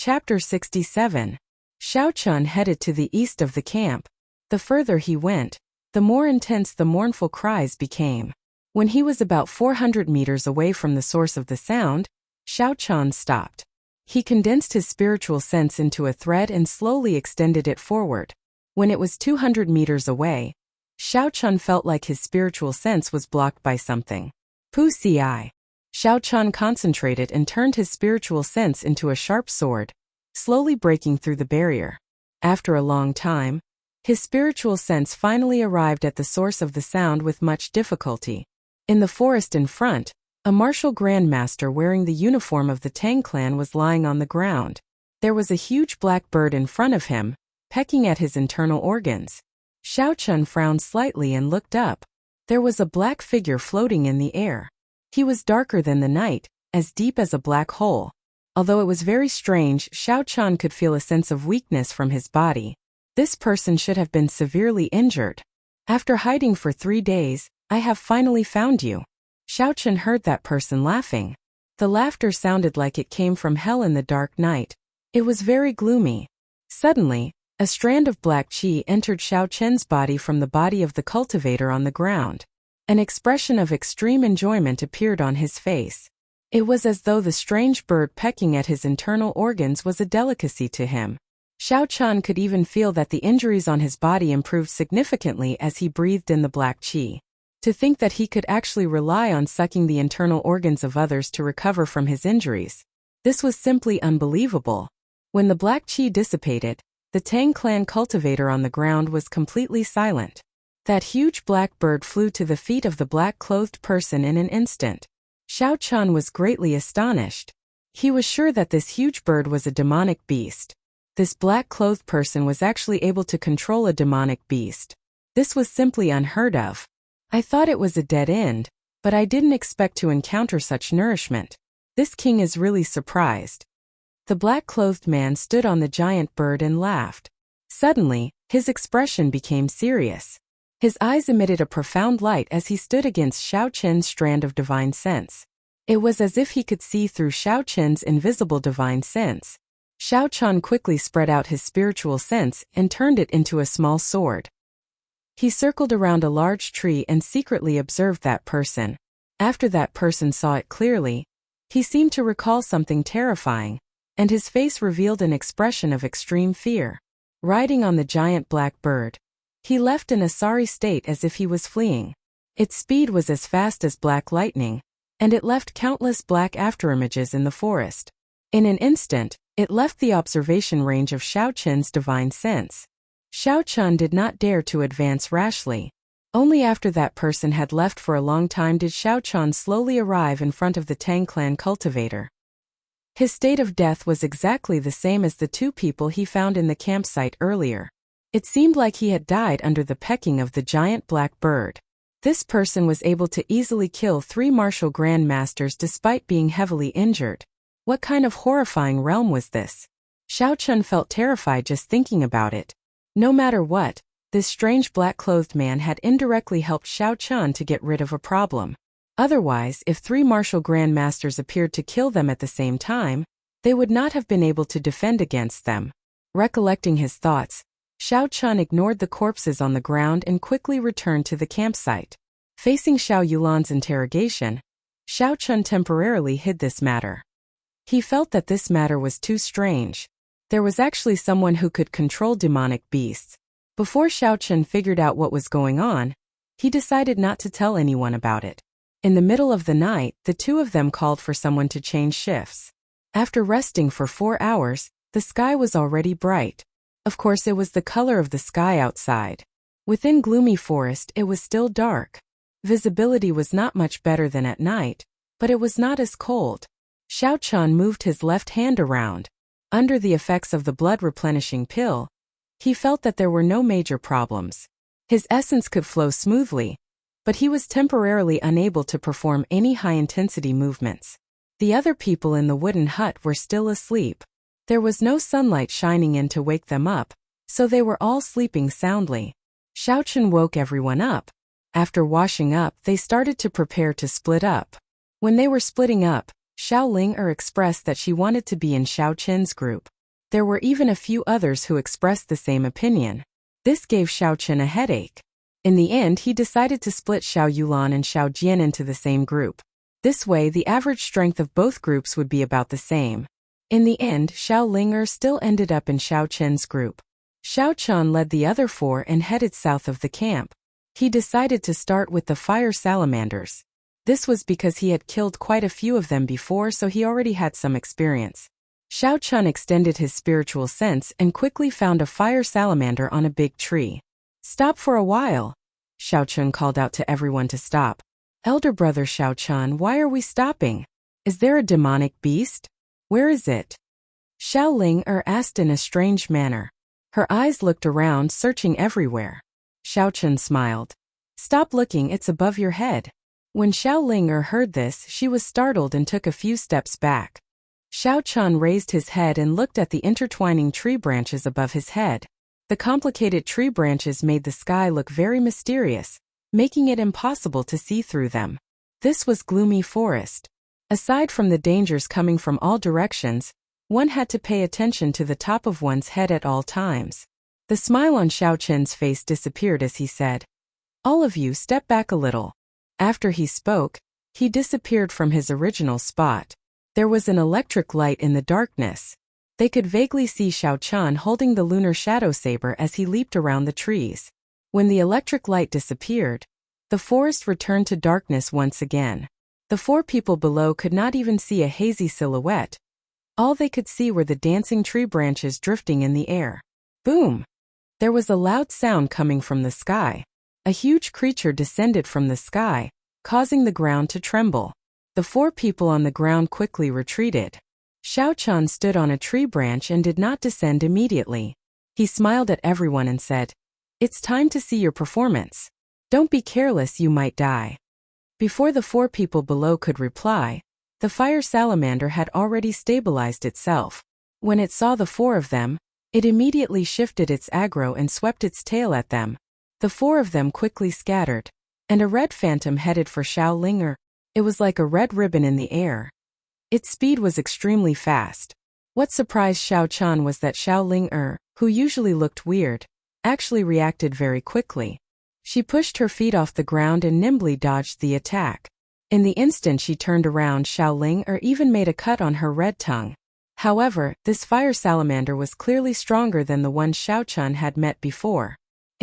Chapter 67. Xiao Chun headed to the east of the camp. The further he went, the more intense the mournful cries became. When he was about 400 meters away from the source of the sound, Xiao Chun stopped. He condensed his spiritual sense into a thread and slowly extended it forward. When it was 200 meters away, Xiao Chun felt like his spiritual sense was blocked by something. Pu Si. Xiao Chun concentrated and turned his spiritual sense into a sharp sword, slowly breaking through the barrier. After a long time, his spiritual sense finally arrived at the source of the sound with much difficulty. In the forest in front, a martial grandmaster wearing the uniform of the Tang clan was lying on the ground. There was a huge black bird in front of him, pecking at his internal organs. Xiao Chun frowned slightly and looked up. There was a black figure floating in the air. He was darker than the night, as deep as a black hole. Although it was very strange, Xiao Chun could feel a sense of weakness from his body. This person should have been severely injured. After hiding for 3 days, I have finally found you. Xiao Chun heard that person laughing. The laughter sounded like it came from hell in the dark night. It was very gloomy. Suddenly, a strand of black qi entered Xiao Chun's body from the body of the cultivator on the ground. An expression of extreme enjoyment appeared on his face. It was as though the strange bird pecking at his internal organs was a delicacy to him. Xiao Chun could even feel that the injuries on his body improved significantly as he breathed in the black qi. To think that he could actually rely on sucking the internal organs of others to recover from his injuries. This was simply unbelievable. When the black qi dissipated, the Tang clan cultivator on the ground was completely silent. That huge black bird flew to the feet of the black-clothed person in an instant. Xiao Chun was greatly astonished. He was sure that this huge bird was a demonic beast. This black-clothed person was actually able to control a demonic beast. This was simply unheard of. I thought it was a dead end, but I didn't expect to encounter such nourishment. This king is really surprised. The black-clothed man stood on the giant bird and laughed. Suddenly, his expression became serious. His eyes emitted a profound light as he stood against Xiao Chun's strand of divine sense. It was as if he could see through Xiao Chun's invisible divine sense. Xiao Chun quickly spread out his spiritual sense and turned it into a small sword. He circled around a large tree and secretly observed that person. After that person saw it clearly, he seemed to recall something terrifying, and his face revealed an expression of extreme fear. Riding on the giant black bird, he left in a sorry state as if he was fleeing. Its speed was as fast as black lightning, and it left countless black afterimages in the forest. In an instant, it left the observation range of Xiao Chun's divine sense. Xiao Chun did not dare to advance rashly. Only after that person had left for a long time did Xiao Chun slowly arrive in front of the Tang clan cultivator. His state of death was exactly the same as the 2 people he found in the campsite earlier. It seemed like he had died under the pecking of the giant black bird. This person was able to easily kill 3 martial grandmasters despite being heavily injured. What kind of horrifying realm was this? Xiao Chun felt terrified just thinking about it. No matter what, this strange black-clothed man had indirectly helped Xiao Chun to get rid of a problem. Otherwise, if 3 martial grandmasters appeared to kill them at the same time, they would not have been able to defend against them. Recollecting his thoughts, Xiao Chun ignored the corpses on the ground and quickly returned to the campsite. Facing Xiao Yulan's interrogation, Xiao Chun temporarily hid this matter. He felt that this matter was too strange. There was actually someone who could control demonic beasts. Before Xiao Chun figured out what was going on, he decided not to tell anyone about it. In the middle of the night, the 2 of them called for someone to change shifts. After resting for 4 hours, the sky was already bright. Of course, it was the color of the sky outside. Within gloomy forest, it was still dark. Visibility was not much better than at night, but it was not as cold. Xiao Chun moved his left hand around. Under the effects of the blood-replenishing pill, he felt that there were no major problems. His essence could flow smoothly, but he was temporarily unable to perform any high-intensity movements. The other people in the wooden hut were still asleep. There was no sunlight shining in to wake them up, so they were all sleeping soundly. Xiao Chun woke everyone up. After washing up, they started to prepare to split up. When they were splitting up, Xiao Ling expressed that she wanted to be in Xiao Qin's group. There were even a few others who expressed the same opinion. This gave Xiao Qin a headache. In the end, he decided to split Xiao Yulan and Xiao Jian into the same group. This way, the average strength of both groups would be about the same. In the end, Xiao Ling still ended up in Xiao Qin's group. Xiao Chen led the other four and headed south of the camp. He decided to start with the fire salamanders. This was because he had killed quite a few of them before, so he already had some experience. Xiao Chen extended his spiritual sense and quickly found a fire salamander on a big tree. "Stop for a while." Xiao Chen called out to everyone to stop. "Elder brother Xiao Chen, why are we stopping? Is there a demonic beast? Where is it?" Xiao Ling asked in a strange manner. Her eyes looked around, searching everywhere. Xiao Chen smiled. "Stop looking, it's above your head." When Xiao Ling heard this, she was startled and took a few steps back. Xiao Chen raised his head and looked at the intertwining tree branches above his head. The complicated tree branches made the sky look very mysterious, making it impossible to see through them. This was gloomy forest. Aside from the dangers coming from all directions, one had to pay attention to the top of one's head at all times. The smile on Xiao Qin's face disappeared as he said, "All of you step back a little." After he spoke, he disappeared from his original spot. There was an electric light in the darkness. They could vaguely see Xiao Chen holding the lunar shadow saber as he leaped around the trees. When the electric light disappeared, the forest returned to darkness once again. The four people below could not even see a hazy silhouette. All they could see were the dancing tree branches drifting in the air. Boom! There was a loud sound coming from the sky. A huge creature descended from the sky, causing the ground to tremble. The four people on the ground quickly retreated. Xiao Chen stood on a tree branch and did not descend immediately. He smiled at everyone and said, "It's time to see your performance. Don't be careless, you might die." Before the four people below could reply, the fire salamander had already stabilized itself. When it saw the four of them, it immediately shifted its aggro and swept its tail at them. The four of them quickly scattered, and a red phantom headed for Xiao Ling. It was like a red ribbon in the air. Its speed was extremely fast. What surprised Xiao Chen was that Xiao Ling, who usually looked weird, actually reacted very quickly. She pushed her feet off the ground and nimbly dodged the attack. In the instant she turned around, Xiao Ling even made a cut on her red tongue. However, this fire salamander was clearly stronger than the one Xiao Chen had met before.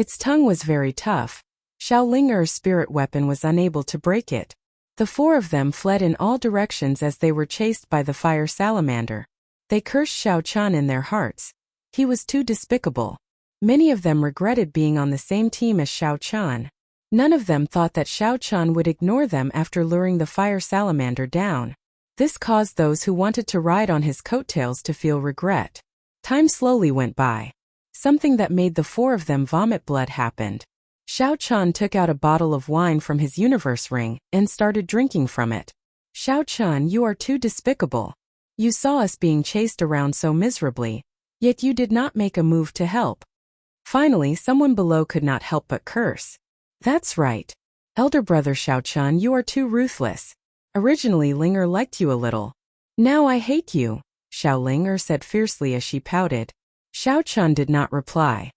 Its tongue was very tough. Xiao Ling's spirit weapon was unable to break it. The four of them fled in all directions as they were chased by the fire salamander. They cursed Xiao Chen in their hearts. He was too despicable. Many of them regretted being on the same team as Xiao Chen. None of them thought that Xiao Chen would ignore them after luring the fire salamander down. This caused those who wanted to ride on his coattails to feel regret. Time slowly went by. Something that made the four of them vomit blood happened. Xiao Chen took out a bottle of wine from his universe ring and started drinking from it. "Xiao Chen, you are too despicable. You saw us being chased around so miserably, yet you did not make a move to help." Finally, someone below could not help but curse. "That's right. Elder brother Xiao Chen, you are too ruthless. Originally Linger liked you a little. Now I hate you," Xiao Linger said fiercely as she pouted. Xiao Chen did not reply.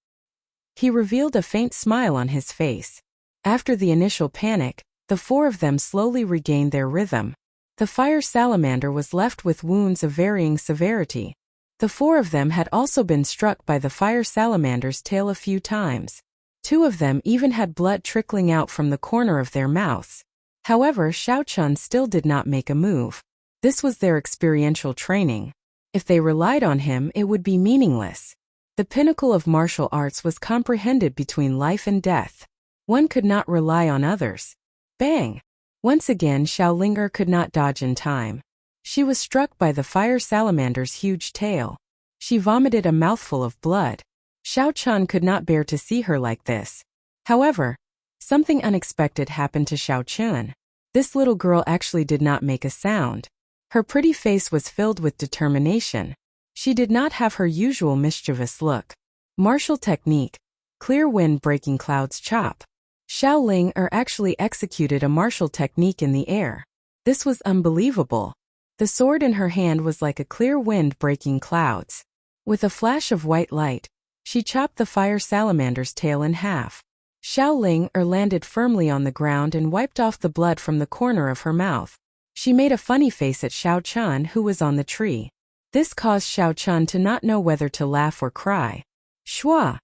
He revealed a faint smile on his face. After the initial panic, the four of them slowly regained their rhythm. The fire salamander was left with wounds of varying severity. The four of them had also been struck by the fire salamander's tail a few times. Two of them even had blood trickling out from the corner of their mouths. However, Xiao Chen still did not make a move. This was their experiential training. If they relied on him, it would be meaningless. The pinnacle of martial arts was comprehended between life and death. One could not rely on others. Bang! Once again, Xiao Linger could not dodge in time. She was struck by the fire salamander's huge tail. She vomited a mouthful of blood. Xiao Chen could not bear to see her like this. However, something unexpected happened to Xiao Chen. This little girl actually did not make a sound. Her pretty face was filled with determination. She did not have her usual mischievous look. Martial technique. Clear wind breaking clouds chop. Xiao Ling actually executed a martial technique in the air. This was unbelievable. The sword in her hand was like a clear wind breaking clouds. With a flash of white light, she chopped the fire salamander's tail in half. Xiao Ling landed firmly on the ground and wiped off the blood from the corner of her mouth. She made a funny face at Xiao Chun, who was on the tree. This caused Xiao Chun to not know whether to laugh or cry. Shua!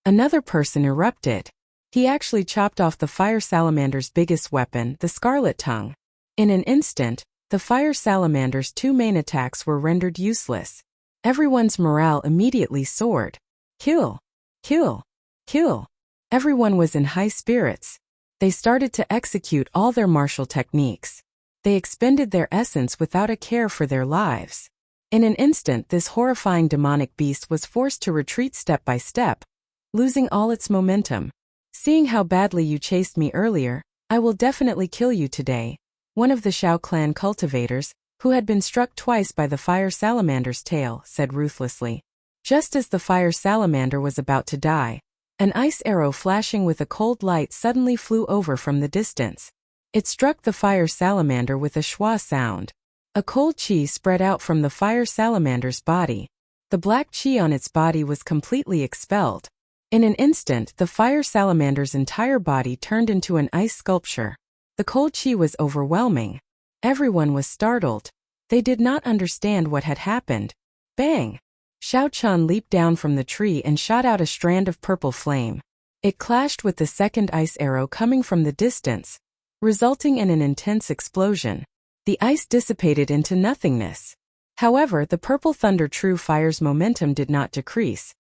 Another person erupted. He actually chopped off the fire salamander's biggest weapon, the scarlet tongue. In an instant, the fire salamander's two main attacks were rendered useless. Everyone's morale immediately soared. Kill! Kill! Kill! Everyone was in high spirits. They started to execute all their martial techniques. They expended their essence without a care for their lives. In an instant, this horrifying demonic beast was forced to retreat step by step, losing all its momentum. Seeing how badly you chased me earlier, I will definitely kill you today. One of the Shao clan cultivators, who had been struck twice by the fire salamander's tail, said ruthlessly. Just as the fire salamander was about to die, an ice arrow flashing with a cold light suddenly flew over from the distance. It struck the fire salamander with a schwa sound. A cold chi spread out from the fire salamander's body. The black chi on its body was completely expelled. In an instant, the fire salamander's entire body turned into an ice sculpture. The cold chi was overwhelming. Everyone was startled. They did not understand what had happened. Bang! Xiao Chun leaped down from the tree and shot out a strand of purple flame. It clashed with the second ice arrow coming from the distance, resulting in an intense explosion. The ice dissipated into nothingness. However, the purple thunder true fire's momentum did not decrease.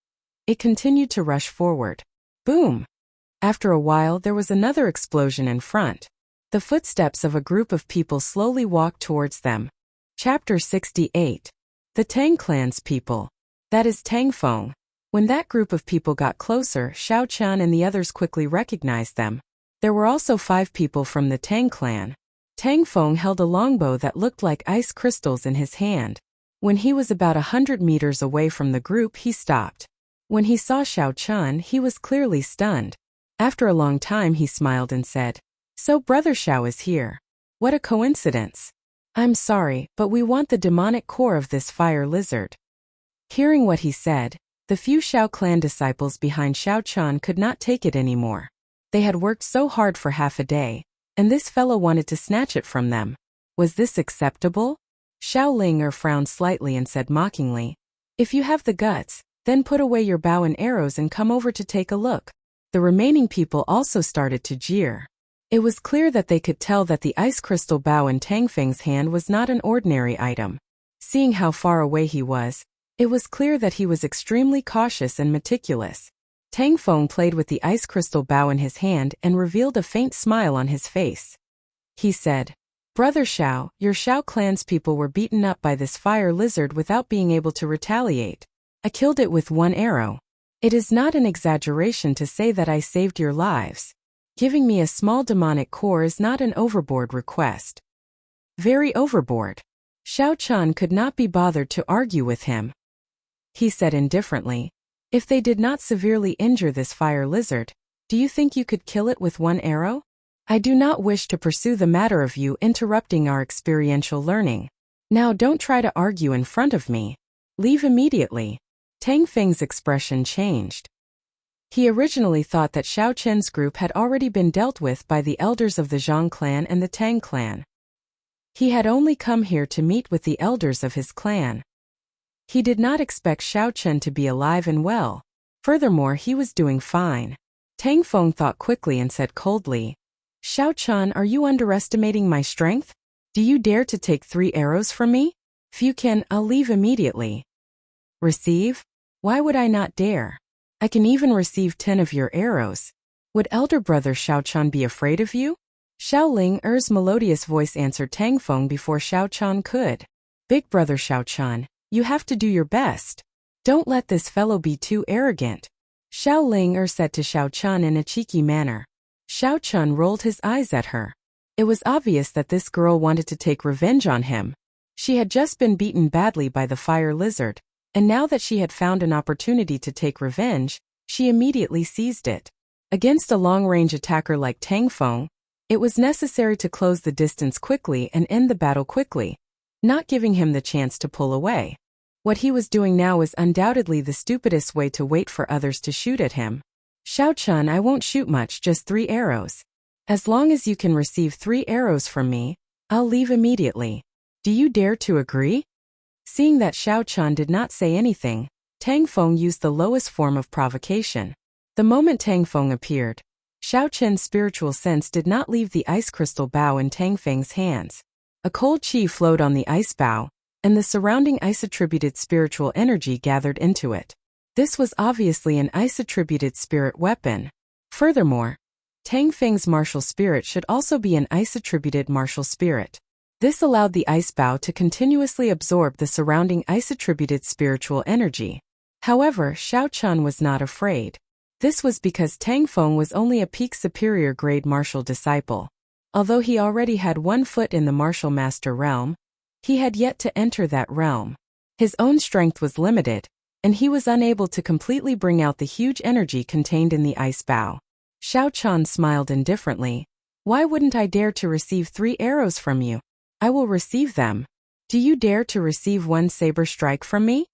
It continued to rush forward. Boom! After a while, there was another explosion in front. The footsteps of a group of people slowly walked towards them. Chapter 68. The Tang Clan's people. That is Tang Feng. When that group of people got closer, Xiao Chun and the others quickly recognized them. There were also 5 people from the Tang clan. Tang Feng held a longbow that looked like ice crystals in his hand. When he was about 100 meters away from the group, he stopped. When he saw Xiao Chun, he was clearly stunned. After a long time, he smiled and said, "So Brother Xiao is here. What a coincidence. I'm sorry, but we want the demonic core of this fire lizard." Hearing what he said, the few Xiao clan disciples behind Xiao Chun could not take it anymore. They had worked so hard for half a day, and this fellow wanted to snatch it from them. Was this acceptable? Xiao Ling frowned slightly and said mockingly, "If you have the guts, then put away your bow and arrows and come over to take a look." The remaining people also started to jeer. It was clear that they could tell that the ice crystal bow in Tang Feng's hand was not an ordinary item. Seeing how far away he was, it was clear that he was extremely cautious and meticulous. Tang Feng played with the ice crystal bow in his hand and revealed a faint smile on his face. He said, "Brother Xiao, your Xiao clan's people were beaten up by this fire lizard without being able to retaliate. I killed it with one arrow. It is not an exaggeration to say that I saved your lives. Giving me a small demonic core is not an overboard request." Very overboard. Xiao Chun could not be bothered to argue with him. He said indifferently, "If they did not severely injure this fire lizard, do you think you could kill it with one arrow? I do not wish to pursue the matter of you interrupting our experiential learning. Now don't try to argue in front of me. Leave immediately." Tang Feng's expression changed. He originally thought that Xiao Chen's group had already been dealt with by the elders of the Zhang clan and the Tang clan. He had only come here to meet with the elders of his clan. He did not expect Xiao Chen to be alive and well. Furthermore, he was doing fine. Tang Feng thought quickly and said coldly, "Xiao Chen, are you underestimating my strength? Do you dare to take 3 arrows from me? If you can, I'll leave immediately." "Receive? Why would I not dare? I can even receive 10 of your arrows. Would elder brother Xiao Chen be afraid of you?" Xiao Ling's melodious voice answered Tang Feng before Xiao Chen could. "Big brother Xiao Chen, you have to do your best. Don't let this fellow be too arrogant," Xiao Ling said to Xiao Chun in a cheeky manner. Xiao Chun rolled his eyes at her. It was obvious that this girl wanted to take revenge on him. She had just been beaten badly by the fire lizard, and now that she had found an opportunity to take revenge, she immediately seized it. Against a long-range attacker like Tang Feng, it was necessary to close the distance quickly and end the battle quickly. not giving him the chance to pull away. What he was doing now was undoubtedly the stupidest way to wait for others to shoot at him. Xiao-chun, I won't shoot much, just 3 arrows. As long as you can receive 3 arrows from me, I'll leave immediately. Do you dare to agree? Seeing that Xiao-chun did not say anything, Tang Feng used the lowest form of provocation. The moment Tang Feng appeared, Xiao-chun's spiritual sense did not leave the ice crystal bow in Tang Feng's hands. A cold qi flowed on the ice bow, and the surrounding ice-attributed spiritual energy gathered into it. This was obviously an ice-attributed spirit weapon. Furthermore, Tang Feng's martial spirit should also be an ice-attributed martial spirit. This allowed the ice bow to continuously absorb the surrounding ice-attributed spiritual energy. However, Xiao-chun was not afraid. This was because Tang Feng was only a peak superior grade martial disciple. Although he already had 1 foot in the martial master realm, he had yet to enter that realm. His own strength was limited, and he was unable to completely bring out the huge energy contained in the ice bow. Xiao-chun smiled indifferently. Why wouldn't I dare to receive 3 arrows from you? I will receive them. Do you dare to receive 1 saber strike from me?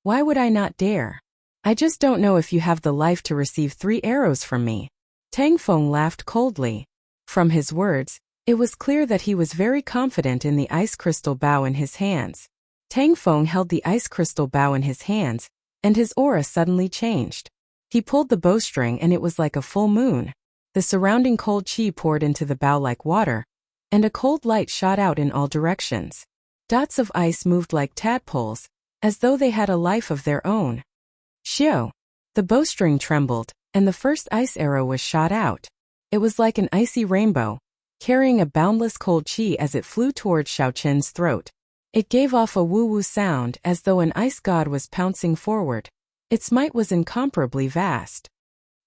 Why would I not dare? I just don't know if you have the life to receive 3 arrows from me. Tang Feng laughed coldly. From his words, it was clear that he was very confident in the ice crystal bow in his hands. Tang Feng held the ice crystal bow in his hands, and his aura suddenly changed. He pulled the bowstring and it was like a full moon. The surrounding cold qi poured into the bow like water, and a cold light shot out in all directions. Dots of ice moved like tadpoles, as though they had a life of their own. Xiao! The bowstring trembled, and the first ice arrow was shot out. It was like an icy rainbow, carrying a boundless cold qi as it flew towards Xiao-chun's throat. It gave off a woo-woo sound as though an ice god was pouncing forward. Its might was incomparably vast.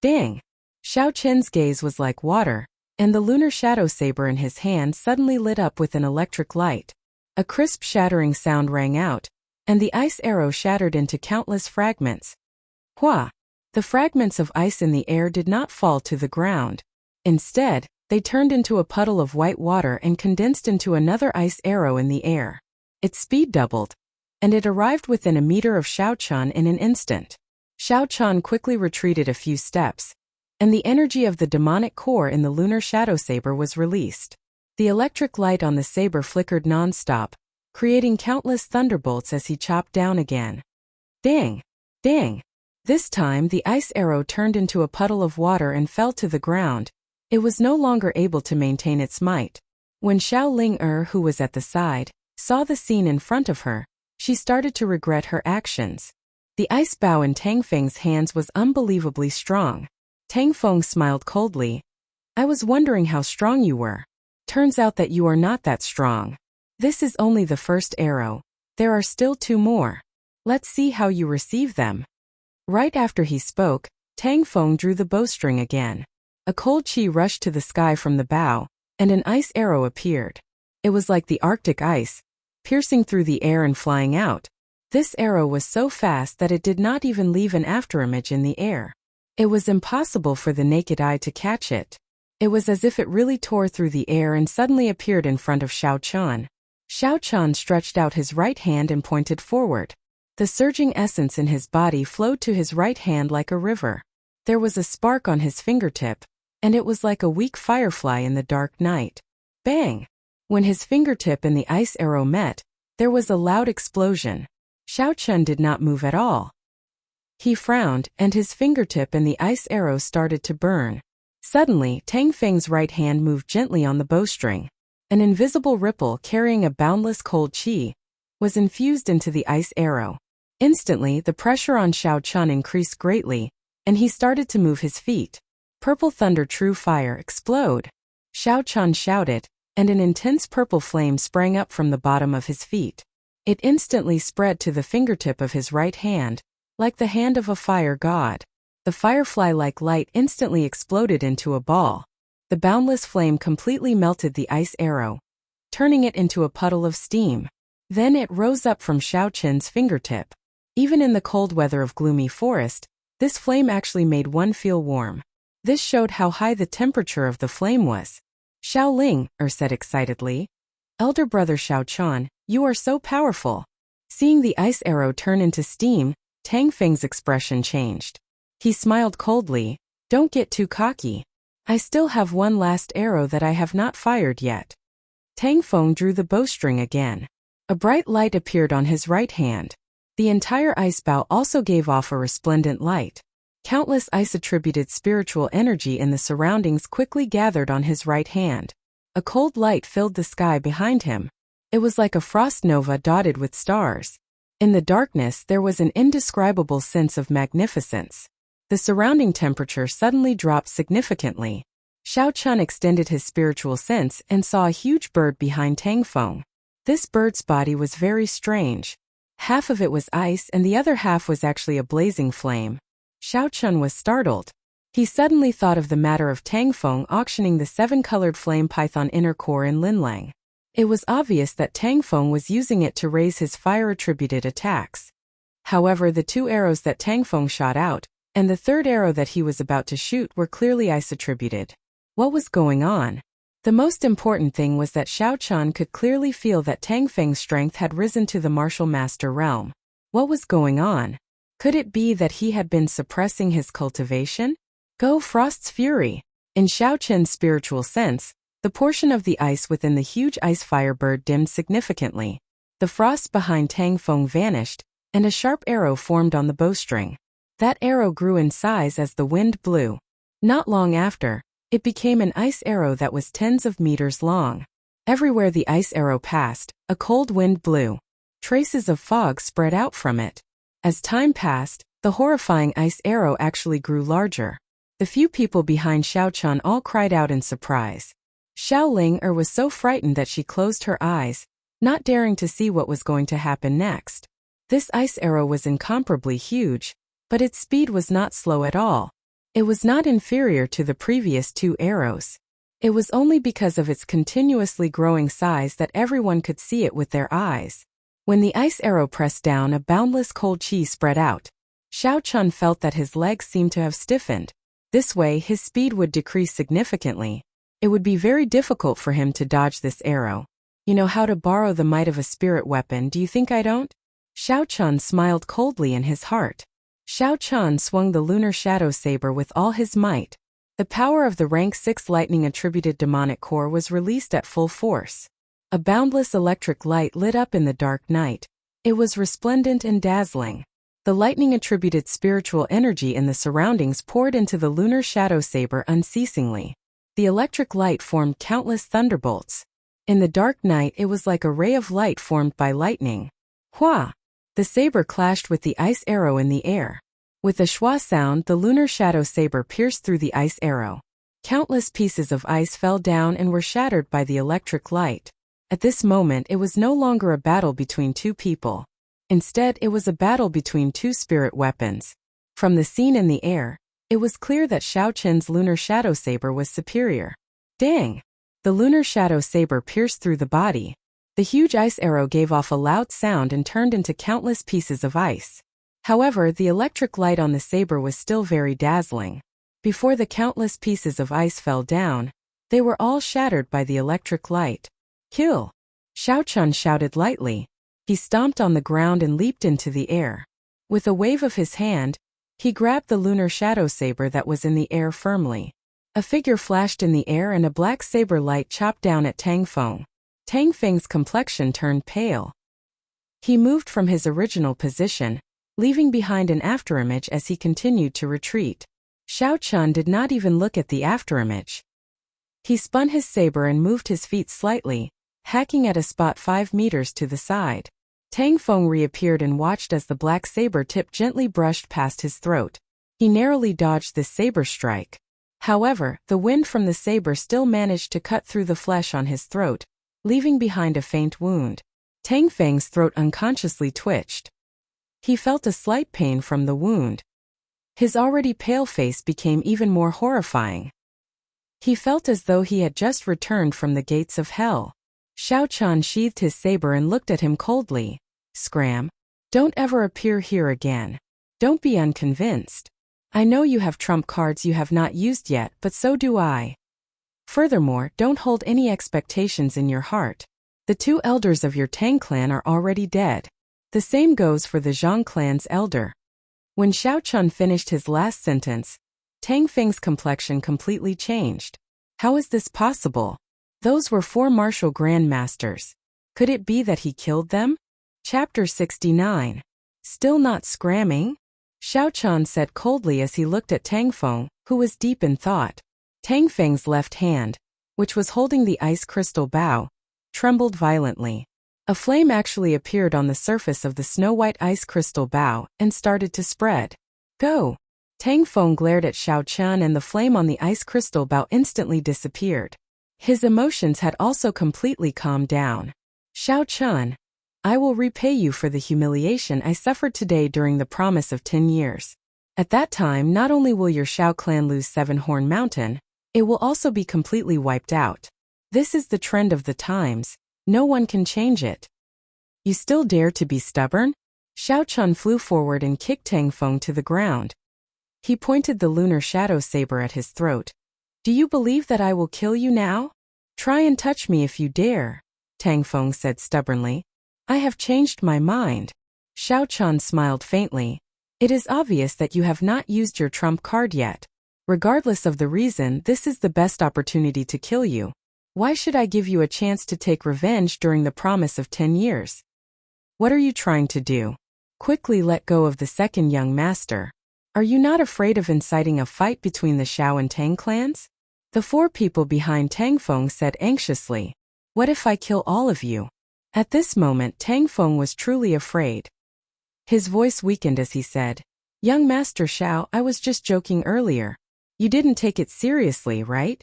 Dang! Xiao-chun's gaze was like water, and the lunar shadow saber in his hand suddenly lit up with an electric light. A crisp shattering sound rang out, and the ice arrow shattered into countless fragments. Hua! The fragments of ice in the air did not fall to the ground. Instead, they turned into a puddle of white water and condensed into another ice arrow in the air. Its speed doubled, and it arrived within a meter of Xiao-chun in an instant. Xiao-chun quickly retreated a few steps, and the energy of the demonic core in the lunar shadow saber was released. The electric light on the saber flickered non-stop, creating countless thunderbolts as he chopped down again. Dang! Dang! This time the ice arrow turned into a puddle of water and fell to the ground. It was no longer able to maintain its might. When Xiao Ling-er, who was at the side, saw the scene in front of her, she started to regret her actions. The ice bow in Tang Feng's hands was unbelievably strong. Tang Feng smiled coldly. I was wondering how strong you were. Turns out that you are not that strong. This is only the first arrow. There are still 2 more. Let's see how you receive them. Right after he spoke, Tang Feng drew the bowstring again. A cold qi rushed to the sky from the bow, and an ice arrow appeared. It was like the Arctic ice, piercing through the air and flying out. This arrow was so fast that it did not even leave an afterimage in the air. It was impossible for the naked eye to catch it. It was as if it really tore through the air and suddenly appeared in front of Xiao-chun. Xiao-chun stretched out his right hand and pointed forward. The surging essence in his body flowed to his right hand like a river. There was a spark on his fingertip, and it was like a weak firefly in the dark night. Bang! When his fingertip and the ice arrow met, there was a loud explosion. Xiao-chun did not move at all. He frowned, and his fingertip and the ice arrow started to burn. Suddenly, Tang Feng's right hand moved gently on the bowstring. An invisible ripple carrying a boundless cold qi was infused into the ice arrow. Instantly, the pressure on Xiao-chun increased greatly, and he started to move his feet. Purple thunder, true fire, explode! Xiao-chun shouted, and an intense purple flame sprang up from the bottom of his feet. It instantly spread to the fingertip of his right hand, like the hand of a fire god. The firefly-like light instantly exploded into a ball. The boundless flame completely melted the ice arrow, turning it into a puddle of steam. Then it rose up from Xiao-chun's fingertip. Even in the cold weather of gloomy forest, this flame actually made one feel warm. This showed how high the temperature of the flame was. Xiao Ling-er said excitedly. Elder brother Xiao-chun, You are so powerful. Seeing the ice arrow turn into steam, Tang Feng's expression changed. He smiled coldly. Don't get too cocky. I still have one last arrow that I have not fired yet. Tang Feng drew the bowstring again. A bright light appeared on his right hand. The entire ice bow also gave off a resplendent light. Countless ice-attributed spiritual energy in the surroundings quickly gathered on his right hand. A cold light filled the sky behind him. It was like a frost nova dotted with stars. In the darkness there was an indescribable sense of magnificence. The surrounding temperature suddenly dropped significantly. Xiao Chun extended his spiritual sense and saw a huge bird behind Tang Feng. This bird's body was very strange. Half of it was ice and the other half was actually a blazing flame. Xiao Chun was startled. He suddenly thought of the matter of Tang Feng auctioning the 7-colored flame python inner core in Linlang. It was obvious that Tang Feng was using it to raise his fire-attributed attacks. However, the 2 arrows that Tang Feng shot out, and the 3rd arrow that he was about to shoot were clearly ice-attributed. What was going on? The most important thing was that Xiao Chun could clearly feel that Tang Feng's strength had risen to the martial master realm. What was going on? Could it be that he had been suppressing his cultivation? Go Frost's Fury! In Xiao Chun's spiritual sense, the portion of the ice within the huge ice firebird dimmed significantly. The frost behind Tang Feng vanished, and a sharp arrow formed on the bowstring. That arrow grew in size as the wind blew. Not long after, it became an ice arrow that was tens of meters long. Everywhere the ice arrow passed, a cold wind blew. Traces of fog spread out from it. As time passed, the horrifying ice arrow actually grew larger. The few people behind Xiao Chun all cried out in surprise. Xiao Ling was so frightened that she closed her eyes, not daring to see what was going to happen next. This ice arrow was incomparably huge, but its speed was not slow at all. It was not inferior to the previous 2 arrows. It was only because of its continuously growing size that everyone could see it with their eyes. When the ice arrow pressed down, a boundless cold chi spread out. Xiao Chun felt that his legs seemed to have stiffened. This way, his speed would decrease significantly. It would be very difficult for him to dodge this arrow. You know how to borrow the might of a spirit weapon, do you think I don't? Xiao Chun smiled coldly in his heart. Xiao Chun swung the lunar shadow saber with all his might. The power of the rank 6 lightning-attributed demonic core was released at full force. A boundless electric light lit up in the dark night. It was resplendent and dazzling. The lightning-attributed spiritual energy in the surroundings poured into the lunar shadow saber unceasingly. The electric light formed countless thunderbolts. In the dark night it was like a ray of light formed by lightning. Hua! The saber clashed with the ice arrow in the air. With a schwa sound, the lunar shadow saber pierced through the ice arrow. Countless pieces of ice fell down and were shattered by the electric light. At this moment it was no longer a battle between 2 people. Instead, it was a battle between 2 spirit weapons. From the scene in the air, it was clear that Xiao Chun's lunar shadow saber was superior. Dang! The lunar shadow saber pierced through the body. The huge ice arrow gave off a loud sound and turned into countless pieces of ice. However, the electric light on the saber was still very dazzling. Before the countless pieces of ice fell down, they were all shattered by the electric light. Kill! Xiao Chun shouted lightly. He stomped on the ground and leaped into the air. With a wave of his hand, he grabbed the lunar shadow saber that was in the air firmly. A figure flashed in the air and a black saber light chopped down at Tang Feng. Tang Feng's complexion turned pale. He moved from his original position, leaving behind an afterimage as he continued to retreat. Xiao Chun did not even look at the afterimage. He spun his saber and moved his feet slightly, hacking at a spot 5 meters to the side. Tang Feng reappeared and watched as the black saber tip gently brushed past his throat. He narrowly dodged this saber strike. However, the wind from the saber still managed to cut through the flesh on his throat, leaving behind a faint wound. Tang Feng's throat unconsciously twitched. He felt a slight pain from the wound. His already pale face became even more horrifying. He felt as though he had just returned from the gates of hell. Xiao Chun sheathed his saber and looked at him coldly. Scram. Don't ever appear here again. Don't be unconvinced. I know you have trump cards you have not used yet, but so do I. Furthermore, don't hold any expectations in your heart. The 2 elders of your Tang clan are already dead. The same goes for the Zhang clan's elder. When Xiao Chun finished his last sentence, Tang Feng's complexion completely changed. How is this possible? Those were 4 martial grandmasters. Could it be that he killed them? Chapter 69. Still not scramming? Xiao Chun said coldly as he looked at Tang Feng, who was deep in thought. Tang Feng's left hand, which was holding the ice crystal bow, trembled violently. A flame actually appeared on the surface of the snow-white ice crystal bow and started to spread. Go! Tang Feng glared at Xiao Chun and the flame on the ice crystal bow instantly disappeared. His emotions had also completely calmed down. Xiao Chun, I will repay you for the humiliation I suffered today during the promise of 10 years. At that time, not only will your Xiao clan lose Seven-Horn Mountain, it will also be completely wiped out. This is the trend of the times. No one can change it. You still dare to be stubborn? Xiao Chun flew forward and kicked Tang Feng to the ground. He pointed the lunar shadow saber at his throat. Do you believe that I will kill you now? Try and touch me if you dare, Tang Feng said stubbornly. I have changed my mind. Xiao Chun smiled faintly. It is obvious that you have not used your trump card yet. Regardless of the reason, this is the best opportunity to kill you. Why should I give you a chance to take revenge during the promise of 10 years? What are you trying to do? Quickly let go of the second young master. Are you not afraid of inciting a fight between the Xiao and Tang clans? The 4 people behind Tang Feng said anxiously. What if I kill all of you? At this moment, Tang Feng was truly afraid. His voice weakened as he said, Young Master Xiao, I was just joking earlier. You didn't take it seriously, right?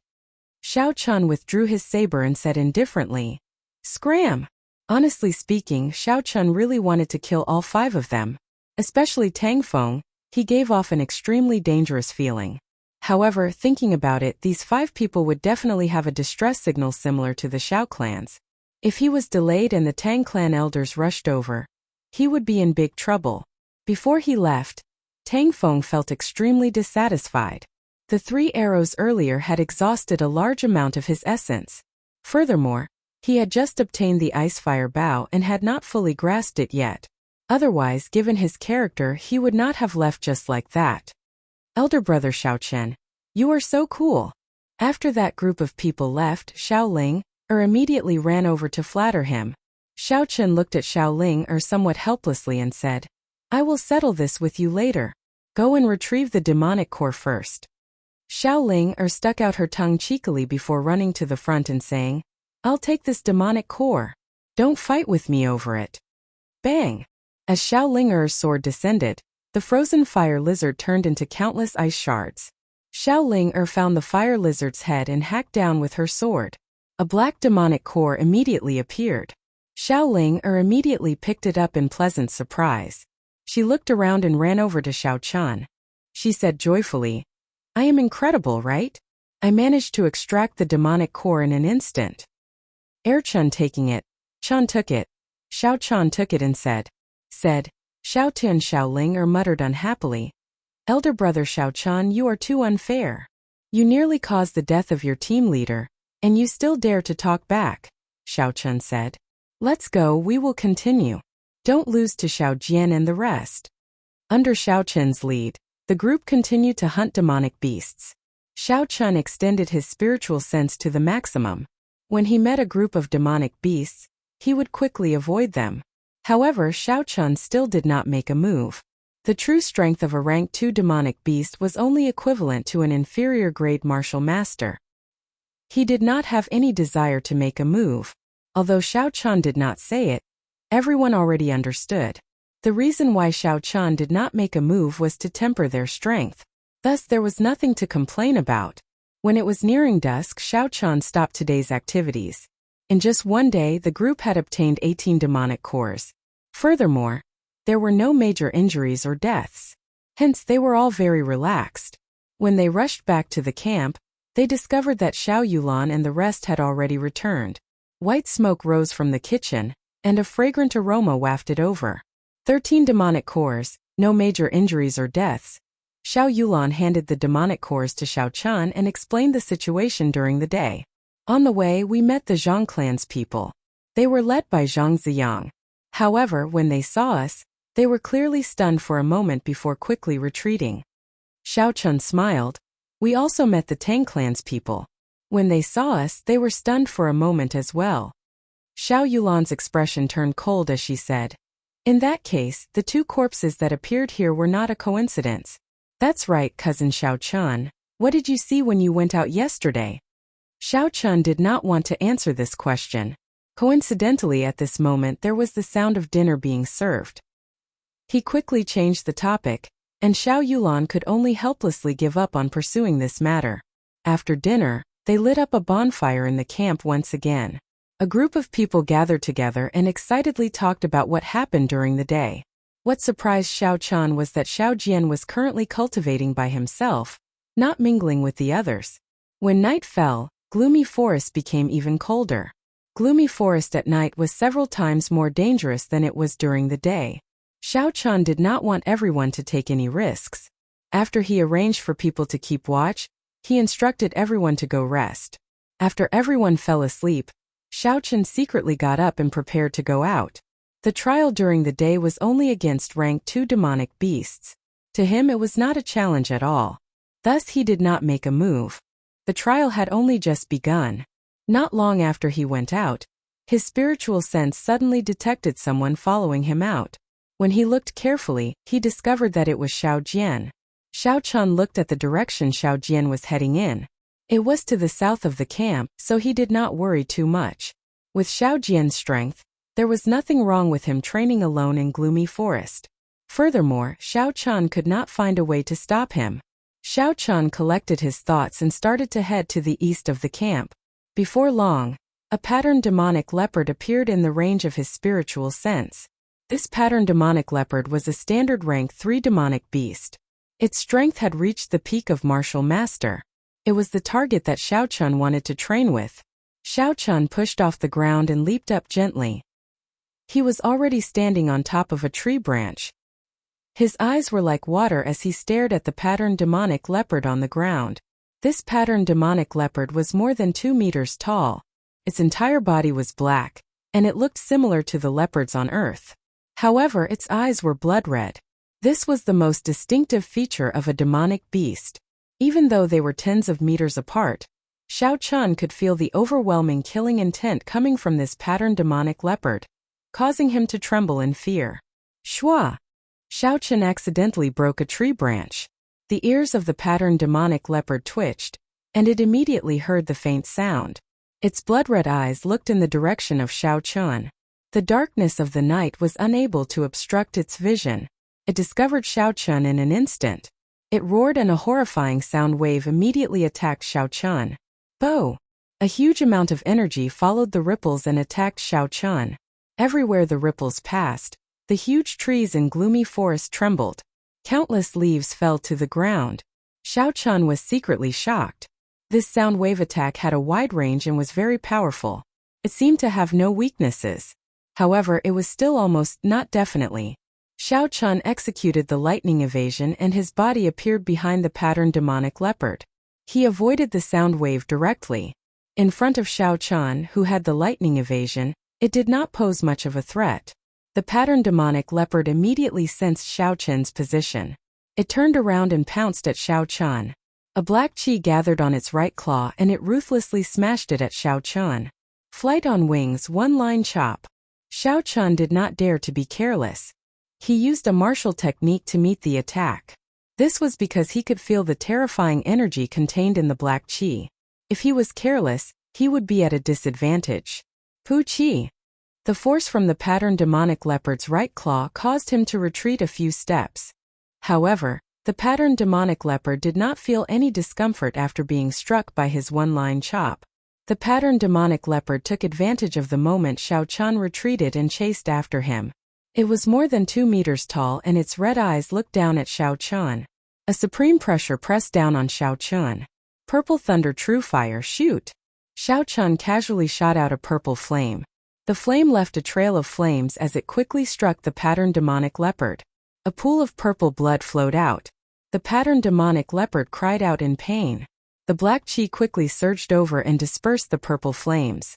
Xiao Chun withdrew his saber and said indifferently, Scram! Honestly speaking, Xiao Chun really wanted to kill all 5 of them. Especially Tang Feng, he gave off an extremely dangerous feeling. However, thinking about it, these 5 people would definitely have a distress signal similar to the Xiao clans. If he was delayed and the Tang clan elders rushed over, he would be in big trouble. Before he left, Tang Feng felt extremely dissatisfied. The 3 arrows earlier had exhausted a large amount of his essence. Furthermore, he had just obtained the ice-fire bow and had not fully grasped it yet. Otherwise, given his character, he would not have left just like that. Elder brother Xiao Chen, you are so cool. After that group of people left, Xiao Ling immediately ran over to flatter him. Xiao Chen looked at Xiao Ling somewhat helplessly and said, I will settle this with you later. Go and retrieve the demonic core first. Xiao Ling stuck out her tongue cheekily before running to the front and saying, I'll take this demonic core. Don't fight with me over it. Bang! As Xiao Linger's sword descended, the frozen fire lizard turned into countless ice shards. Xiao Ling found the fire lizard's head and hacked down with her sword. A black demonic core immediately appeared. Xiao Ling immediately picked it up in pleasant surprise. She looked around and ran over to Xiao Chun. She said joyfully, I am incredible, right? I managed to extract the demonic core in an instant. Chun taking it. Chun took it. Xiao Chun took it and said, Xiao Tun Xiao Ling muttered unhappily. Elder brother Xiao Chun, you are too unfair. You nearly caused the death of your team leader, and you still dare to talk back, Xiao Chun said. Let's go, we will continue. Don't lose to Xiao Jian and the rest. Under Xiao Chun's lead, the group continued to hunt demonic beasts. Xiao Chun extended his spiritual sense to the maximum. When he met a group of demonic beasts, he would quickly avoid them. However, Xiao Chun still did not make a move. The true strength of a rank 2 demonic beast was only equivalent to an inferior grade martial master. He did not have any desire to make a move. Although Xiao Chun did not say it, everyone already understood. The reason why Xiao Chun did not make a move was to temper their strength. Thus there was nothing to complain about. When it was nearing dusk, Xiao Chun stopped today's activities. In just one day, the group had obtained 18 demonic cores. Furthermore, there were no major injuries or deaths. Hence, they were all very relaxed. When they rushed back to the camp, they discovered that Xiao Yulan and the rest had already returned. White smoke rose from the kitchen, and a fragrant aroma wafted over. 13 demonic cores, no major injuries or deaths. Xiao Yulan handed the demonic cores to Xiao Chun and explained the situation during the day. On the way, we met the Zhang clan's people. They were led by Zhang Ziyang. However, when they saw us, they were clearly stunned for a moment before quickly retreating. Xiao Chun smiled. We also met the Tang clan's people. When they saw us, they were stunned for a moment as well. Xiao Yulan's expression turned cold as she said, in that case, the two corpses that appeared here were not a coincidence. That's right, cousin Xiao Chun. What did you see when you went out yesterday? Xiao Chun did not want to answer this question. Coincidentally, at this moment there was the sound of dinner being served. He quickly changed the topic, and Xiao Yulan could only helplessly give up on pursuing this matter. After dinner, they lit up a bonfire in the camp once again. A group of people gathered together and excitedly talked about what happened during the day. What surprised Xiao Chun was that Xiao Jian was currently cultivating by himself, not mingling with the others. When night fell, gloomy forest became even colder. Gloomy forest at night was several times more dangerous than it was during the day. Xiao Chun did not want everyone to take any risks. After he arranged for people to keep watch, he instructed everyone to go rest. After everyone fell asleep, Xiao Chun secretly got up and prepared to go out. The trial during the day was only against rank 2 demonic beasts. To him it was not a challenge at all. Thus he did not make a move. The trial had only just begun. Not long after he went out, his spiritual sense suddenly detected someone following him out. When he looked carefully, he discovered that it was Xiao Jian. Xiao Chun looked at the direction Xiao Jian was heading in. It was to the south of the camp, so he did not worry too much. With Xiao Jian's strength, there was nothing wrong with him training alone in gloomy forest. Furthermore, Xiao Chun could not find a way to stop him. Xiao Chun collected his thoughts and started to head to the east of the camp. Before long, a patterned demonic leopard appeared in the range of his spiritual sense. This patterned demonic leopard was a standard rank 3 demonic beast. Its strength had reached the peak of martial master. It was the target that Xiao Chun wanted to train with. Xiao Chun pushed off the ground and leaped up gently. He was already standing on top of a tree branch. His eyes were like water as he stared at the patterned demonic leopard on the ground. This patterned demonic leopard was more than 2 meters tall. Its entire body was black, and it looked similar to the leopards on Earth. However, its eyes were blood red. This was the most distinctive feature of a demonic beast. Even though they were tens of meters apart, Xiao Chun could feel the overwhelming killing intent coming from this patterned demonic leopard, causing him to tremble in fear. Shua! Xiao Chun accidentally broke a tree branch. The ears of the patterned demonic leopard twitched, and it immediately heard the faint sound. Its blood-red eyes looked in the direction of Xiao Chun. The darkness of the night was unable to obstruct its vision. It discovered Xiao Chun in an instant. It roared and a horrifying sound wave immediately attacked Xiao Chun. Bo! A huge amount of energy followed the ripples and attacked Xiao Chun. Everywhere the ripples passed, the huge trees in gloomy forest trembled. Countless leaves fell to the ground. Xiao Chun was secretly shocked. This sound wave attack had a wide range and was very powerful. It seemed to have no weaknesses. However, it was still almost, not definitely. Xiao Chun executed the lightning evasion and his body appeared behind the patterned demonic leopard. He avoided the sound wave directly. In front of Xiao Chun, who had the lightning evasion, it did not pose much of a threat. The patterned demonic leopard immediately sensed Xiao Chun's position. It turned around and pounced at Xiao Chun. A black chi gathered on its right claw and it ruthlessly smashed it at Xiao Chun. Flight on wings, one-line chop. Xiao Chun did not dare to be careless. He used a martial technique to meet the attack. This was because he could feel the terrifying energy contained in the black chi. If he was careless, he would be at a disadvantage. Pu Chi. The force from the patterned demonic leopard's right claw caused him to retreat a few steps. However, the patterned demonic leopard did not feel any discomfort after being struck by his one-line chop. The patterned demonic leopard took advantage of the moment Xiao Chun retreated and chased after him. It was more than 2 meters tall and its red eyes looked down at Xiao Chun. A supreme pressure pressed down on Xiao Chun. Purple thunder, true fire, shoot! Xiao Chun casually shot out a purple flame. The flame left a trail of flames as it quickly struck the patterned demonic leopard. A pool of purple blood flowed out. The patterned demonic leopard cried out in pain. The black chi quickly surged over and dispersed the purple flames.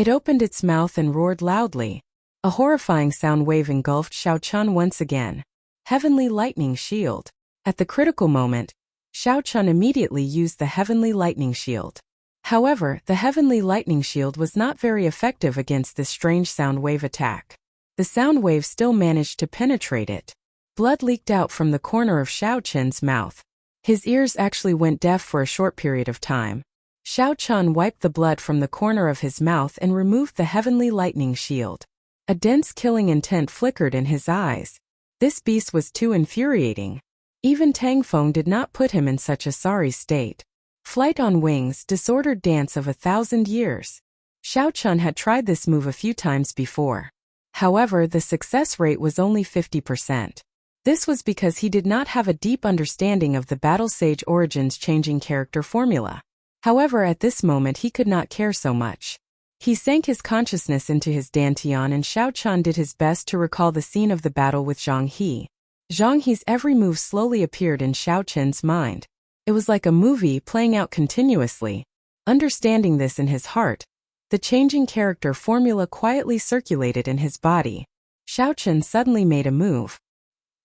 It opened its mouth and roared loudly. A horrifying sound wave engulfed Xiao Chun once again. Heavenly Lightning Shield. At the critical moment, Xiao Chun immediately used the Heavenly Lightning Shield. However, the Heavenly Lightning Shield was not very effective against this strange sound wave attack. The sound wave still managed to penetrate it. Blood leaked out from the corner of Xiao Chun's mouth. His ears actually went deaf for a short period of time. Xiao Chun wiped the blood from the corner of his mouth and removed the Heavenly Lightning Shield. A dense killing intent flickered in his eyes. This beast was too infuriating. Even Tang Feng did not put him in such a sorry state. Flight on wings, disordered dance of 1,000 years. Xiao Chun had tried this move a few times before. However, the success rate was only 50%. This was because he did not have a deep understanding of the Battle Sage Origins changing character formula. However, at this moment he could not care so much. He sank his consciousness into his dantian and Xiao Chun did his best to recall the scene of the battle with Zhang He. Zhang He's every move slowly appeared in Xiao Chun's mind. It was like a movie playing out continuously. Understanding this in his heart, the changing character formula quietly circulated in his body. Xiao Chun suddenly made a move.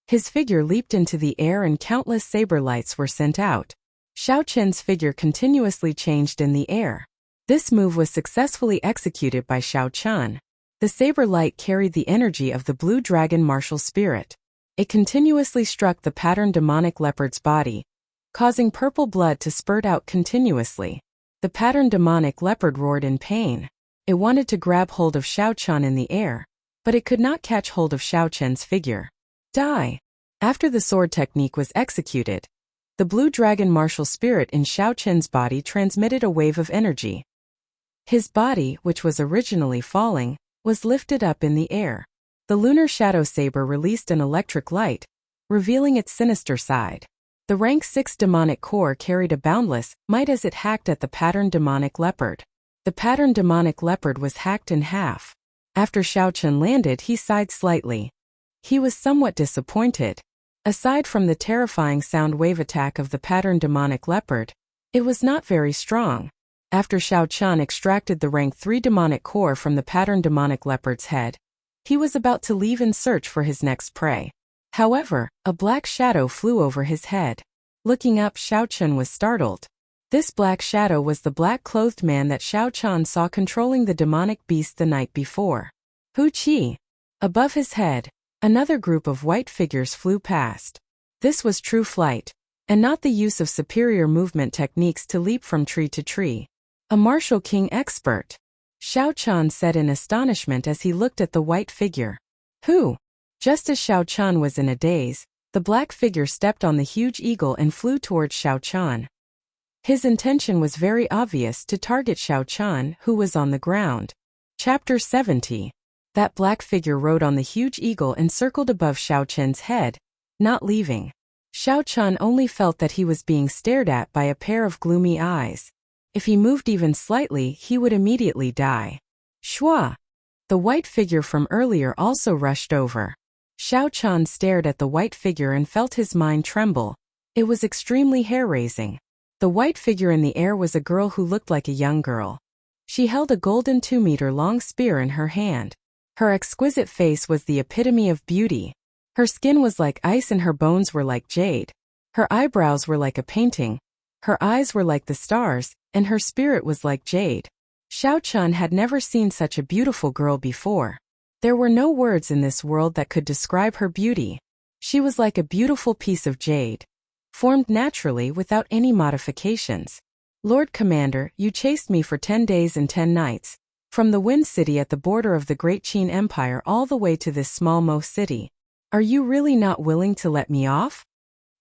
His figure leaped into the air and countless saber lights were sent out. Xiao Chun's figure continuously changed in the air. This move was successfully executed by Xiao Chun. The saber light carried the energy of the blue dragon martial spirit. It continuously struck the patterned demonic leopard's body, causing purple blood to spurt out continuously. The patterned demonic leopard roared in pain. It wanted to grab hold of Xiao Chun in the air, but it could not catch hold of Xiao Chun's figure. Die! After the sword technique was executed, the blue dragon martial spirit in Xiao Chun's body transmitted a wave of energy. His body, which was originally falling, was lifted up in the air. The lunar shadow saber released an electric light, revealing its sinister side. The rank 6 demonic core carried a boundless might as it hacked at the patterned demonic leopard. The patterned demonic leopard was hacked in half. After Xiao Chun landed, he sighed slightly. He was somewhat disappointed. Aside from the terrifying sound wave attack of the patterned demonic leopard, it was not very strong. After Xiao Chun extracted the rank 3 demonic core from the patterned demonic leopard's head, he was about to leave in search for his next prey. However, a black shadow flew over his head. Looking up, Xiao Chun was startled. This black shadow was the black-clothed man that Xiao Chun saw controlling the demonic beast the night before. Hu Qi. Above his head, another group of white figures flew past. This was true flight, and not the use of superior movement techniques to leap from tree to tree. A martial king expert. Xiao Chun said in astonishment as he looked at the white figure. Who? Just as Xiao Chun was in a daze, the black figure stepped on the huge eagle and flew towards Xiao Chun. His intention was very obvious, to target Xiao Chun, who was on the ground. Chapter 70. That black figure rode on the huge eagle and circled above Xiao Chun's head, not leaving. Xiao Chun only felt that he was being stared at by a pair of gloomy eyes. If he moved even slightly, he would immediately die. Shua! The white figure from earlier also rushed over. Xiao Chun stared at the white figure and felt his mind tremble. It was extremely hair-raising. The white figure in the air was a girl who looked like a young girl. She held a golden 2-meter-long spear in her hand. Her exquisite face was the epitome of beauty. Her skin was like ice and her bones were like jade. Her eyebrows were like a painting. Her eyes were like the stars, and her spirit was like jade. Xiao Chun had never seen such a beautiful girl before. There were no words in this world that could describe her beauty. She was like a beautiful piece of jade, formed naturally without any modifications. Lord Commander, you chased me for 10 days and 10 nights, from the Wind City at the border of the Great Qin Empire all the way to this small Mo city. Are you really not willing to let me off?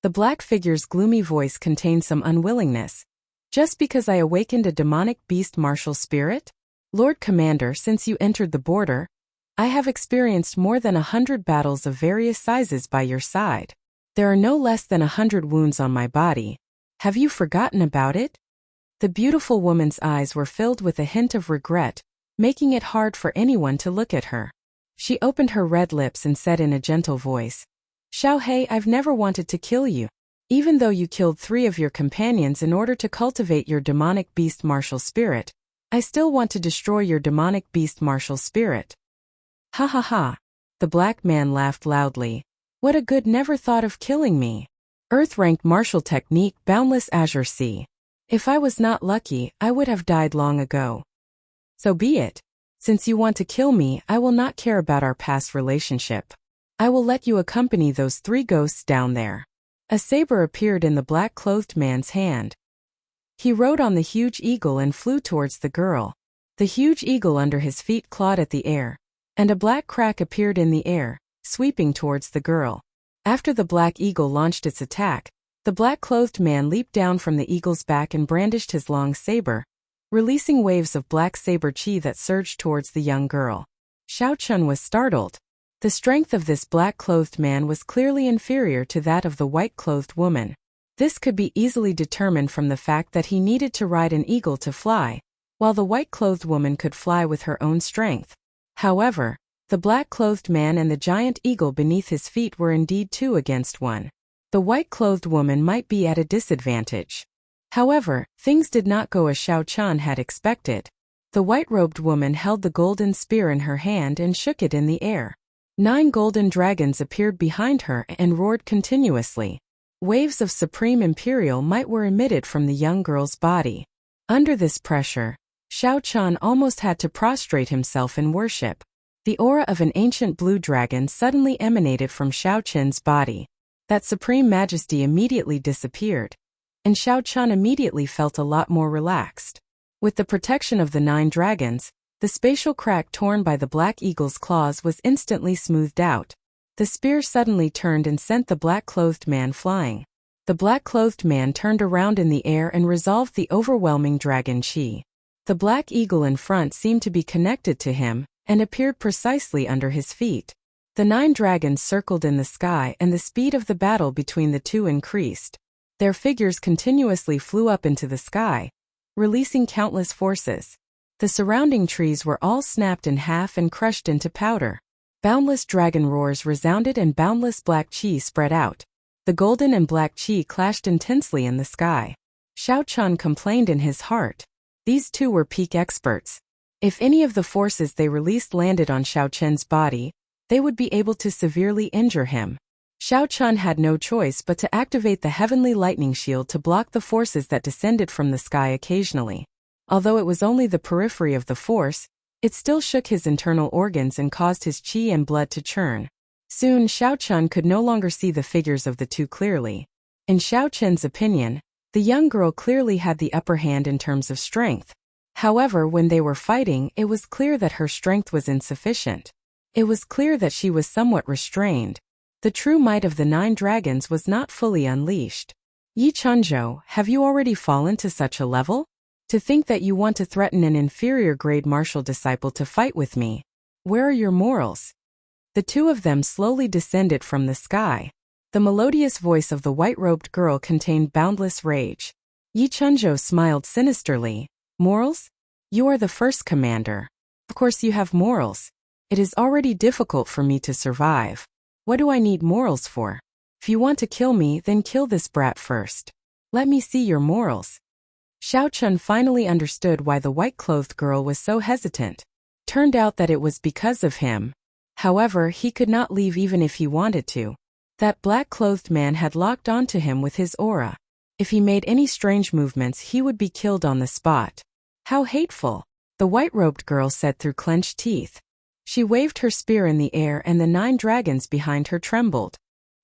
The black figure's gloomy voice contained some unwillingness. Just because I awakened a demonic beast martial spirit? Lord Commander, since you entered the border, I have experienced more than 100 battles of various sizes by your side. There are no less than 100 wounds on my body. Have you forgotten about it? The beautiful woman's eyes were filled with a hint of regret, making it hard for anyone to look at her. She opened her red lips and said in a gentle voice, Xiao He, I've never wanted to kill you. Even though you killed 3 of your companions in order to cultivate your demonic beast martial spirit, I still want to destroy your demonic beast martial spirit. Ha ha ha. The black man laughed loudly. What a good never thought of killing me. Earth-ranked martial technique boundless azure sea. If I was not lucky, I would have died long ago. So be it. Since you want to kill me, I will not care about our past relationship. I will let you accompany those 3 ghosts down there. A saber appeared in the black-clothed man's hand. He rode on the huge eagle and flew towards the girl. The huge eagle under his feet clawed at the air, and a black crack appeared in the air, sweeping towards the girl. After the black eagle launched its attack, the black-clothed man leaped down from the eagle's back and brandished his long saber, releasing waves of black saber chi that surged towards the young girl. Xiao Chun was startled. The strength of this black-clothed man was clearly inferior to that of the white-clothed woman. This could be easily determined from the fact that he needed to ride an eagle to fly, while the white-clothed woman could fly with her own strength. However, the black-clothed man and the giant eagle beneath his feet were indeed 2 against 1. The white-clothed woman might be at a disadvantage. However, things did not go as Xiao Chun had expected. The white-robed woman held the golden spear in her hand and shook it in the air. 9 golden dragons appeared behind her and roared continuously. Waves of supreme imperial might were emitted from the young girl's body. Under this pressure, Xiao Chun almost had to prostrate himself in worship. The aura of an ancient blue dragon suddenly emanated from Xiao Chun's body. That supreme majesty immediately disappeared, and Xiao Chun immediately felt a lot more relaxed. With the protection of the 9 dragons, the spatial crack torn by the black eagle's claws was instantly smoothed out. The spear suddenly turned and sent the black-clothed man flying. The black-clothed man turned around in the air and resolved the overwhelming dragon chi. The black eagle in front seemed to be connected to him, and appeared precisely under his feet. The 9 dragons circled in the sky and the speed of the battle between the 2 increased. Their figures continuously flew up into the sky, releasing countless forces. The surrounding trees were all snapped in half and crushed into powder. Boundless dragon roars resounded and boundless black chi spread out. The golden and black chi clashed intensely in the sky. Xiao Chun complained in his heart. These 2 were peak experts. If any of the forces they released landed on Xiao Chun's body, they would be able to severely injure him. Xiao Chun had no choice but to activate the heavenly lightning shield to block the forces that descended from the sky occasionally. Although it was only the periphery of the force, it still shook his internal organs and caused his chi and blood to churn. Soon Xiao Chun could no longer see the figures of the 2 clearly. In Xiao Chun's opinion, the young girl clearly had the upper hand in terms of strength. However, when they were fighting, it was clear that her strength was insufficient. It was clear that she was somewhat restrained. The true might of the 9 dragons was not fully unleashed. Yi Chunzhou, have you already fallen to such a level? To think that you want to threaten an inferior grade martial disciple to fight with me. Where are your morals? The 2 of them slowly descended from the sky. The melodious voice of the white-robed girl contained boundless rage. Yi Chunzhou smiled sinisterly. Morals? You are the first commander. Of course you have morals. It is already difficult for me to survive. What do I need morals for? If you want to kill me, then kill this brat first. Let me see your morals. Xiao Chun finally understood why the white-clothed girl was so hesitant. Turned out that it was because of him. However, he could not leave even if he wanted to. That black-clothed man had locked onto him with his aura. If he made any strange movements, he would be killed on the spot. How hateful, the white-robed girl said through clenched teeth. She waved her spear in the air and the 9 dragons behind her trembled.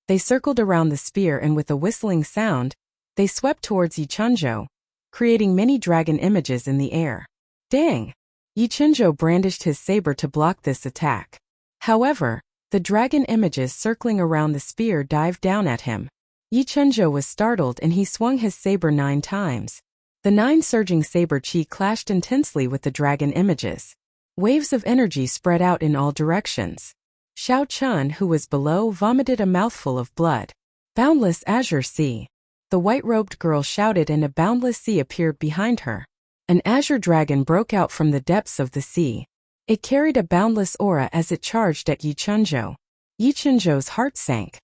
They circled around the spear and with a whistling sound, they swept towards Yi Chunzhou, creating many dragon images in the air. Dang! Yi Chunzhou brandished his saber to block this attack. However, the dragon images circling around the spear dived down at him. Yi Chunzhou was startled and he swung his saber 9 times. The 9 surging saber chi clashed intensely with the dragon images. Waves of energy spread out in all directions. Xiao Chun, who was below, vomited a mouthful of blood. Boundless azure sea. The white-robed girl shouted and a boundless sea appeared behind her. An azure dragon broke out from the depths of the sea. It carried a boundless aura as it charged at Yi Chunzhou. Yi Chunzhou's heart sank.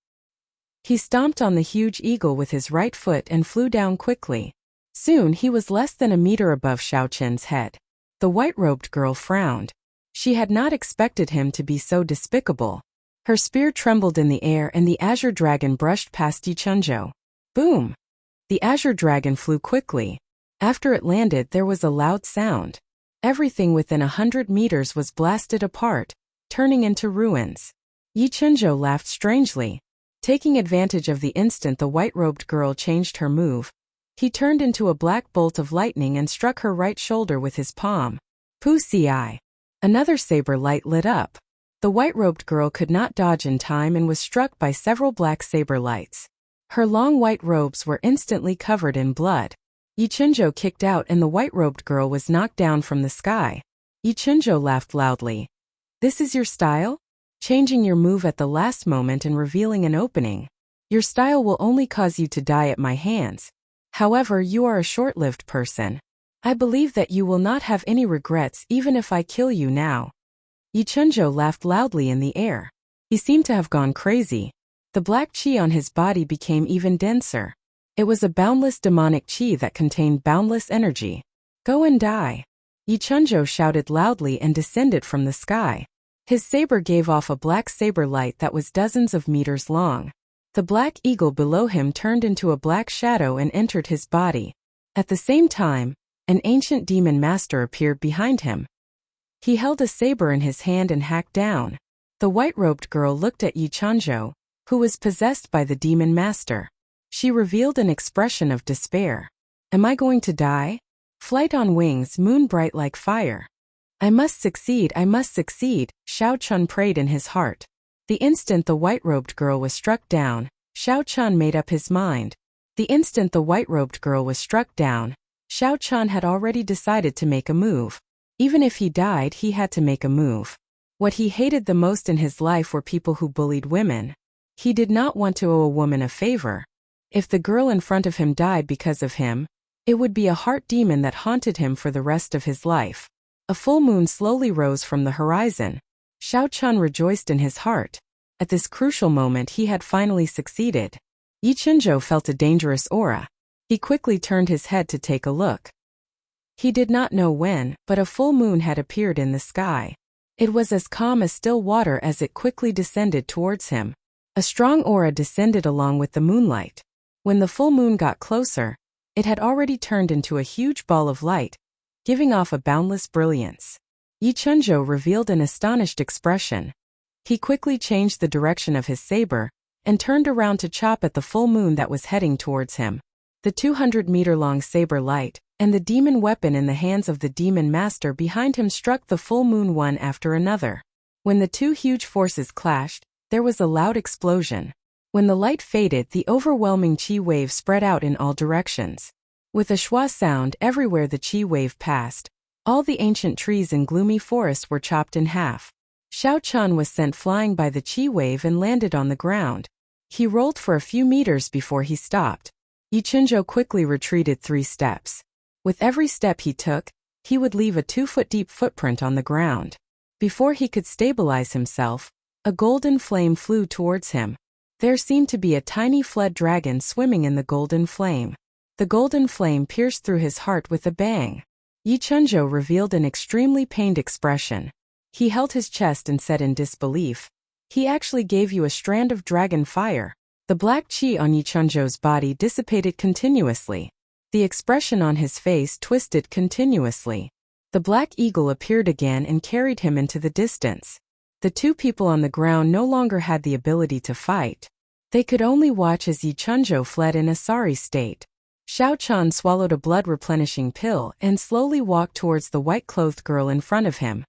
He stomped on the huge eagle with his right foot and flew down quickly. Soon he was less than a meter above Xiao Chun's head. The white-robed girl frowned. She had not expected him to be so despicable. Her spear trembled in the air and the azure dragon brushed past Yi Chunzhou. Boom! The azure dragon flew quickly. After it landed, there was a loud sound. Everything within 100 meters was blasted apart, turning into ruins. Yi Chunzhou laughed strangely. Taking advantage of the instant the white-robed girl changed her move, he turned into a black bolt of lightning and struck her right shoulder with his palm. Pu-ci. Another saber light lit up. The white-robed girl could not dodge in time and was struck by several black saber lights. Her long white robes were instantly covered in blood. Yi Chunzhou kicked out and the white-robed girl was knocked down from the sky. Yi Chunzhou laughed loudly. This is your style? Changing your move at the last moment and revealing an opening. Your style will only cause you to die at my hands. However, you are a short-lived person. I believe that you will not have any regrets even if I kill you now. Yi Chunzhou laughed loudly in the air. He seemed to have gone crazy. The black qi on his body became even denser. It was a boundless demonic qi that contained boundless energy. Go and die. Yi Chunzhou shouted loudly and descended from the sky. His saber gave off a black saber light that was dozens of meters long. The black eagle below him turned into a black shadow and entered his body. At the same time, an ancient demon master appeared behind him. He held a saber in his hand and hacked down. The white-robed girl looked at Yi Chunzhou, who was possessed by the demon master. She revealed an expression of despair. Am I going to die? Flight on wings, moon bright like fire. I must succeed, Xiao Chun prayed in his heart. The instant the white-robed girl was struck down, Xiao Chun made up his mind. The instant the white-robed girl was struck down, Xiao Chun had already decided to make a move. Even if he died, he had to make a move. What he hated the most in his life were people who bullied women. He did not want to owe a woman a favor. If the girl in front of him died because of him, it would be a heart demon that haunted him for the rest of his life. A full moon slowly rose from the horizon. Xiao Chun rejoiced in his heart. At this crucial moment he had finally succeeded. Yi Chunzhou felt a dangerous aura. He quickly turned his head to take a look. He did not know when, but a full moon had appeared in the sky. It was as calm as still water as it quickly descended towards him. A strong aura descended along with the moonlight. When the full moon got closer, it had already turned into a huge ball of light, giving off a boundless brilliance. Yi Chunzhou revealed an astonished expression. He quickly changed the direction of his saber and turned around to chop at the full moon that was heading towards him. The 200-meter-long saber light and the demon weapon in the hands of the demon master behind him struck the full moon one after another. When the two huge forces clashed, there was a loud explosion. When the light faded, the overwhelming qi wave spread out in all directions. With a schwa sound everywhere the qi wave passed, all the ancient trees in gloomy forests were chopped in half. Xiao Chun was sent flying by the qi wave and landed on the ground. He rolled for a few meters before he stopped. Yi Chunzhou quickly retreated 3 steps. With every step he took, he would leave a 2-foot-deep footprint on the ground. Before he could stabilize himself, a golden flame flew towards him. There seemed to be a tiny fled dragon swimming in the golden flame. The golden flame pierced through his heart with a bang. Yi Chunzhou revealed an extremely pained expression. He held his chest and said in disbelief, "He actually gave you a strand of dragon fire." The black qi on Yi Chunzhou's body dissipated continuously. The expression on his face twisted continuously. The black eagle appeared again and carried him into the distance. The two people on the ground no longer had the ability to fight. They could only watch as Yi Chunzhou fled in a sorry state. Xiao Chun swallowed a blood-replenishing pill and slowly walked towards the white-clothed girl in front of him.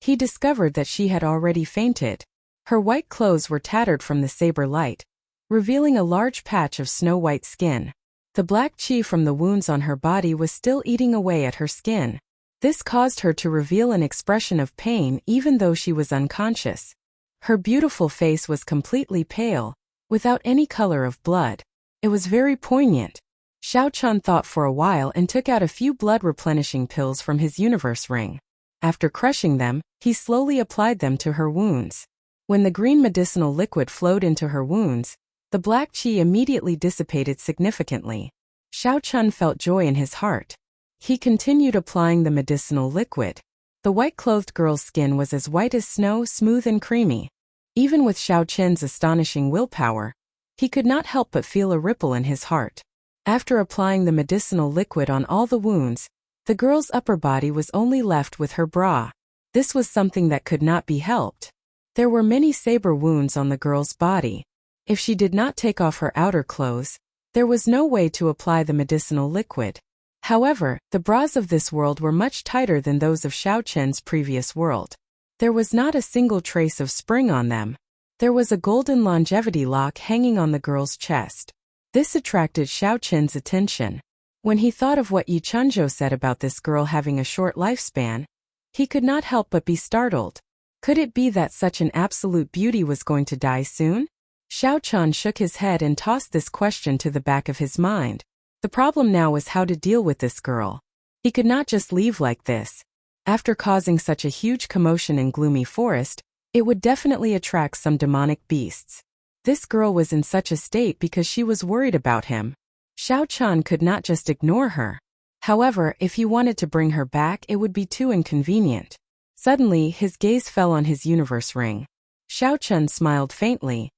He discovered that she had already fainted. Her white clothes were tattered from the saber light, revealing a large patch of snow-white skin. The black qi from the wounds on her body was still eating away at her skin. This caused her to reveal an expression of pain even though she was unconscious. Her beautiful face was completely pale, without any color of blood. It was very poignant. Xiao Chun thought for a while and took out a few blood-replenishing pills from his universe ring. After crushing them, he slowly applied them to her wounds. When the green medicinal liquid flowed into her wounds, the black qi immediately dissipated significantly. Xiao Chun felt joy in his heart. He continued applying the medicinal liquid. The white-clothed girl's skin was as white as snow, smooth and creamy. Even with Xiao Chen's astonishing willpower, he could not help but feel a ripple in his heart. After applying the medicinal liquid on all the wounds, the girl's upper body was only left with her bra. This was something that could not be helped. There were many saber wounds on the girl's body. If she did not take off her outer clothes, there was no way to apply the medicinal liquid. However, the bras of this world were much tighter than those of Xiao Chen's previous world. There was not a single trace of spring on them. There was a golden longevity lock hanging on the girl's chest. This attracted Xiao Chen's attention. When he thought of what Yi Chunzhou said about this girl having a short lifespan, he could not help but be startled. Could it be that such an absolute beauty was going to die soon? Xiao Chen shook his head and tossed this question to the back of his mind. The problem now was how to deal with this girl. He could not just leave like this. After causing such a huge commotion in gloomy forest, it would definitely attract some demonic beasts. This girl was in such a state because she was worried about him. Xiao Chen could not just ignore her. However, if he wanted to bring her back, it would be too inconvenient. Suddenly, his gaze fell on his universe ring. Xiao Chen smiled faintly.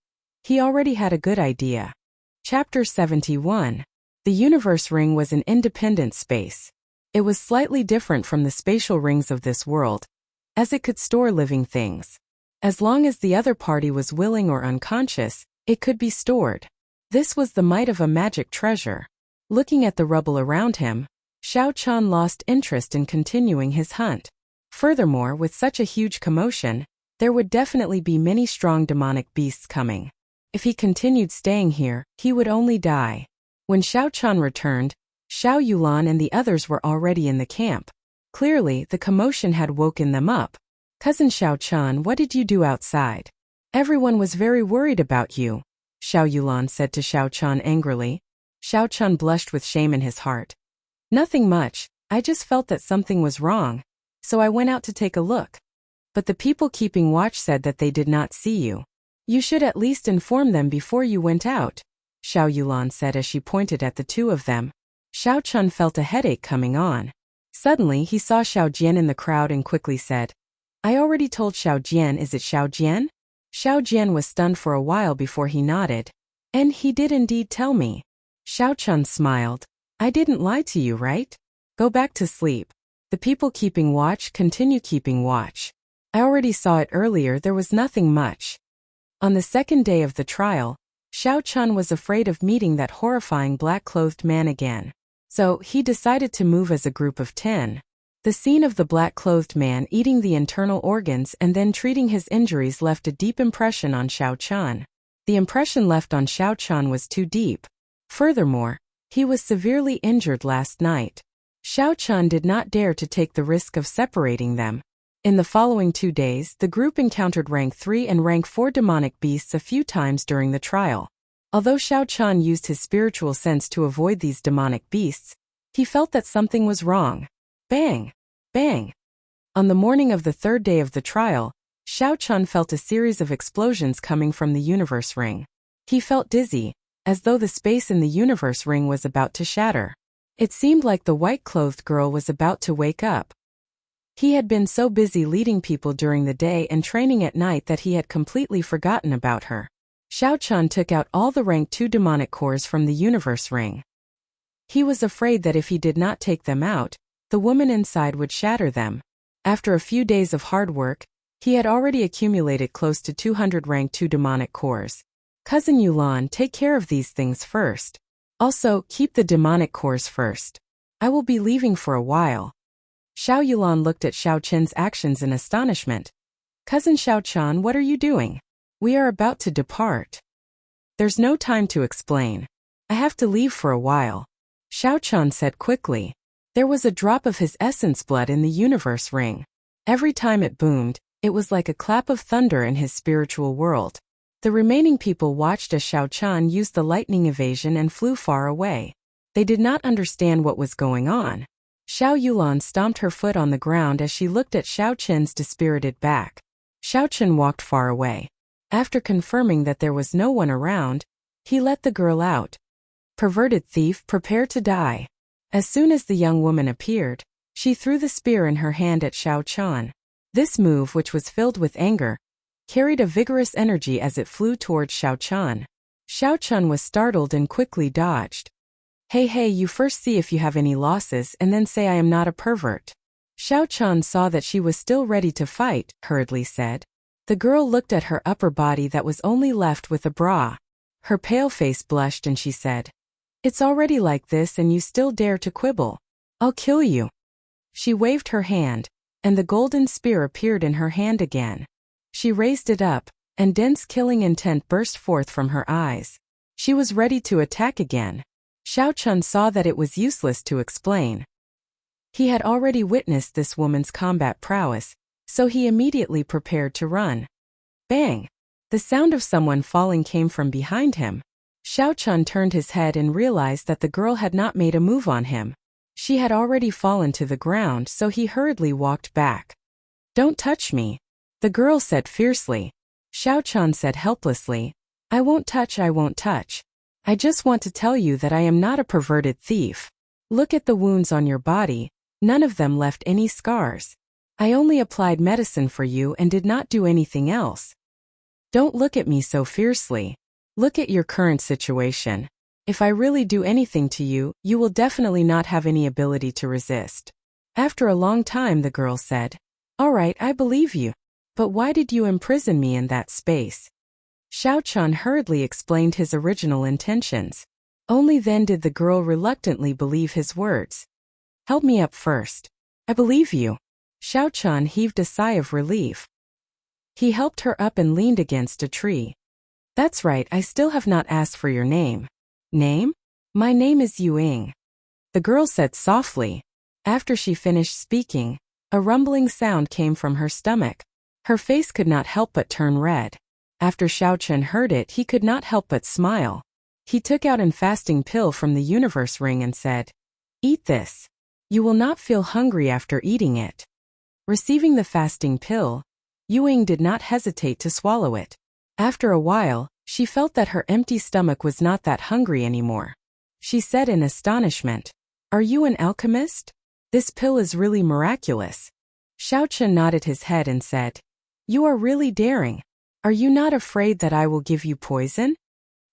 He already had a good idea. Chapter 71. The universe ring was an independent space. It was slightly different from the spatial rings of this world, as it could store living things. As long as the other party was willing or unconscious, it could be stored. This was the might of a magic treasure. Looking at the rubble around him, Xiao Chen lost interest in continuing his hunt. Furthermore, with such a huge commotion, there would definitely be many strong demonic beasts coming. If he continued staying here, he would only die. When Xiao Chen returned, Xiao Yulan and the others were already in the camp. Clearly, the commotion had woken them up. Cousin Xiao Chen, what did you do outside? Everyone was very worried about you, Xiao Yulan said to Xiao Chen angrily. Xiao Chen blushed with shame in his heart. Nothing much, I just felt that something was wrong, so I went out to take a look. But the people keeping watch said that they did not see you. You should at least inform them before you went out, Xiao Yulan said as she pointed at the two of them. Xiao Chen felt a headache coming on. Suddenly he saw Xiao Jian in the crowd and quickly said, I already told Xiao Jian, is it Xiao Jian? Xiao Jian was stunned for a while before he nodded. And he did indeed tell me. Xiao Chen smiled. I didn't lie to you, right? Go back to sleep. The people keeping watch continue keeping watch. I already saw it earlier, there was nothing much. On the second day of the trial, Xiao Chen was afraid of meeting that horrifying black-clothed man again. So, he decided to move as a group of 10. The scene of the black-clothed man eating the internal organs and then treating his injuries left a deep impression on Xiao Chen. The impression left on Xiao Chen was too deep. Furthermore, he was severely injured last night. Xiao Chen did not dare to take the risk of separating them. In the following 2 days, the group encountered rank 3 and rank 4 demonic beasts a few times during the trial. Although Xiao Chen used his spiritual sense to avoid these demonic beasts, he felt that something was wrong. Bang! Bang! On the morning of the 3rd day of the trial, Xiao Chen felt a series of explosions coming from the universe ring. He felt dizzy, as though the space in the universe ring was about to shatter. It seemed like the white-clothed girl was about to wake up. He had been so busy leading people during the day and training at night that he had completely forgotten about her. Xiao Chen took out all the rank 2 demonic cores from the universe ring. He was afraid that if he did not take them out, the woman inside would shatter them. After a few days of hard work, he had already accumulated close to 200 rank 2 demonic cores. Cousin Yulan, take care of these things first. Also, keep the demonic cores first. I will be leaving for a while. Xiao Yulan looked at Xiao Chen's actions in astonishment. Cousin Xiao Chen, what are you doing? We are about to depart. There's no time to explain. I have to leave for a while, Xiao Chen said quickly. There was a drop of his essence blood in the universe ring. Every time it boomed, it was like a clap of thunder in his spiritual world. The remaining people watched as Xiao Chen used the lightning evasion and flew far away. They did not understand what was going on. Xiao Yulan stomped her foot on the ground as she looked at Xiao Chen's dispirited back. Xiao Chen walked far away. After confirming that there was no one around, he let the girl out. Perverted thief, prepare to die. As soon as the young woman appeared, she threw the spear in her hand at Xiao Chun. This move, which was filled with anger, carried a vigorous energy as it flew towards Xiao Chun. Xiao Chun was startled and quickly dodged. Hey, you first see if you have any losses and then say I am not a pervert. Xiao Chun saw that she was still ready to fight, hurriedly said. The girl looked at her upper body that was only left with a bra. Her pale face blushed and she said, "It's already like this and you still dare to quibble. I'll kill you." She waved her hand, and the golden spear appeared in her hand again. She raised it up, and dense killing intent burst forth from her eyes. She was ready to attack again. Xiao Chun saw that it was useless to explain. He had already witnessed this woman's combat prowess, so he immediately prepared to run. Bang! The sound of someone falling came from behind him. Xiao Chun turned his head and realized that the girl had not made a move on him. She had already fallen to the ground, so he hurriedly walked back. "Don't touch me," the girl said fiercely. Xiao Chun said helplessly, I won't touch. I just want to tell you that I am not a perverted thief. Look at the wounds on your body, none of them left any scars. I only applied medicine for you and did not do anything else. Don't look at me so fiercely. Look at your current situation. If I really do anything to you, you will definitely not have any ability to resist. After a long time, the girl said, All right, I believe you. But why did you imprison me in that space? Xiao Chun hurriedly explained his original intentions. Only then did the girl reluctantly believe his words. Help me up first. I believe you. Xiao Chun heaved a sigh of relief. He helped her up and leaned against a tree. That's right, I still have not asked for your name. Name? My name is Ying. The girl said softly. After she finished speaking, a rumbling sound came from her stomach. Her face could not help but turn red. After Xiao Chun heard it, he could not help but smile. He took out a fasting pill from the universe ring and said, Eat this. You will not feel hungry after eating it. Receiving the fasting pill, Ying did not hesitate to swallow it. After a while, she felt that her empty stomach was not that hungry anymore. She said in astonishment, Are you an alchemist? This pill is really miraculous. Xiao Chun nodded his head and said, You are really daring. Are you not afraid that I will give you poison?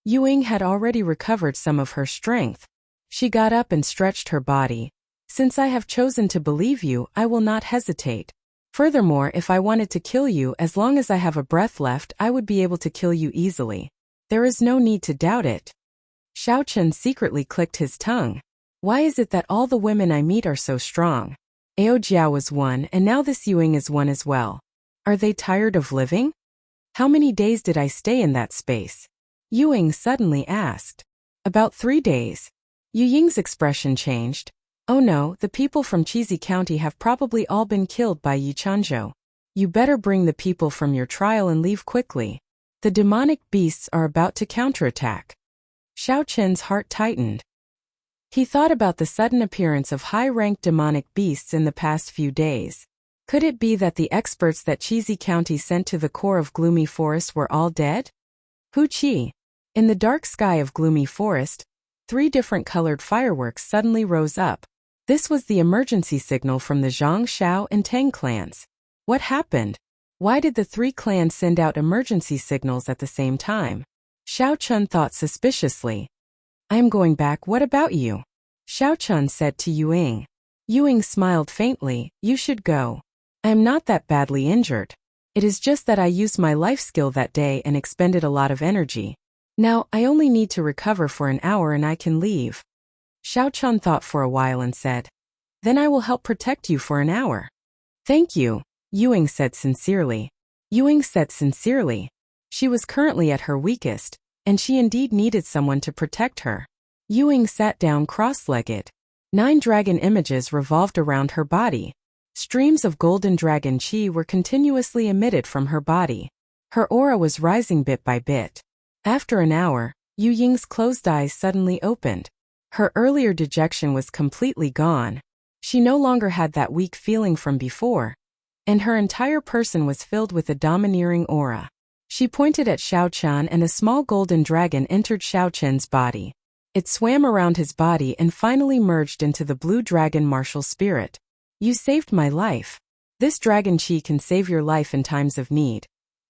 Ying had already recovered some of her strength. She got up and stretched her body. Since I have chosen to believe you, I will not hesitate. Furthermore, if I wanted to kill you, as long as I have a breath left, I would be able to kill you easily. There is no need to doubt it. Xiao Chun secretly clicked his tongue. Why is it that all the women I meet are so strong? Ao Jiao was one, and now this Ying is one as well. Are they tired of living? How many days did I stay in that space? Ying suddenly asked. About 3 days. Ying's expression changed. Oh no, the people from Cheesy County have probably all been killed by Yi Chanzhou. You better bring the people from your trial and leave quickly. The demonic beasts are about to counterattack. Xiao Chun's heart tightened. He thought about the sudden appearance of high-ranked demonic beasts in the past few days. Could it be that the experts that Cheesy County sent to the core of Gloomy Forest were all dead? Hu Qi. In the dark sky of Gloomy Forest, 3 different colored fireworks suddenly rose up. This was the emergency signal from the Zhang, Xiao, and Tang clans. What happened? Why did the 3 clans send out emergency signals at the same time? Xiao Chun thought suspiciously. I am going back, what about you? Xiao Chun said to Ying. Ying smiled faintly, you should go. I am not that badly injured. It is just that I used my life skill that day and expended a lot of energy. Now, I only need to recover for an hour and I can leave. Xiao Chun thought for a while and said, Then I will help protect you for an hour. Thank you, Ying said sincerely. She was currently at her weakest, and she indeed needed someone to protect her. Ying sat down cross-legged. 9 dragon images revolved around her body. Streams of golden dragon chi were continuously emitted from her body. Her aura was rising bit by bit. After an hour, Ying's closed eyes suddenly opened. Her earlier dejection was completely gone. She no longer had that weak feeling from before, and her entire person was filled with a domineering aura. She pointed at Xiao Chun and a small golden dragon entered Xiao Chun's body. It swam around his body and finally merged into the blue dragon martial spirit. You saved my life. This dragon chi can save your life in times of need.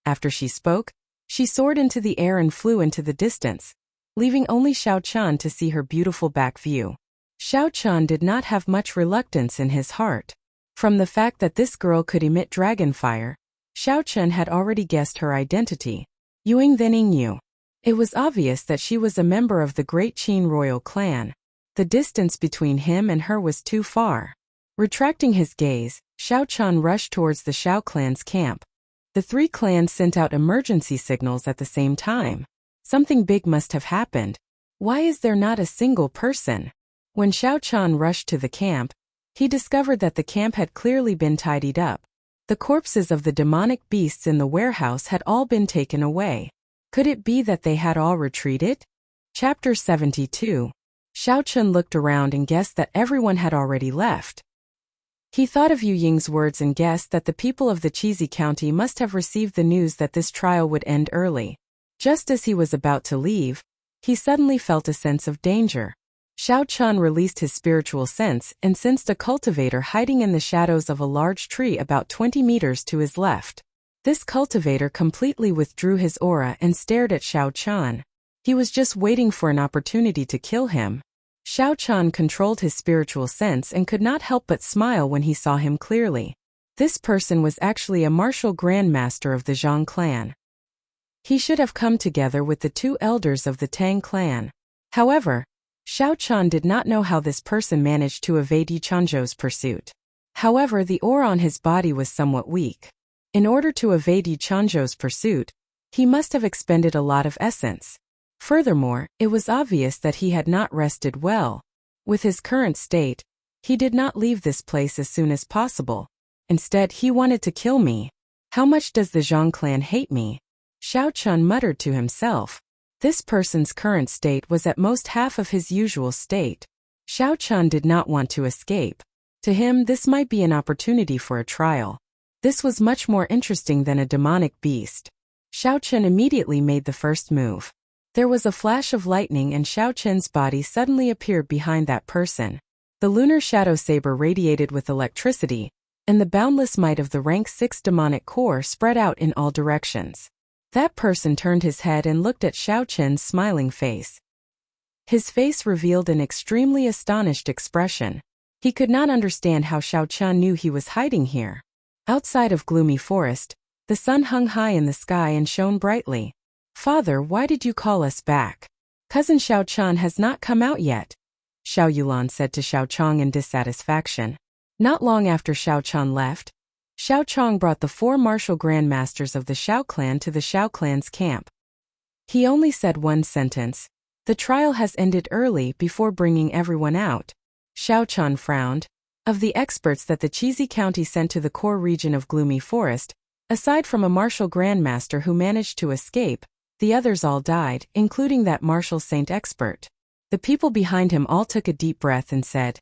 After she spoke, she soared into the air and flew into the distance, leaving only Xiao Chun to see her beautiful back view. Xiao Chun did not have much reluctance in his heart. From the fact that this girl could emit dragon fire, Xiao Chun had already guessed her identity. Yuing Thening Yu. It was obvious that she was a member of the great Qin royal clan. The distance between him and her was too far. Retracting his gaze, Xiao Chun rushed towards the Xiao clan's camp. The three clans sent out emergency signals at the same time. Something big must have happened. Why is there not a single person? When Xiao Chun rushed to the camp, he discovered that the camp had clearly been tidied up. The corpses of the demonic beasts in the warehouse had all been taken away. Could it be that they had all retreated? Chapter 72. Xiao Chun looked around and guessed that everyone had already left. He thought of Yu Ying's words and guessed that the people of the Cheesy County must have received the news that this trial would end early. Just as he was about to leave, he suddenly felt a sense of danger. Xiao Chun released his spiritual sense and sensed a cultivator hiding in the shadows of a large tree about 20 meters to his left. This cultivator completely withdrew his aura and stared at Xiao Chun. He was just waiting for an opportunity to kill him. Xiao Chun controlled his spiritual sense and could not help but smile when he saw him clearly. This person was actually a martial grandmaster of the Zhang clan. He should have come together with the two elders of the Tang clan. However, Xiao Chun did not know how this person managed to evade Yi Chanzhou's pursuit. However, the aura on his body was somewhat weak. In order to evade Yi Chanzhou's pursuit, he must have expended a lot of essence. Furthermore, it was obvious that he had not rested well. With his current state, he did not leave this place as soon as possible. Instead, he wanted to kill me. How much does the Zhang clan hate me? Xiao Chun muttered to himself. This person's current state was at most half of his usual state. Xiao Chun did not want to escape. To him, this might be an opportunity for a trial. This was much more interesting than a demonic beast. Xiao Chun immediately made the first move. There was a flash of lightning and Xiao Chun's body suddenly appeared behind that person. The lunar shadow saber radiated with electricity, and the boundless might of the rank 6 demonic core spread out in all directions. That person turned his head and looked at Xiao Chun's smiling face. His face revealed an extremely astonished expression. He could not understand how Xiao Chun knew he was hiding here. Outside of gloomy forest, the sun hung high in the sky and shone brightly. Father, why did you call us back? Cousin Xiao Chun has not come out yet, Xiao Yulan said to Xiao Chong in dissatisfaction. Not long after Xiao Chun left, Xiao Chong brought the 4 martial grandmasters of the Xiao clan to the Xiao clan's camp. He only said one sentence. The trial has ended early before bringing everyone out. Xiao Chun frowned. Of the experts that the Cheesy County sent to the core region of Gloomy Forest, aside from a martial grandmaster who managed to escape, the others all died, including that martial saint expert. The people behind him all took a deep breath and said,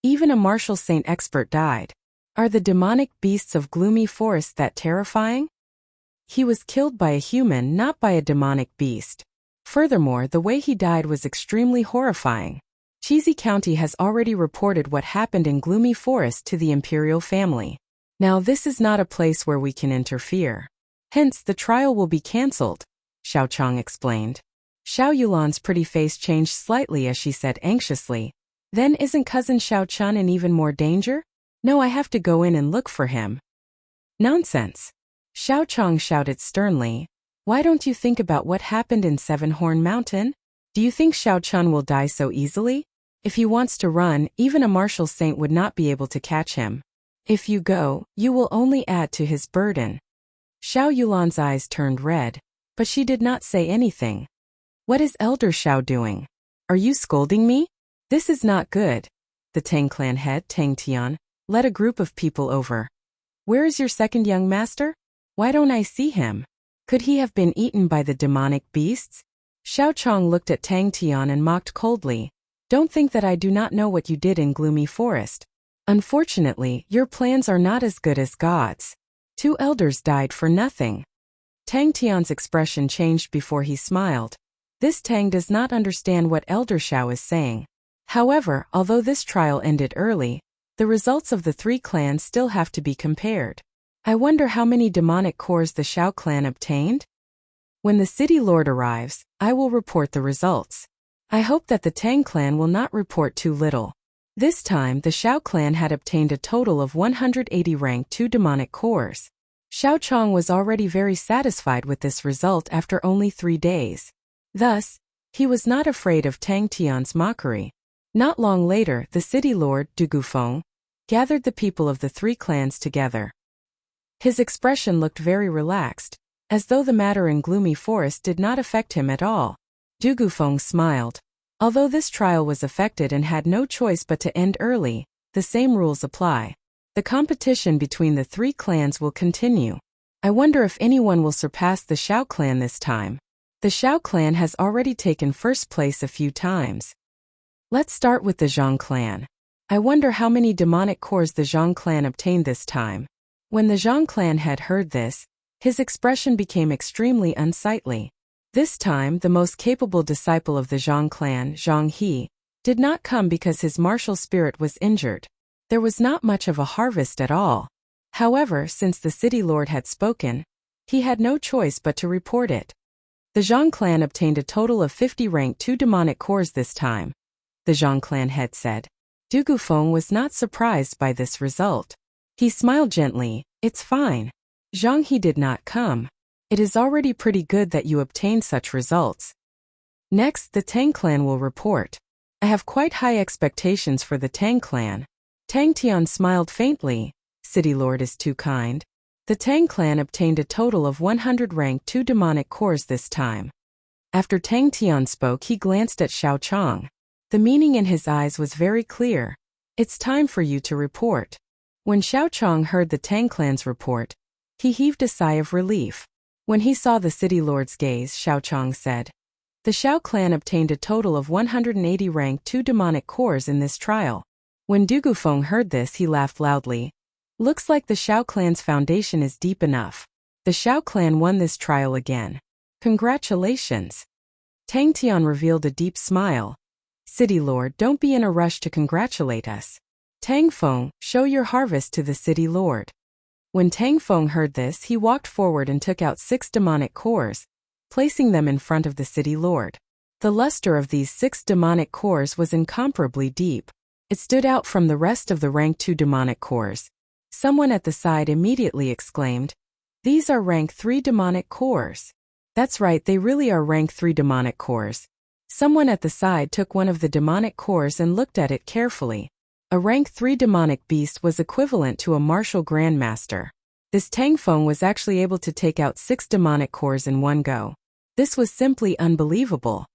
even a martial saint expert died. Are the demonic beasts of Gloomy Forest that terrifying? He was killed by a human, not by a demonic beast. Furthermore, the way he died was extremely horrifying. Cheesy County has already reported what happened in Gloomy Forest to the imperial family. Now this is not a place where we can interfere. Hence, the trial will be cancelled, Xiao Chong explained. Xiao Yulan's pretty face changed slightly as she said anxiously, then isn't cousin Xiao Chun in even more danger? No, I have to go in and look for him. Nonsense. Xiao Chong shouted sternly. Why don't you think about what happened in Seven Horn Mountain? Do you think Xiao Chun will die so easily? If he wants to run, even a martial saint would not be able to catch him. If you go, you will only add to his burden. Xiao Yulan's eyes turned red, but she did not say anything. What is Elder Xiao doing? Are you scolding me? This is not good. The Tang clan head, Tang Tian, led a group of people over. Where is your second young master? Why don't I see him? Could he have been eaten by the demonic beasts? Xiao Chong looked at Tang Tian and mocked coldly. Don't think that I do not know what you did in Gloomy Forest. Unfortunately, your plans are not as good as God's. 2 elders died for nothing. Tang Tian's expression changed before he smiled. This Tang does not understand what Elder Xiao is saying. However, although this trial ended early, the results of the three clans still have to be compared. I wonder how many demonic cores the Xiao clan obtained? When the city lord arrives, I will report the results. I hope that the Tang clan will not report too little. This time the Xiao clan had obtained a total of 180 rank 2 demonic cores. Xiao Chong was already very satisfied with this result after only 3 days. Thus, he was not afraid of Tang Tian's mockery. Not long later, the city lord, Du Gufeng, gathered the people of the three clans together. His expression looked very relaxed, as though the matter in Gloomy Forest did not affect him at all. Du Gufeng smiled. Although this trial was affected and had no choice but to end early, the same rules apply. The competition between the three clans will continue. I wonder if anyone will surpass the Xiao clan this time. The Xiao clan has already taken first place a few times. Let's start with the Zhang clan. I wonder how many demonic cores the Zhang clan obtained this time. When the Zhang clan had heard this, his expression became extremely unsightly. This time, the most capable disciple of the Zhang clan, Zhang He, did not come because his martial spirit was injured. There was not much of a harvest at all. However, since the city lord had spoken, he had no choice but to report it. The Zhang clan obtained a total of 50 rank 2 demonic cores this time. The Zhang clan head said. Du Gufeng was not surprised by this result. He smiled gently. It's fine. Zhang He did not come. It is already pretty good that you obtained such results. Next, the Tang clan will report. I have quite high expectations for the Tang clan. Tang Tian smiled faintly. City lord is too kind. The Tang clan obtained a total of 100 rank 2 demonic cores this time. After Tang Tian spoke, he glanced at Xiao Chong. The meaning in his eyes was very clear. It's time for you to report. When Xiao Chong heard the Tang clan's report, he heaved a sigh of relief. When he saw the city lord's gaze, Xiao Chong said, the Xiao clan obtained a total of 180 rank 2 demonic cores in this trial. When Du Gufeng heard this, he laughed loudly. Looks like the Xiao clan's foundation is deep enough. The Xiao clan won this trial again. Congratulations. Tang Tian revealed a deep smile. City lord, don't be in a rush to congratulate us. Tang Feng, show your harvest to the city lord. When Tang Feng heard this, he walked forward and took out 6 demonic cores, placing them in front of the city lord. The luster of these 6 demonic cores was incomparably deep. It stood out from the rest of the rank 2 demonic cores. Someone at the side immediately exclaimed, these are rank 3 demonic cores. That's right, they really are rank 3 demonic cores. Someone at the side took one of the demonic cores and looked at it carefully. A rank 3 demonic beast was equivalent to a martial grandmaster. This Tang Feng was actually able to take out 6 demonic cores in one go. This was simply unbelievable.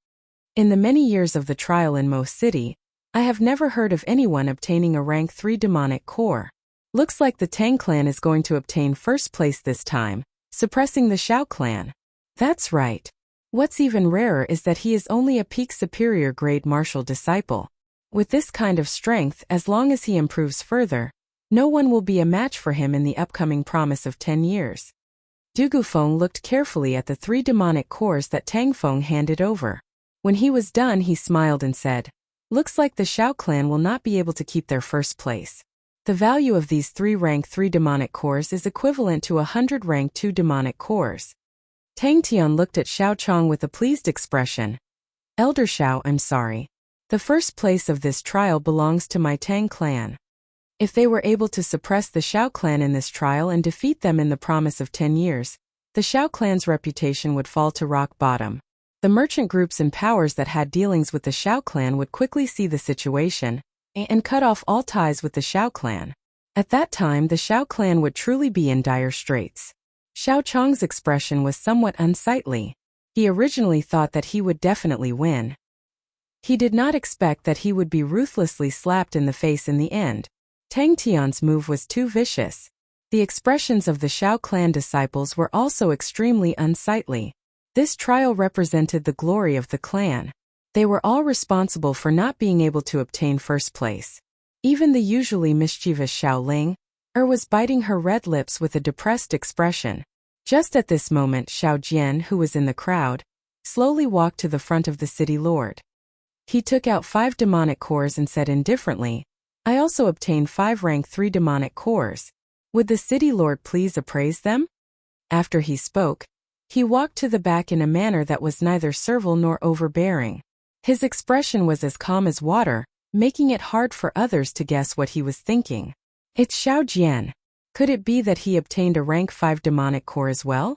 In the many years of the trial in Mo City, I have never heard of anyone obtaining a rank 3 demonic core. Looks like the Tang clan is going to obtain first place this time, suppressing the Xiao clan. That's right. What's even rarer is that he is only a peak superior grade martial disciple. With this kind of strength, as long as he improves further, no one will be a match for him in the upcoming promise of 10 years. Du Gufeng looked carefully at the 3 demonic cores that Tang Feng handed over. When he was done, he smiled and said, looks like the Xiao clan will not be able to keep their first place. The value of these 3 rank 3 demonic cores is equivalent to 100 rank 2 demonic cores. Tang Tian looked at Xiao Chong with a pleased expression. Elder Xiao, I'm sorry. The first place of this trial belongs to my Tang clan. If they were able to suppress the Xiao clan in this trial and defeat them in the promise of 10 years, the Xiao clan's reputation would fall to rock bottom. The merchant groups and powers that had dealings with the Xiao clan would quickly see the situation and cut off all ties with the Xiao clan. At that time, the Xiao clan would truly be in dire straits. Xiao Chong's expression was somewhat unsightly. He originally thought that he would definitely win. He did not expect that he would be ruthlessly slapped in the face in the end. Tang Tian's move was too vicious. The expressions of the Xiao clan disciples were also extremely unsightly. This trial represented the glory of the clan. They were all responsible for not being able to obtain first place. Even the usually mischievous Xiao Ling was biting her red lips with a depressed expression. Just at this moment, Xiao Jian, who was in the crowd, slowly walked to the front of the city lord. He took out 5 demonic cores and said indifferently, "I also obtained 5 rank 3 demonic cores. Would the city lord please appraise them?" After he spoke, he walked to the back in a manner that was neither servile nor overbearing. His expression was as calm as water, making it hard for others to guess what he was thinking. It's Xiao Jian. Could it be that he obtained a rank 5 demonic core as well?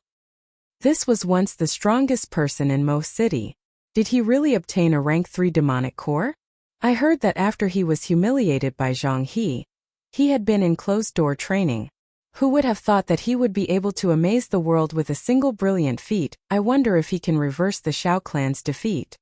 This was once the strongest person in Mo City. Did he really obtain a rank 3 demonic core? I heard that after he was humiliated by Zhang he had been in closed-door training. Who would have thought that he would be able to amaze the world with a single brilliant feat? I wonder if he can reverse the Xiao clan's defeat.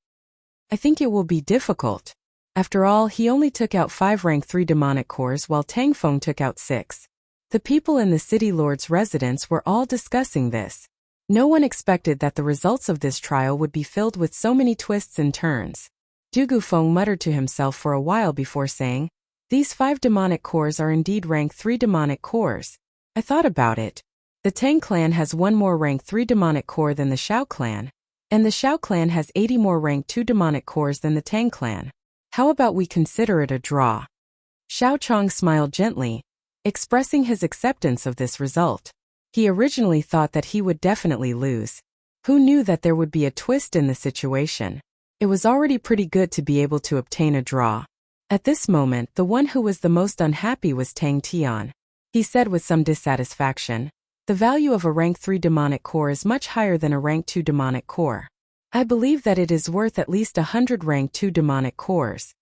I think it will be difficult. After all, he only took out 5 rank 3 demonic cores while Tang Feng took out 6. The people in the city lord's residence were all discussing this. No one expected that the results of this trial would be filled with so many twists and turns. Du Gufeng muttered to himself for a while before saying, "These 5 demonic cores are indeed rank 3 demonic cores. I thought about it. The Tang clan has 1 more rank 3 demonic core than the Xiao clan, and the Xiao clan has 80 more rank 2 demonic cores than the Tang clan. How about we consider it a draw?" Xiao Chong smiled gently, expressing his acceptance of this result. He originally thought that he would definitely lose. Who knew that there would be a twist in the situation? It was already pretty good to be able to obtain a draw. At this moment, the one who was the most unhappy was Tang Tian. He said with some dissatisfaction, "The value of a rank 3 demonic core is much higher than a rank 2 demonic core. I believe that it is worth at least 100 rank 2 demonic cores."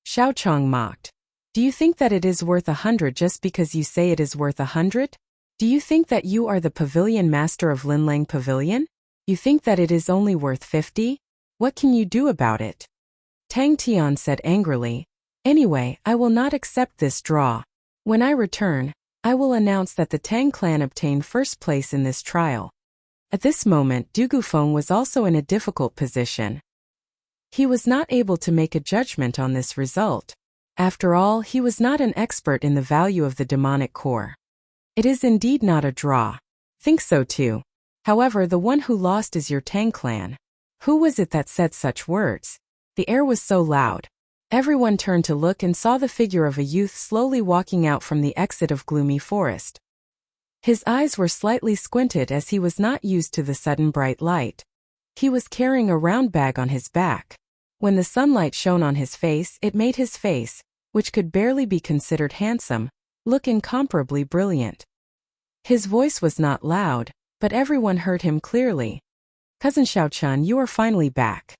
Xiao Chong mocked. "Do you think that it is worth 100 just because you say it is worth 100? Do you think that you are the pavilion master of Linlang Pavilion? You think that it is only worth 50? What can you do about it?" Tang Tian said angrily, "Anyway, I will not accept this draw. When I return, I will announce that the Tang clan obtained first place in this trial." At this moment, Du Gufeng was also in a difficult position. He was not able to make a judgment on this result. After all, he was not an expert in the value of the demonic core. It is indeed not a draw. Think so too. However, the one who lost is your Tang clan. Who was it that said such words? The air was so loud. Everyone turned to look and saw the figure of a youth slowly walking out from the exit of Gloomy Forest. His eyes were slightly squinted as he was not used to the sudden bright light. He was carrying a round bag on his back. When the sunlight shone on his face, it made his face, which could barely be considered handsome, look incomparably brilliant. His voice was not loud, but everyone heard him clearly. "Cousin Xiaochan, you are finally back.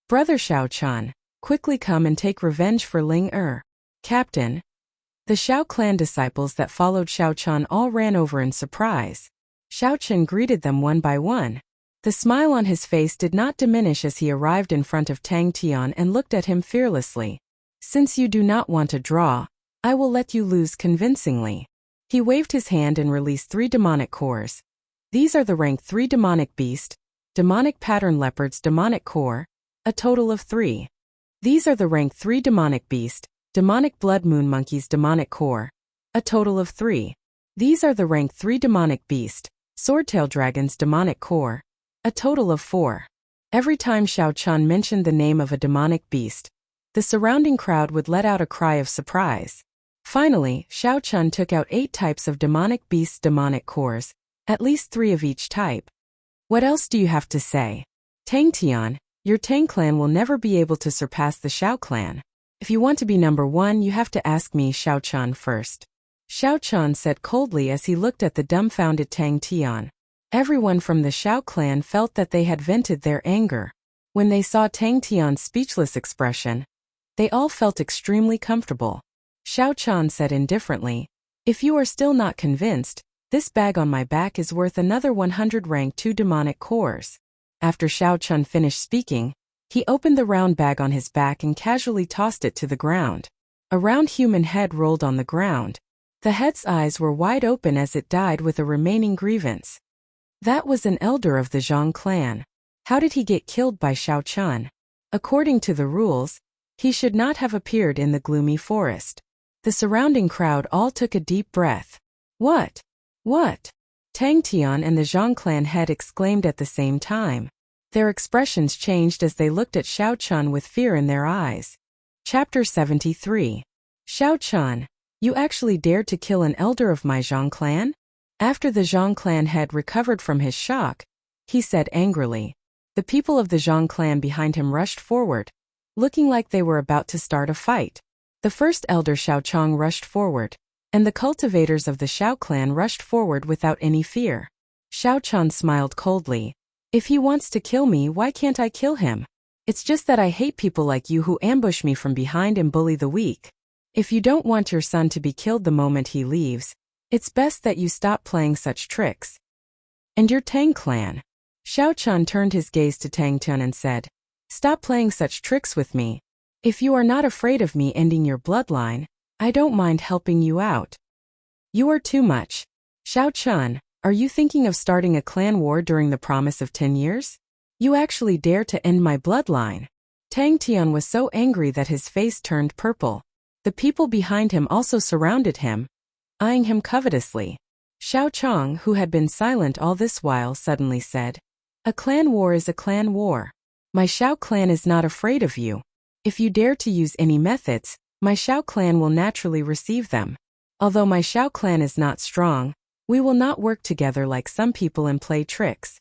Brother Xiaochan, quickly come and take revenge for Ling Er." "Captain." The Xiao clan disciples that followed Xiaochan all ran over in surprise. Xiaochan greeted them one by one. The smile on his face did not diminish as he arrived in front of Tang Tian and looked at him fearlessly. "Since you do not want a draw, I will let you lose convincingly." He waved his hand and released 3 demonic cores. These are the rank 3 demonic beast, demonic pattern leopard's demonic core, a total of 3. These are the rank 3 demonic beast, demonic blood moon monkey's demonic core, a total of 3. These are the rank 3 demonic beast, swordtail dragon's demonic core, a total of 4. Every time Xiao Chan mentioned the name of a demonic beast, the surrounding crowd would let out a cry of surprise. Finally, Xiao Chun took out 8 types of demonic beasts' demonic cores, at least 3 of each type. What else do you have to say? Tang Tian, your Tang clan will never be able to surpass the Xiao clan. If you want to be number 1, you have to ask me, Xiao Chun, first. Xiao Chun said coldly as he looked at the dumbfounded Tang Tian. Everyone from the Xiao clan felt that they had vented their anger. When they saw Tang Tian's speechless expression, they all felt extremely comfortable. Xiao Chan said indifferently, "If you are still not convinced, this bag on my back is worth another 100 rank 2 demonic cores." After Xiao Chun finished speaking, he opened the round bag on his back and casually tossed it to the ground. A round human head rolled on the ground. The head's eyes were wide open as it died with a remaining grievance. That was an elder of the Zhang clan. How did he get killed by Xiao Chun? According to the rules, he should not have appeared in the gloomy forest. The surrounding crowd all took a deep breath. What? What? Tang Tian and the Zhang clan head exclaimed at the same time. Their expressions changed as they looked at Xiao Chun with fear in their eyes. Chapter 73. Xiao Chun, you actually dared to kill an elder of my Zhang clan? After the Zhang clan had recovered from his shock, he said angrily. The people of the Zhang clan behind him rushed forward, looking like they were about to start a fight. The first elder Xiao Chong rushed forward, and the cultivators of the Xiao clan rushed forward without any fear. Xiao Chun smiled coldly. If he wants to kill me, why can't I kill him? It's just that I hate people like you who ambush me from behind and bully the weak. If you don't want your son to be killed the moment he leaves, it's best that you stop playing such tricks. And your Tang clan? Xiao Chun turned his gaze to Tang Tun and said, stop playing such tricks with me. If you are not afraid of me ending your bloodline, I don't mind helping you out. You are too much. Xiao Chun, are you thinking of starting a clan war during the promise of 10 years? You actually dare to end my bloodline. Tang Tian was so angry that his face turned purple. The people behind him also surrounded him, eyeing him covetously. Xiao Chong, who had been silent all this while, suddenly said, a clan war is a clan war. My Xiao clan is not afraid of you. If you dare to use any methods, my Xiao clan will naturally receive them. Although my Xiao clan is not strong, we will not work together like some people and play tricks.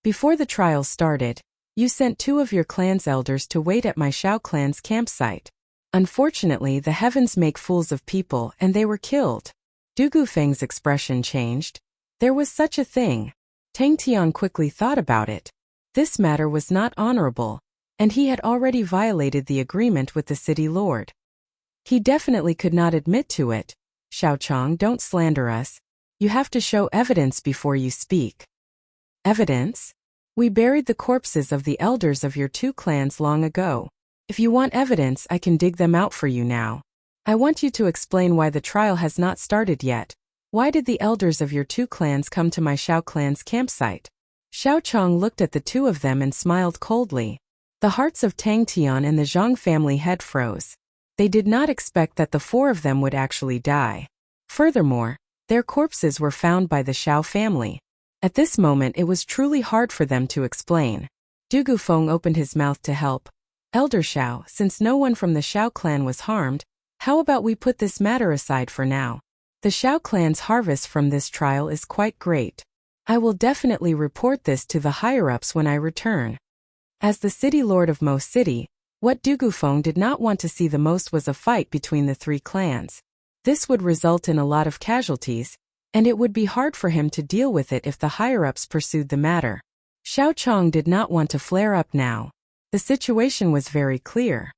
Before the trial started, you sent 2 of your clan's elders to wait at my Xiao clan's campsite. Unfortunately, the heavens make fools of people and they were killed. Du Gufeng's expression changed. There was such a thing. Tang Tian quickly thought about it. This matter was not honorable, and he had already violated the agreement with the city lord. He definitely could not admit to it. Xiao Chong, don't slander us. You have to show evidence before you speak. Evidence? We buried the corpses of the elders of your 2 clans long ago. If you want evidence, I can dig them out for you now. I want you to explain why the trial has not started yet. Why did the elders of your 2 clans come to my Xiao clan's campsite? Xiao Chong looked at the 2 of them and smiled coldly. The hearts of Tang Tian and the Zhang family head froze. They did not expect that the 4 of them would actually die. Furthermore, their corpses were found by the Xiao family. At this moment it was truly hard for them to explain. Du Gufeng opened his mouth to help. Elder Xiao, since no one from the Xiao clan was harmed, how about we put this matter aside for now? The Xiao clan's harvest from this trial is quite great. I will definitely report this to the higher-ups when I return. As the city lord of Mo City, what Du Gufeng did not want to see the most was a fight between the 3 clans. This would result in a lot of casualties, and it would be hard for him to deal with it if the higher-ups pursued the matter. Xiao Chong did not want to flare up now. The situation was very clear.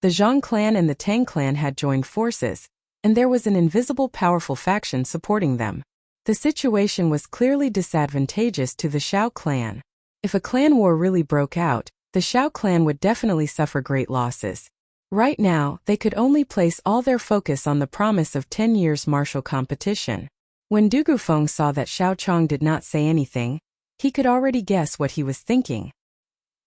The Zhang clan and the Tang clan had joined forces, and there was an invisible powerful faction supporting them. The situation was clearly disadvantageous to the Xiao clan. If a clan war really broke out, the Xiao clan would definitely suffer great losses. Right now, they could only place all their focus on the promise of 10 years martial competition. When Du Gufeng saw that Xiao Chong did not say anything, he could already guess what he was thinking.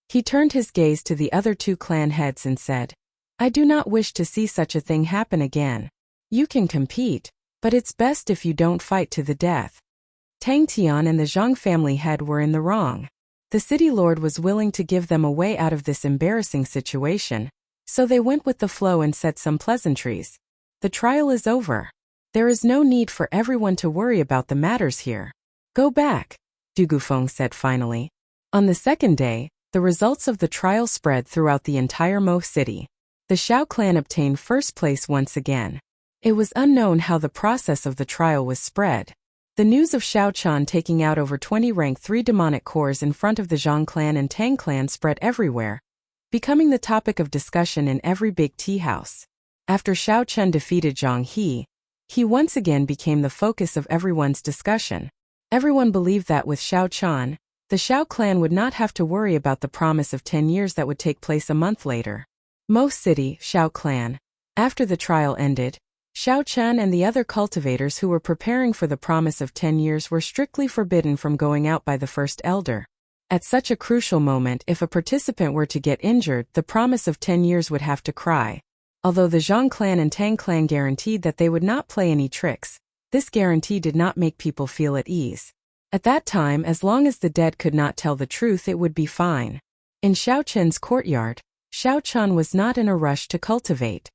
He turned his gaze to the other 2 clan heads and said, I do not wish to see such a thing happen again. You can compete, but it's best if you don't fight to the death. Tang Tian and the Zhang family head were in the wrong. The city lord was willing to give them a way out of this embarrassing situation, so they went with the flow and said some pleasantries. The trial is over. There is no need for everyone to worry about the matters here. Go back, Du Gufeng said finally. On the second day, the results of the trial spread throughout the entire Mo City. The Xiao clan obtained first place once again. It was unknown how the process of the trial was spread. The news of Xiao Chun taking out over 20 rank 3 demonic cores in front of the Zhang clan and Tang clan spread everywhere, becoming the topic of discussion in every big tea house. After Xiao Chun defeated Zhang he once again became the focus of everyone's discussion. Everyone believed that with Xiao Chun, the Xiao clan would not have to worry about the promise of 10 years that would take place a month later. Mo City, Xiao clan. After the trial ended, Xiao Chun and the other cultivators who were preparing for the promise of 10 years were strictly forbidden from going out by the first elder. At such a crucial moment, if a participant were to get injured, the promise of 10 years would have to cry. Although the Zhang clan and Tang clan guaranteed that they would not play any tricks, this guarantee did not make people feel at ease. At that time, as long as the dead could not tell the truth, it would be fine. In Xiao Chen's courtyard, Xiao Chun was not in a rush to cultivate.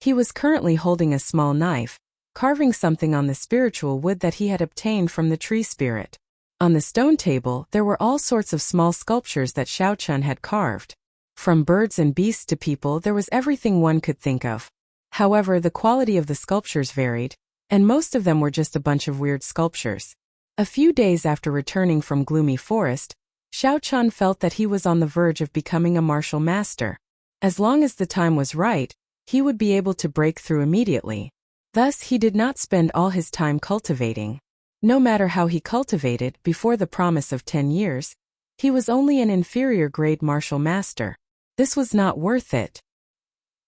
He was currently holding a small knife, carving something on the spiritual wood that he had obtained from the tree spirit. On the stone table, there were all sorts of small sculptures that Xiao Chun had carved. From birds and beasts to people, there was everything one could think of. However, the quality of the sculptures varied, and most of them were just a bunch of weird sculptures. A few days after returning from Gloomy Forest, Xiao Chun felt that he was on the verge of becoming a martial master. As long as the time was right, he would be able to break through immediately. Thus, he did not spend all his time cultivating. No matter how he cultivated, before the promise of 10 years, he was only an inferior grade martial master. This was not worth it.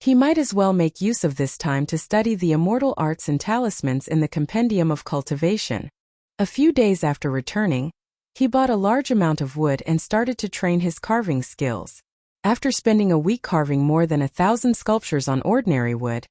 He might as well make use of this time to study the immortal arts and talismans in the Compendium of Cultivation. A few days after returning, he bought a large amount of wood and started to train his carving skills. After spending a week carving more than 1,000 sculptures on ordinary wood,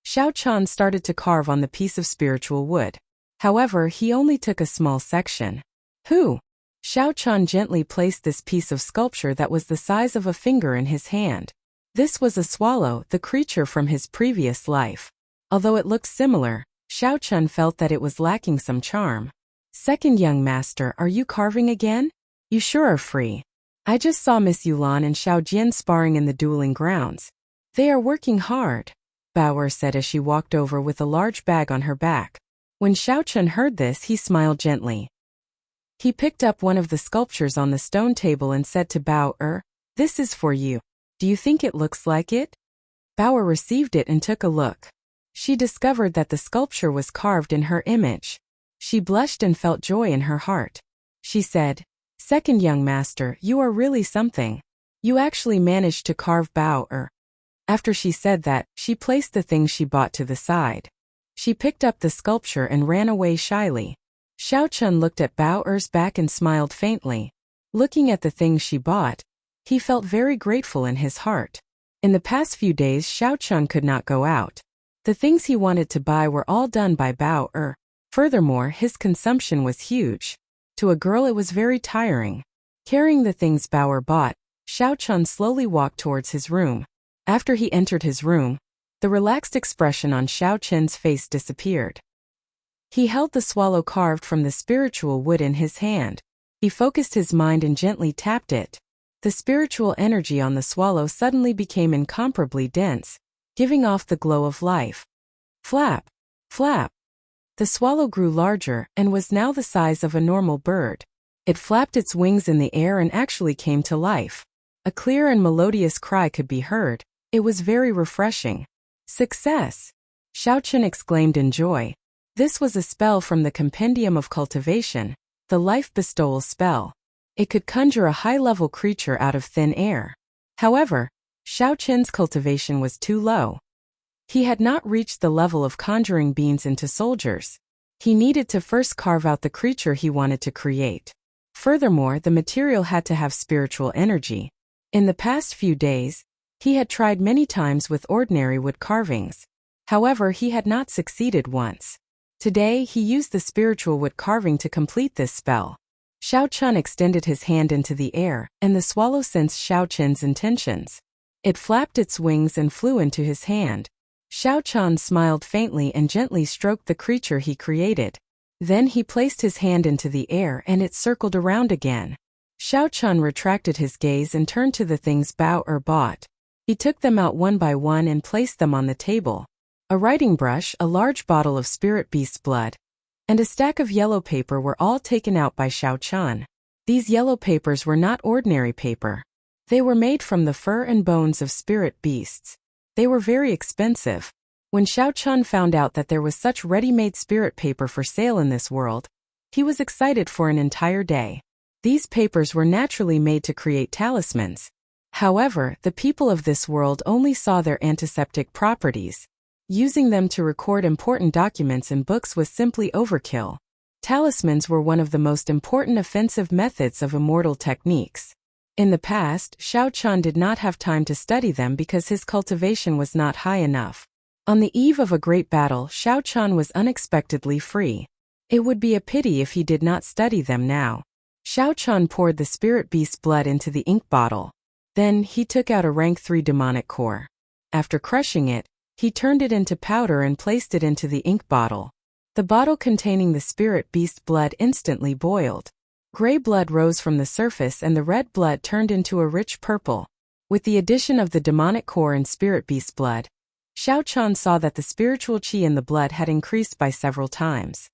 Xiao Chun started to carve on the piece of spiritual wood. However, he only took a small section. Xiao Chun gently placed this piece of sculpture that was the size of a finger in his hand. This was a swallow, the creature from his previous life. Although it looked similar, Xiao Chun felt that it was lacking some charm. "Second young master, are you carving again? You sure are free. I just saw Miss Yulan and Xiao Jian sparring in the dueling grounds. They are working hard," Bao said as she walked over with a large bag on her back. When Xiao Chun heard this, he smiled gently. He picked up one of the sculptures on the stone table and said to Bao, "This is for you. Do you think it looks like it?" Bao received it and took a look. She discovered that the sculpture was carved in her image. She blushed and felt joy in her heart. She said, "Second young master, you are really something. You actually managed to carve Bao." After she said that, she placed the things she bought to the side. She picked up the sculpture and ran away shyly. Xiao Chun looked at Bao's back and smiled faintly. Looking at the things she bought, he felt very grateful in his heart. In the past few days, Xiao Chun could not go out. The things he wanted to buy were all done by Bao. Furthermore, his consumption was huge. To a girl, it was very tiring. Carrying the things Bao bought, Xiao Chun slowly walked towards his room. After he entered his room, the relaxed expression on Xiao Chun's face disappeared. He held the swallow carved from the spiritual wood in his hand. He focused his mind and gently tapped it. The spiritual energy on the swallow suddenly became incomparably dense, giving off the glow of life. Flap! Flap! The swallow grew larger and was now the size of a normal bird. It flapped its wings in the air and actually came to life. A clear and melodious cry could be heard. It was very refreshing. "Success!" Xiao Chun exclaimed in joy. This was a spell from the Compendium of Cultivation, the life bestowal spell. It could conjure a high-level creature out of thin air. However, Xiao Chun's cultivation was too low. He had not reached the level of conjuring beings into soldiers. He needed to first carve out the creature he wanted to create. Furthermore, the material had to have spiritual energy. In the past few days, he had tried many times with ordinary wood carvings. However, he had not succeeded once. Today, he used the spiritual wood carving to complete this spell. Xiao Chun extended his hand into the air, and the swallow sensed Xiao Chun's intentions. It flapped its wings and flew into his hand. Xiao Chun smiled faintly and gently stroked the creature he created. Then he placed his hand into the air and it circled around again. Xiao Chun retracted his gaze and turned to the things Bao bought. He took them out one by one and placed them on the table. A writing brush, a large bottle of spirit beast blood, and a stack of yellow paper were all taken out by Xiao Chun. These yellow papers were not ordinary paper. They were made from the fur and bones of spirit beasts. They were very expensive. When Xiao Chun found out that there was such ready-made spirit paper for sale in this world, he was excited for an entire day. These papers were naturally made to create talismans. However, the people of this world only saw their antiseptic properties. Using them to record important documents in books was simply overkill. Talismans were one of the most important offensive methods of immortal techniques. In the past, Xiao Chun did not have time to study them because his cultivation was not high enough. On the eve of a great battle, Xiao Chun was unexpectedly free. It would be a pity if he did not study them now. Xiao Chun poured the spirit beast's blood into the ink bottle. Then, he took out a rank 3 demonic core. After crushing it, he turned it into powder and placed it into the ink bottle. The bottle containing the spirit beast blood instantly boiled. Gray blood rose from the surface and the red blood turned into a rich purple. With the addition of the demonic core and spirit beast blood, Xiao Chun saw that the spiritual qi in the blood had increased by several times.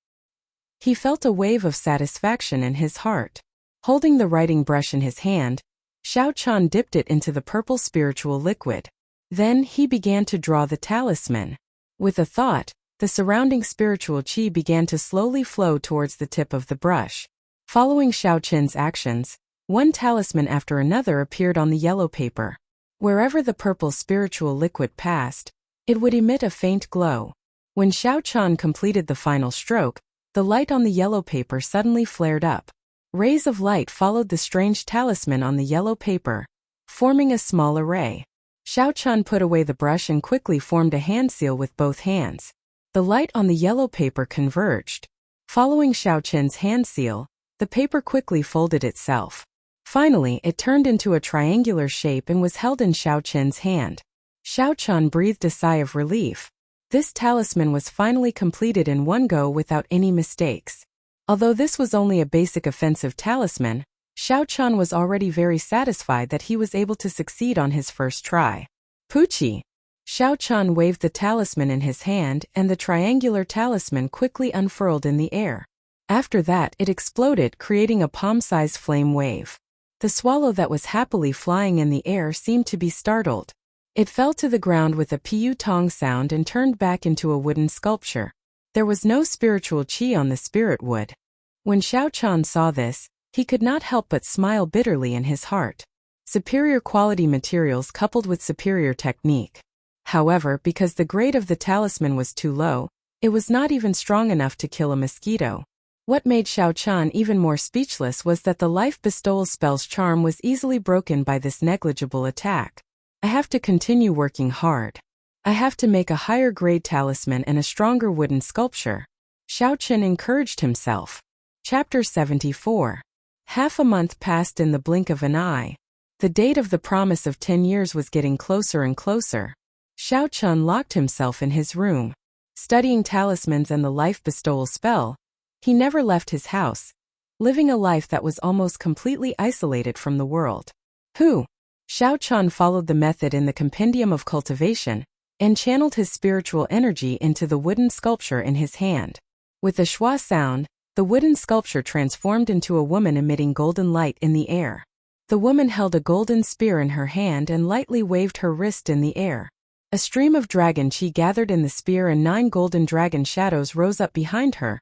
He felt a wave of satisfaction in his heart. Holding the writing brush in his hand, Xiao Chun dipped it into the purple spiritual liquid. Then he began to draw the talisman. With a thought, the surrounding spiritual qi began to slowly flow towards the tip of the brush. Following Xiao Chun's actions, one talisman after another appeared on the yellow paper. Wherever the purple spiritual liquid passed, it would emit a faint glow. When Xiao Chun completed the final stroke, the light on the yellow paper suddenly flared up. Rays of light followed the strange talisman on the yellow paper, forming a small array. Xiao Chun put away the brush and quickly formed a hand seal with both hands. The light on the yellow paper converged. Following Xiao Chun's hand seal, the paper quickly folded itself. Finally, it turned into a triangular shape and was held in Xiao Chun's hand. Xiao Chun breathed a sigh of relief. This talisman was finally completed in one go without any mistakes. Although this was only a basic offensive talisman, Xiao Chun was already very satisfied that he was able to succeed on his first try. Poochie! Xiao Chun waved the talisman in his hand and the triangular talisman quickly unfurled in the air. After that, it exploded, creating a palm-sized flame wave. The swallow that was happily flying in the air seemed to be startled. It fell to the ground with a piu-tong sound and turned back into a wooden sculpture. There was no spiritual qi on the spirit wood. When Xiao Chun saw this, he could not help but smile bitterly in his heart. Superior quality materials coupled with superior technique. However, because the grade of the talisman was too low, it was not even strong enough to kill a mosquito. What made Xiao Chun even more speechless was that the life bestowal spell's charm was easily broken by this negligible attack. I have to continue working hard. I have to make a higher grade talisman and a stronger wooden sculpture. Xiao Chun encouraged himself. Chapter 74. Half a month passed in the blink of an eye. The date of the promise of 10 years was getting closer and closer. Xiao Chun locked himself in his room. Studying talismans and the life bestowal spell, he never left his house, living a life that was almost completely isolated from the world. Xiao Chun followed the method in the Compendium of Cultivation, and channeled his spiritual energy into the wooden sculpture in his hand. With a schwa sound, the wooden sculpture transformed into a woman emitting golden light in the air. The woman held a golden spear in her hand and lightly waved her wrist in the air. A stream of dragon qi gathered in the spear and 9 golden dragon shadows rose up behind her,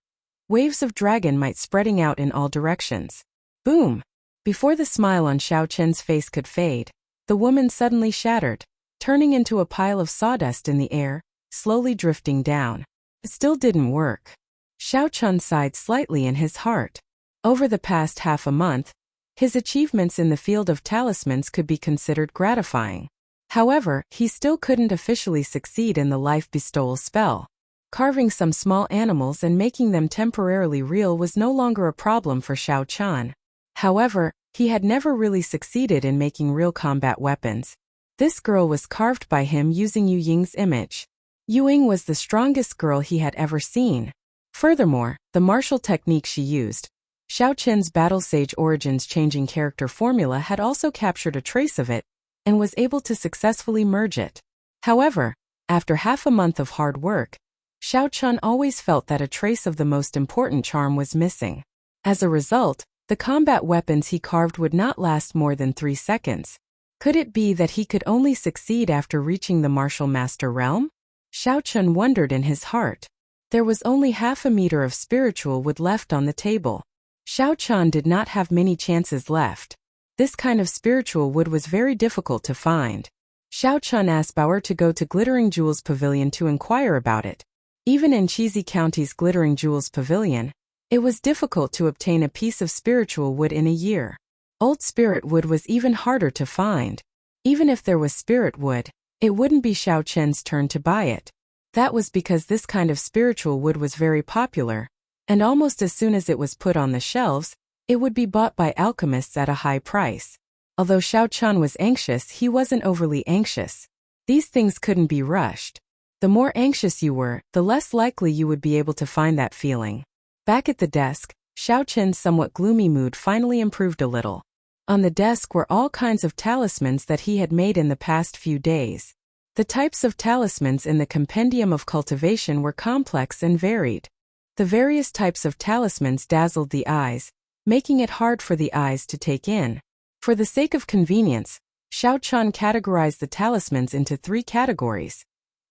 waves of dragon might spreading out in all directions. Boom! Before the smile on Xiao Chun's face could fade, the woman suddenly shattered, turning into a pile of sawdust in the air, slowly drifting down. It still didn't work. Xiao Chun sighed slightly in his heart. Over the past half a month, his achievements in the field of talismans could be considered gratifying. However, he still couldn't officially succeed in the life bestowal spell. Carving some small animals and making them temporarily real was no longer a problem for Xiao Chun. However, he had never really succeeded in making real combat weapons. This girl was carved by him using Yu Ying's image. Yu Ying was the strongest girl he had ever seen. Furthermore, the martial technique she used, Xiao Chun's Battle Sage Origins changing character formula, had also captured a trace of it, and was able to successfully merge it. However, after half a month of hard work, Xiao Chun always felt that a trace of the most important charm was missing. As a result, the combat weapons he carved would not last more than 3 seconds. Could it be that he could only succeed after reaching the martial master realm? Xiao Chun wondered in his heart. There was only half a meter of spiritual wood left on the table. Xiao Chun did not have many chances left. This kind of spiritual wood was very difficult to find. Xiao Chun asked Bauer to go to Glittering Jewels Pavilion to inquire about it. Even in Cheesy County's Glittering Jewels Pavilion, it was difficult to obtain a piece of spiritual wood in a year. Old spirit wood was even harder to find. Even if there was spirit wood, it wouldn't be Xiao Chun's turn to buy it. That was because this kind of spiritual wood was very popular. And almost as soon as it was put on the shelves, it would be bought by alchemists at a high price. Although Xiao Chun was anxious, he wasn't overly anxious. These things couldn't be rushed. The more anxious you were, the less likely you would be able to find that feeling. Back at the desk, Xiao Chun's somewhat gloomy mood finally improved a little. On the desk were all kinds of talismans that he had made in the past few days. The types of talismans in the Compendium of Cultivation were complex and varied. The various types of talismans dazzled the eyes, making it hard for the eyes to take in. For the sake of convenience, Xiao Chun categorized the talismans into 3 categories: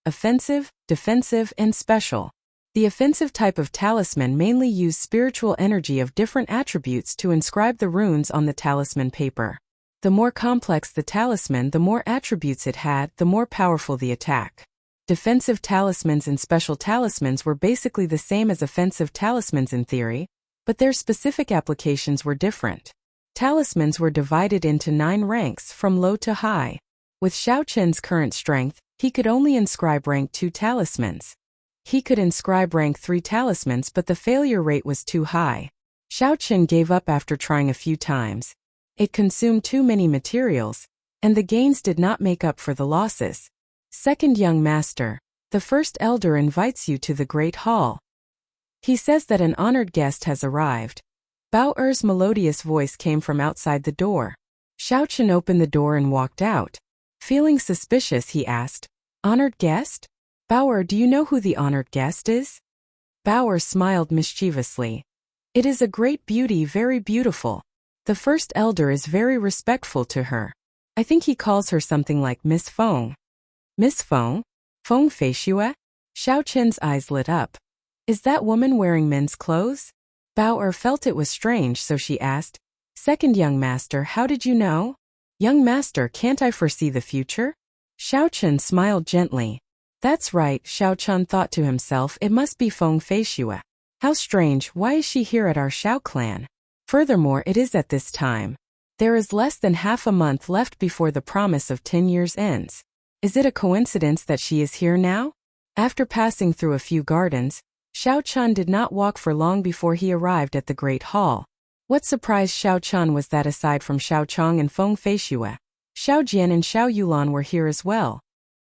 offensive, defensive, and special. The offensive type of talisman mainly used spiritual energy of different attributes to inscribe the runes on the talisman paper. The more complex the talisman, the more attributes it had, the more powerful the attack. Defensive talismans and special talismans were basically the same as offensive talismans in theory, but their specific applications were different. Talismans were divided into 9 ranks from low to high. With Xiao Chun's current strength, he could only inscribe rank 2 talismans. He could inscribe rank 3 talismans, but the failure rate was too high. Xiao Chun gave up after trying a few times. It consumed too many materials, and the gains did not make up for the losses. Second young master, the first elder invites you to the great hall. He says that an honored guest has arrived. Bao Er's melodious voice came from outside the door. Xiao Chun opened the door and walked out. Feeling suspicious, he asked, "Honored guest? Bao, do you know who the honored guest is?" Bao smiled mischievously. "It is a great beauty, very beautiful. The first elder is very respectful to her. I think he calls her something like Miss Feng." "Miss Feng? Feng Feishue?" Xiao Chun's eyes lit up. "Is that woman wearing men's clothes?" Bao felt it was strange, so she asked, "Second young master, how did you know?" "Young master, can't I foresee the future?" Xiao Chun smiled gently. "That's right," Xiao Chun thought to himself, "it must be Feng Feishue. How strange, why is she here at our Xiao clan? Furthermore, it is at this time. There is less than half a month left before the promise of 10 years ends. Is it a coincidence that she is here now?" After passing through a few gardens, Xiao Chun did not walk for long before he arrived at the Great Hall. What surprised Xiao Chun was that aside from Xiao Chong and Feng Feishue, Xiao Jian and Xiao Yulan were here as well.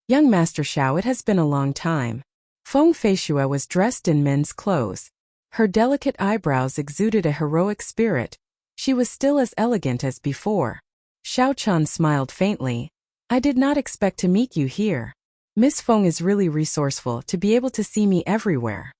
"Young Master Xiao, it has been a long time." Feng Feishue was dressed in men's clothes. Her delicate eyebrows exuded a heroic spirit. She was still as elegant as before. Xiao Chun smiled faintly. "I did not expect to meet you here. Miss Feng is really resourceful to be able to see me everywhere."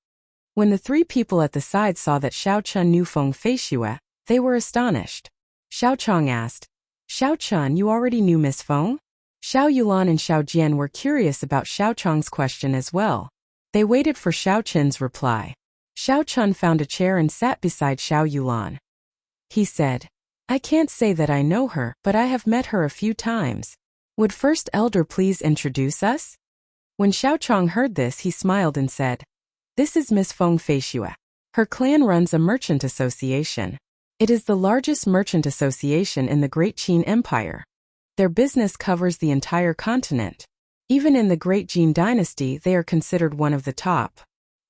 When the 3 people at the side saw that Xiao Chun knew Feng Feishue, they were astonished. Xiao Chong asked, "Xiao Chun, you already knew Miss Feng?" Xiao Yulan and Xiao Jian were curious about Xiao Chong's question as well. They waited for Xiao Chun's reply. Xiao Chun found a chair and sat beside Xiao Yulan. He said, "I can't say that I know her, but I have met her a few times. Would First Elder please introduce us?" When Xiao Chong heard this, he smiled and said, "This is Miss Feng Feishue. Her clan runs a merchant association. It is the largest merchant association in the Great Qin Empire. Their business covers the entire continent. Even in the Great Jin dynasty, they are considered one of the top.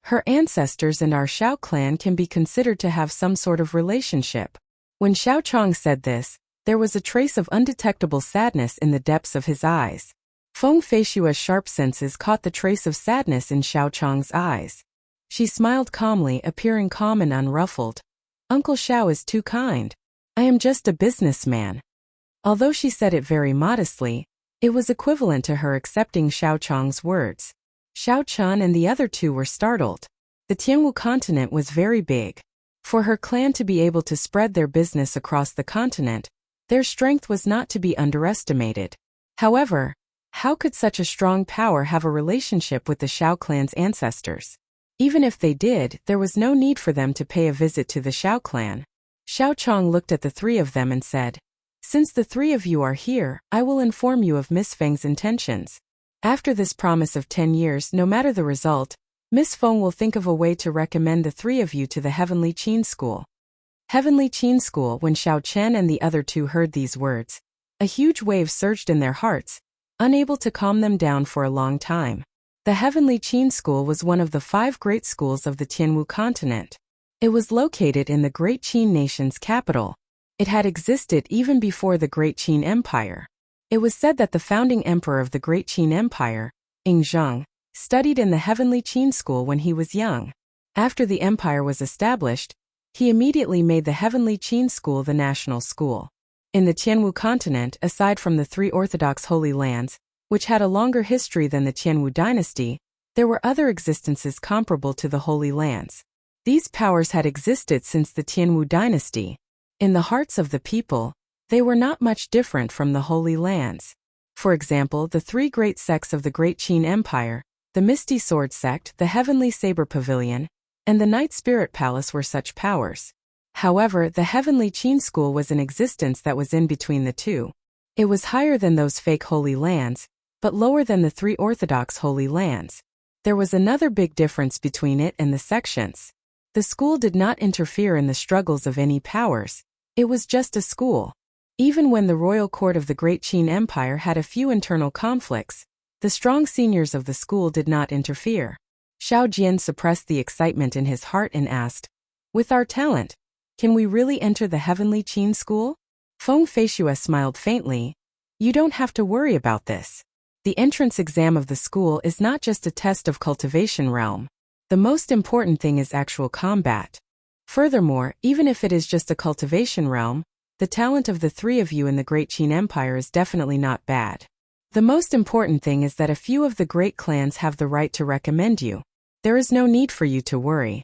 Her ancestors and our Xiao clan can be considered to have some sort of relationship." When Xiao Chong said this, there was a trace of undetectable sadness in the depths of his eyes. Feng Feishue's sharp senses caught the trace of sadness in Xiao Chong's eyes. She smiled calmly, appearing calm and unruffled. "Uncle Xiao is too kind. I am just a businessman." Although she said it very modestly, it was equivalent to her accepting Xiao Chong's words. Xiao Chun and the other 2 were startled. The Tianwu continent was very big. For her clan to be able to spread their business across the continent, their strength was not to be underestimated. However, how could such a strong power have a relationship with the Xiao clan's ancestors? Even if they did, there was no need for them to pay a visit to the Xiao clan. Xiao Chong looked at the 3 of them and said, "Since the 3 of you are here, I will inform you of Miss Feng's intentions. After this promise of 10 years, no matter the result, Miss Feng will think of a way to recommend the 3 of you to the Heavenly Qin School." Heavenly Qin School. When Xiao Chen and the other 2 heard these words, a huge wave surged in their hearts, unable to calm them down for a long time. The Heavenly Qin School was one of the 5 great schools of the Tianwu continent. It was located in the Great Qin nation's capital. It had existed even before the Great Qin Empire. It was said that the founding emperor of the Great Qin Empire, Yingzheng, studied in the Heavenly Qin School when he was young. After the empire was established, he immediately made the Heavenly Qin School the national school. In the Tianwu continent, aside from the three Orthodox Holy Lands, which had a longer history than the Tianwu dynasty, there were other existences comparable to the Holy Lands. These powers had existed since the Tianwu dynasty. In the hearts of the people, they were not much different from the Holy Lands. For example, the three great sects of the Great Qin Empire, the Misty Sword sect, the Heavenly Saber Pavilion, and the Night Spirit Palace were such powers. However, the Heavenly Qin School was an existence that was in between the two. It was higher than those fake Holy Lands, but lower than the three Orthodox Holy Lands. There was another big difference between it and the sections. The school did not interfere in the struggles of any powers. It was just a school. Even when the royal court of the Great Qin Empire had a few internal conflicts, the strong seniors of the school did not interfere. Xiao Jian suppressed the excitement in his heart and asked, "With our talent, can we really enter the Heavenly Qin School?" Feng Feishue smiled faintly. "You don't have to worry about this. The entrance exam of the school is not just a test of cultivation realm. The most important thing is actual combat. Furthermore, even if it is just a cultivation realm, the talent of the three of you in the Great Qin Empire is definitely not bad. The most important thing is that a few of the great clans have the right to recommend you. There is no need for you to worry."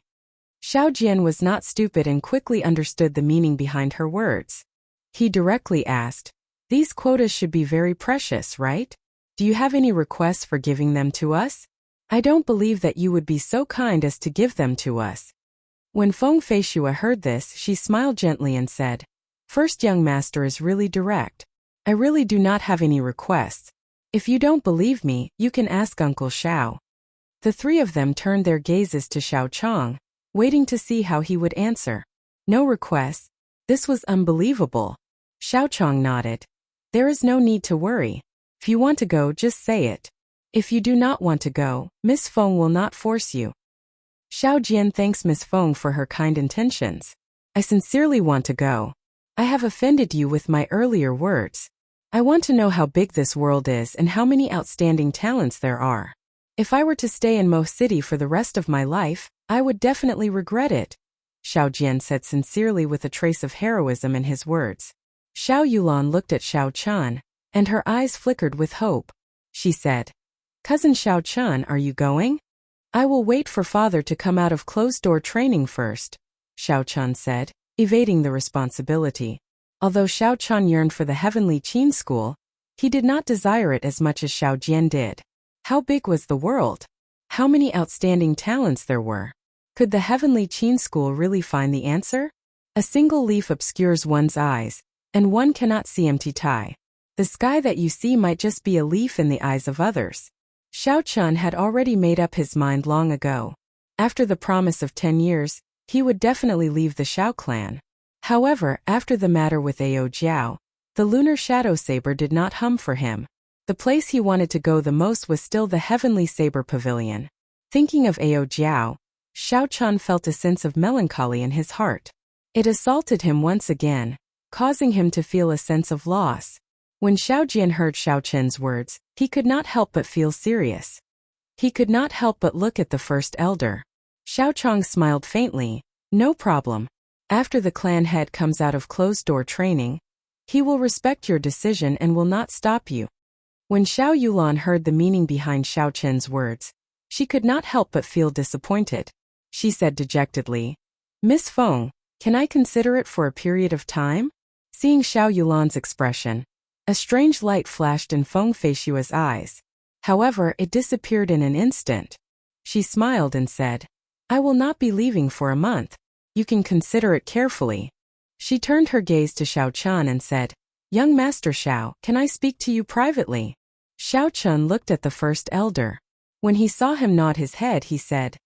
Xiao Jian was not stupid and quickly understood the meaning behind her words. He directly asked, "These quotas should be very precious, right? Do you have any requests for giving them to us? I don't believe that you would be so kind as to give them to us." When Feng Feishue heard this, she smiled gently and said, "First young master is really direct. I really do not have any requests. If you don't believe me, you can ask Uncle Xiao." The three of them turned their gazes to Xiao Chang, waiting to see how he would answer. No requests? This was unbelievable. Xiao Chang nodded. "There is no need to worry. If you want to go, just say it. If you do not want to go, Miss Feng will not force you." Xiao Jian thanks Miss Feng for her kind intentions. "I sincerely want to go. I have offended you with my earlier words. I want to know how big this world is and how many outstanding talents there are. If I were to stay in Mo City for the rest of my life, I would definitely regret it," Xiao Jian said sincerely with a trace of heroism in his words. Xiao Yulan looked at Xiao Chun, and her eyes flickered with hope. She said, "Cousin Xiao Chun, are you going?" "I will wait for father to come out of closed-door training first," Xiao Chun said, evading the responsibility. Although Xiao Chun yearned for the Heavenly Qin School, he did not desire it as much as Xiao Jian did. How big was the world? How many outstanding talents there were? Could the Heavenly Qin School really find the answer? A single leaf obscures one's eyes, and one cannot see empty tie. The sky that you see might just be a leaf in the eyes of others. Xiao Chun had already made up his mind long ago. After the promise of 10 years, he would definitely leave the Xiao clan. However, after the matter with Ao Jiao, the lunar shadow saber did not hum for him. The place he wanted to go the most was still the Heavenly Saber Pavilion. Thinking of Ao Jiao, Xiao Chun felt a sense of melancholy in his heart. It assaulted him once again, causing him to feel a sense of loss. When Xiao Jian heard Xiao Chen's words, he could not help but feel serious. He could not help but look at the first elder. Xiao Chang smiled faintly. "No problem. After the clan head comes out of closed-door training, he will respect your decision and will not stop you." When Xiao Yulan heard the meaning behind Xiao Chen's words, she could not help but feel disappointed. She said dejectedly, "Miss Feng, can I consider it for a period of time?" Seeing Xiao Yulan's expression, a strange light flashed in Feng Feishue's eyes. However, it disappeared in an instant. She smiled and said, "I will not be leaving for a month. You can consider it carefully." She turned her gaze to Xiao Chun and said, "Young Master Xiao, can I speak to you privately?" Xiao Chun looked at the first elder. When he saw him nod his head, he said,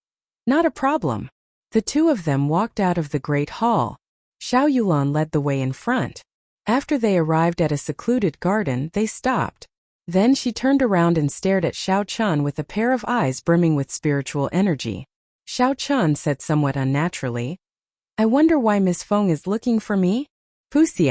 "Not a problem." The two of them walked out of the great hall. Xiao Yulan led the way in front. After they arrived at a secluded garden, they stopped. Then she turned around and stared at Xiao Chun with a pair of eyes brimming with spiritual energy. Xiao Chun said somewhat unnaturally, I wonder why Miss Feng is looking for me? Pussy.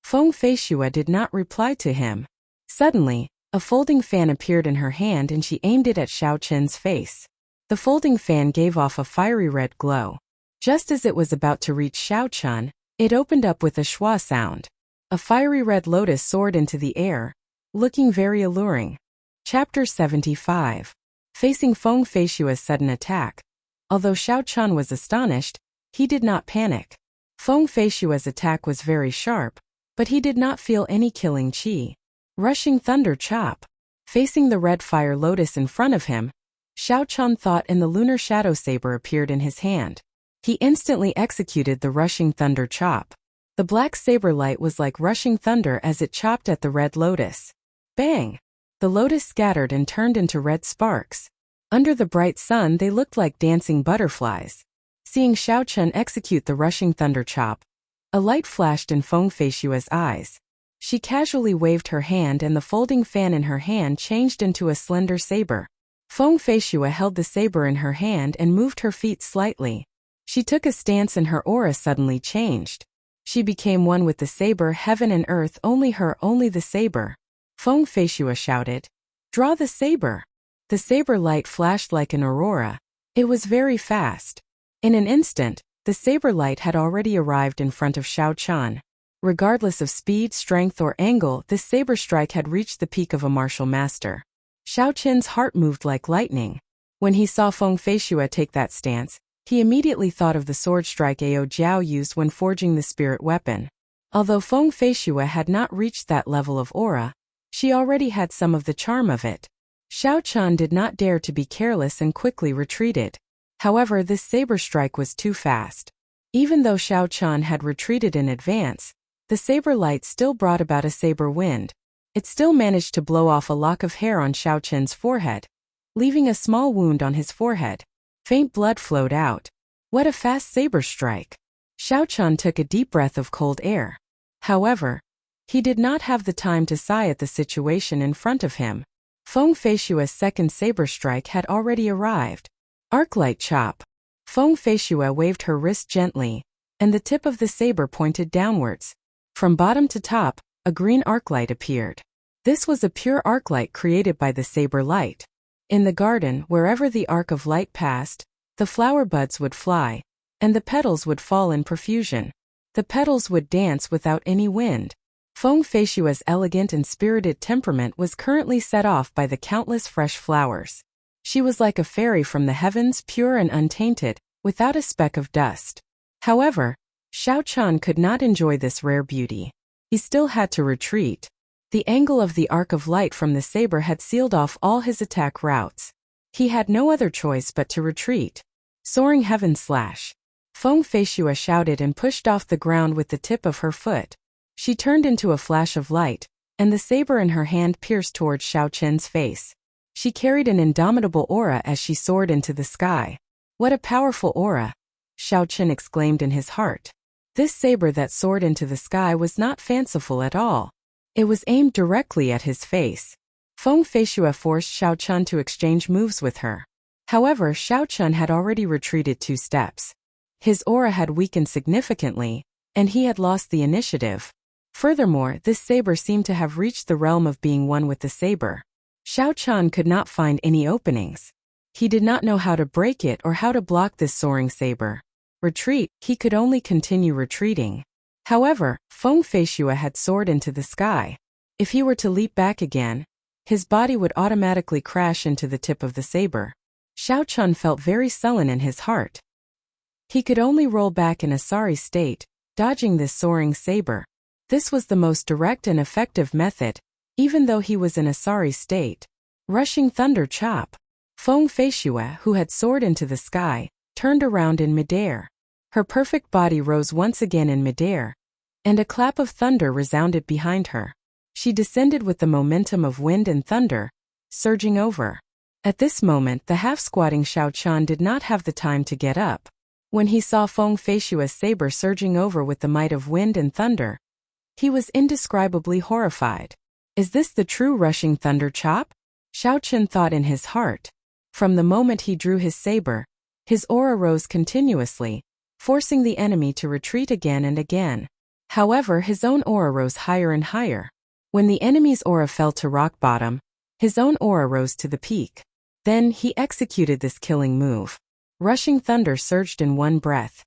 Feng Feishua did not reply to him. Suddenly, a folding fan appeared in her hand and she aimed it at Xiao Chen's face. The folding fan gave off a fiery red glow. Just as it was about to reach Xiao Chen, it opened up with a schwa sound. A fiery red lotus soared into the air, looking very alluring. Chapter 75. Facing Feng Feishua's sudden attack. Although Xiao Chen was astonished, he did not panic. Feng Feishua's attack was very sharp, but he did not feel any killing chi. Rushing thunder chop. Facing the red fire lotus in front of him, Xiao Chen thought and the lunar shadow saber appeared in his hand. He instantly executed the rushing thunder chop. The black saber light was like rushing thunder as it chopped at the red lotus. Bang! The lotus scattered and turned into red sparks. Under the bright sun they looked like dancing butterflies. Seeing Xiao Chen execute the rushing thunder chop, a light flashed in Feng Feishua's eyes. She casually waved her hand and the folding fan in her hand changed into a slender saber. Feng Feishua held the saber in her hand and moved her feet slightly. She took a stance and her aura suddenly changed. She became one with the saber, heaven and earth, only her, only the saber. Feng Feishua shouted, "Draw the saber." The saber light flashed like an aurora. It was very fast. In an instant, the saber light had already arrived in front of Xiao Chen. Regardless of speed, strength or angle, this saber strike had reached the peak of a martial master. Xiao Chen's heart moved like lightning. When he saw Feng Feishua take that stance, he immediately thought of the sword strike Ao Jiao used when forging the spirit weapon. Although Feng Feishua had not reached that level of aura, she already had some of the charm of it. Xiao Chen did not dare to be careless and quickly retreated. However, this saber strike was too fast. Even though Xiao Chen had retreated in advance, the saber light still brought about a saber wind. It still managed to blow off a lock of hair on Xiao Chen's forehead, leaving a small wound on his forehead. Faint blood flowed out. What a fast saber strike! Xiao Chen took a deep breath of cold air. However, he did not have the time to sigh at the situation in front of him. Feng Feishua's second saber strike had already arrived. Arclight chop. Feng Feishua waved her wrist gently, and the tip of the saber pointed downwards. From bottom to top, a green arclight appeared. This was a pure arclight created by the saber light. In the garden, wherever the arc of light passed, the flower buds would fly, and the petals would fall in profusion. The petals would dance without any wind. Feng Feishua's elegant and spirited temperament was currently set off by the countless fresh flowers. She was like a fairy from the heavens, pure and untainted, without a speck of dust. However, Xiao Chen could not enjoy this rare beauty. He still had to retreat. The angle of the arc of light from the saber had sealed off all his attack routes. He had no other choice but to retreat. Soaring heaven slash. Feng Feishua shouted and pushed off the ground with the tip of her foot. She turned into a flash of light, and the saber in her hand pierced towards Xiao Chen's face. She carried an indomitable aura as she soared into the sky. What a powerful aura! Xiao Chen exclaimed in his heart. This saber that soared into the sky was not fanciful at all. It was aimed directly at his face. Feng Feishua forced Xiao Chen to exchange moves with her. However, Xiao Chen had already retreated 2 steps. His aura had weakened significantly, and he had lost the initiative. Furthermore, this saber seemed to have reached the realm of being one with the saber. Xiao Chen could not find any openings. He did not know how to break it or how to block this soaring saber. Retreat, he could only continue retreating. However, Feng Feishua had soared into the sky. If he were to leap back again, his body would automatically crash into the tip of the saber. Xiao Chen felt very sullen in his heart. He could only roll back in a sorry state, dodging this soaring saber. This was the most direct and effective method, even though he was in a sorry state. Rushing thunder chop. Feng Feishua, who had soared into the sky, turned around in midair. Her perfect body rose once again in midair, and a clap of thunder resounded behind her. She descended with the momentum of wind and thunder, surging over. At this moment, the half-squatting Xiao Chen did not have the time to get up. When he saw Feng Feishua's saber surging over with the might of wind and thunder, he was indescribably horrified. Is this the true rushing thunder chop? Xiao Chen thought in his heart. From the moment he drew his saber, his aura rose continuously, forcing the enemy to retreat again and again. However, his own aura rose higher and higher. When the enemy's aura fell to rock bottom, his own aura rose to the peak. Then, he executed this killing move. Rushing thunder surged in one breath.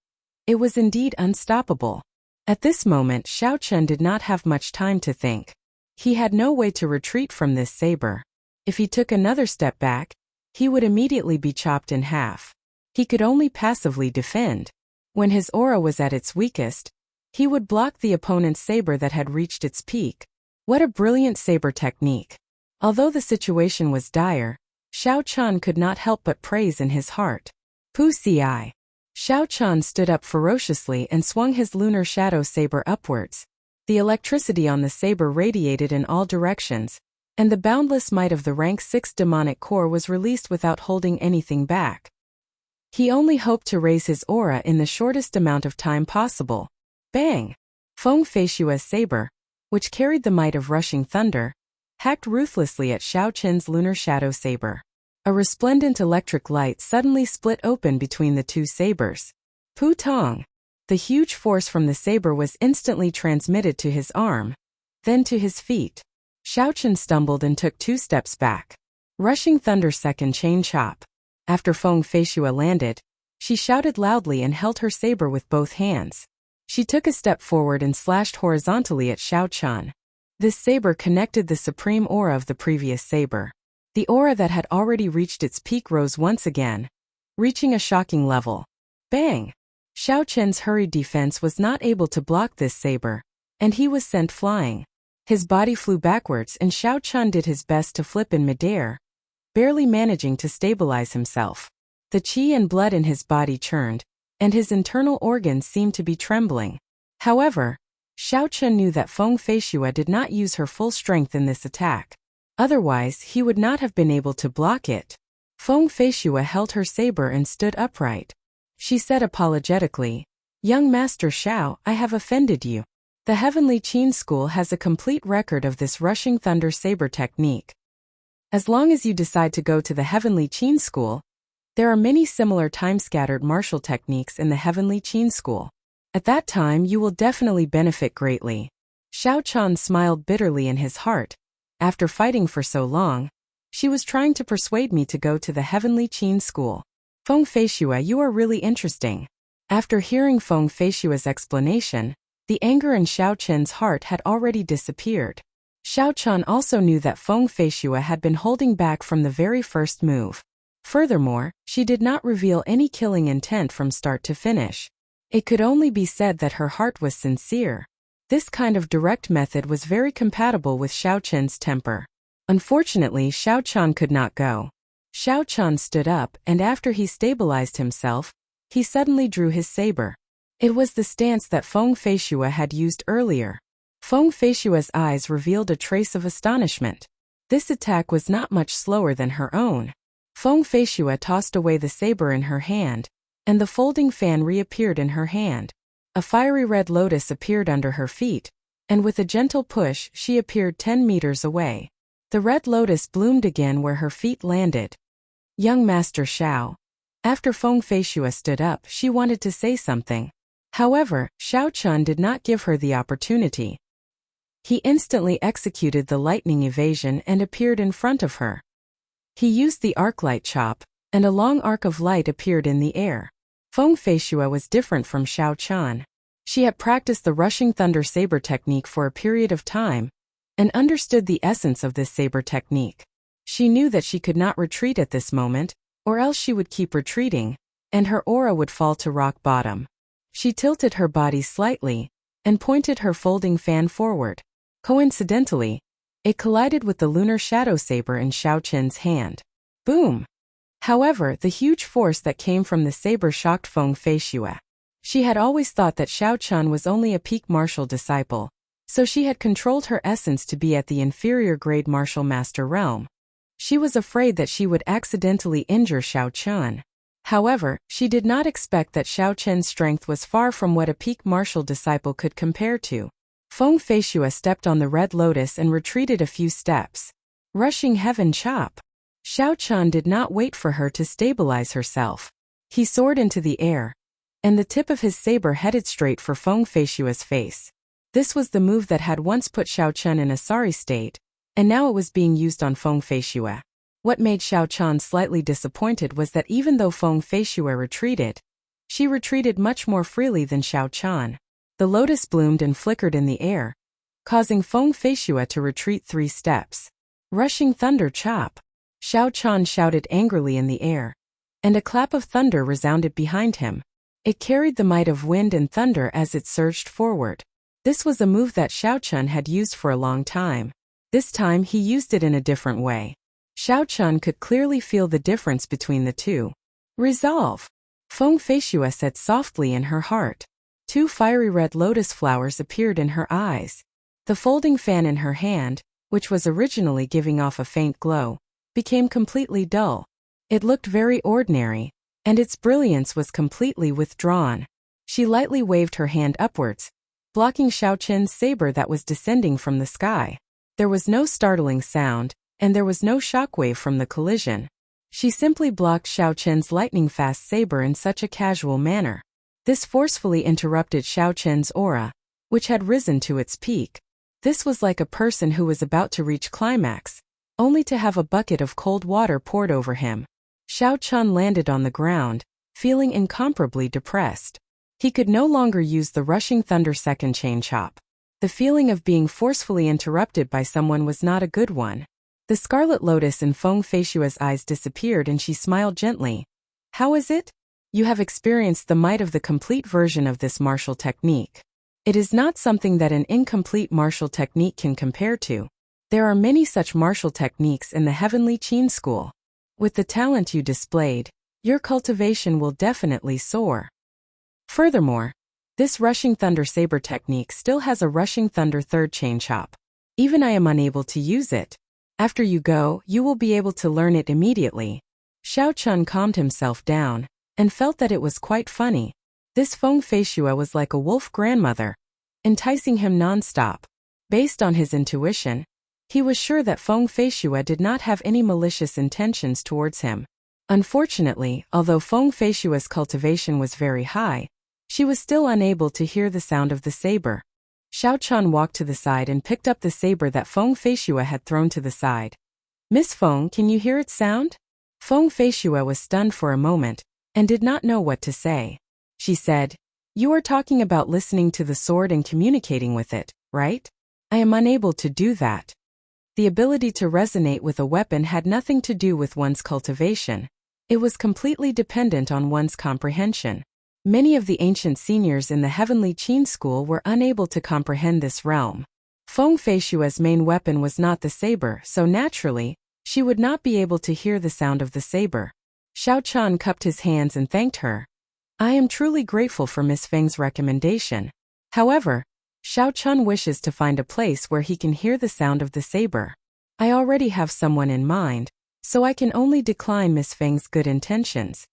It was indeed unstoppable. At this moment, Xiao Chun did not have much time to think. He had no way to retreat from this saber. If he took another step back, he would immediately be chopped in half. He could only passively defend. When his aura was at its weakest, he would block the opponent's saber that had reached its peak. What a brilliant saber technique! Although the situation was dire, Xiao Chun could not help but praise in his heart. Pu Si. Xiao Chun stood up ferociously and swung his lunar shadow saber upwards. The electricity on the saber radiated in all directions, and the boundless might of the rank 6 demonic core was released without holding anything back. He only hoped to raise his aura in the shortest amount of time possible. Bang! Feng Feishua's saber, which carried the might of rushing thunder, hacked ruthlessly at Xiao Chun's lunar shadow saber. A resplendent electric light suddenly split open between the two sabers. Pu Tong! The huge force from the saber was instantly transmitted to his arm, then to his feet. Xiao Chun stumbled and took 2 steps back. Rushing thunder second chain chop. After Feng Feishua landed, she shouted loudly and held her saber with both hands. She took a step forward and slashed horizontally at Xiao Chun. This saber connected the supreme aura of the previous saber. The aura that had already reached its peak rose once again, reaching a shocking level. Bang! Xiao Chun's hurried defense was not able to block this saber, and he was sent flying. His body flew backwards and Xiao Chun did his best to flip in midair, barely managing to stabilize himself. The qi and blood in his body churned, and his internal organs seemed to be trembling. However, Xiao Chun knew that Feng Feishua did not use her full strength in this attack. Otherwise, he would not have been able to block it. Feng Feishua held her saber and stood upright. She said apologetically, "Young Master Xiao, I have offended you. The Heavenly Qin School has a complete record of this rushing thunder saber technique. As long as you decide to go to the Heavenly Qin School, there are many similar time-scattered martial techniques in the Heavenly Qin School. At that time you will definitely benefit greatly." Xiao Chun smiled bitterly in his heart. After fighting for so long, she was trying to persuade me to go to the Heavenly Qin School. Feng Feishua, you are really interesting. After hearing Feng Feishua's explanation, the anger in Xiao Chun's heart had already disappeared. Xiao Chun also knew that Feng Feishua had been holding back from the very first move. Furthermore, she did not reveal any killing intent from start to finish. It could only be said that her heart was sincere. This kind of direct method was very compatible with Xiao Chun's temper. Unfortunately, Xiao Chun could not go. Xiao Chun stood up, and after he stabilized himself, he suddenly drew his saber. It was the stance that Feng Feishua had used earlier. Feng Feishua's eyes revealed a trace of astonishment. This attack was not much slower than her own. Feng Feishua tossed away the saber in her hand, and the folding fan reappeared in her hand. A fiery red lotus appeared under her feet, and with a gentle push she appeared 10 meters away. The red lotus bloomed again where her feet landed. Young Master Xiao. After Feng Feishua stood up, she wanted to say something. However, Xiao Chun did not give her the opportunity. He instantly executed the lightning evasion and appeared in front of her. He used the arclight chop, and a long arc of light appeared in the air. Feng Feishua was different from Xiao Chun. She had practiced the rushing thunder saber technique for a period of time, and understood the essence of this saber technique. She knew that she could not retreat at this moment, or else she would keep retreating, and her aura would fall to rock bottom. She tilted her body slightly, and pointed her folding fan forward. Coincidentally, it collided with the lunar shadow saber in Xiao Chun's hand. Boom! However, the huge force that came from the saber shocked Feng Feishua. She had always thought that Xiao Chun was only a peak martial disciple, so she had controlled her essence to be at the inferior grade martial master realm. She was afraid that she would accidentally injure Xiao Chun. However, she did not expect that Xiao Chun's strength was far from what a peak martial disciple could compare to. Feng Feishua stepped on the red lotus and retreated a few steps. Rushing heaven chop. Xiao Chun did not wait for her to stabilize herself. He soared into the air, and the tip of his saber headed straight for Feng Feishua's face. This was the move that had once put Xiao Chun in a sorry state, and now it was being used on Feng Feishua. What made Xiao Chun slightly disappointed was that even though Feng Feishua retreated, she retreated much more freely than Xiao Chun. The lotus bloomed and flickered in the air, causing Feng Feishua to retreat 3 steps. Rushing thunder chop! Xiao Chun shouted angrily in the air, and a clap of thunder resounded behind him. It carried the might of wind and thunder as it surged forward. This was a move that Xiao Chun had used for a long time. This time he used it in a different way. Xiao Chun could clearly feel the difference between the two. Resolve! Feng Feishua said softly in her heart. 2 fiery red lotus flowers appeared in her eyes. The folding fan in her hand, which was originally giving off a faint glow, became completely dull. It looked very ordinary, and its brilliance was completely withdrawn. She lightly waved her hand upwards, blocking Xiao Chun's saber that was descending from the sky. There was no startling sound, and there was no shockwave from the collision. She simply blocked Xiao Chun's lightning-fast saber in such a casual manner. This forcefully interrupted Xiao Chun's aura, which had risen to its peak. This was like a person who was about to reach climax, only to have a bucket of cold water poured over him. Xiao Chun landed on the ground, feeling incomparably depressed. He could no longer use the rushing thunder second chain chop. The feeling of being forcefully interrupted by someone was not a good one. The scarlet lotus in Feng Feishua's eyes disappeared and she smiled gently. How is it? You have experienced the might of the complete version of this martial technique. It is not something that an incomplete martial technique can compare to. There are many such martial techniques in the Heavenly Qin School. With the talent you displayed, your cultivation will definitely soar. Furthermore, this rushing thunder saber technique still has a rushing thunder third chain chop. Even I am unable to use it. After you go, you will be able to learn it immediately. Xiao Chun calmed himself down, and felt that it was quite funny. This Feng Feishua was like a wolf grandmother, enticing him non-stop. Based on his intuition, he was sure that Feng Feishua did not have any malicious intentions towards him. Unfortunately, although Feng Feishua's cultivation was very high, she was still unable to hear the sound of the saber. Xiao Chun walked to the side and picked up the saber that Feng Feishua had thrown to the side. Miss Feng, can you hear its sound? Feng Feishua was stunned for a moment, and did not know what to say. She said, You are talking about listening to the sword and communicating with it, right? I am unable to do that. The ability to resonate with a weapon had nothing to do with one's cultivation. It was completely dependent on one's comprehension. Many of the ancient seniors in the Heavenly Qin School were unable to comprehend this realm. Feng Feishua's main weapon was not the saber, so naturally, she would not be able to hear the sound of the saber. Xiao Chun cupped his hands and thanked her. I am truly grateful for Miss Feng's recommendation. However, Xiao Chun wishes to find a place where he can hear the sound of the saber. I already have someone in mind, so I can only decline Miss Feng's good intentions.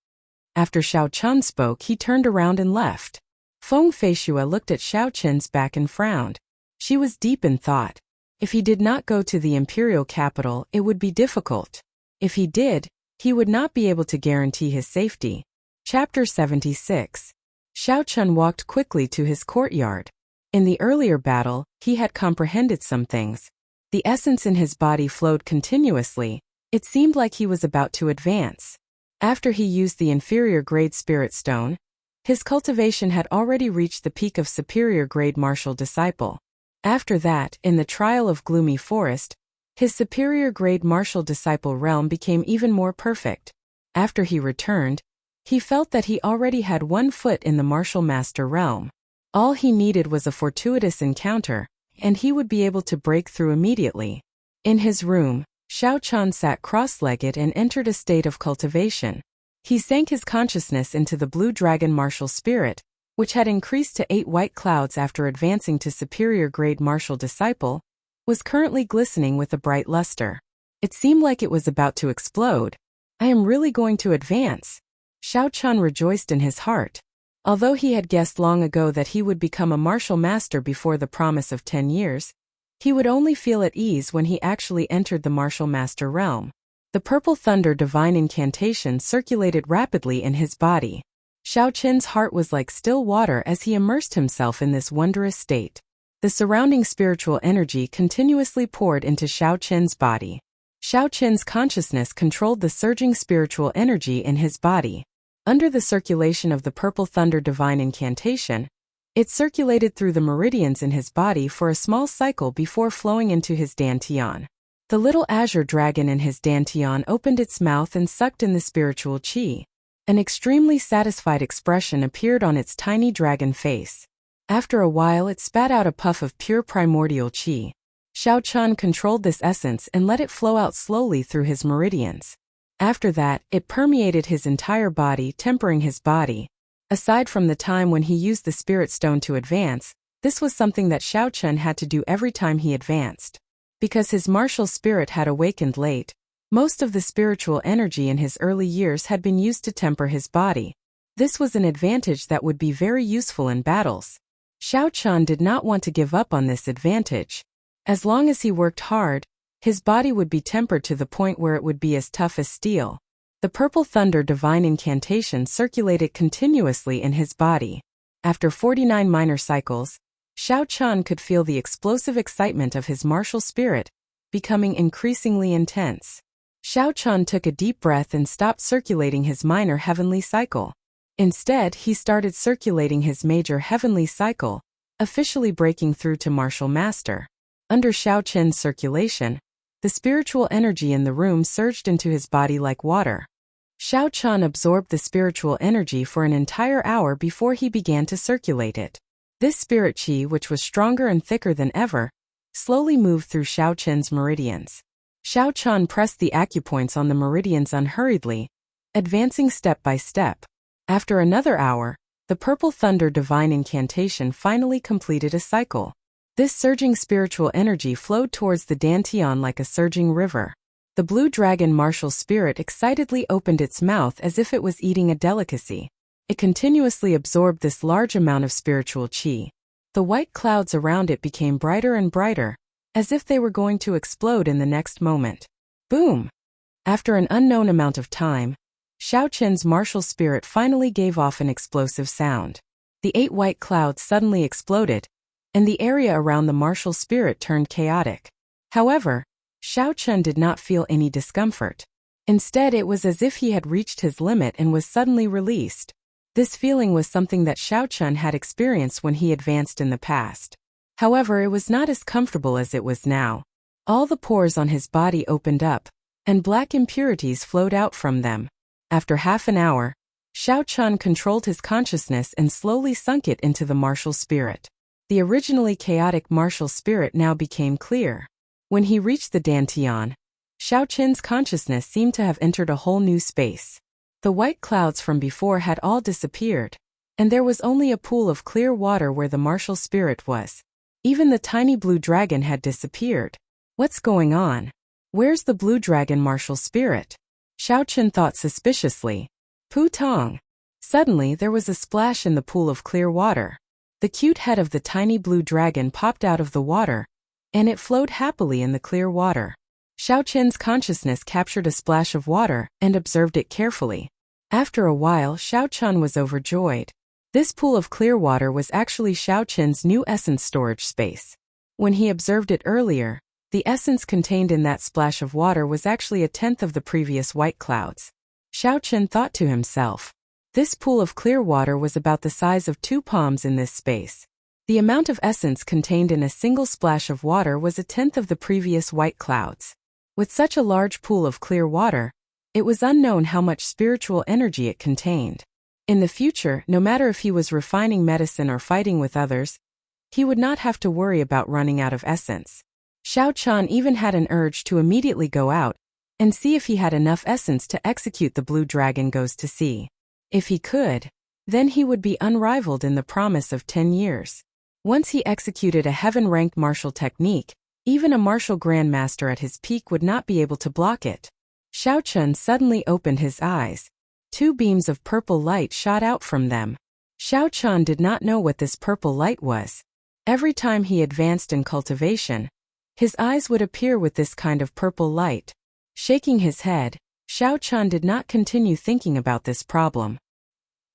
After Xiao Chun spoke, he turned around and left. Feng Feishua looked at Xiao Chun's back and frowned. She was deep in thought. If he did not go to the imperial capital, it would be difficult. If he did, he would not be able to guarantee his safety. Chapter 76. Xiao Chun walked quickly to his courtyard. In the earlier battle, he had comprehended some things. The essence in his body flowed continuously. It seemed like he was about to advance. After he used the inferior-grade spirit stone, his cultivation had already reached the peak of superior-grade martial disciple. After that, in the trial of Gloomy Forest, his superior-grade martial disciple realm became even more perfect. After he returned, he felt that he already had 1 foot in the martial master realm. All he needed was a fortuitous encounter, and he would be able to break through immediately. In his room, Xiao Chun sat cross-legged and entered a state of cultivation. He sank his consciousness into the blue dragon martial spirit, which had increased to 8 white clouds after advancing to superior-grade martial disciple, was currently glistening with a bright luster. It seemed like it was about to explode. I am really going to advance. Xiao Chun rejoiced in his heart. Although he had guessed long ago that he would become a martial master before the promise of 10 years, he would only feel at ease when he actually entered the martial master realm. The purple thunder divine incantation circulated rapidly in his body. Xiao Qin's heart was like still water as he immersed himself in this wondrous state. The surrounding spiritual energy continuously poured into Xiao Qin's body. Xiao Qin's consciousness controlled the surging spiritual energy in his body. Under the circulation of the Purple Thunder Divine Incantation, it circulated through the meridians in his body for a small cycle before flowing into his dantian. The little azure dragon in his dantian opened its mouth and sucked in the spiritual qi. An extremely satisfied expression appeared on its tiny dragon face. After a while it spat out a puff of pure primordial qi. Xiao Chun controlled this essence and let it flow out slowly through his meridians. After that, it permeated his entire body, tempering his body. Aside from the time when he used the spirit stone to advance, this was something that Xiao Chun had to do every time he advanced. Because his martial spirit had awakened late, most of the spiritual energy in his early years had been used to temper his body. This was an advantage that would be very useful in battles. Xiao Chun did not want to give up on this advantage. As long as he worked hard, his body would be tempered to the point where it would be as tough as steel. The Purple Thunder Divine Incantation circulated continuously in his body. After 49 minor cycles, Xiao Chun could feel the explosive excitement of his martial spirit becoming increasingly intense. Xiao Chun took a deep breath and stopped circulating his minor heavenly cycle. Instead, he started circulating his major heavenly cycle, officially breaking through to martial master. Under Xiao Chun's circulation, the spiritual energy in the room surged into his body like water. Xiao Chun absorbed the spiritual energy for an entire hour before he began to circulate it. This spirit qi, which was stronger and thicker than ever, slowly moved through Xiao Chun's meridians. Xiao Chun pressed the acupoints on the meridians unhurriedly, advancing step by step. After another hour, the Purple Thunder Divine Incantation finally completed a cycle. This surging spiritual energy flowed towards the dantian like a surging river. The blue dragon martial spirit excitedly opened its mouth as if it was eating a delicacy. It continuously absorbed this large amount of spiritual qi. The white clouds around it became brighter and brighter, as if they were going to explode in the next moment. Boom! After an unknown amount of time, Xiao Qin's martial spirit finally gave off an explosive sound. The 8 white clouds suddenly exploded, and the area around the martial spirit turned chaotic. However, Xiao Chun did not feel any discomfort. Instead, it was as if he had reached his limit and was suddenly released. This feeling was something that Xiao Chun had experienced when he advanced in the past. However, it was not as comfortable as it was now. All the pores on his body opened up, and black impurities flowed out from them. After half an hour, Xiao Chun controlled his consciousness and slowly sunk it into the martial spirit. The originally chaotic martial spirit now became clear. When he reached the dantian, Xiao Qin's consciousness seemed to have entered a whole new space. The white clouds from before had all disappeared, and there was only a pool of clear water where the martial spirit was. Even the tiny blue dragon had disappeared. What's going on? Where's the blue dragon martial spirit? Xiao Qin thought suspiciously. Pu Tong. Suddenly there was a splash in the pool of clear water. The cute head of the tiny blue dragon popped out of the water, and it flowed happily in the clear water. Xiao Qin's consciousness captured a splash of water and observed it carefully. After a while, Xiao Chun was overjoyed. This pool of clear water was actually Xiao Qin's new essence storage space. When he observed it earlier, the essence contained in that splash of water was actually a tenth of the previous white clouds. Xiao Qin thought to himself, this pool of clear water was about the size of 2 palms in this space. The amount of essence contained in a single splash of water was a tenth of the previous white clouds. With such a large pool of clear water, it was unknown how much spiritual energy it contained. In the future, no matter if he was refining medicine or fighting with others, he would not have to worry about running out of essence. Xiao Chun even had an urge to immediately go out and see if he had enough essence to execute the blue dragon goes to sea. If he could, then he would be unrivaled in the promise of 10 years. Once he executed a heaven-ranked martial technique, even a martial grandmaster at his peak would not be able to block it. Xiao Chun suddenly opened his eyes. 2 beams of purple light shot out from them. Xiao Chun did not know what this purple light was. Every time he advanced in cultivation, his eyes would appear with this kind of purple light. Shaking his head, Xiao Chun did not continue thinking about this problem.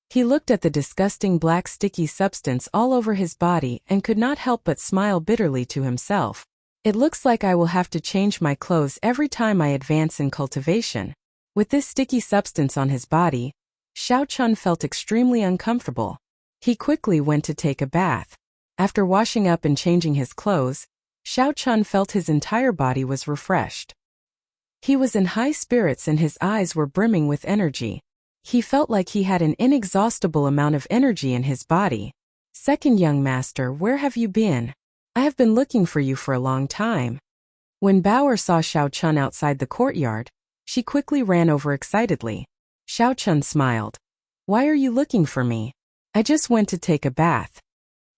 He looked at the disgusting black sticky substance all over his body and could not help but smile bitterly to himself. It looks like I will have to change my clothes every time I advance in cultivation. With this sticky substance on his body, Xiao Chun felt extremely uncomfortable. He quickly went to take a bath. After washing up and changing his clothes, Xiao Chun felt his entire body was refreshed. He was in high spirits and his eyes were brimming with energy. He felt like he had an inexhaustible amount of energy in his body. "Second young master, where have you been? I have been looking for you for a long time." When Bauer saw Xiao Chun outside the courtyard, she quickly ran over excitedly. Xiao Chun smiled. "Why are you looking for me? I just went to take a bath."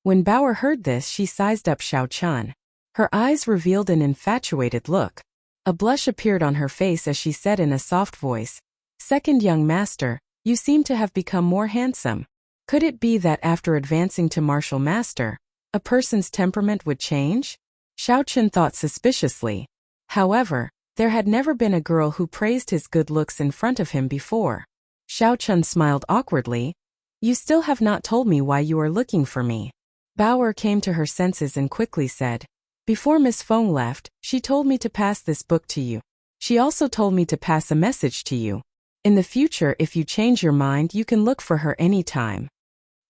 When Bauer heard this, she sized up Xiao Chun. Her eyes revealed an infatuated look. A blush appeared on her face as she said in a soft voice, "Second young master, you seem to have become more handsome. Could it be that after advancing to martial master, a person's temperament would change?" Xiao Chun thought suspiciously. However, there had never been a girl who praised his good looks in front of him before. Xiao Chun smiled awkwardly. "You still have not told me why you are looking for me." Bauer came to her senses and quickly said, "Before Miss Feng left, she told me to pass this book to you. She also told me to pass a message to you. In the future, if you change your mind, you can look for her any time."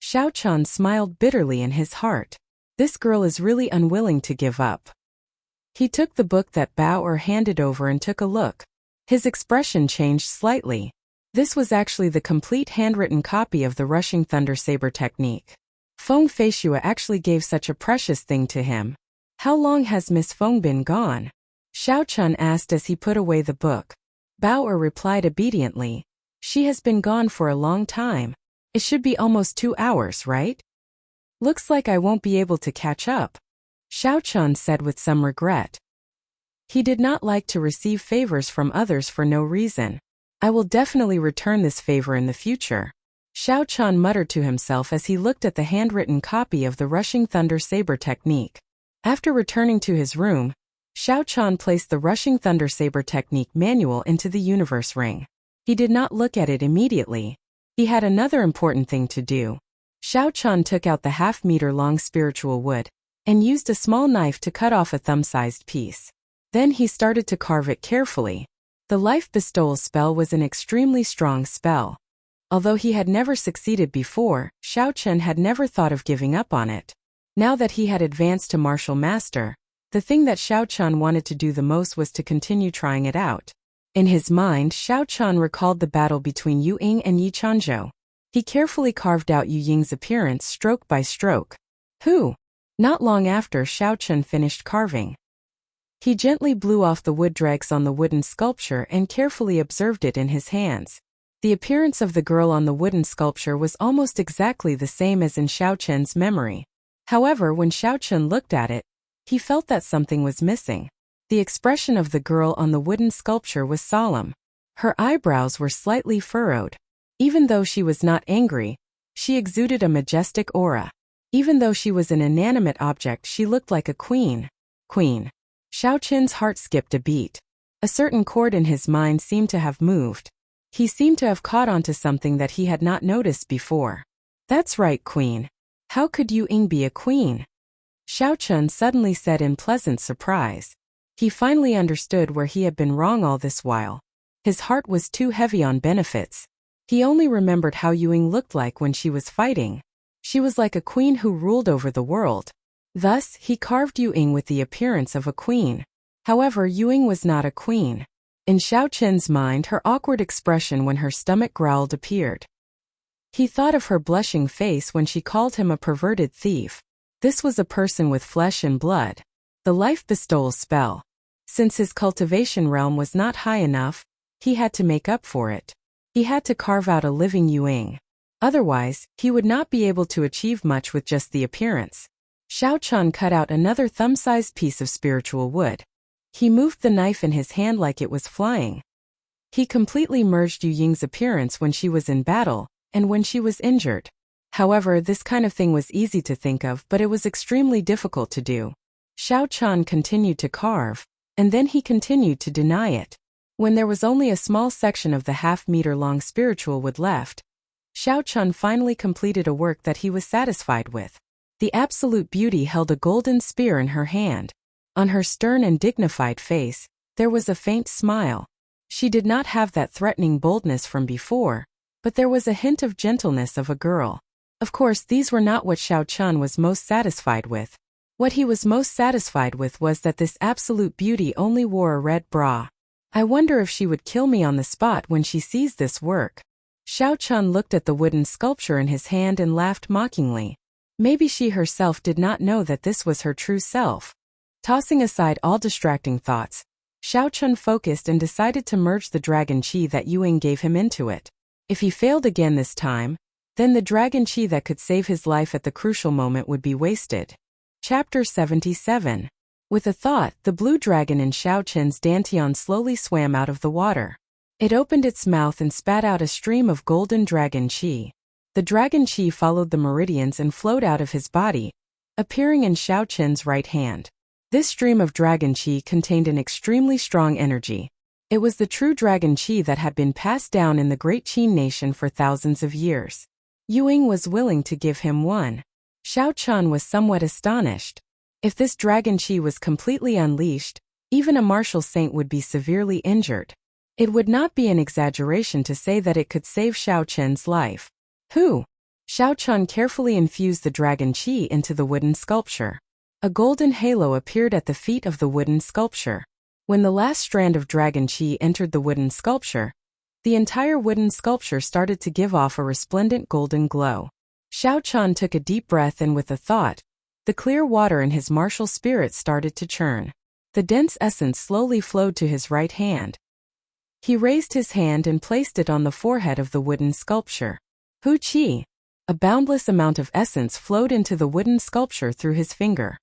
Xiao Chun smiled bitterly in his heart. This girl is really unwilling to give up. He took the book that Bauer handed over and took a look. His expression changed slightly. This was actually the complete handwritten copy of the rushing thunder saber technique. Feng Feishua actually gave such a precious thing to him. "How long has Miss Feng been gone?" Xiao Chun asked as he put away the book. Bauer replied obediently, "She has been gone for a long time. It should be almost 2 hours, right? Looks like I won't be able to catch up," Xiao Chun said with some regret. He did not like to receive favors from others for no reason. "I will definitely return this favor in the future," Xiao Chun muttered to himself as he looked at the handwritten copy of the rushing thunder saber technique. After returning to his room, Xiao Chun placed the rushing thunder saber technique manual into the universe ring. He did not look at it immediately. He had another important thing to do. Xiao Chun took out the half-meter-long spiritual wood and used a small knife to cut off a thumb-sized piece. Then he started to carve it carefully. The life bestowal spell was an extremely strong spell. Although he had never succeeded before, Xiao Chun had never thought of giving up on it. Now that he had advanced to martial master, the thing that Xiao Chun wanted to do the most was to continue trying it out. In his mind, Xiao Chun recalled the battle between Yu Ying and Yi Chanzhou. He carefully carved out Yu Ying's appearance stroke by stroke. Not long after Xiao Chun finished carving, he gently blew off the wood dregs on the wooden sculpture and carefully observed it in his hands. The appearance of the girl on the wooden sculpture was almost exactly the same as in Xiao Chun's memory. However, when Xiao Chun looked at it, he felt that something was missing. The expression of the girl on the wooden sculpture was solemn. Her eyebrows were slightly furrowed. Even though she was not angry, she exuded a majestic aura. Even though she was an inanimate object, she looked like a queen. Xiao Chun's heart skipped a beat. A certain chord in his mind seemed to have moved. He seemed to have caught on to something that he had not noticed before. "That's right, queen. How could Yu Ying be a queen?" Xiao Chun suddenly said in pleasant surprise. He finally understood where he had been wrong all this while. His heart was too heavy on benefits. He only remembered how Yu Ying looked like when she was fighting. She was like a queen who ruled over the world. Thus, he carved Yu Ying with the appearance of a queen. However, Yu Ying was not a queen. In Xiao Chun's mind, her awkward expression when her stomach growled appeared. He thought of her blushing face when she called him a perverted thief. This was a person with flesh and blood. The life bestowal spell. Since his cultivation realm was not high enough, he had to make up for it. He had to carve out a living Yu Ying. Otherwise, he would not be able to achieve much with just the appearance. Xiao Chun cut out another thumb-sized piece of spiritual wood. He moved the knife in his hand like it was flying. He completely merged Yu Ying's appearance when she was in battle, and when she was injured. However, this kind of thing was easy to think of, but it was extremely difficult to do. Xiao Chun continued to carve, and then he continued to deny it. When there was only a small section of the half-meter-long spiritual wood left, Xiao Chun finally completed a work that he was satisfied with. The absolute beauty held a golden spear in her hand. On her stern and dignified face, there was a faint smile. She did not have that threatening boldness from before, but there was a hint of gentleness of a girl. Of course, these were not what Xiao Chun was most satisfied with. What he was most satisfied with was that this absolute beauty only wore a red bra. I wonder if she would kill me on the spot when she sees this work. Xiao Chun looked at the wooden sculpture in his hand and laughed mockingly. Maybe she herself did not know that this was her true self. Tossing aside all distracting thoughts, Xiao Chun focused and decided to merge the dragon chi that Yuing gave him into it. If he failed again this time, then the dragon chi that could save his life at the crucial moment would be wasted. Chapter 77. With a thought, the blue dragon in Xiao Chun's dantian slowly swam out of the water. It opened its mouth and spat out a stream of golden dragon chi. The dragon chi followed the meridians and flowed out of his body, appearing in Xiao Chun's right hand. This stream of dragon chi contained an extremely strong energy. It was the true dragon chi that had been passed down in the great Qin nation for thousands of years. Yuing was willing to give him one. Xiao Chun was somewhat astonished. If this dragon chi was completely unleashed, even a martial saint would be severely injured. It would not be an exaggeration to say that it could save Xiao Chun's life. Xiao Chun carefully infused the dragon chi into the wooden sculpture. A golden halo appeared at the feet of the wooden sculpture. When the last strand of dragon chi entered the wooden sculpture, the entire wooden sculpture started to give off a resplendent golden glow. Xiao Chun took a deep breath and with a thought, the clear water in his martial spirit started to churn. The dense essence slowly flowed to his right hand. He raised his hand and placed it on the forehead of the wooden sculpture. Hu Qi. A boundless amount of essence flowed into the wooden sculpture through his finger.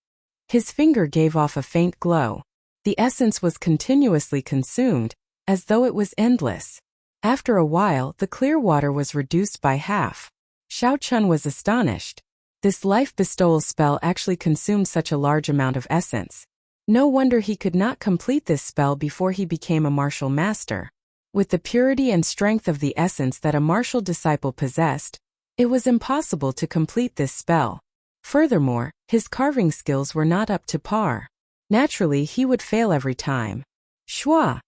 His finger gave off a faint glow. The essence was continuously consumed, as though it was endless. After a while, the clear water was reduced by half. Xiao Chun was astonished. This life bestowal spell actually consumed such a large amount of essence. No wonder he could not complete this spell before he became a martial master. With the purity and strength of the essence that a martial disciple possessed, it was impossible to complete this spell. Furthermore, his carving skills were not up to par. Naturally, he would fail every time. Shua!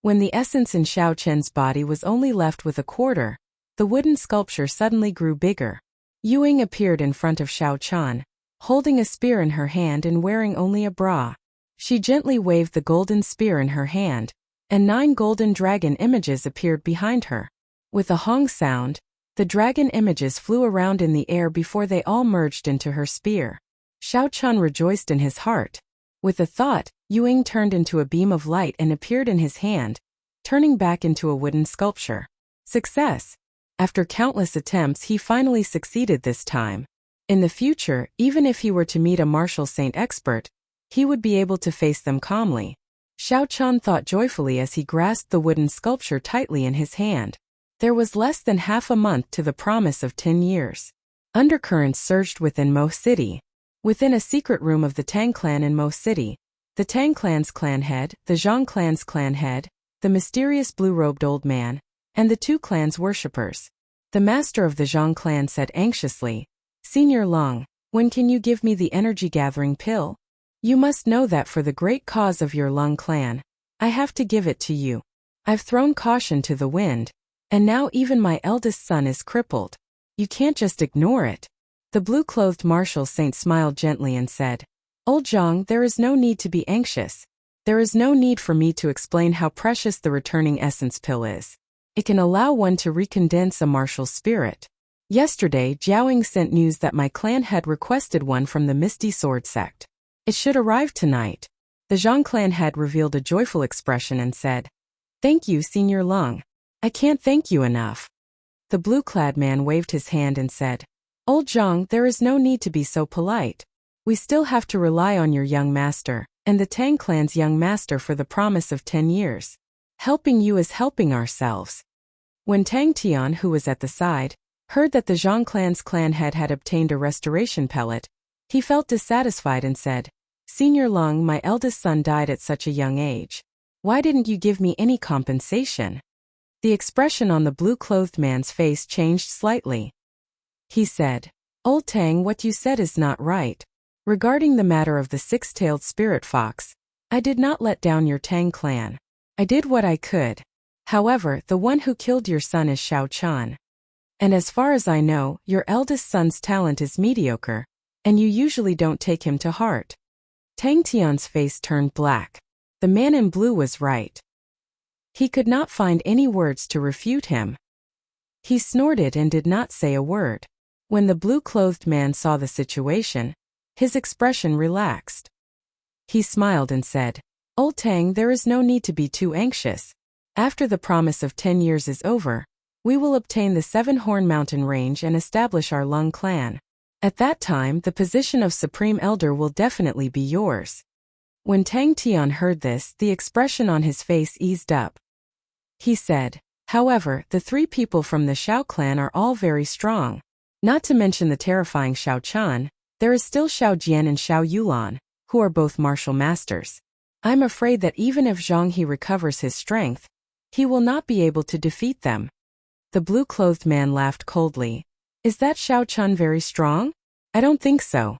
When the essence in Xiao Chun's body was only left with a quarter, the wooden sculpture suddenly grew bigger. Yuing appeared in front of Xiao Chun, holding a spear in her hand and wearing only a bra. She gently waved the golden spear in her hand, and 9 golden dragon images appeared behind her. With a hong sound, the dragon images flew around in the air before they all merged into her spear. Xiao Chun rejoiced in his heart. With a thought, Yuing turned into a beam of light and appeared in his hand, turning back into a wooden sculpture. Success! After countless attempts, he finally succeeded this time. In the future, even if he were to meet a martial saint expert, he would be able to face them calmly. Xiao Chun thought joyfully as he grasped the wooden sculpture tightly in his hand. There was less than half a month to the promise of 10 years. Undercurrents surged within Mo City. Within a secret room of the Tang clan in Mo City, the Tang clan's clan head, the Zhang clan's clan head, the mysterious blue-robed old man, and the 2 clans' worshippers. The master of the Zhang clan said anxiously, "Senior Long, when can you give me the energy-gathering pill? You must know that for the great cause of your Lung clan, I have to give it to you. I've thrown caution to the wind, and now even my eldest son is crippled. You can't just ignore it." The blue-clothed martial saint smiled gently and said, "Old Zhang, there is no need to be anxious. There is no need for me to explain how precious the returning essence pill is. It can allow one to recondense a martial spirit. Yesterday, Jiaoying sent news that my clan had requested one from the Misty Sword sect. It should arrive tonight." The Zhang clan head revealed a joyful expression and said, "Thank you, Senior Lung. I can't thank you enough." The blue-clad man waved his hand and said, "Old Zhang, there is no need to be so polite. We still have to rely on your young master, and the Tang clan's young master for the promise of 10 years. Helping you is helping ourselves." When Tang Tian, who was at the side, heard that the Zhang clan's clan head had obtained a restoration pellet, he felt dissatisfied and said, "Senior Lung, my eldest son died at such a young age. Why didn't you give me any compensation?" The expression on the blue-clothed man's face changed slightly. He said, "Old Tang, what you said is not right. Regarding the matter of the six-tailed spirit fox, I did not let down your Tang clan. I did what I could. However, the one who killed your son is Xiao Chun. And as far as I know, your eldest son's talent is mediocre, and you usually don't take him to heart." Tang Tian's face turned black. The man in blue was right. He could not find any words to refute him. He snorted and did not say a word. When the blue-clothed man saw the situation, his expression relaxed. He smiled and said, "Old Tang, there is no need to be too anxious. After the promise of 10 years is over, we will obtain the Seven-Horn Mountain Range and establish our Lung clan. At that time, the position of Supreme Elder will definitely be yours." When Tang Tian heard this, the expression on his face eased up. He said, "However, the 3 people from the Xiao clan are all very strong. Not to mention the terrifying Xiao Chun, there is still Xiao Jian and Xiao Yulan, who are both martial masters. I'm afraid that even if Zhang He recovers his strength, he will not be able to defeat them." The blue-clothed man laughed coldly. "Is that Xiao Chun very strong? I don't think so.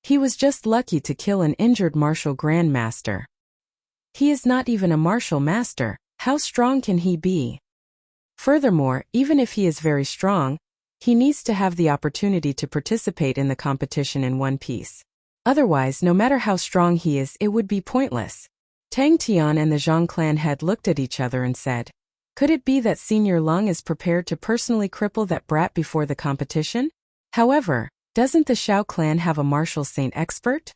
He was just lucky to kill an injured martial grandmaster. He is not even a martial master. How strong can he be? Furthermore, even if he is very strong, he needs to have the opportunity to participate in the competition in one piece. Otherwise, no matter how strong he is, it would be pointless." Tang Tian and the Zhang clan head looked at each other and said, "Could it be that Senior Lung is prepared to personally cripple that brat before the competition? However, doesn't the Xiao clan have a martial saint expert?"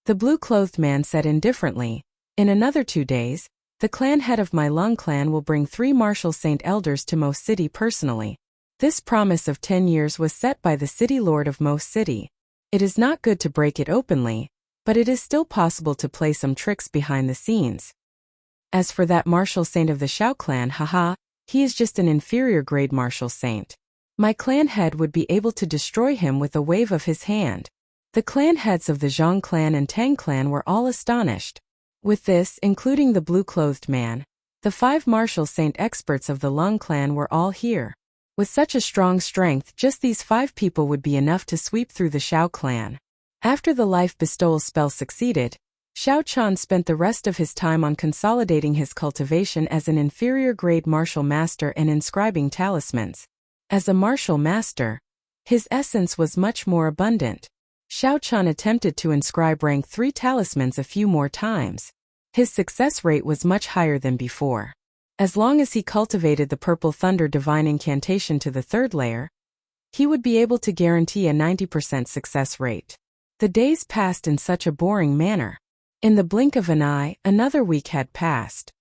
The blue-clothed man said indifferently, "In another 2 days, the clan head of my Lung clan will bring 3 martial saint elders to Mo City personally. This promise of 10 years was set by the city lord of Mo City. It is not good to break it openly, but it is still possible to play some tricks behind the scenes. As for that martial saint of the Xiao clan, haha, he is just an inferior grade martial saint. My clan head would be able to destroy him with a wave of his hand." The clan heads of the Zhang clan and Tang clan were all astonished. With this, including the blue-clothed man, the 5 martial saint experts of the Lung clan were all here. With such a strong strength, just these 5 people would be enough to sweep through the Xiao clan. After the life bestowal spell succeeded, Xiao Chun spent the rest of his time on consolidating his cultivation as an inferior-grade martial master and inscribing talismans. As a martial master, his essence was much more abundant. Xiao Chun attempted to inscribe rank 3 talismans a few more times. His success rate was much higher than before. As long as he cultivated the Purple Thunder Divine Incantation to the 3rd layer, he would be able to guarantee a 90% success rate. The days passed in such a boring manner. In the blink of an eye, another week had passed.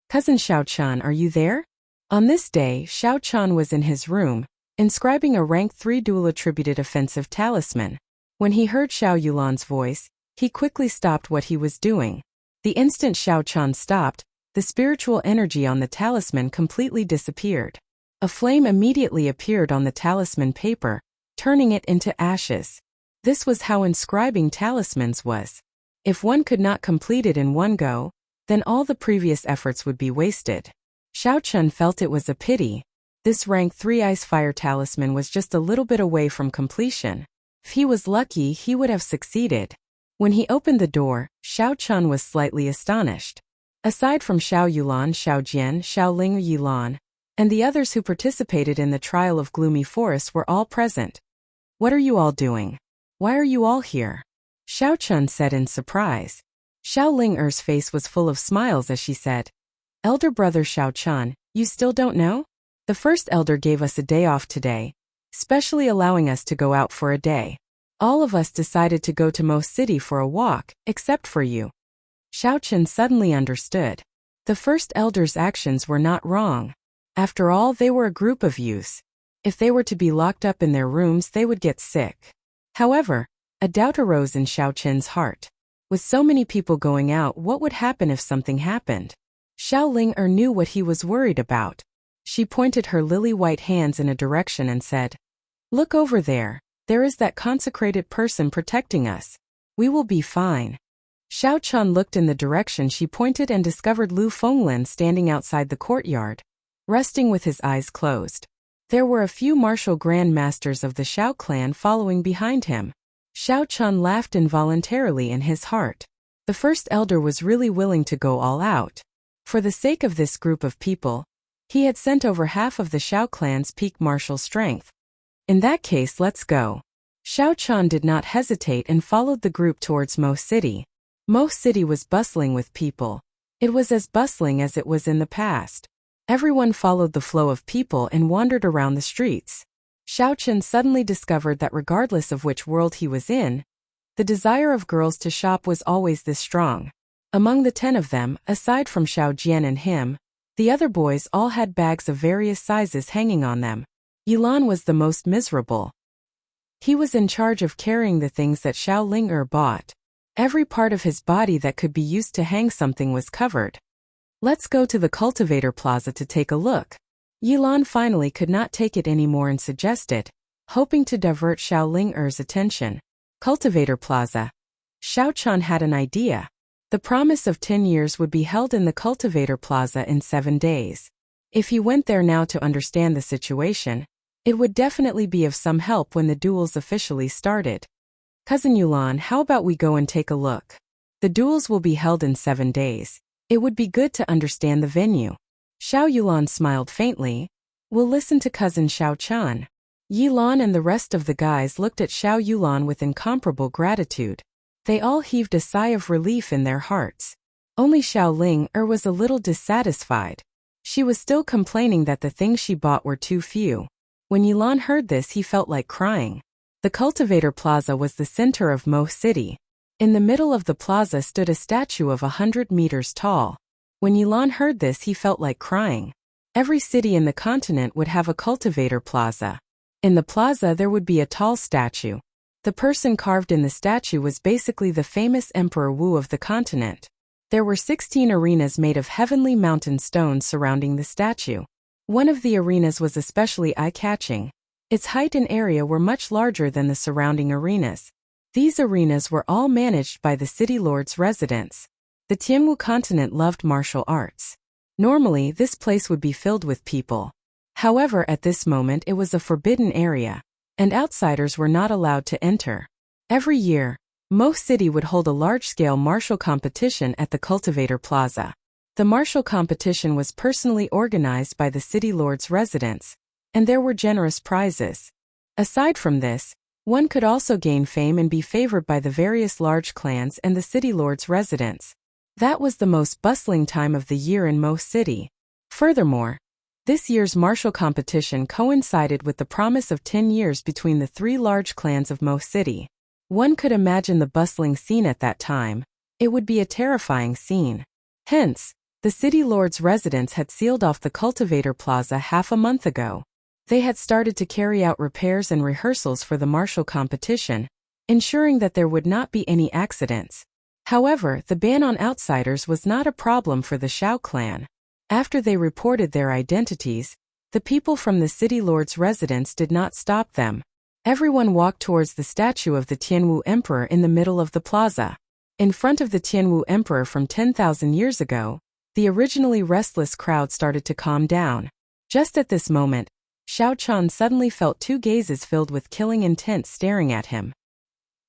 "Cousin Xiao Chun, are you there?" On this day, Xiao Chun was in his room, inscribing a rank 3 dual-attributed offensive talisman. When he heard Xiao Yulan's voice, he quickly stopped what he was doing. The instant Xiao Chun stopped, the spiritual energy on the talisman completely disappeared. A flame immediately appeared on the talisman paper, turning it into ashes. This was how inscribing talismans was. If one could not complete it in one go, then all the previous efforts would be wasted. Xiao Chun felt it was a pity. This rank 3 ice fire talisman was just a little bit away from completion. If he was lucky, he would have succeeded. When he opened the door, Xiao Chun was slightly astonished. Aside from Xiao Yulan, Xiao Jian, Xiao Ling Yilan, and the others who participated in the trial of Gloomy Forest were all present. "What are you all doing? Why are you all here?" Xiao Chun said in surprise. Xiao Ling-er's face was full of smiles as she said, "Elder brother Xiao Chun, you still don't know? The first elder gave us a day off today, specially allowing us to go out for a day. All of us decided to go to Mo City for a walk, except for you." Xiao Chun suddenly understood. The first elder's actions were not wrong. After all, they were a group of youths. If they were to be locked up in their rooms, they would get sick. However, a doubt arose in Xiao Chun's heart. With so many people going out, what would happen if something happened? Xiao Ling-er knew what he was worried about. She pointed her lily-white hands in a direction and said, "Look over there. There is that consecrated person protecting us. We will be fine." Xiao Chun looked in the direction she pointed and discovered Lu Fenglin standing outside the courtyard. resting with his eyes closed. There were a few martial grandmasters of the Shao clan following behind him. Xiao Chun laughed involuntarily in his heart. The first elder was really willing to go all out. For the sake of this group of people, he had sent over half of the Shao clan's peak martial strength. In that case, let's go. Xiao Chun did not hesitate and followed the group towards Mo City. Mo City was bustling with people. It was as bustling as it was in the past. Everyone followed the flow of people and wandered around the streets. Xiao Chun suddenly discovered that regardless of which world he was in, the desire of girls to shop was always this strong. Among the 10 of them, aside from Xiao Jian and him, the other boys all had bags of various sizes hanging on them. Yilan was the most miserable. He was in charge of carrying the things that Xiao Ling bought. Every part of his body that could be used to hang something was covered. Let's go to the Cultivator Plaza to take a look. Yilan finally could not take it anymore and suggested, hoping to divert Xiao Ling attention. Cultivator Plaza. Xiao Chun had an idea. The promise of 10 years would be held in the Cultivator Plaza in 7 days. If he went there now to understand the situation, it would definitely be of some help when the duels officially started. Cousin Yulan, how about we go and take a look? The duels will be held in 7 days. It would be good to understand the venue. Xiao Yulan smiled faintly. We'll listen to cousin Xiao Chun. Yilan and the rest of the guys looked at Xiao Yulan with incomparable gratitude. They all heaved a sigh of relief in their hearts. Only Xiao Ling was a little dissatisfied. She was still complaining that the things she bought were too few. When Yilan heard this, he felt like crying. The Cultivator Plaza was the center of Mo City. In the middle of the plaza stood a statue of 100 meters tall. When Yilan heard this, he felt like crying. Every city in the continent would have a Cultivator Plaza. In the plaza there would be a tall statue. The person carved in the statue was basically the famous Emperor Wu of the continent. There were 16 arenas made of heavenly mountain stones surrounding the statue. One of the arenas was especially eye-catching. Its height and area were much larger than the surrounding arenas. These arenas were all managed by the city lord's residents. The Tianwu continent loved martial arts. Normally, this place would be filled with people. However, at this moment it was a forbidden area, and outsiders were not allowed to enter. Every year, Mo City would hold a large-scale martial competition at the Cultivator Plaza. The martial competition was personally organized by the city lord's residents, and there were generous prizes. Aside from this, one could also gain fame and be favored by the various large clans and the city lord's residents. That was the most bustling time of the year in Mo City. Furthermore, this year's martial competition coincided with the promise of 10 years between the 3 large clans of Mo City. One could imagine the bustling scene at that time. It would be a terrifying scene. Hence, the city lord's residents had sealed off the Cultivator Plaza half a month ago. They had started to carry out repairs and rehearsals for the martial competition, ensuring that there would not be any accidents. However, the ban on outsiders was not a problem for the Shao clan. After they reported their identities, the people from the city lord's residence did not stop them. Everyone walked towards the statue of the Tianwu Emperor in the middle of the plaza. In front of the Tianwu Emperor from 10,000 years ago, the originally restless crowd started to calm down. Just at this moment, Xiao Chun suddenly felt 2 gazes filled with killing intent staring at him.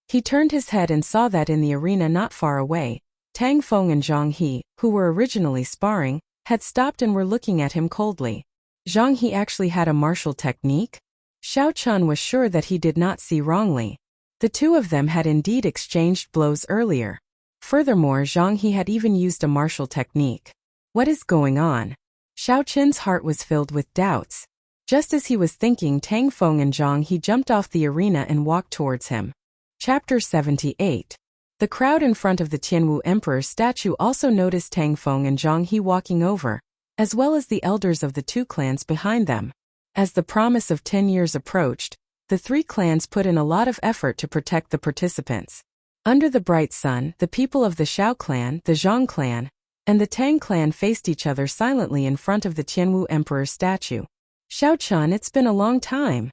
He turned his head and saw that in the arena not far away, Tang Feng and Zhang He, who were originally sparring, had stopped and were looking at him coldly. Zhang He actually had a martial technique? Xiao Chun was sure that he did not see wrongly. The two of them had indeed exchanged blows earlier. Furthermore, Zhang He had even used a martial technique. What is going on? Xiao Chun's heart was filled with doubts. Just as he was thinking, Tang Feng and Zhang He jumped off the arena and walked towards him. Chapter 78. The crowd in front of the Tianwu Emperor's statue also noticed Tang Feng and Zhang He walking over, as well as the elders of the 2 clans behind them. As the promise of 10 years approached, the 3 clans put in a lot of effort to protect the participants. Under the bright sun, the people of the Shao clan, the Zhang clan, and the Tang clan faced each other silently in front of the Tianwu Emperor's statue. Xiao Chun, it's been a long time,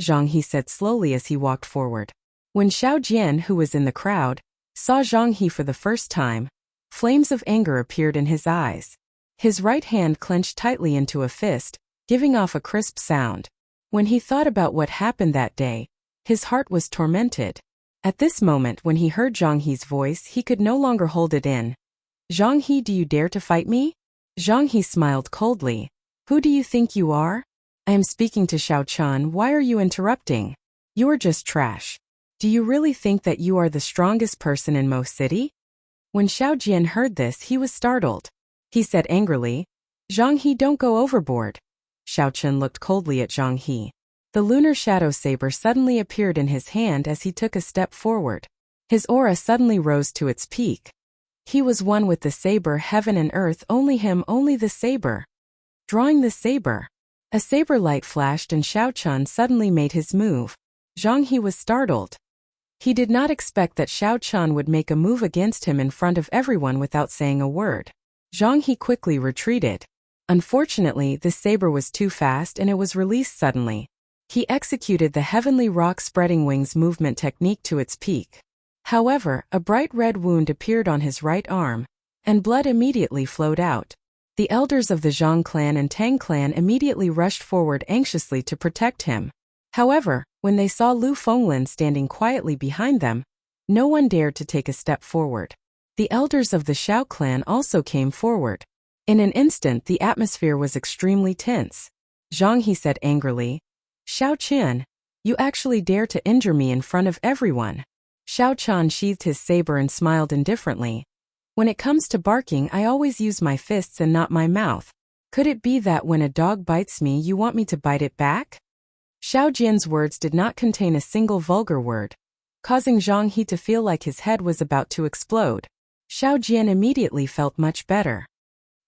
Zhang He said slowly as he walked forward. When Xiao Jian, who was in the crowd, saw Zhang He for the first time, flames of anger appeared in his eyes. His right hand clenched tightly into a fist, giving off a crisp sound. When he thought about what happened that day, his heart was tormented. At this moment, when he heard Zhang He's voice, he could no longer hold it in. Zhang He, do you dare to fight me? Zhang He smiled coldly. Who do you think you are? I am speaking to Xiao Chun. Why are you interrupting? You are just trash. Do you really think that you are the strongest person in Mo City? When Xiao Jian heard this, he was startled. He said angrily, Zhang He, don't go overboard. Xiao Chun looked coldly at Zhang He. The lunar shadow saber suddenly appeared in his hand as he took a step forward. His aura suddenly rose to its peak. He was one with the saber, heaven and earth, only him, only the saber. Drawing the saber. A saber light flashed and Xiao Chun suddenly made his move. Zhang He was startled. He did not expect that Xiao Chun would make a move against him in front of everyone without saying a word. Zhang He quickly retreated. Unfortunately, the saber was too fast and it was released suddenly. He executed the heavenly rock spreading wings movement technique to its peak. However, a bright red wound appeared on his right arm, and blood immediately flowed out. The elders of the Zhang clan and Tang clan immediately rushed forward anxiously to protect him. However, when they saw Lu Fenglin standing quietly behind them, no one dared to take a step forward. The elders of the Xiao clan also came forward. In an instant, the atmosphere was extremely tense. Zhang He said angrily, Xiao Chun, you actually dare to injure me in front of everyone. Xiao Chun sheathed his saber and smiled indifferently. When it comes to barking, I always use my fists and not my mouth. Could it be that when a dog bites me, you want me to bite it back? Xiao Jian's words did not contain a single vulgar word, causing Zhang He to feel like his head was about to explode. Xiao Jian immediately felt much better.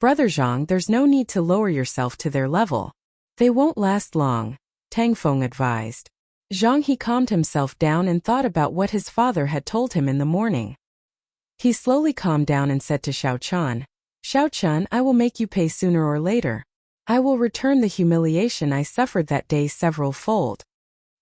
Brother Zhang, there's no need to lower yourself to their level. They won't last long, Tang Feng advised. Zhang He calmed himself down and thought about what his father had told him in the morning. He slowly calmed down and said to Xiao Chun, Xiao Chun, I will make you pay sooner or later. I will return the humiliation I suffered that day several-fold.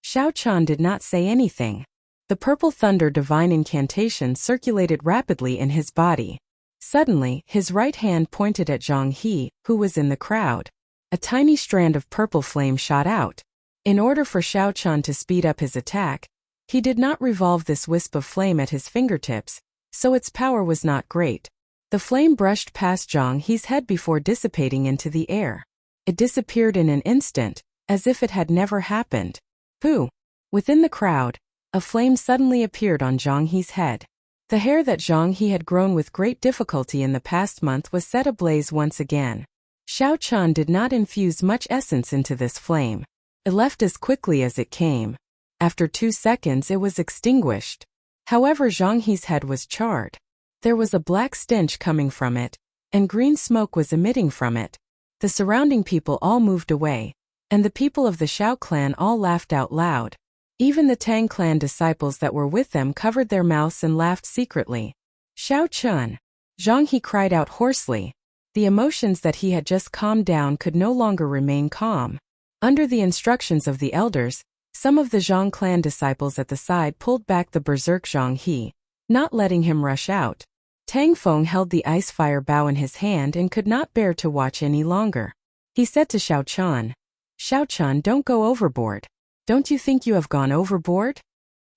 Xiao Chun did not say anything. The purple thunder divine incantation circulated rapidly in his body. Suddenly, his right hand pointed at Zhang He, who was in the crowd. A tiny strand of purple flame shot out. In order for Xiao Chun to speed up his attack, he did not revolve this wisp of flame at his fingertips, so its power was not great. The flame brushed past Zhang He's head before dissipating into the air. It disappeared in an instant, as if it had never happened. Pooh! Within the crowd, a flame suddenly appeared on Zhang He's head. The hair that Zhang He had grown with great difficulty in the past month was set ablaze once again. Xiao Chun did not infuse much essence into this flame. It left as quickly as it came. After 2 seconds it was extinguished. However, Zhang He's head was charred. There was a black stench coming from it, and green smoke was emitting from it. The surrounding people all moved away, and the people of the Xiao clan all laughed out loud. Even the Tang clan disciples that were with them covered their mouths and laughed secretly. Xiao Chun! Zhang He cried out hoarsely. The emotions that he had just calmed down could no longer remain calm. Under the instructions of the elders, some of the Zhang clan disciples at the side pulled back the berserk Zhang He, not letting him rush out. Tang Feng held the ice fire bow in his hand and could not bear to watch any longer. He said to Xiao Chun, Xiao Chun, don't go overboard. Don't you think you have gone overboard?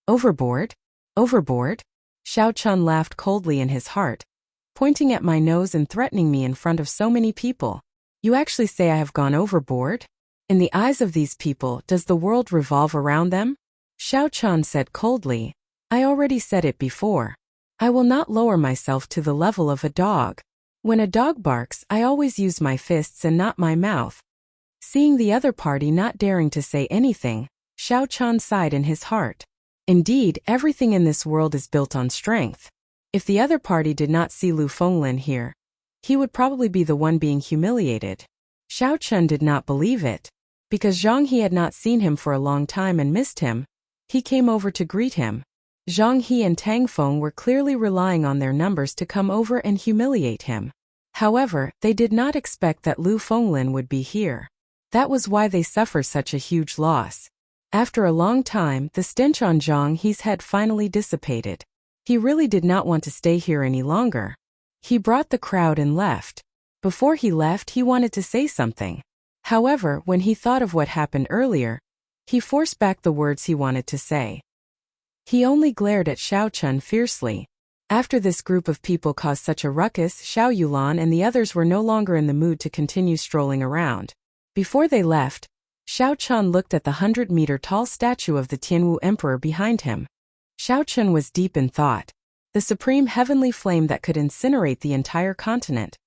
Overboard? Overboard? Xiao Chun laughed coldly in his heart, pointing at my nose and threatening me in front of so many people. You actually say I have gone overboard? In the eyes of these people, does the world revolve around them? Xiao Chun said coldly, I already said it before. I will not lower myself to the level of a dog. When a dog barks, I always use my fists and not my mouth. Seeing the other party not daring to say anything, Xiao Chun sighed in his heart. Indeed, everything in this world is built on strength. If the other party did not see Lu Fenglin here, he would probably be the one being humiliated. Xiao Chun did not believe it. Because Zhang He had not seen him for a long time and missed him, he came over to greet him. Zhang He and Tang Feng were clearly relying on their numbers to come over and humiliate him. However, they did not expect that Lu Fenglin would be here. That was why they suffered such a huge loss. After a long time, the stench on Zhang He's head finally dissipated. He really did not want to stay here any longer. He brought the crowd and left. Before he left, he wanted to say something. However, when he thought of what happened earlier, he forced back the words he wanted to say. He only glared at Xiao Chun fiercely. After this group of people caused such a ruckus, Xiao Yulan and the others were no longer in the mood to continue strolling around. Before they left, Xiao Chun looked at the 100-meter-tall statue of the Tianwu Emperor behind him. Xiao Chun was deep in thought. The supreme heavenly flame that could incinerate the entire continent.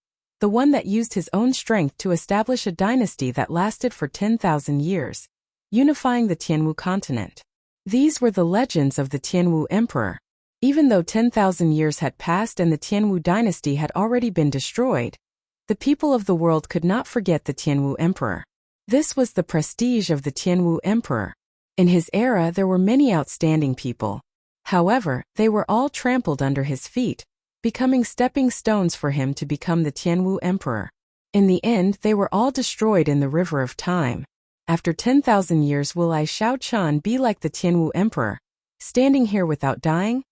The one that used his own strength to establish a dynasty that lasted for 10,000 years, unifying the Tianwu continent. These were the legends of the Tianwu Emperor. Even though 10,000 years had passed and the Tianwu dynasty had already been destroyed, the people of the world could not forget the Tianwu Emperor. This was the prestige of the Tianwu Emperor. In his era there were many outstanding people. However, they were all trampled under his feet, becoming stepping stones for him to become the Tianwu Emperor. In the end, they were all destroyed in the river of time. After 10,000 years, will I, Xiao Chun, be like the Tianwu Emperor, standing here without dying?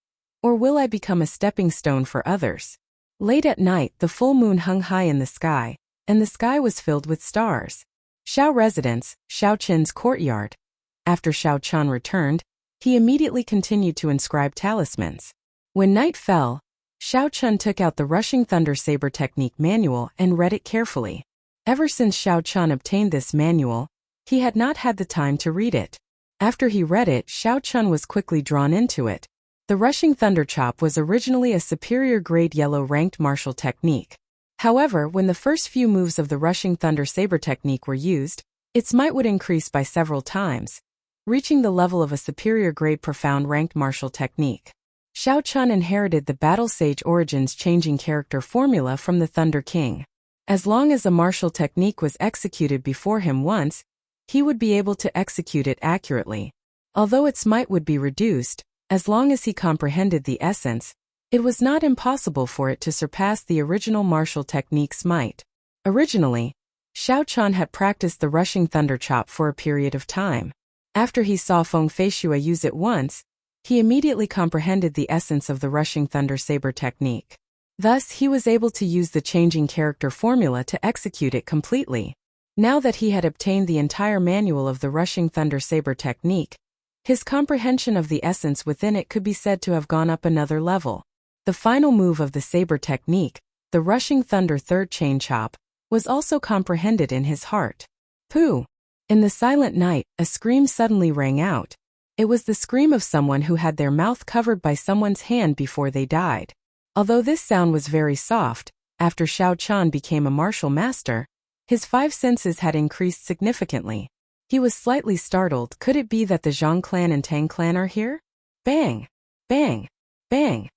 Or will I become a stepping stone for others? Late at night, the full moon hung high in the sky, and the sky was filled with stars. Xiao residence, Xiao Chun's courtyard. After Xiao Chun returned, he immediately continued to inscribe talismans. When night fell, Xiao Chun took out the Rushing Thunder Saber Technique manual and read it carefully. Ever since Xiao Chun obtained this manual, he had not had the time to read it. After he read it, Xiao Chun was quickly drawn into it. The Rushing Thunder Chop was originally a superior grade yellow ranked martial technique. However, when the first few moves of the Rushing Thunder Saber Technique were used, its might would increase by several times, reaching the level of a superior grade profound ranked martial technique. Xiao Chun inherited the Battle Sage Origins changing character formula from the Thunder King. As long as a martial technique was executed before him once, he would be able to execute it accurately. Although its might would be reduced, as long as he comprehended the essence, it was not impossible for it to surpass the original martial technique's might. Originally, Xiao Chun had practiced the Rushing Thunder Chop for a period of time. After he saw Feng Feishua use it once, he immediately comprehended the essence of the Rushing Thunder Saber technique. Thus, he was able to use the changing character formula to execute it completely. Now that he had obtained the entire manual of the Rushing Thunder Saber technique, his comprehension of the essence within it could be said to have gone up another level. The final move of the Saber technique, the Rushing Thunder Third Chain Chop, was also comprehended in his heart. Pooh! In the silent night, a scream suddenly rang out. It was the scream of someone who had their mouth covered by someone's hand before they died. Although this sound was very soft, after Xiao Chun became a martial master, his 5 senses had increased significantly. He was slightly startled. Could it be that the Zhang clan and Tang clan are here? Bang! Bang! Bang!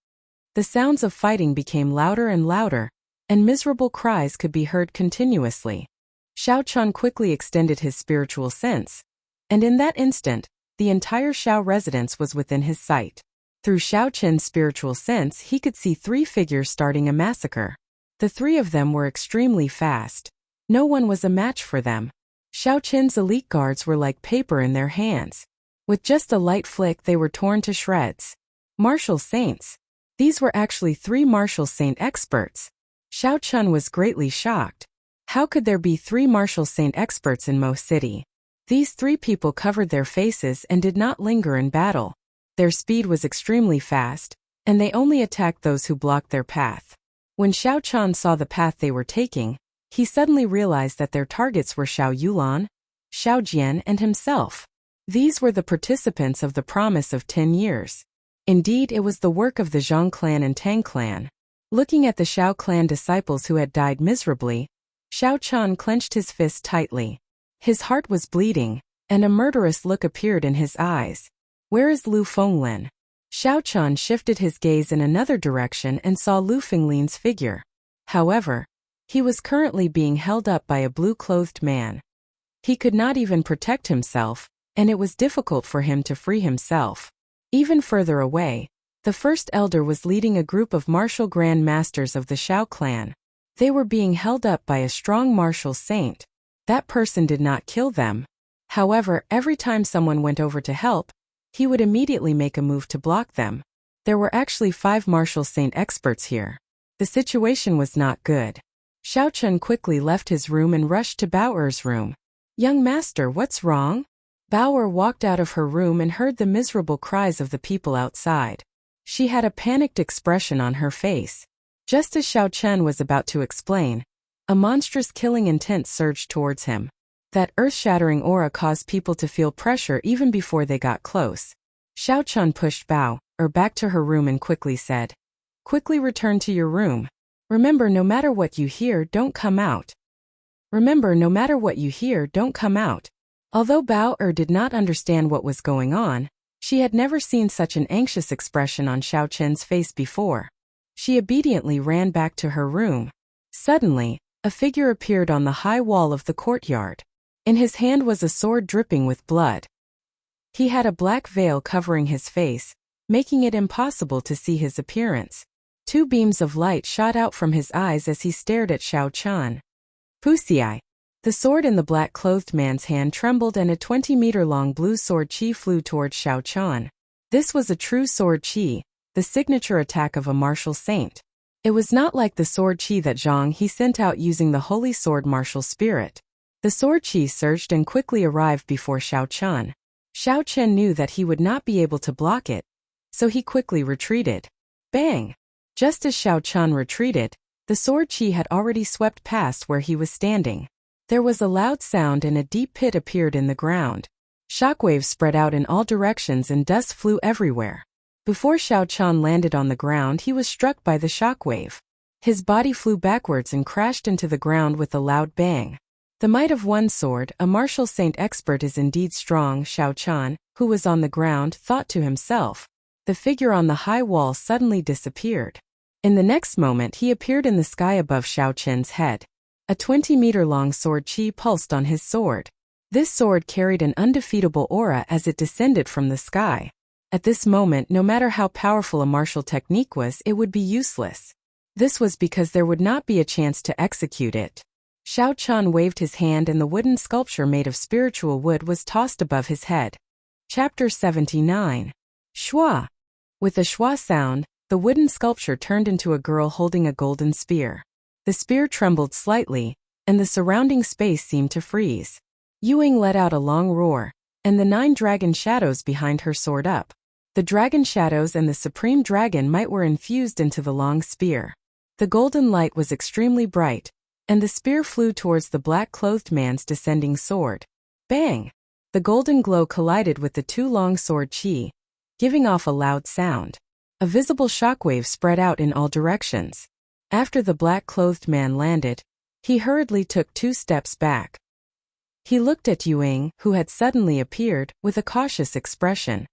The sounds of fighting became louder and louder, and miserable cries could be heard continuously. Xiao Chun quickly extended his spiritual sense, and in that instant, the entire Xiao residence was within his sight. Through Xiao Chun's spiritual sense, he could see 3 figures starting a massacre. The 3 of them were extremely fast. No one was a match for them. Xiao Chun's elite guards were like paper in their hands. With just a light flick, they were torn to shreds. Martial saints. These were actually 3 martial saint experts. Xiao Chun was greatly shocked. How could there be 3 martial saint experts in Mo City? These 3 people covered their faces and did not linger in battle. Their speed was extremely fast, and they only attacked those who blocked their path. When Xiao Chun saw the path they were taking, he suddenly realized that their targets were Xiao Yulan, Xiao Jian, and himself. These were the participants of the promise of 10 years. Indeed, it was the work of the Zhang clan and Tang clan. Looking at the Xiao clan disciples who had died miserably, Xiao Chun clenched his fist tightly. His heart was bleeding, and a murderous look appeared in his eyes. Where is Lu Fenglin? Xiao Chun shifted his gaze in another direction and saw Lu Fenglin's figure. However, he was currently being held up by a blue-clothed man. He could not even protect himself, and it was difficult for him to free himself. Even further away, the first elder was leading a group of martial grand masters of the Xiao clan. They were being held up by a strong martial saint. That person did not kill them. However, every time someone went over to help, he would immediately make a move to block them. There were actually 5 martial saint experts here. The situation was not good. Xiao Chun quickly left his room and rushed to Bao Er's room. "Young master, what's wrong?" Bao Er walked out of her room and heard the miserable cries of the people outside. She had a panicked expression on her face. Just as Xiao Chun was about to explain, a monstrous killing intent surged towards him. That earth-shattering aura caused people to feel pressure even before they got close. Xiao Chun pushed Bao Er back to her room and quickly said, "Quickly return to your room. Remember, no matter what you hear, don't come out. Remember, no matter what you hear, don't come out." Although Bao Er did not understand what was going on, she had never seen such an anxious expression on Xiao Chun's face before. She obediently ran back to her room. Suddenly, a figure appeared on the high wall of the courtyard. In his hand was a sword dripping with blood. He had a black veil covering his face, making it impossible to see his appearance. Two beams of light shot out from his eyes as he stared at Xiao Chun. Pussy. The sword in the black-clothed man's hand trembled and a 20-meter-long blue sword chi flew towards Xiao Chun. This was a true sword chi, the signature attack of a martial saint. It was not like the sword chi that Zhang He sent out using the holy sword martial spirit. The sword chi surged and quickly arrived before Xiao Chun. Xiao Chun knew that he would not be able to block it, so he quickly retreated. Bang! Just as Xiao Chun retreated, the sword chi had already swept past where he was standing. There was a loud sound and a deep pit appeared in the ground. Shockwaves spread out in all directions and dust flew everywhere. Before Xiao Chun landed on the ground, he was struck by the shockwave. His body flew backwards and crashed into the ground with a loud bang. The might of one sword, a martial saint expert, is indeed strong, Xiao Chun, who was on the ground, thought to himself. The figure on the high wall suddenly disappeared. In the next moment he appeared in the sky above Xiao Chun's head. A 20-meter-long sword chi pulsed on his sword. This sword carried an undefeatable aura as it descended from the sky. At this moment, no matter how powerful a martial technique was, it would be useless. This was because there would not be a chance to execute it. Xiao Chun waved his hand and the wooden sculpture made of spiritual wood was tossed above his head. Chapter 79. Shua. With a shua sound, the wooden sculpture turned into a girl holding a golden spear. The spear trembled slightly, and the surrounding space seemed to freeze. Yuing let out a long roar, and the 9 dragon shadows behind her soared up. The dragon shadows and the supreme dragon might were infused into the long spear. The golden light was extremely bright, and the spear flew towards the black-clothed man's descending sword. Bang! The golden glow collided with the 2 long sword chi, giving off a loud sound. A visible shockwave spread out in all directions. After the black-clothed man landed, he hurriedly took 2 steps back. He looked at Yuing, who had suddenly appeared, with a cautious expression.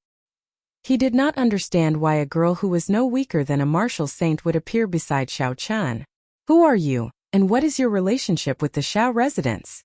He did not understand why a girl who was no weaker than a martial saint would appear beside Xiao Chun. "Who are you, and what is your relationship with the Xiao residents?"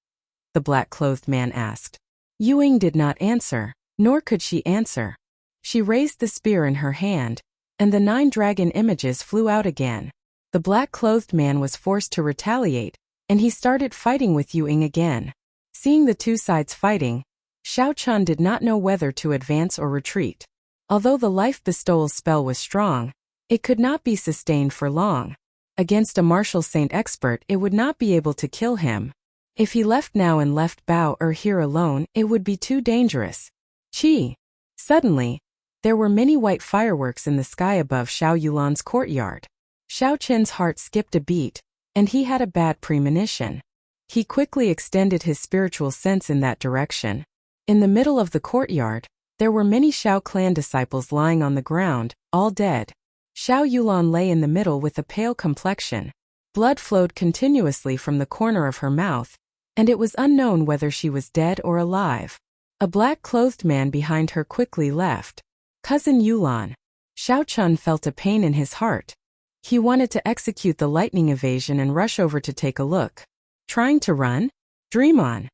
the black-clothed man asked. Yuing did not answer, nor could she answer. She raised the spear in her hand, and the 9 dragon images flew out again. The black-clothed man was forced to retaliate, and he started fighting with Yuing again. Seeing the 2 sides fighting, Xiao Chun did not know whether to advance or retreat. Although the life bestowal spell was strong, it could not be sustained for long. Against a martial saint expert, it would not be able to kill him. If he left now and left Bao Er here alone, it would be too dangerous. Chi! Suddenly, there were many white fireworks in the sky above Xiao Yulan's courtyard. Xiao Chun's heart skipped a beat, and he had a bad premonition. He quickly extended his spiritual sense in that direction. In the middle of the courtyard, there were many Xiao clan disciples lying on the ground, all dead. Xiao Yulan lay in the middle with a pale complexion. Blood flowed continuously from the corner of her mouth, and it was unknown whether she was dead or alive. A black-clothed man behind her quickly left. "Cousin Yulan." Xiao Chun felt a pain in his heart. He wanted to execute the lightning evasion and rush over to take a look. Trying to run? Dream on.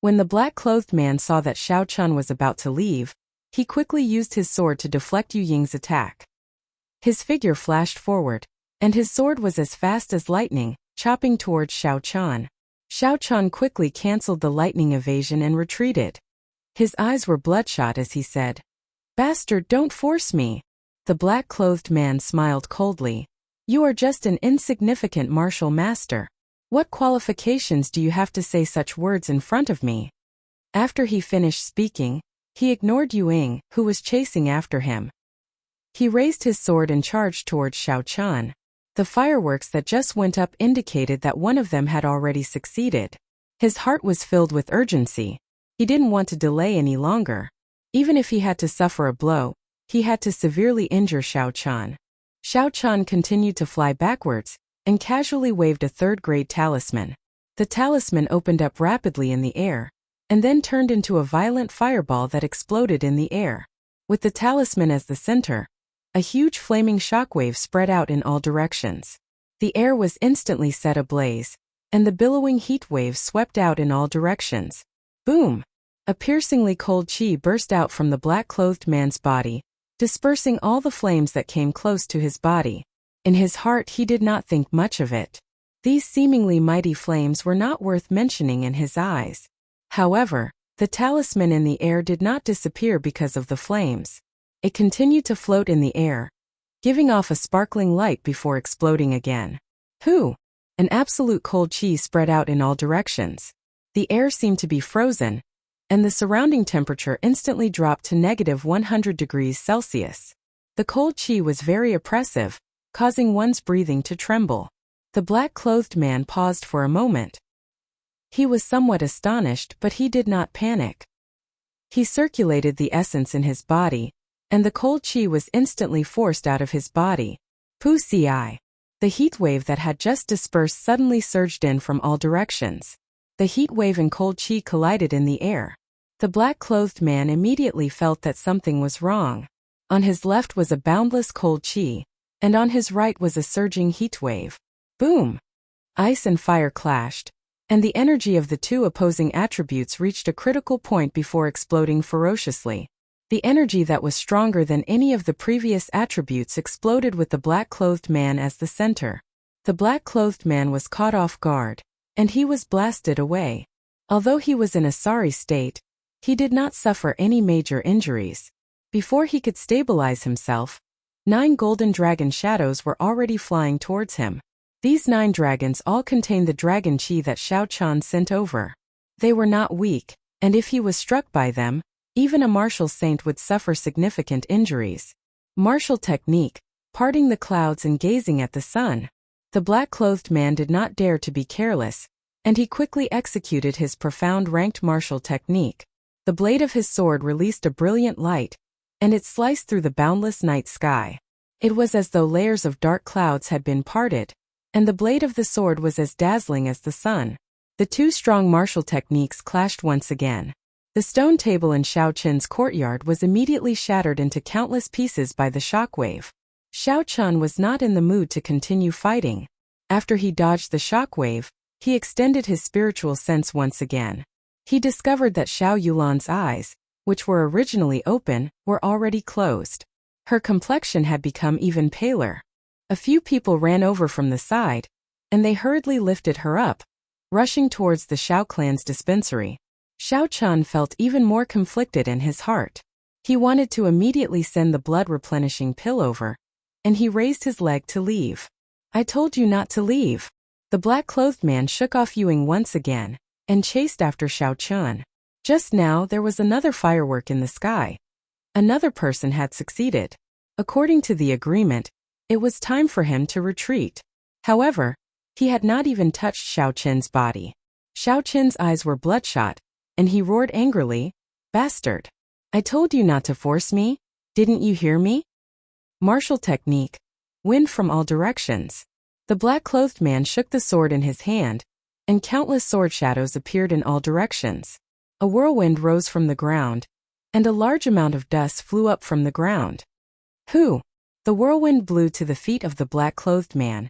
When the black-clothed man saw that Xiao Chun was about to leave, he quickly used his sword to deflect Yu Ying's attack. His figure flashed forward, and his sword was as fast as lightning, chopping towards Xiao Chun. Xiao Chun quickly cancelled the lightning evasion and retreated. His eyes were bloodshot as he said, "Bastard, don't force me." The black-clothed man smiled coldly. "You are just an insignificant martial master. What qualifications do you have to say such words in front of me? After he finished speaking, he ignored Ying, who was chasing after him. He raised his sword and charged towards Xiao Chun. The fireworks that just went up indicated that one of them had already succeeded. His heart was filled with urgency. He didn't want to delay any longer. Even if he had to suffer a blow, he had to severely injure Xiao Chun. Xiao Chun continued to fly backwards, and casually waved a third-grade talisman. The talisman opened up rapidly in the air, and then turned into a violent fireball that exploded in the air. With the talisman as the center, a huge flaming shockwave spread out in all directions. The air was instantly set ablaze, and the billowing heat waves swept out in all directions. Boom! A piercingly cold chi burst out from the black-clothed man's body, dispersing all the flames that came close to his body. In his heart he did not think much of it. These seemingly mighty flames were not worth mentioning in his eyes. However, the talisman in the air did not disappear because of the flames. It continued to float in the air, giving off a sparkling light before exploding again. Hoo! An absolute cold chi spread out in all directions. The air seemed to be frozen, and the surrounding temperature instantly dropped to -100 degrees Celsius. The cold chi was very oppressive, causing one's breathing to tremble. The black-clothed man paused for a moment. He was somewhat astonished, but he did not panic. He circulated the essence in his body, and the cold chi was instantly forced out of his body. Poo-ci. The heat wave that had just dispersed suddenly surged in from all directions. The heat wave and cold chi collided in the air. The black-clothed man immediately felt that something was wrong. On his left was a boundless cold chi, and on his right was a surging heat wave. Boom! Ice and fire clashed, and the energy of the two opposing attributes reached a critical point before exploding ferociously. The energy that was stronger than any of the previous attributes exploded with the black-clothed man as the center. The black-clothed man was caught off guard, and he was blasted away. Although he was in a sorry state, he did not suffer any major injuries. Before he could stabilize himself, 9 golden dragon shadows were already flying towards him. These 9 dragons all contained the dragon chi that Xiao Chun sent over. They were not weak, and if he was struck by them, even a martial saint would suffer significant injuries. Martial technique, parting the clouds and gazing at the sun. The black-clothed man did not dare to be careless, and he quickly executed his profound ranked martial technique. The blade of his sword released a brilliant light, and it sliced through the boundless night sky. It was as though layers of dark clouds had been parted, and the blade of the sword was as dazzling as the sun. The two strong martial techniques clashed once again. The stone table in Xiao Chun's courtyard was immediately shattered into countless pieces by the shockwave. Xiao Chun was not in the mood to continue fighting. After he dodged the shockwave, he extended his spiritual sense once again. He discovered that Xiao Yulan's eyes, which were originally open, were already closed. Her complexion had become even paler. A few people ran over from the side, and they hurriedly lifted her up, rushing towards the Xiao clan's dispensary. Xiao Chun felt even more conflicted in his heart. He wanted to immediately send the blood-replenishing pill over, and he raised his leg to leave. "I told you not to leave." The black-clothed man shook off Ying once again, and chased after Xiao Chun. Just now there was another firework in the sky. Another person had succeeded. According to the agreement, it was time for him to retreat. However, he had not even touched Xiao Chun's body. Xiao Chun's eyes were bloodshot, and he roared angrily, "Bastard! I told you not to force me, didn't you hear me?" Martial technique. Wind from all directions. The black-clothed man shook the sword in his hand, and countless sword shadows appeared in all directions. A whirlwind rose from the ground, and a large amount of dust flew up from the ground. Hoo! The whirlwind blew to the feet of the black-clothed man,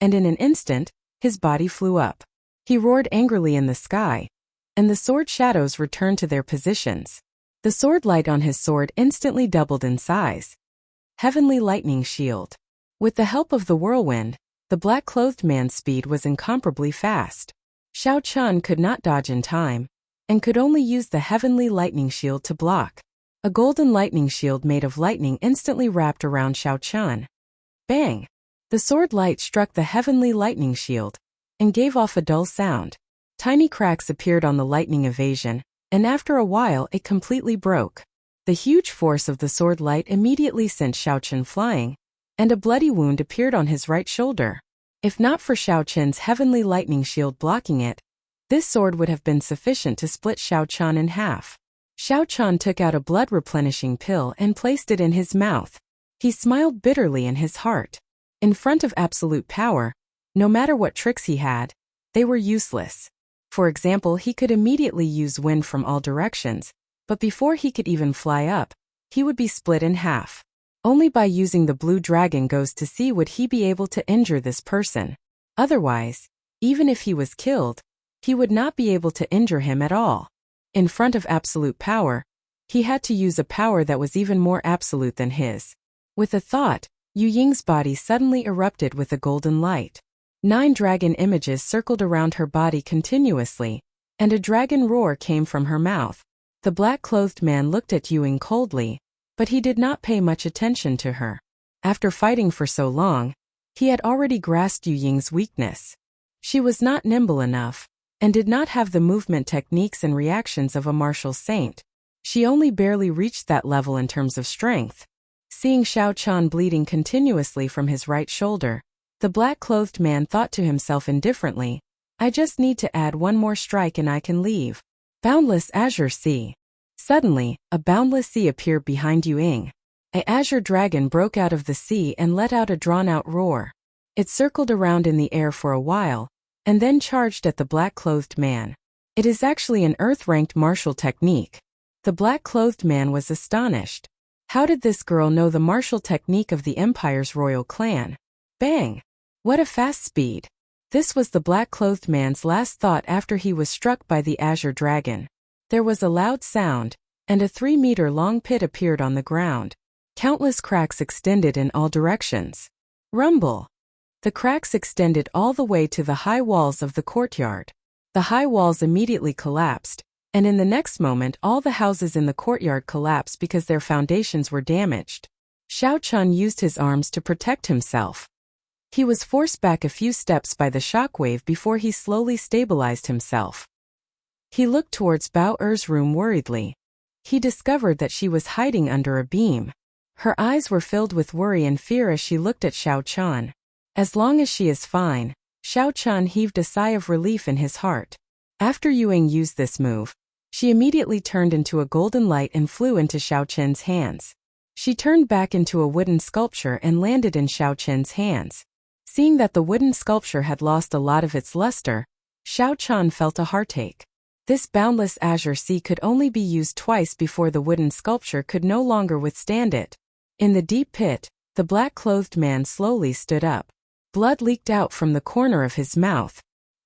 and in an instant, his body flew up. He roared angrily in the sky, and the sword shadows returned to their positions. The sword light on his sword instantly doubled in size. Heavenly lightning shield. With the help of the whirlwind, the black-clothed man's speed was incomparably fast. Xiao Chun could not dodge in time, and could only use the heavenly lightning shield to block. A golden lightning shield made of lightning instantly wrapped around Xiao Chun. Bang! The sword light struck the heavenly lightning shield, and gave off a dull sound. Tiny cracks appeared on the lightning evasion, and after a while it completely broke. The huge force of the sword light immediately sent Xiaochen flying, and a bloody wound appeared on his right shoulder. If not for Xiaochen's heavenly lightning shield blocking it, this sword would have been sufficient to split Xiaochan in half. Xiaochan took out a blood-replenishing pill and placed it in his mouth. He smiled bitterly in his heart. In front of absolute power, no matter what tricks he had, they were useless. For example, he could immediately use wind from all directions, but before he could even fly up, he would be split in half. Only by using the blue dragon goes to sea would he be able to injure this person. Otherwise, even if he was killed, he would not be able to injure him at all. In front of absolute power, he had to use a power that was even more absolute than his. With a thought, Yu Ying's body suddenly erupted with a golden light. 9 dragon images circled around her body continuously, and a dragon roar came from her mouth. The black-clothed man looked at Yu Ying coldly, but he did not pay much attention to her. After fighting for so long, he had already grasped Yu Ying's weakness. She was not nimble enough, and did not have the movement techniques and reactions of a martial saint. She only barely reached that level in terms of strength. Seeing Xiaochan bleeding continuously from his right shoulder, the black-clothed man thought to himself indifferently, I just need to add one more strike and I can leave. Boundless Azure Sea. Suddenly, a boundless sea appeared behind Yu Ying. An azure dragon broke out of the sea and let out a drawn-out roar. It circled around in the air for a while, and then charged at the black-clothed man. It is actually an earth-ranked martial technique. The black-clothed man was astonished. How did this girl know the martial technique of the Empire's royal clan? Bang! What a fast speed! This was the black-clothed man's last thought after he was struck by the azure dragon. There was a loud sound, and a 3-meter-long pit appeared on the ground. Countless cracks extended in all directions. Rumble! The cracks extended all the way to the high walls of the courtyard. The high walls immediately collapsed, and in the next moment all the houses in the courtyard collapsed because their foundations were damaged. Xiaochan used his arms to protect himself. He was forced back a few steps by the shockwave before he slowly stabilized himself. He looked towards Bao Er's room worriedly. He discovered that she was hiding under a beam. Her eyes were filled with worry and fear as she looked at Xiaochan. As long as she is fine, Xiaochan heaved a sigh of relief in his heart. After Yu Ying used this move, she immediately turned into a golden light and flew into Xiaochen's hands. She turned back into a wooden sculpture and landed in Xiaochen's hands. Seeing that the wooden sculpture had lost a lot of its luster, Xiaochan felt a heartache. This boundless azure sea could only be used twice before the wooden sculpture could no longer withstand it. In the deep pit, the black-clothed man slowly stood up. Blood leaked out from the corner of his mouth.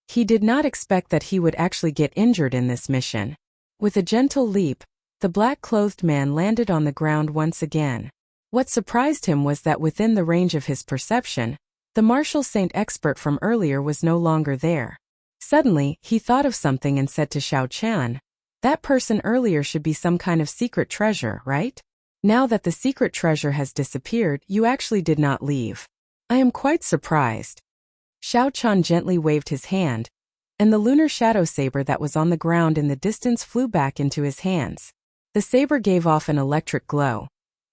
He did not expect that he would actually get injured in this mission. With a gentle leap, the black-clothed man landed on the ground once again. What surprised him was that within the range of his perception, the martial saint expert from earlier was no longer there. Suddenly, he thought of something and said to Xiaochan, that person earlier should be some kind of secret treasure, right? Now that the secret treasure has disappeared, you actually did not leave. I am quite surprised. Xiaochan gently waved his hand, and the lunar shadow saber that was on the ground in the distance flew back into his hands. The saber gave off an electric glow,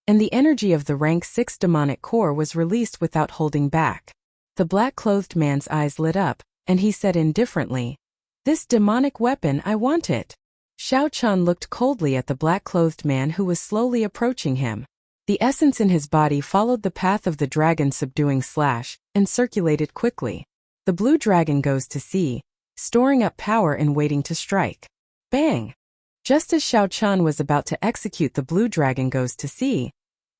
and the energy of the rank 6 demonic core was released without holding back. The black-clothed man's eyes lit up, and he said indifferently, this demonic weapon, I want it. Xiaochan looked coldly at the black-clothed man who was slowly approaching him. The essence in his body followed the path of the dragon subduing slash, and circulated quickly. The blue dragon goes to sea, storing up power and waiting to strike. Bang! Just as Xiaochan was about to execute the blue dragon goes to sea,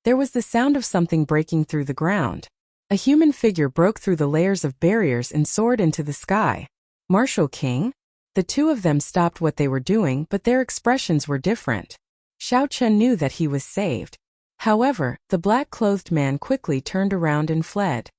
there was the sound of something breaking through the ground. A human figure broke through the layers of barriers and soared into the sky. Martial King? The two of them stopped what they were doing, but their expressions were different. Xiaochan knew that he was saved. However, the black-clothed man quickly turned around and fled.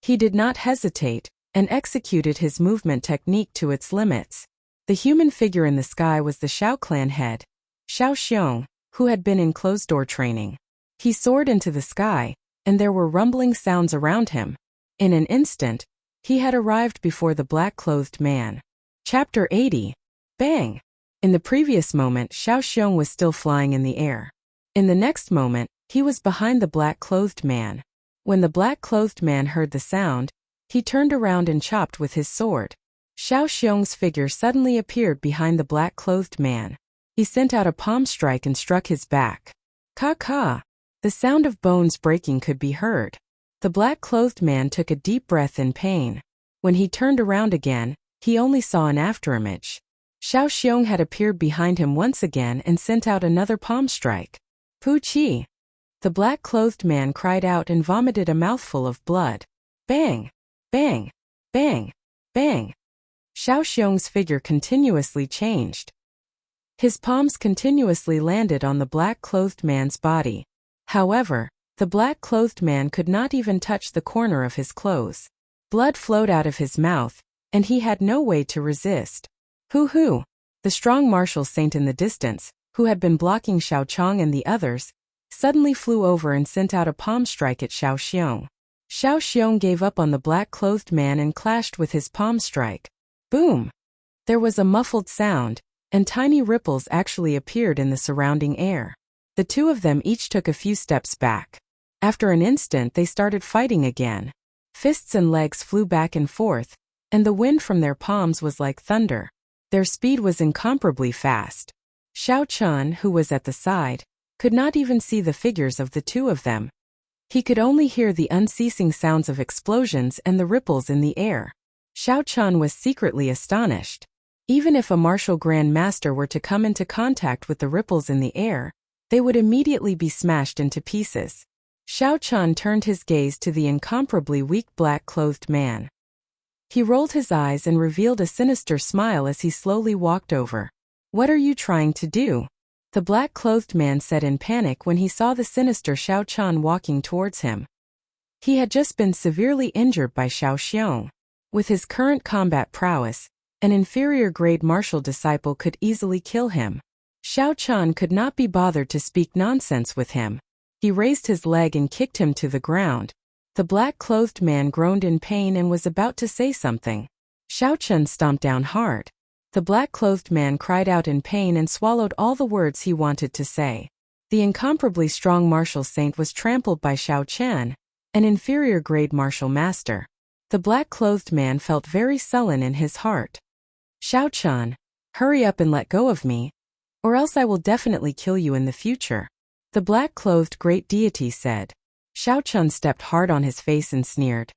He did not hesitate, and executed his movement technique to its limits. The human figure in the sky was the Xiao clan head, Xiao Xiong, who had been in closed-door training. He soared into the sky, and there were rumbling sounds around him. In an instant, He had arrived before the black-clothed man. Chapter 80. Bang! In the previous moment, Xiao Xiong was still flying in the air. In the next moment, he was behind the black-clothed man. When the black-clothed man heard the sound, he turned around and chopped with his sword. Xiao Xiong's figure suddenly appeared behind the black-clothed man. He sent out a palm strike and struck his back. Ka-ka! The sound of bones breaking could be heard. The black-clothed man took a deep breath in pain. When he turned around again, he only saw an afterimage. Xiao Xiong had appeared behind him once again and sent out another palm strike. Pu-chi! The black-clothed man cried out and vomited a mouthful of blood. Bang! Bang! Bang! Bang! Xiao Xiong's figure continuously changed. His palms continuously landed on the black-clothed man's body. However, the black-clothed man could not even touch the corner of his clothes. Blood flowed out of his mouth, and he had no way to resist. Hoo-hoo! The strong martial saint in the distance, who had been blocking Xiao Chong and the others, suddenly flew over and sent out a palm strike at Xiao Xiong. Xiao Xiong gave up on the black-clothed man and clashed with his palm strike. Boom! There was a muffled sound, and tiny ripples actually appeared in the surrounding air. The two of them each took a few steps back. After an instant they started fighting again. Fists and legs flew back and forth, and the wind from their palms was like thunder. Their speed was incomparably fast. Xiao Chun, who was at the side, could not even see the figures of the two of them. He could only hear the unceasing sounds of explosions and the ripples in the air. Xiao Chun was secretly astonished. Even if a martial Grand Master were to come into contact with the ripples in the air, they would immediately be smashed into pieces. Xiao Chun turned his gaze to the incomparably weak black-clothed man. He rolled his eyes and revealed a sinister smile as he slowly walked over. "What are you trying to do?" the black-clothed man said in panic when he saw the sinister Xiao Chun walking towards him. He had just been severely injured by Xiao Xiong. With his current combat prowess, an inferior-grade martial disciple could easily kill him. Xiao Chun could not be bothered to speak nonsense with him. He raised his leg and kicked him to the ground. The black-clothed man groaned in pain and was about to say something. Xiao Chun stomped down hard. The black-clothed man cried out in pain and swallowed all the words he wanted to say. The incomparably strong martial saint was trampled by Xiao Chen, an inferior-grade martial master. The black-clothed man felt very sullen in his heart. "Xiao Chun, hurry up and let go of me, or else I will definitely kill you in the future," the black-clothed great deity said. Xiao Chun stepped hard on his face and sneered.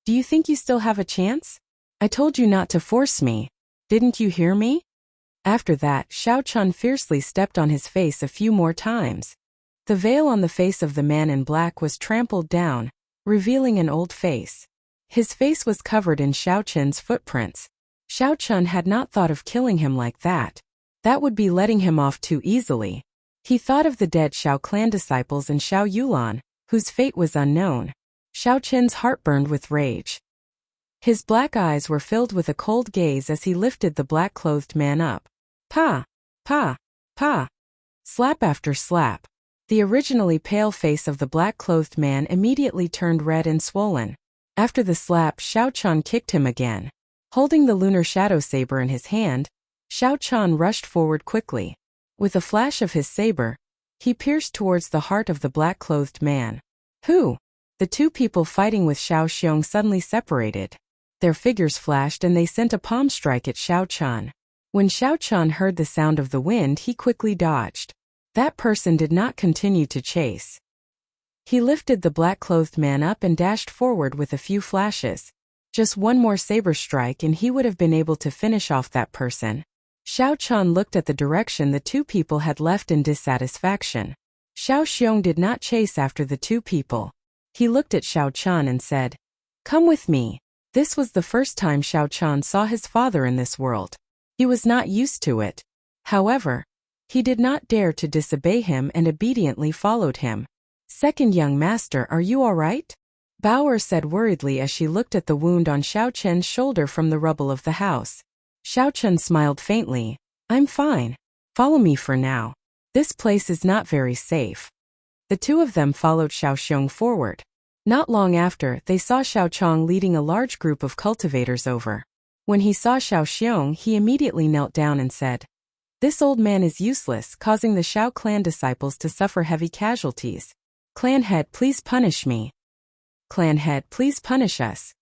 "Do you think you still have a chance? I told you not to force me. Didn't you hear me?" After that, Xiao Chun fiercely stepped on his face a few more times. The veil on the face of the man in black was trampled down, revealing an old face. His face was covered in Xiao Chun's footprints. Xiao Chun had not thought of killing him like that. That would be letting him off too easily. He thought of the dead Xiao clan disciples and Xiao Yulan, whose fate was unknown. Xiao Chun's heart burned with rage. His black eyes were filled with a cold gaze as he lifted the black-clothed man up. Pa! Pa! Pa! Slap after slap. The originally pale face of the black-clothed man immediately turned red and swollen. After the slap, Xiao Chun kicked him again. Holding the lunar shadow saber in his hand, Xiao Chun rushed forward quickly. With a flash of his saber, he pierced towards the heart of the black-clothed man. Who? The two people fighting with Xiao Xiong suddenly separated. Their figures flashed and they sent a palm strike at Xiao Chun. When Xiao Chun heard the sound of the wind, he quickly dodged. That person did not continue to chase. He lifted the black-clothed man up and dashed forward with a few flashes. Just one more saber strike and he would have been able to finish off that person. Xiao Chun looked at the direction the two people had left in dissatisfaction. Xiao Xiong did not chase after the two people. He looked at Xiao Chun and said, "Come with me." This was the first time Xiao Chun saw his father in this world. He was not used to it. However, he did not dare to disobey him and obediently followed him. "Second young master, are you all right?" Bauer said worriedly as she looked at the wound on Xiao Chen's shoulder from the rubble of the house. Xiao Chen smiled faintly. "I'm fine. Follow me for now. This place is not very safe." The two of them followed Xiao Xiong forward. Not long after, they saw Xiaochang leading a large group of cultivators over. When he saw Xiaoxiong, he immediately knelt down and said, "This old man is useless, causing the Xiao clan disciples to suffer heavy casualties. Clan head, please punish me. Clan head, please punish us."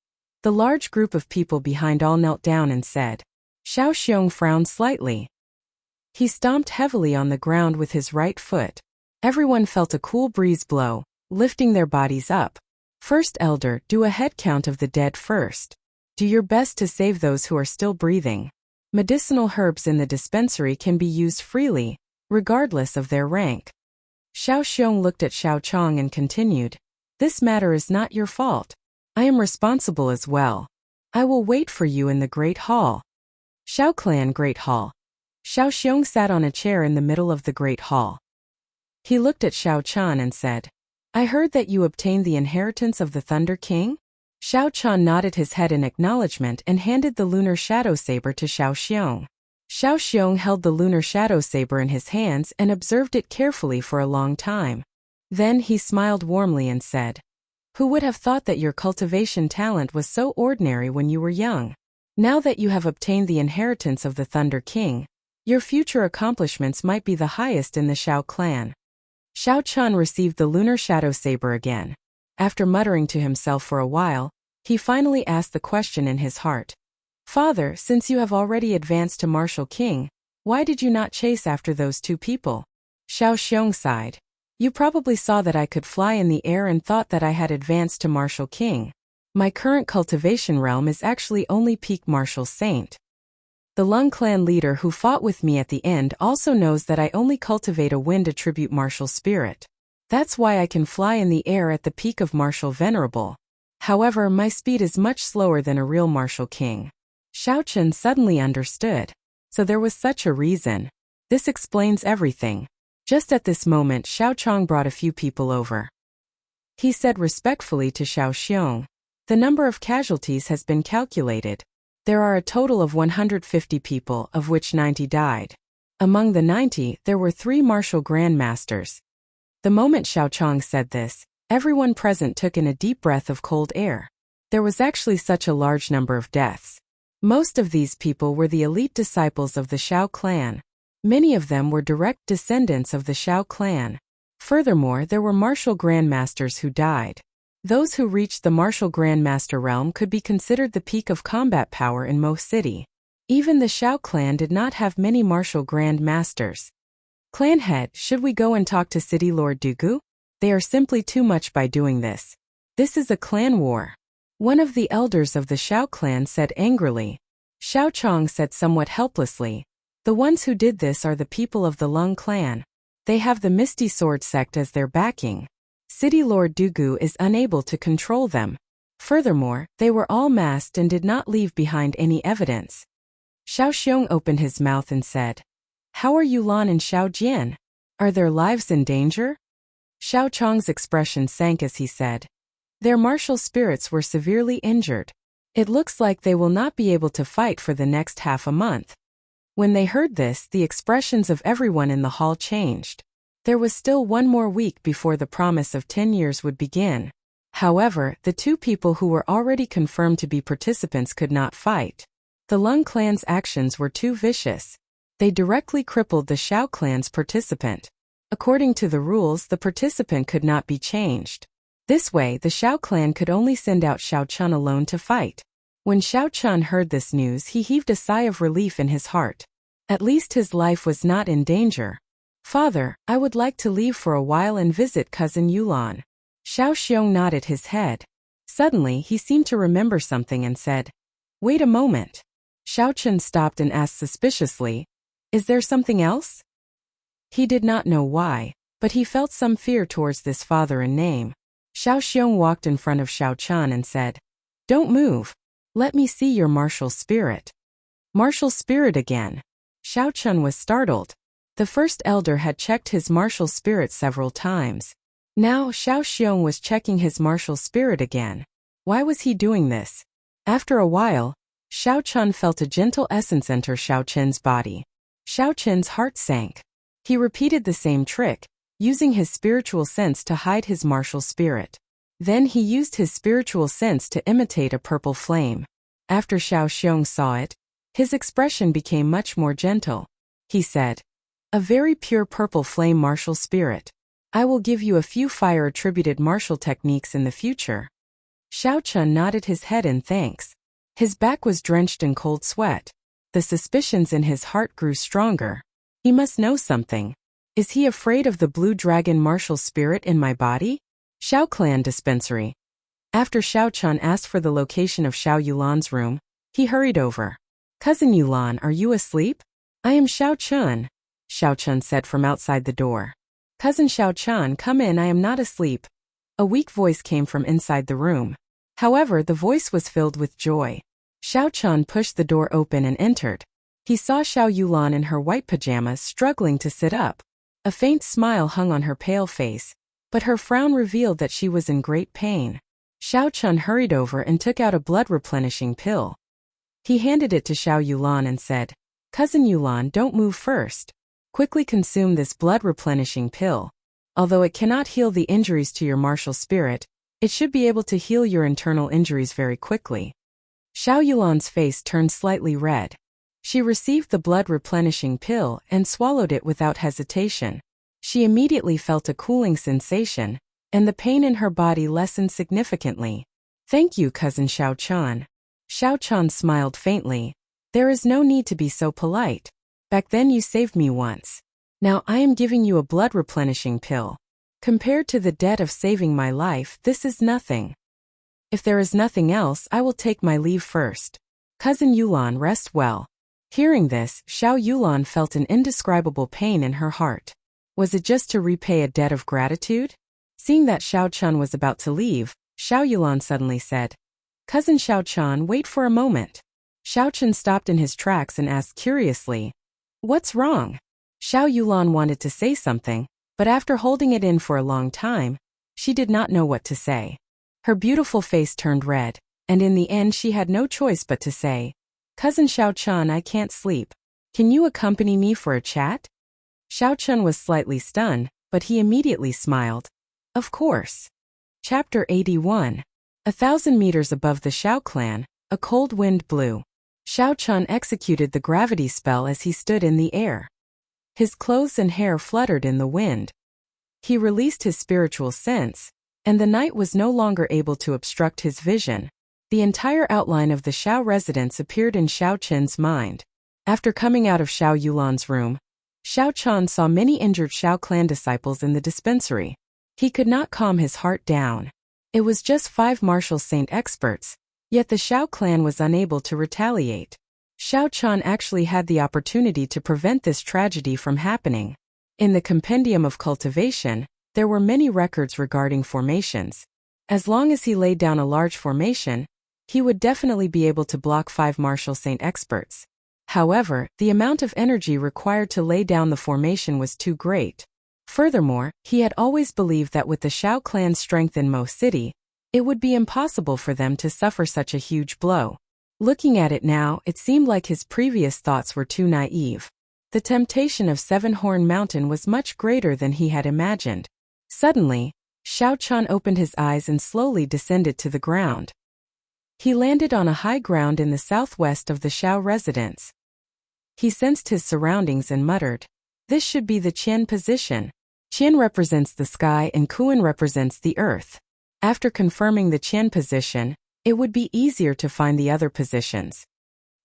The large group of people behind all knelt down and said. Xiaoxiong frowned slightly. He stomped heavily on the ground with his right foot. Everyone felt a cool breeze blow, lifting their bodies up. First elder, do a head count of the dead first. Do your best to save those who are still breathing. Medicinal herbs in the dispensary can be used freely, regardless of their rank. Xiaoxiong looked at Xiaochang and continued, "This matter is not your fault. I am responsible as well. I will wait for you in the Great Hall." Xiao Clan Great Hall. Xiaoxiong sat on a chair in the middle of the Great Hall. He looked at Xiaochan and said, "I heard that you obtained the inheritance of the Thunder King?" Xiaochan nodded his head in acknowledgement and handed the lunar shadow saber to Xiaoxiong. Xiaoxiong held the lunar shadow saber in his hands and observed it carefully for a long time. Then he smiled warmly and said, "Who would have thought that your cultivation talent was so ordinary when you were young? Now that you have obtained the inheritance of the Thunder King, your future accomplishments might be the highest in the Xiao clan." Xiaochan received the lunar shadow saber again. After muttering to himself for a while, he finally asked the question in his heart. "Father, since you have already advanced to Martial King, why did you not chase after those two people?" Xiaoxiong sighed. "You probably saw that I could fly in the air and thought that I had advanced to Martial King. My current cultivation realm is actually only peak Martial Saint. The Lung clan leader who fought with me at the end also knows that I only cultivate a wind attribute martial spirit. That's why I can fly in the air at the peak of Martial Venerable. However, my speed is much slower than a real Martial King." Xiaochen suddenly understood. So there was such a reason. This explains everything. Just at this moment, Xiaochang brought a few people over. He said respectfully to Xiaoxiong, "The number of casualties has been calculated. There are a total of 150 people, of which 90 died. Among the 90, there were 3 martial grandmasters." The moment Xiaochang said this, everyone present took in a deep breath of cold air. There was actually such a large number of deaths. Most of these people were the elite disciples of the Xiao clan. Many of them were direct descendants of the Xiao clan. Furthermore, there were martial grandmasters who died. Those who reached the martial grandmaster realm could be considered the peak of combat power in Mo City. Even the Xiao clan did not have many martial grandmasters. "Clan head, should we go and talk to City Lord Dugu? They are simply too much by doing this. This is a clan war." One of the elders of the Xiao clan said angrily. Xiaochang said somewhat helplessly, "The ones who did this are the people of the Lung clan. They have the Misty Sword sect as their backing. City Lord Dugu is unable to control them. Furthermore, they were all masked and did not leave behind any evidence." Xiaoxiong opened his mouth and said, "How are Yulan and Xiaojian? Are their lives in danger?" Xiaochang's expression sank as he said, "Their martial spirits were severely injured. It looks like they will not be able to fight for the next half a month." When they heard this, the expressions of everyone in the hall changed. There was still 1 more week before the promise of 10 years would begin. However, the 2 people who were already confirmed to be participants could not fight. The Lung clan's actions were too vicious. They directly crippled the Xiao clan's participant. According to the rules, the participant could not be changed. This way, the Xiao clan could only send out Xiaochun alone to fight. When Xiaochun heard this news, he heaved a sigh of relief in his heart. At least his life was not in danger. "Father, I would like to leave for a while and visit cousin Yulan." Xiaoxiong nodded his head. Suddenly, he seemed to remember something and said, "Wait a moment." Xiaochun stopped and asked suspiciously, "Is there something else?" He did not know why, but he felt some fear towards this father in name. Xiaoxiong walked in front of Xiaochun and said, "Don't move. Let me see your martial spirit." "Martial spirit again?" Xiaochun was startled. The first elder had checked his martial spirit several times. Now Xiaoxiong was checking his martial spirit again. Why was he doing this? After a while, Xiaochun felt a gentle essence enter Xiaoqin's body. Xiaoqin's heart sank. He repeated the same trick, using his spiritual sense to hide his martial spirit. Then he used his spiritual sense to imitate a purple flame. After Xiao Xiong saw it, his expression became much more gentle. He said, "A very pure purple flame martial spirit. I will give you a few fire-attributed martial techniques in the future." Xiao Chun nodded his head in thanks. His back was drenched in cold sweat. The suspicions in his heart grew stronger. He must know something. Is he afraid of the blue dragon martial spirit in my body? Xiao Clan Dispensary. After Xiao Chun asked for the location of Xiao Yulan's room, he hurried over. "Cousin Yulan, are you asleep?" "I am Xiao Chun," Xiao Chun said from outside the door. "Cousin Xiao Chun, come in, I am not asleep." A weak voice came from inside the room. However, the voice was filled with joy. Xiao Chun pushed the door open and entered. He saw Xiao Yulan in her white pajamas struggling to sit up. A faint smile hung on her pale face, but her frown revealed that she was in great pain. Xiao Chun hurried over and took out a blood-replenishing pill. He handed it to Xiao Yulan and said, "Cousin Yulan, don't move first. Quickly consume this blood-replenishing pill. Although it cannot heal the injuries to your martial spirit, it should be able to heal your internal injuries very quickly." Xiao Yulan's face turned slightly red. She received the blood-replenishing pill and swallowed it without hesitation. She immediately felt a cooling sensation, and the pain in her body lessened significantly. "Thank you, Cousin Xiao Chun." Xiao Chun smiled faintly. "There is no need to be so polite. Back then you saved me once. Now I am giving you a blood-replenishing pill. Compared to the debt of saving my life, this is nothing. If there is nothing else, I will take my leave first. Cousin Yulan, rest well." Hearing this, Xiao Yulan felt an indescribable pain in her heart. Was it just to repay a debt of gratitude? Seeing that Xiao Chun was about to leave, Xiao Yulan suddenly said, "Cousin Xiao Chun, wait for a moment." Xiao Chun stopped in his tracks and asked curiously, "What's wrong?" Xiao Yulan wanted to say something, but after holding it in for a long time, she did not know what to say. Her beautiful face turned red, and in the end she had no choice but to say, "Cousin Xiao Chun, I can't sleep. Can you accompany me for a chat?" Xiao Chun was slightly stunned, but he immediately smiled. "Of course." Chapter 81. 1,000 meters above the Xiao clan, a cold wind blew. Xiao Chun executed the gravity spell as he stood in the air. His clothes and hair fluttered in the wind. He released his spiritual sense, and the night was no longer able to obstruct his vision. The entire outline of the Xiao residence appeared in Xiao Chen's mind. After coming out of Xiao Yulan's room, Xiao Chun saw many injured Xiao clan disciples in the dispensary. He could not calm his heart down. It was just 5 martial saint experts, yet the Xiao clan was unable to retaliate. Xiao Chun actually had the opportunity to prevent this tragedy from happening. In the Compendium of Cultivation, there were many records regarding formations. As long as he laid down a large formation, he would definitely be able to block 5 martial saint experts. However, the amount of energy required to lay down the formation was too great. Furthermore, he had always believed that with the Xiao clan's strength in Mo City, it would be impossible for them to suffer such a huge blow. Looking at it now, it seemed like his previous thoughts were too naive. The temptation of Seven-Horn Mountain was much greater than he had imagined. Suddenly, Xiao Chun opened his eyes and slowly descended to the ground. He landed on a high ground in the southwest of the Xiao residence. He sensed his surroundings and muttered, "This should be the Qian position." Qian represents the sky and Kuan represents the earth. After confirming the Qian position, it would be easier to find the other positions.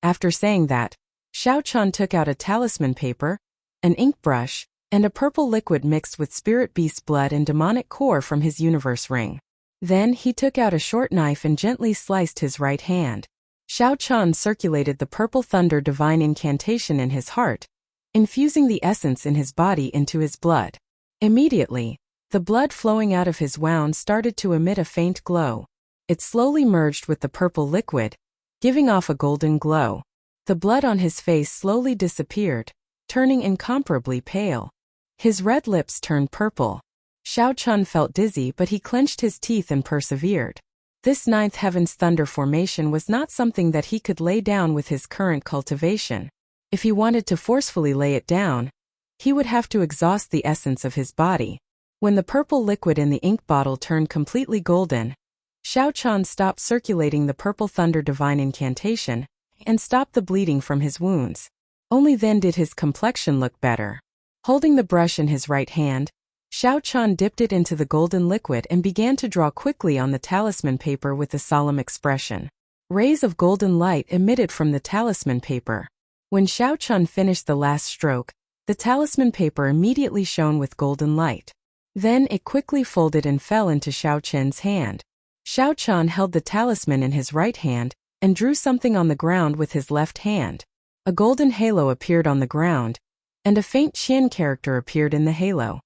After saying that, Xiao Chun took out a talisman paper, an ink brush, and a purple liquid mixed with spirit beast blood and demonic core from his universe ring. Then he took out a short knife and gently sliced his right hand. Xiao Chun circulated the purple thunder divine incantation in his heart, infusing the essence in his body into his blood. Immediately, the blood flowing out of his wound started to emit a faint glow. It slowly merged with the purple liquid, giving off a golden glow. The blood on his face slowly disappeared, turning incomparably pale. His red lips turned purple. Xiao Chun felt dizzy, but he clenched his teeth and persevered. This 9th heaven's thunder formation was not something that he could lay down with his current cultivation. If he wanted to forcefully lay it down, he would have to exhaust the essence of his body. When the purple liquid in the ink bottle turned completely golden, Xiao Chan stopped circulating the purple thunder divine incantation and stopped the bleeding from his wounds. Only then did his complexion look better. Holding the brush in his right hand, Xiao Chan dipped it into the golden liquid and began to draw quickly on the talisman paper with a solemn expression. Rays of golden light emitted from the talisman paper. When Xiao Chan finished the last stroke, the talisman paper immediately shone with golden light. Then it quickly folded and fell into Xiao Chen's hand. Xiao Chan held the talisman in his right hand and drew something on the ground with his left hand. A golden halo appeared on the ground, and a faint Qian character appeared in the halo.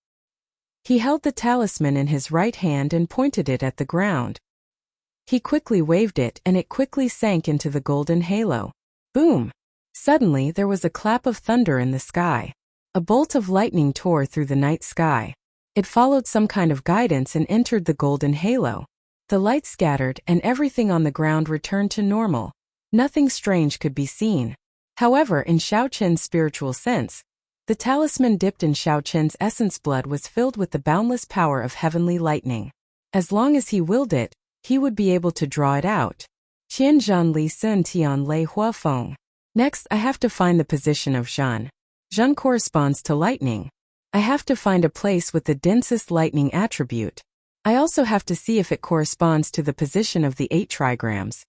He held the talisman in his right hand and pointed it at the ground. He quickly waved it and it quickly sank into the golden halo. Boom! Suddenly there was a clap of thunder in the sky. A bolt of lightning tore through the night sky. It followed some kind of guidance and entered the golden halo. The light scattered and everything on the ground returned to normal. Nothing strange could be seen. However, in Xiao Chen's spiritual sense, the talisman dipped in Xiao Chen's essence blood was filled with the boundless power of heavenly lightning. As long as he willed it, he would be able to draw it out. Qian Zhan Li Sun Tian Lei Hua Feng. Next, I have to find the position of Zhan. Zhan corresponds to lightning. I have to find a place with the densest lightning attribute. I also have to see if it corresponds to the position of the 8 trigrams.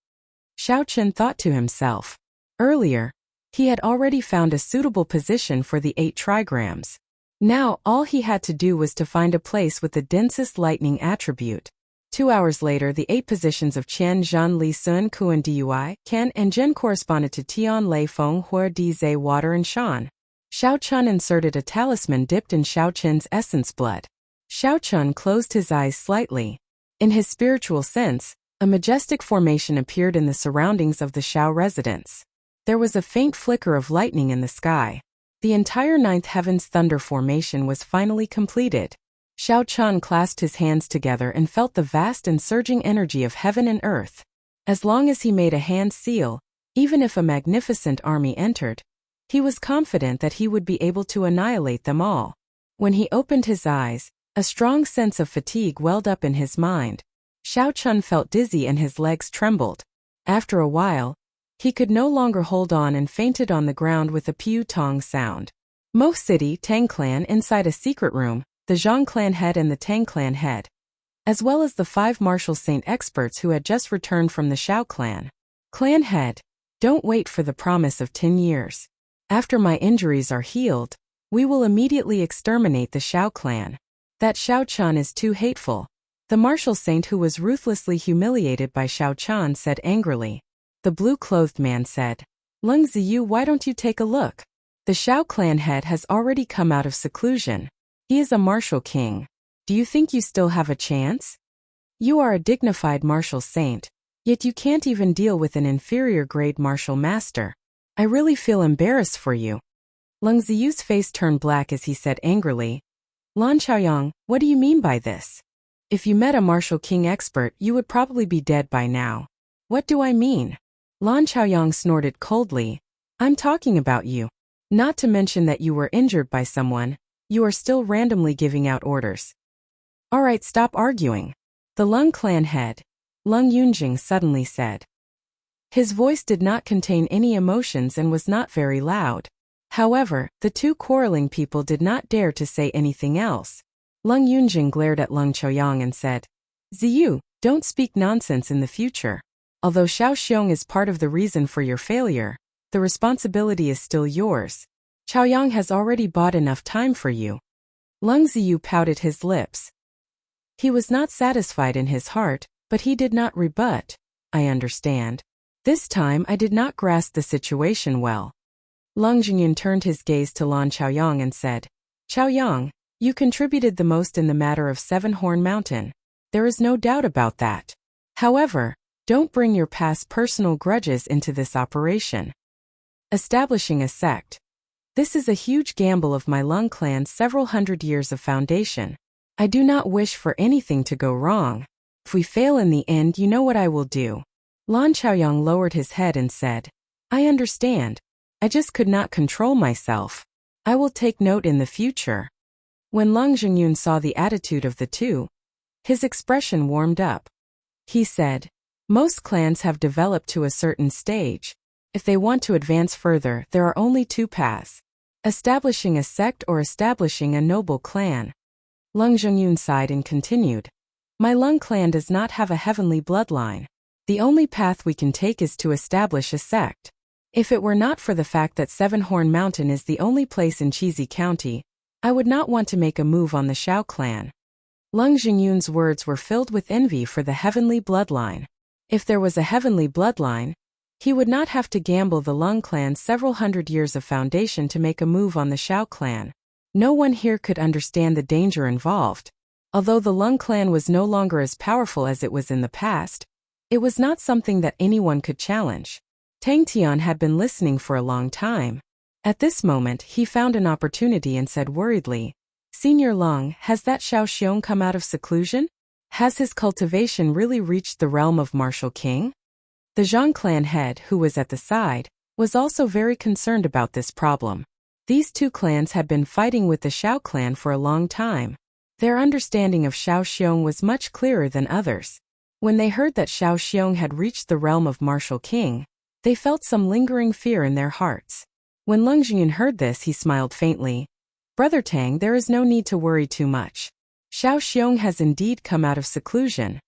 Xiao Chen thought to himself. Earlier, he had already found a suitable position for the 8 trigrams. Now, all he had to do was to find a place with the densest lightning attribute. 2 hours later, the 8 positions of Qian Zhan Li Sun Kuan Dui, Ken and Zhen corresponded to Tian Lei Feng Hua Di Zhe water and Shan. Xiao Chun inserted a talisman dipped in Xiao Chen's essence blood. Xiao Chun closed his eyes slightly. In his spiritual sense, a majestic formation appeared in the surroundings of the Xiao residence. There was a faint flicker of lightning in the sky. The entire ninth heaven's thunder formation was finally completed. Xiao Chun clasped his hands together and felt the vast and surging energy of heaven and earth. As long as he made a hand seal, even if a magnificent army entered, he was confident that he would be able to annihilate them all. When he opened his eyes, a strong sense of fatigue welled up in his mind. Xiao Chun felt dizzy and his legs trembled. After a while, he could no longer hold on and fainted on the ground with a piu tong sound. Mo City Tang Clan inside a secret room, the Zhang Clan head and the Tang Clan head, as well as the 5 martial saint experts who had just returned from the Xiao Clan. Clan head, don't wait for the promise of 10 years. After my injuries are healed, we will immediately exterminate the Xiao Clan. That Xiao Chan is too hateful. The martial saint who was ruthlessly humiliated by Xiao Chan said angrily. The blue-clothed man said, Lung Ziyu, why don't you take a look? The Xiao Clan head has already come out of seclusion. He is a martial king. Do you think you still have a chance? You are a dignified martial saint, yet you can't even deal with an inferior grade martial master. I really feel embarrassed for you. Lung Ziyu's face turned black as he said angrily, Lan Chaoyang, what do you mean by this? If you met a martial king expert, you would probably be dead by now. What do I mean? Lan Chaoyang snorted coldly. I'm talking about you. Not to mention that you were injured by someone, you are still randomly giving out orders. Alright, stop arguing. The Lung clan head, Lung Yunjing, suddenly said. His voice did not contain any emotions and was not very loud. However, the 2 quarreling people did not dare to say anything else. Lung Yunjing glared at Lung Chaoyang and said, Ziyu, don't speak nonsense in the future. Although Xiao Xiong is part of the reason for your failure, the responsibility is still yours. Chaoyang has already bought enough time for you. Lung Ziyu pouted his lips. He was not satisfied in his heart, but he did not rebut. I understand. This time I did not grasp the situation well. Lung Jingyun turned his gaze to Lan Chaoyang and said, Chaoyang, you contributed the most in the matter of 7-Horn Mountain. There is no doubt about that. However, don't bring your past personal grudges into this operation. Establishing a sect. This is a huge gamble of my Lung clan's several hundred years of foundation. I do not wish for anything to go wrong. If we fail in the end, you know what I will do. Lan Chaoyang lowered his head and said, I understand. I just could not control myself. I will take note in the future. When Lung Zhengyun saw the attitude of the two, his expression warmed up. He said, "Most clans have developed to a certain stage. If they want to advance further, there are only two paths: establishing a sect or establishing a noble clan." Lung Zhengyun sighed and continued, "My Lung clan does not have a heavenly bloodline. The only path we can take is to establish a sect. If it were not for the fact that Seven-Horn Mountain is the only place in Cheesy County, I would not want to make a move on the Shao clan." Lung Zhengyun's words were filled with envy for the heavenly bloodline. If there was a heavenly bloodline, he would not have to gamble the Lung clan's several hundred years of foundation to make a move on the Shao clan. No one here could understand the danger involved. Although the Lung clan was no longer as powerful as it was in the past, it was not something that anyone could challenge. Tang Tian had been listening for a long time. At this moment, he found an opportunity and said worriedly, "Senior Lung, has that Shao Xiong come out of seclusion? Has his cultivation really reached the realm of Martial King?" The Zhang clan head, who was at the side, was also very concerned about this problem. These two clans had been fighting with the Shao clan for a long time. Their understanding of Shao Xiong was much clearer than others. When they heard that Shao Xiong had reached the realm of Martial King, they felt some lingering fear in their hearts. When Lung Zhengyun heard this, he smiled faintly. "Brother Tang, there is no need to worry too much. Shao Xiong has indeed come out of seclusion.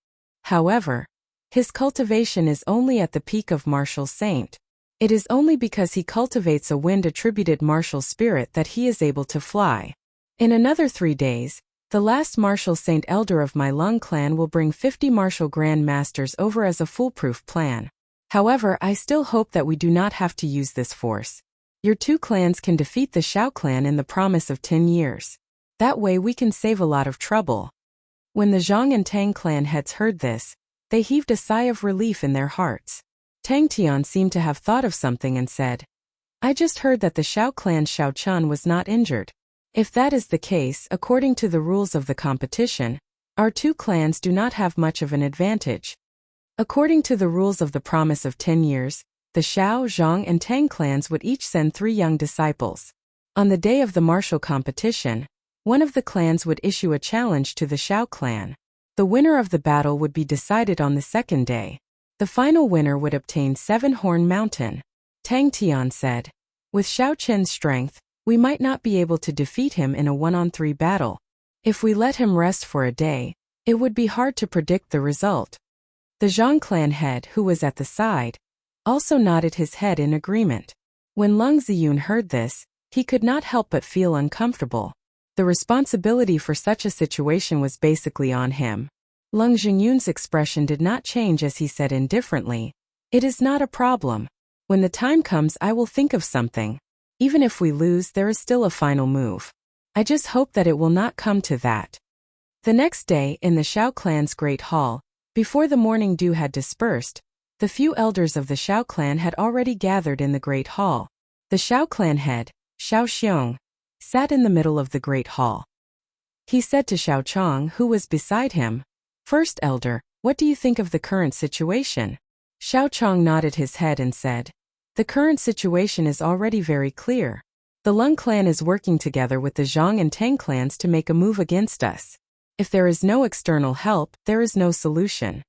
However, his cultivation is only at the peak of Martial Saint. It is only because he cultivates a wind-attributed martial spirit that he is able to fly. In another 3 days, the last Martial Saint Elder of my Lung clan will bring 50 Martial Grand Masters over as a foolproof plan. However, I still hope that we do not have to use this force. Your two clans can defeat the Shao clan in the promise of 10 years. That way we can save a lot of trouble." When the Zhang and Tang clan heads heard this, they heaved a sigh of relief in their hearts. Tang Tian seemed to have thought of something and said, "I just heard that the Shao clan's Shao Chun was not injured. If that is the case, according to the rules of the competition, our two clans do not have much of an advantage. According to the rules of the promise of 10 years, the Shao, Zhang, and Tang clans would each send 3 young disciples. On the day of the martial competition, one of the clans would issue a challenge to the Shao clan. The winner of the battle would be decided on the second day. The final winner would obtain Seven-Horn Mountain." Tang Tian said, "With Shao Chen's strength, we might not be able to defeat him in a 1-on-3 battle. If we let him rest for a day, it would be hard to predict the result." The Zhang clan head, who was at the side, also nodded his head in agreement. When Lung Ziyun heard this, he could not help but feel uncomfortable. The responsibility for such a situation was basically on him. Lung Zhengyun's expression did not change as he said indifferently, "It is not a problem. When the time comes, I will think of something. Even if we lose, there is still a final move. I just hope that it will not come to that." The next day, in the Shao clan's great hall, before the morning dew had dispersed, the few elders of the Shao clan had already gathered in the great hall. The Shao clan head, Shao Xiong, sat in the middle of the great hall. He said to Shao Chong, who was beside him, "First elder, what do you think of the current situation?" Shao Chong nodded his head and said, "The current situation is already very clear. The Lung clan is working together with the Zhang and Tang clans to make a move against us. If there is no external help, there is no solution."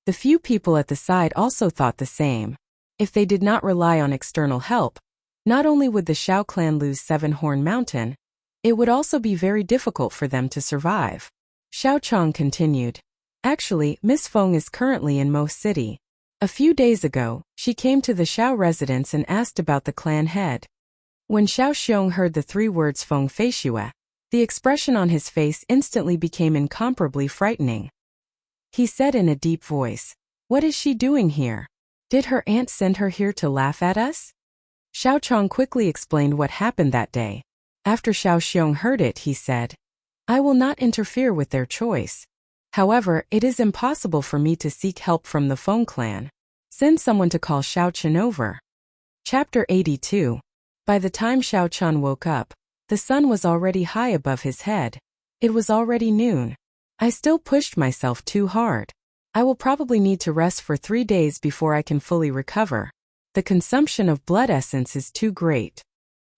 The few people at the side also thought the same. If they did not rely on external help, not only would the Shao clan lose Seven-Horn Mountain, it would also be very difficult for them to survive. Shao Chong continued, "Actually, Miss Feng is currently in Mo City. A few days ago, she came to the Shao residence and asked about the clan head." When Shao Xiong heard the 3 words Feng Feishue, the expression on his face instantly became incomparably frightening. He said in a deep voice, "What is she doing here? Did her aunt send her here to laugh at us?" Shao Chong quickly explained what happened that day. After Shao Xiong heard it, he said, "I will not interfere with their choice. However, it is impossible for me to seek help from the Feng clan. Send someone to call Shao Chen over." Chapter 82. By the time Shao Chun woke up, the sun was already high above his head. It was already noon. "I still pushed myself too hard. I will probably need to rest for 3 days before I can fully recover. The consumption of blood essence is too great."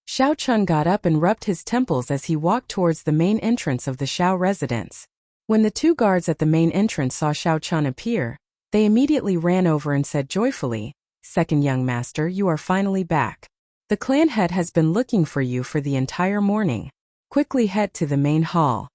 Xiao Chun got up and rubbed his temples as he walked towards the main entrance of the Xiao residence. When the two guards at the main entrance saw Xiao Chun appear, they immediately ran over and said joyfully, "Second young master, you are finally back. The clan head has been looking for you for the entire morning. Quickly head to the main hall."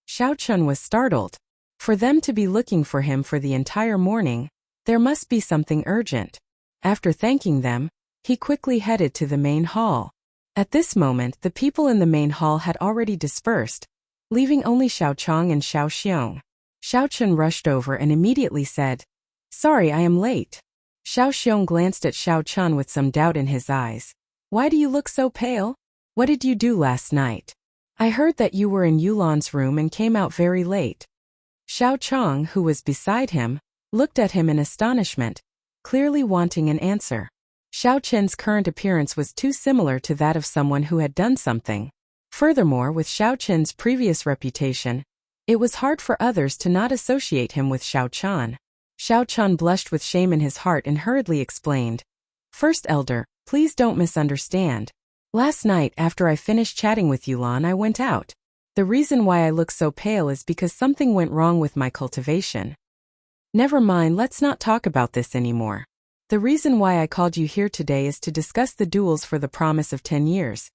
Xiao Chun was startled. For them to be looking for him for the entire morning, there must be something urgent. After thanking them, he quickly headed to the main hall. At this moment, the people in the main hall had already dispersed, leaving only Xiao Chong and Xiao Xiong. Xiao Chun rushed over and immediately said, "Sorry, I am late." Xiao Xiong glanced at Xiao Chun with some doubt in his eyes. "Why do you look so pale? What did you do last night? I heard that you were in Yulan's room and came out very late." Xiao Chong, who was beside him, looked at him in astonishment, clearly wanting an answer. Xiao Chen's current appearance was too similar to that of someone who had done something. Furthermore, with Xiao Chen's previous reputation, it was hard for others to not associate him with Xiao Chan. Xiao Chan blushed with shame in his heart and hurriedly explained, "First elder, please don't misunderstand. Last night after I finished chatting with Yulan, I went out. The reason why I look so pale is because something went wrong with my cultivation." "Never mind, let's not talk about this anymore. The reason why I called you here today is to discuss the duels for the promise of 10 years.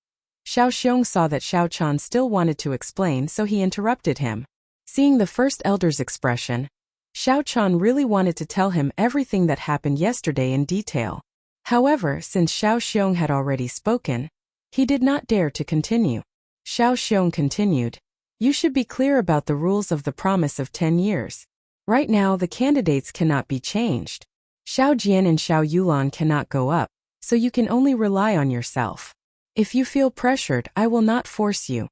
Xiao Xiong saw that Xiao Chan still wanted to explain, so he interrupted him. Seeing the first elder's expression, Xiao Chan really wanted to tell him everything that happened yesterday in detail. However, since Xiao Xiong had already spoken, he did not dare to continue. Xiao Xiong continued, "You should be clear about the rules of the promise of 10 years. Right now the candidates cannot be changed. Xiao Jian and Xiao Yulan cannot go up, so you can only rely on yourself. If you feel pressured, I will not force you.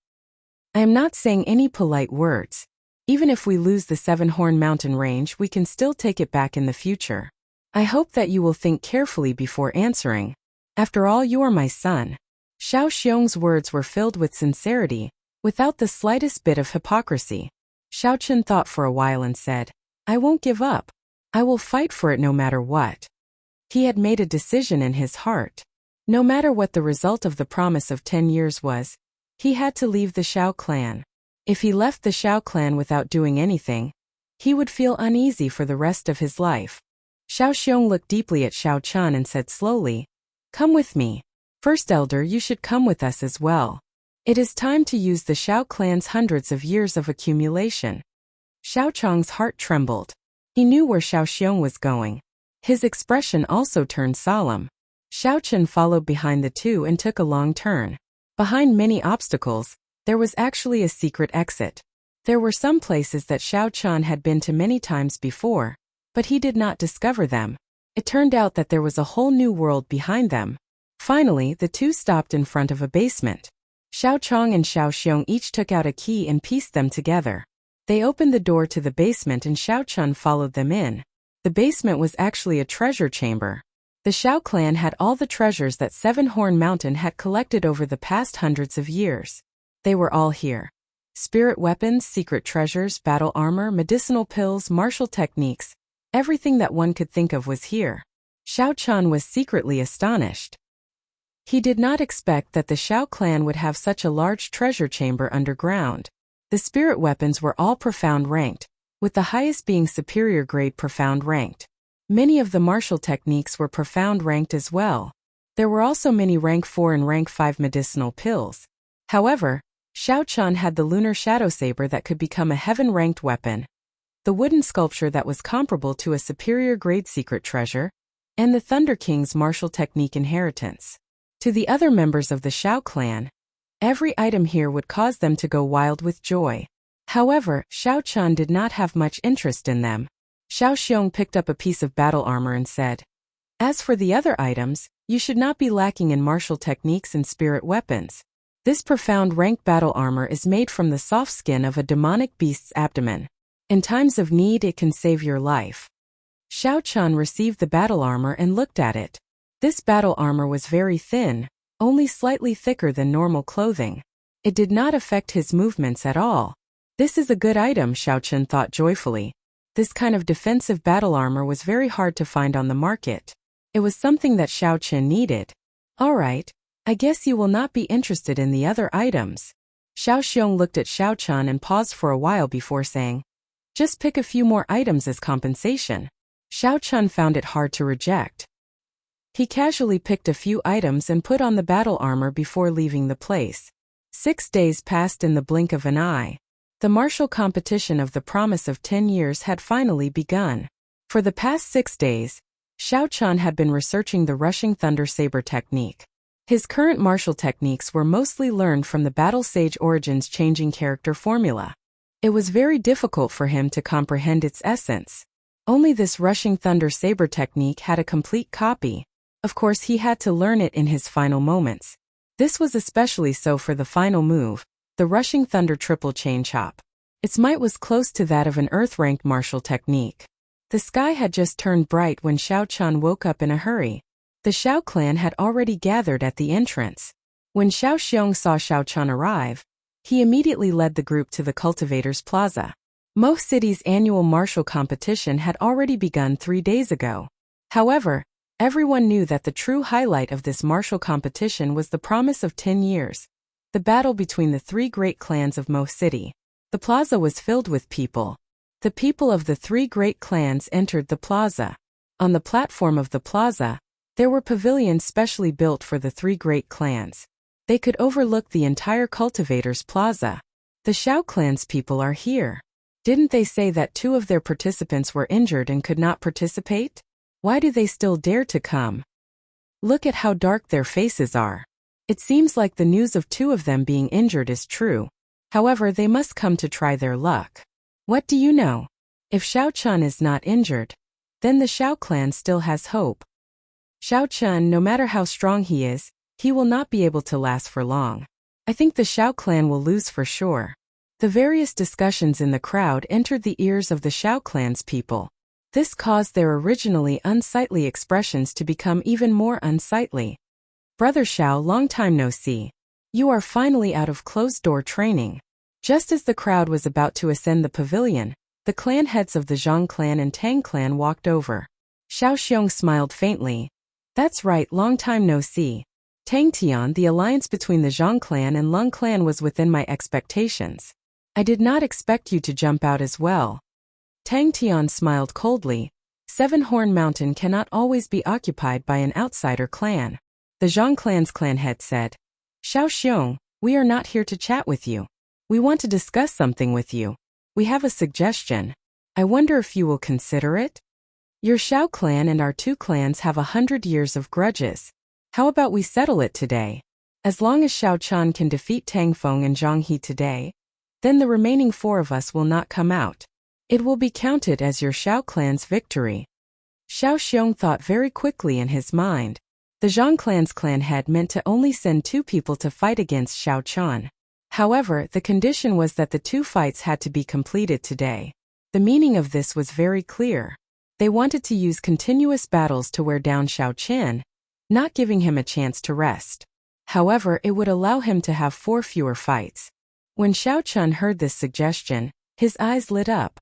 I am not saying any polite words. Even if we lose the Seven-Horn Mountain Range, we can still take it back in the future. I hope that you will think carefully before answering. After all, you are my son." Xiao Xiong's words were filled with sincerity, without the slightest bit of hypocrisy. Xiao Chun thought for a while and said, "I won't give up. I will fight for it no matter what." He had made a decision in his heart. No matter what the result of the promise of 10 years was, he had to leave the Xiao clan. If he left the Xiao clan without doing anything, he would feel uneasy for the rest of his life. Xiao Xiong looked deeply at Xiao Chun and said slowly, "Come with me. First elder, you should come with us as well. It is time to use the Xiao clan's hundreds of years of accumulation." Xiao Chong's heart trembled. He knew where Xiao Xiong was going. His expression also turned solemn. Xiao Chun followed behind the two and took a long turn. Behind many obstacles, there was actually a secret exit. There were some places that Xiao Chun had been to many times before, but he did not discover them. It turned out that there was a whole new world behind them. Finally, the two stopped in front of a basement. Xiao Chong and Xiao Xiong each took out a key and pieced them together. They opened the door to the basement and Xiao Chun followed them in. The basement was actually a treasure chamber. The Xiao clan had all the treasures that Seven-Horn Mountain had collected over the past hundreds of years. They were all here. Spirit weapons, secret treasures, battle armor, medicinal pills, martial techniques. Everything that one could think of was here. Xiao Chun was secretly astonished. He did not expect that the Xiao clan would have such a large treasure chamber underground. The spirit weapons were all profound ranked, with the highest being superior grade profound ranked. Many of the martial techniques were profound ranked as well. There were also many rank 4 and rank 5 medicinal pills. However, Xiao Chun had the lunar shadow saber that could become a heaven-ranked weapon, the wooden sculpture that was comparable to a superior grade secret treasure, and the Thunder King's martial technique inheritance. To the other members of the Xiao clan, every item here would cause them to go wild with joy. However, Xiao Chun did not have much interest in them. Xiao Xiong picked up a piece of battle armor and said, "As for the other items, you should not be lacking in martial techniques and spirit weapons. This profound ranked battle armor is made from the soft skin of a demonic beast's abdomen. In times of need, it can save your life." Xiao Chun received the battle armor and looked at it. This battle armor was very thin, only slightly thicker than normal clothing. It did not affect his movements at all. This is a good item, Xiao Chun thought joyfully. This kind of defensive battle armor was very hard to find on the market. It was something that Xiao Chun needed. Alright, I guess you will not be interested in the other items. Xiao Xiong looked at Xiao Chun and paused for a while before saying, just pick a few more items as compensation. Xiao Chun found it hard to reject. He casually picked a few items and put on the battle armor before leaving the place. 6 days passed in the blink of an eye. The martial competition of the promise of 10 years had finally begun. For the past 6 days, Xiao Chun had been researching the rushing thunder saber technique. His current martial techniques were mostly learned from the Battle Sage Origins changing character formula. It was very difficult for him to comprehend its essence. Only this rushing thunder saber technique had a complete copy. Of course, he had to learn it in his final moments. This was especially so for the final move, the rushing thunder triple chain chop. Its might was close to that of an earth-ranked martial technique. The sky had just turned bright when Xiao Chun woke up in a hurry. The Xiao clan had already gathered at the entrance. When Xiao Xiong saw Xiao Chun arrive, he immediately led the group to the Cultivator's Plaza. Mo City's annual martial competition had already begun 3 days ago. However, everyone knew that the true highlight of this martial competition was the promise of 10 years, the battle between the 3 great clans of Mo City. The plaza was filled with people. The people of the 3 great clans entered the plaza. On the platform of the plaza, there were pavilions specially built for the 3 great clans. They could overlook the entire Cultivator's Plaza. The Xiao clan's people are here. Didn't they say that 2 of their participants were injured and could not participate? Why do they still dare to come? Look at how dark their faces are. It seems like the news of 2 of them being injured is true. However, they must come to try their luck. What do you know? If Xiao Chun is not injured, then the Xiao clan still has hope. Xiao Chun, no matter how strong he is, he will not be able to last for long. I think the Xiao clan will lose for sure. The various discussions in the crowd entered the ears of the Xiao clan's people. This caused their originally unsightly expressions to become even more unsightly. Brother Xiao, long time no see. You are finally out of closed-door training. Just as the crowd was about to ascend the pavilion, the clan heads of the Zhang clan and Tang clan walked over. Xiao Xiong smiled faintly. That's right, long time no see. Tang Tian, the alliance between the Zhang clan and Lung clan was within my expectations. I did not expect you to jump out as well. Tang Tian smiled coldly. 7-Horn Mountain cannot always be occupied by an outsider clan. The Zhang clan's clan head said, Xiao Xiong, we are not here to chat with you. We want to discuss something with you. We have a suggestion. I wonder if you will consider it? Your Xiao clan and our 2 clans have 100 years of grudges. How about we settle it today? As long as Xiao Chun can defeat Tang Feng and Zhang He today, then the remaining 4 of us will not come out. It will be counted as your Xiao clan's victory. Xiao Xiong thought very quickly in his mind. The Zhang clan's clan head meant to only send 2 people to fight against Xiao Chun. However, the condition was that the 2 fights had to be completed today. The meaning of this was very clear. They wanted to use continuous battles to wear down Xiao Chen, not giving him a chance to rest. However, it would allow him to have 4 fewer fights. When Xiao Chun heard this suggestion, his eyes lit up.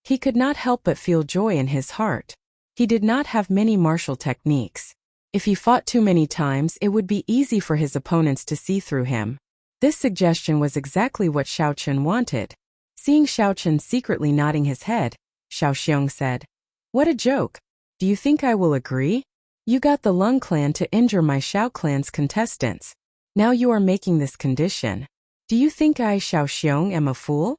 He could not help but feel joy in his heart. He did not have many martial techniques. If he fought too many times, it would be easy for his opponents to see through him. This suggestion was exactly what Xiao Chun wanted. Seeing Xiao Chun secretly nodding his head, Xiao Xiong said, What a joke. Do you think I will agree? You got the Lung clan to injure my Xiao clan's contestants. Now you are making this condition. Do you think I, Xiao Xiong, am a fool?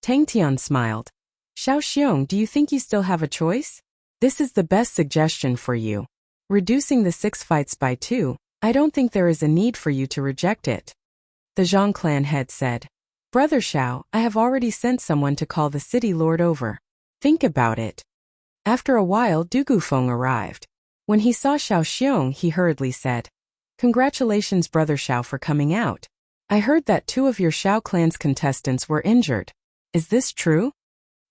Tang Tian smiled. Xiao Xiong, do you think you still have a choice? This is the best suggestion for you. Reducing the 6 fights by 2, I don't think there is a need for you to reject it. The Zhang clan head said, Brother Xiao, I have already sent someone to call the city lord over. Think about it. After a while, Du Gufeng arrived. When he saw Xiao Xiong, he hurriedly said, Congratulations, Brother Xiao, for coming out. I heard that 2 of your Xiao clan's contestants were injured. Is this true?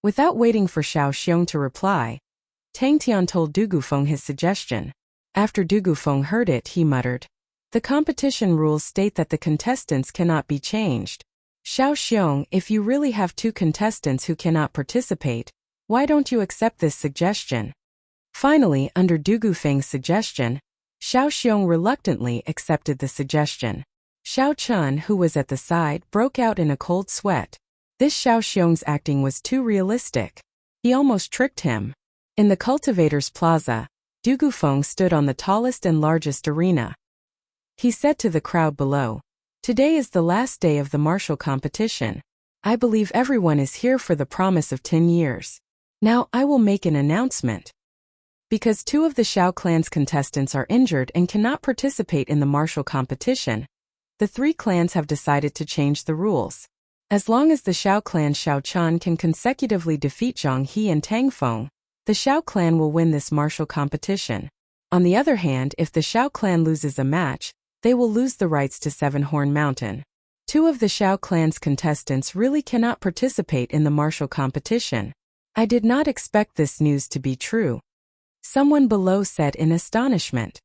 Without waiting for Xiao Xiong to reply, Tang Tian told Du Gufeng his suggestion. After Du Gufeng heard it, he muttered, The competition rules state that the contestants cannot be changed. Xiao Xiong, if you really have 2 contestants who cannot participate, why don't you accept this suggestion? Finally, under Du Gufeng's suggestion, Xiao Xiong reluctantly accepted the suggestion. Xiao Chun, who was at the side, broke out in a cold sweat. This Xiao Xiong's acting was too realistic. He almost tricked him. In the Cultivator's plaza, Du Gufeng stood on the tallest and largest arena. He said to the crowd below, "Today is the last day of the martial competition. I believe everyone is here for the promise of 10 years. Now I will make an announcement. Because 2 of the Xiao clan's contestants are injured and cannot participate in the martial competition, the 3 clans have decided to change the rules. As long as the Xiao clan Xiao Chan can consecutively defeat Zhang He and Tang Feng, the Xiao clan will win this martial competition. On the other hand, if the Xiao clan loses a match, they will lose the rights to Seven Horn Mountain. 2 of the Xiao clan's contestants really cannot participate in the martial competition. I did not expect this news to be true," someone below said in astonishment.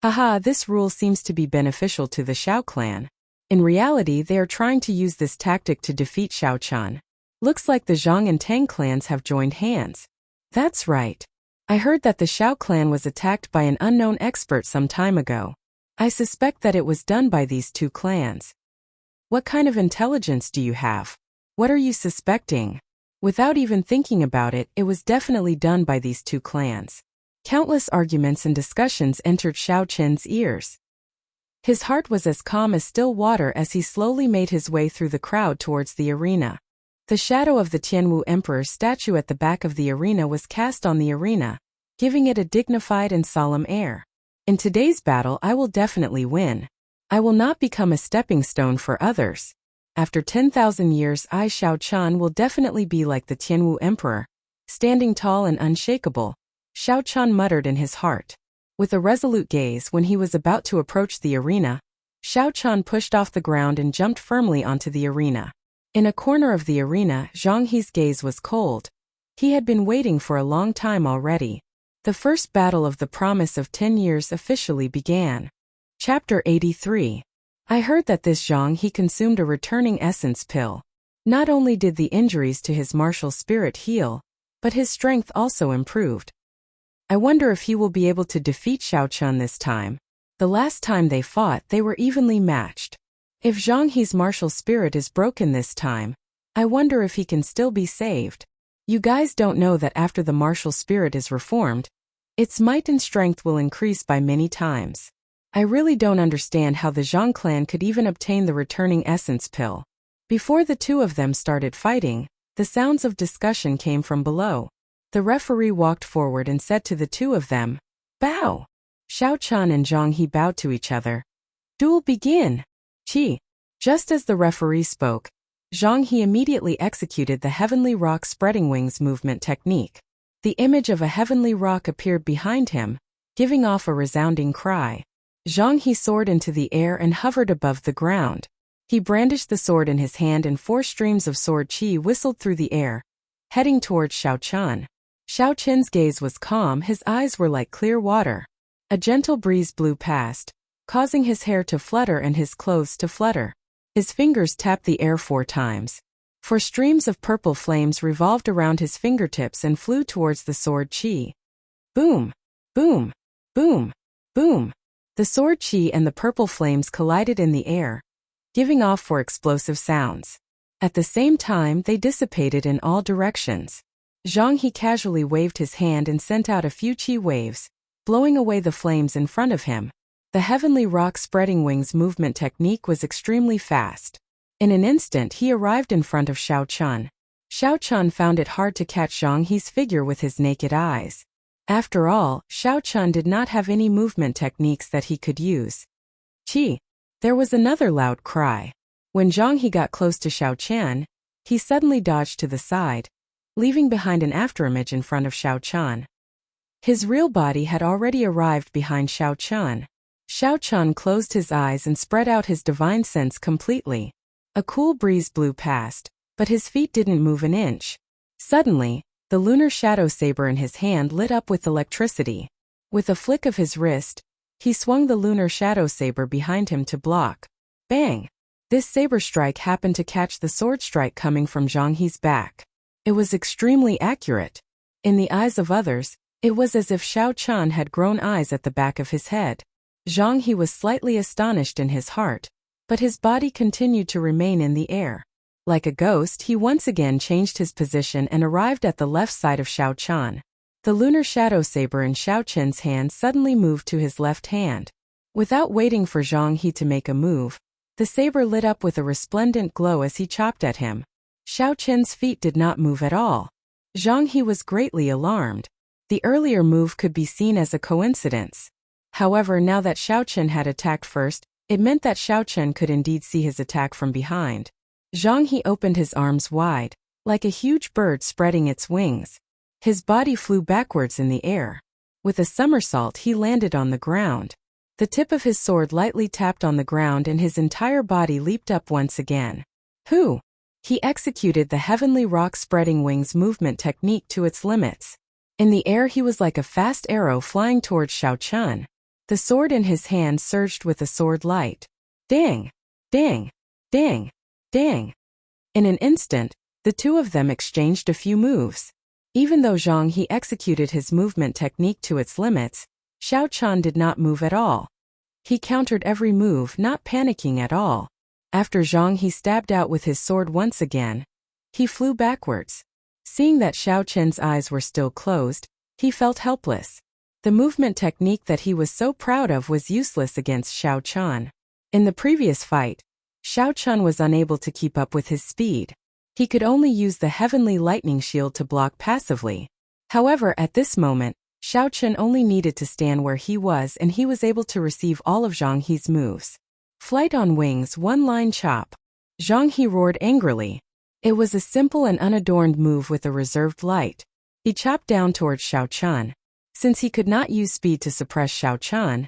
Haha, this rule seems to be beneficial to the Xiao clan. In reality, they are trying to use this tactic to defeat Xiao Chan. Looks like the Zhang and Tang clans have joined hands. That's right. I heard that the Xiao clan was attacked by an unknown expert some time ago. I suspect that it was done by these 2 clans. What kind of intelligence do you have? What are you suspecting? Without even thinking about it, it was definitely done by these 2 clans. Countless arguments and discussions entered Xiao Chen's ears. His heart was as calm as still water as he slowly made his way through the crowd towards the arena. The shadow of the Tianwu Emperor's statue at the back of the arena was cast on the arena, giving it a dignified and solemn air. In today's battle, I will definitely win. I will not become a stepping stone for others. After 10,000 years, I Xiao Chan will definitely be like the Tianwu Emperor, standing tall and unshakable, Xiao Chan muttered in his heart. With a resolute gaze, when he was about to approach the arena, Xiao Chan pushed off the ground and jumped firmly onto the arena. In a corner of the arena, Zhang He's gaze was cold. He had been waiting for a long time already. The first battle of the promise of 10 years officially began. Chapter 83. I heard that this Zhang He consumed a returning essence pill. Not only did the injuries to his martial spirit heal, but his strength also improved. I wonder if he will be able to defeat Xiao Chun this time. The last time they fought, they were evenly matched. If Zhang He's martial spirit is broken this time, I wonder if he can still be saved. You guys don't know that after the martial spirit is reformed, its might and strength will increase by many times. I really don't understand how the Zhang clan could even obtain the returning essence pill. Before the 2 of them started fighting, the sounds of discussion came from below. The referee walked forward and said to the 2 of them, "Bow." Xiao Chan and Zhang He bowed to each other. "Duel begin." Qi. Just as the referee spoke, Zhang He immediately executed the heavenly rock spreading wings movement technique. The image of a heavenly rock appeared behind him, giving off a resounding cry. Zhang He soared into the air and hovered above the ground. He brandished the sword in his hand and 4 streams of sword qi whistled through the air, heading towards Xiao Chan. Xiao Chen's gaze was calm, his eyes were like clear water. A gentle breeze blew past, causing his hair to flutter and his clothes to flutter. His fingers tapped the air 4 times. 4 streams of purple flames revolved around his fingertips and flew towards the sword qi. Boom! Boom! Boom! Boom! The sword qi and the purple flames collided in the air, giving off 4 explosive sounds. At the same time, they dissipated in all directions. Zhang He casually waved his hand and sent out a few qi waves, blowing away the flames in front of him. The heavenly rock spreading wings movement technique was extremely fast. In an instant, he arrived in front of Xiao Chun. Xiao Chun found it hard to catch Zhang He's figure with his naked eyes. After all, Xiao Chun did not have any movement techniques that he could use. Qi! There was another loud cry. When Zhang He got close to Xiao Chan, he suddenly dodged to the side, leaving behind an afterimage in front of Xiao Chun. His real body had already arrived behind Xiao Chun. Xiao Chun closed his eyes and spread out his divine sense completely. A cool breeze blew past, but his feet didn't move an inch. Suddenly, the lunar shadow saber in his hand lit up with electricity. With a flick of his wrist, he swung the lunar shadow saber behind him to block. Bang! This saber strike happened to catch the sword strike coming from Zhang He's back. It was extremely accurate. In the eyes of others, it was as if Xiao Chun had grown eyes at the back of his head. Zhang He was slightly astonished in his heart, but his body continued to remain in the air. Like a ghost, he once again changed his position and arrived at the left side of Xiao Chen. The lunar shadow saber in Xiao Chen's hand suddenly moved to his left hand. Without waiting for Zhang He to make a move, the saber lit up with a resplendent glow as he chopped at him. Xiao Chen's feet did not move at all. Zhang He was greatly alarmed. The earlier move could be seen as a coincidence. However, now that Xiao Chen had attacked first, it meant that Xiao Chen could indeed see his attack from behind. Zhang He opened his arms wide, like a huge bird spreading its wings. His body flew backwards in the air. With a somersault, he landed on the ground. The tip of his sword lightly tapped on the ground and his entire body leaped up once again. Who? He executed the heavenly rock spreading wings movement technique to its limits. In the air he was like a fast arrow flying towards Xiao Chen. The sword in his hand surged with a sword light. Ding! Ding! Ding! Ding! In an instant, the two of them exchanged a few moves. Even though Zhang He executed his movement technique to its limits, Xiao Chen did not move at all. He countered every move, not panicking at all. After Zhang He stabbed out with his sword once again, he flew backwards. Seeing that Xiao Chen's eyes were still closed, he felt helpless. The movement technique that he was so proud of was useless against Xiao Chen. In the previous fight, Xiao Chen was unable to keep up with his speed. He could only use the heavenly lightning shield to block passively. However, at this moment, Xiao Chen only needed to stand where he was and he was able to receive all of Zhang He's moves. Flight on wings, one-line chop. Zhang He roared angrily. It was a simple and unadorned move with a reserved light. He chopped down towards Xiao Chen. Since he could not use speed to suppress Xiao Chen,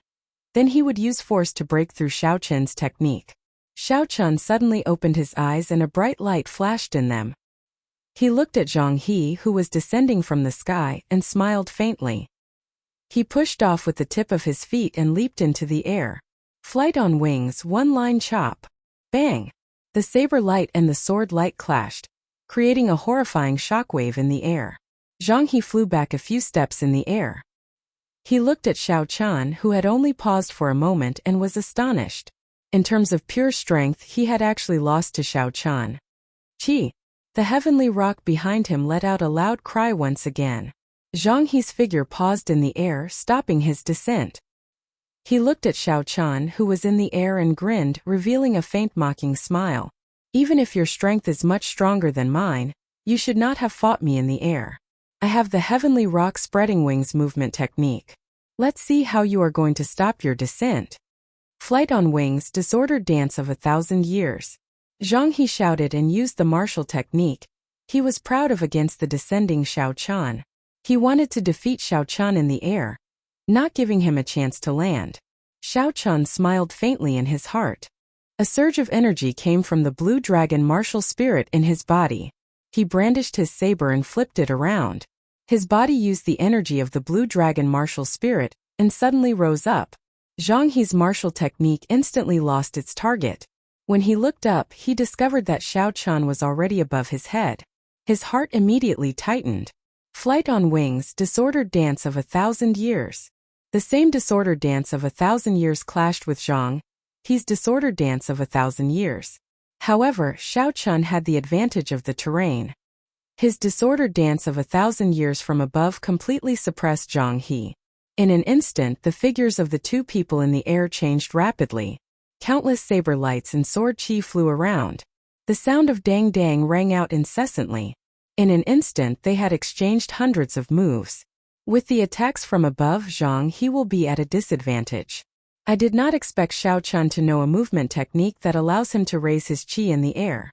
then he would use force to break through Xiao Chen's technique. Xiao Chen suddenly opened his eyes and a bright light flashed in them. He looked at Zhang He, who was descending from the sky, and smiled faintly. He pushed off with the tip of his feet and leaped into the air. Flight on wings, one-line chop. Bang! The saber light and the sword light clashed, creating a horrifying shockwave in the air. Zhang He flew back a few steps in the air. He looked at Xiao Chen, who had only paused for a moment and was astonished. In terms of pure strength, he had actually lost to Xiao Chen. Qi! The heavenly rock behind him let out a loud cry once again. Zhang He's figure paused in the air, stopping his descent. He looked at Xiao Chen, who was in the air, and grinned, revealing a faint mocking smile. Even if your strength is much stronger than mine, you should not have fought me in the air. I have the heavenly rock spreading wings movement technique. Let's see how you are going to stop your descent. Flight on wings, disordered dance of 1,000 years. Zhang He shouted and used the martial technique. He was proud of against the descending Xiao Chen. He wanted to defeat Xiao Chen in the air, not giving him a chance to land. Xiao Chen smiled faintly in his heart. A surge of energy came from the blue dragon martial spirit in his body. He brandished his saber and flipped it around. His body used the energy of the blue dragon martial spirit and suddenly rose up. Zhang He's martial technique instantly lost its target. When he looked up, he discovered that Xiao Chen was already above his head. His heart immediately tightened. Flight on wings, disordered dance of 1,000 years. The same disordered dance of 1,000 years clashed with Zhang He's disordered dance of 1,000 years. However, Xiao Chen had the advantage of the terrain. His disordered dance of 1,000 years from above completely suppressed Zhang He. In an instant, the figures of the two people in the air changed rapidly. Countless saber lights and sword chi flew around. The sound of dang dang rang out incessantly. In an instant, they had exchanged hundreds of moves. With the attacks from above, Zhang He will be at a disadvantage. I did not expect Xiao Chen to know a movement technique that allows him to raise his chi in the air.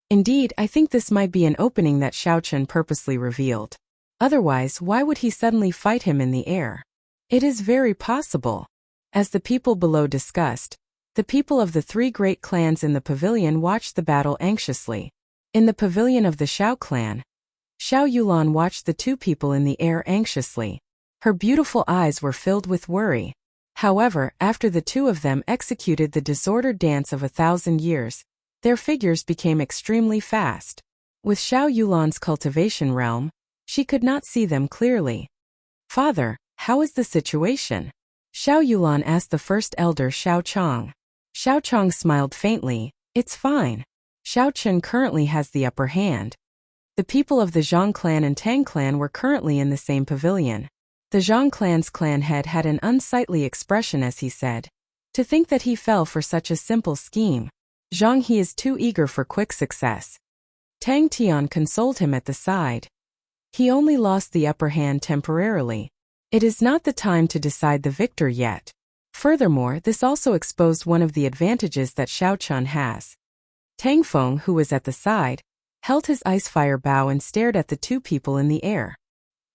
Indeed, I think this might be an opening that Xiao Chen purposely revealed. Otherwise, why would he suddenly fight him in the air? It is very possible. As the people below discussed, the people of the three great clans in the pavilion watched the battle anxiously. In the pavilion of the Xiao clan, Xiao Yulan watched the two people in the air anxiously. Her beautiful eyes were filled with worry. However, after the two of them executed the disordered dance of 1,000 years, their figures became extremely fast. With Xiao Yulan's cultivation realm, she could not see them clearly. Father, how is the situation? Xiao Yulan asked the first elder Xiao Chong. Xiao Chong smiled faintly. It's fine. Xiao Chun currently has the upper hand. The people of the Zhang clan and Tang clan were currently in the same pavilion. The Zhang clan's clan head had an unsightly expression as he said, "To think that he fell for such a simple scheme. Zhang he is too eager for quick success." Tang Tian consoled him at the side. He only lost the upper hand temporarily. It is not the time to decide the victor yet. Furthermore, this also exposed one of the advantages that Xiao Chun has. Tang Feng, who was at the side, held his ice-fire bow and stared at the two people in the air.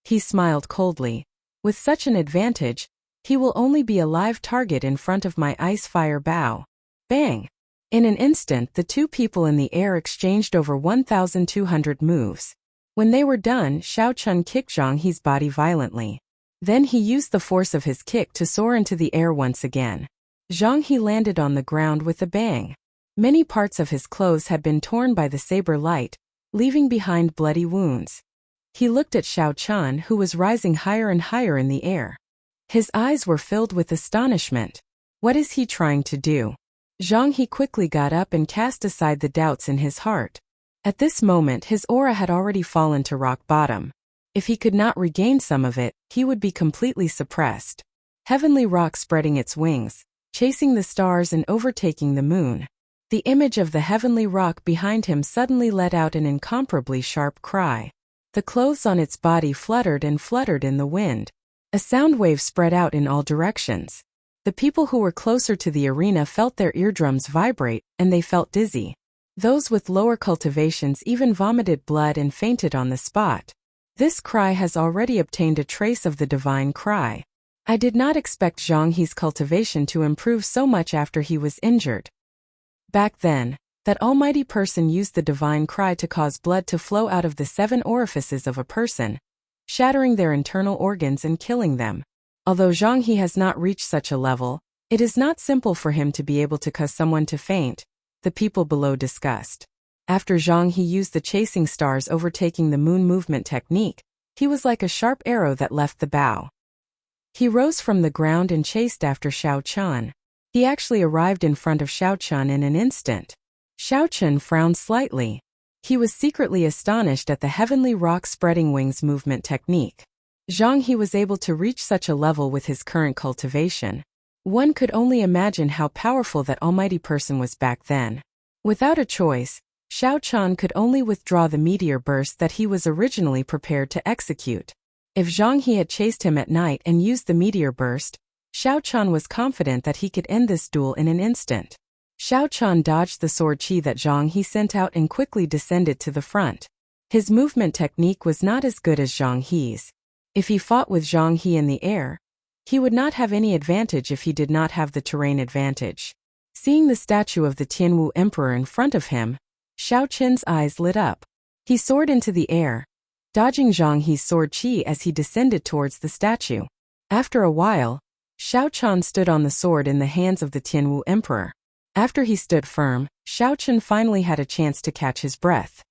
He smiled coldly. With such an advantage, he will only be a live target in front of my ice-fire bow. Bang! In an instant, the two people in the air exchanged over 1,200 moves. When they were done, Xiao Chun kicked Zhang He's body violently. Then he used the force of his kick to soar into the air once again. Zhang He landed on the ground with a bang. Many parts of his clothes had been torn by the saber light, leaving behind bloody wounds. He looked at Xiao Chun, who was rising higher and higher in the air. His eyes were filled with astonishment. What is he trying to do? Zhang He quickly got up and cast aside the doubts in his heart. At this moment his aura had already fallen to rock bottom. If he could not regain some of it, he would be completely suppressed. Heavenly rock spreading its wings, chasing the stars and overtaking the moon. The image of the heavenly rock behind him suddenly let out an incomparably sharp cry. The clothes on its body fluttered and fluttered in the wind. A sound wave spread out in all directions. The people who were closer to the arena felt their eardrums vibrate, and they felt dizzy. Those with lower cultivations even vomited blood and fainted on the spot. This cry has already obtained a trace of the divine cry. I did not expect Zhang He's cultivation to improve so much after he was injured. Back then, that almighty person used the divine cry to cause blood to flow out of the 7 orifices of a person, shattering their internal organs and killing them. Although Zhang He has not reached such a level, it is not simple for him to be able to cause someone to faint, the people below discussed. After Zhang He used the chasing stars overtaking the moon movement technique, he was like a sharp arrow that left the bow. He rose from the ground and chased after Xiao Chun. He actually arrived in front of Xiao Chun in an instant. Xiao Chun frowned slightly. He was secretly astonished at the heavenly rock spreading wings movement technique. Zhang He was able to reach such a level with his current cultivation. One could only imagine how powerful that almighty person was back then. Without a choice, Xiao Chun could only withdraw the meteor burst that he was originally prepared to execute. If Zhang He had chased him at night and used the meteor burst, Xiao Chun was confident that he could end this duel in an instant. Xiao Chun dodged the sword chi that Zhang He sent out and quickly descended to the front. His movement technique was not as good as Zhang He's. If he fought with Zhang He in the air, he would not have any advantage if he did not have the terrain advantage. Seeing the statue of the Tianwu Emperor in front of him, Xiao Chun's eyes lit up. He soared into the air, dodging Zhang He's sword chi as he descended towards the statue. After a while, Xiao Chun stood on the sword in the hands of the Tianwu Emperor. After he stood firm, Xiao Chun finally had a chance to catch his breath.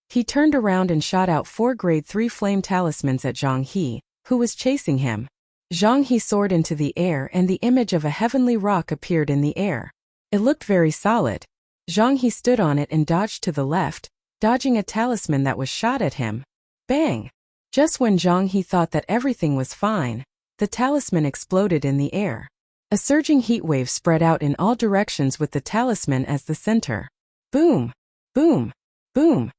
He turned around and shot out 4 grade 3 flame talismans at Zhang He, who was chasing him. Zhang He soared into the air and the image of a heavenly rock appeared in the air. It looked very solid. Zhang He stood on it and dodged to the left, dodging a talisman that was shot at him. Bang! Just when Zhang He thought that everything was fine, the talisman exploded in the air. A surging heat wave spread out in all directions with the talisman as the center. Boom! Boom! Boom!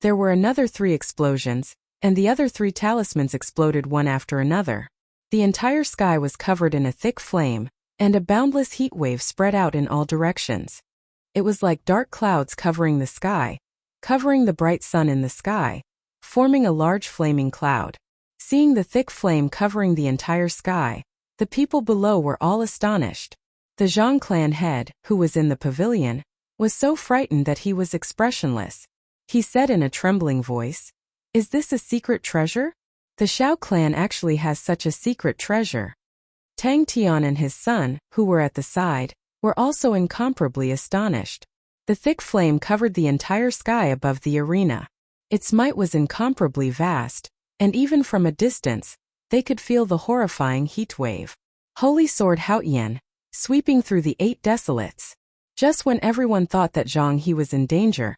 There were another 3 explosions, and the other 3 talismans exploded one after another. The entire sky was covered in a thick flame, and a boundless heat wave spread out in all directions. It was like dark clouds covering the sky, covering the bright sun in the sky, forming a large flaming cloud. Seeing the thick flame covering the entire sky, the people below were all astonished. The Zhang clan head, who was in the pavilion, was so frightened that he was expressionless. He said in a trembling voice, "Is this a secret treasure? The Xiao clan actually has such a secret treasure." Tang Tian and his son, who were at the side, were also incomparably astonished. The thick flame covered the entire sky above the arena. Its might was incomparably vast, and even from a distance, they could feel the horrifying heat wave. Holy Sword Haotian, sweeping through the 8 desolates. Just when everyone thought that Zhang He was in danger,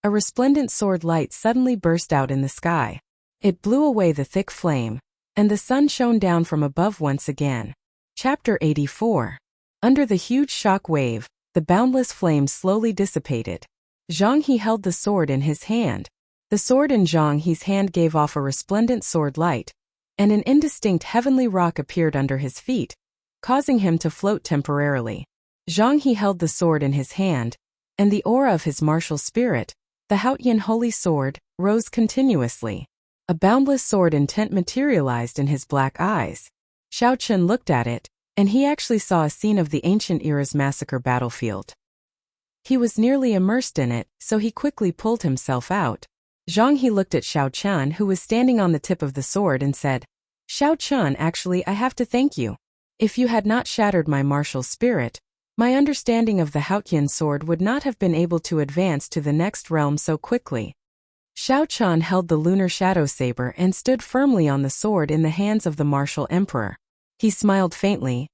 a resplendent sword light suddenly burst out in the sky. It blew away the thick flame, and the sun shone down from above once again. Chapter 84. Under the huge shock wave, the boundless flame slowly dissipated. Zhang He held the sword in his hand. The sword in Zhang He's hand gave off a resplendent sword light, and an indistinct heavenly rock appeared under his feet, causing him to float temporarily. Zhang He held the sword in his hand, and the aura of his martial spirit, the Haotian Holy Sword, rose continuously. A boundless sword intent materialized in his black eyes. Xiao Chun looked at it, and he actually saw a scene of the ancient era's massacre battlefield. He was nearly immersed in it, so he quickly pulled himself out. Zhang He looked at Xiao Chun, who was standing on the tip of the sword, and said, "Xiao Chun, actually I have to thank you. If you had not shattered my martial spirit, my understanding of the Haotian sword would not have been able to advance to the next realm so quickly." Xiao Chun held the lunar shadow saber and stood firmly on the sword in the hands of the martial emperor. He smiled faintly.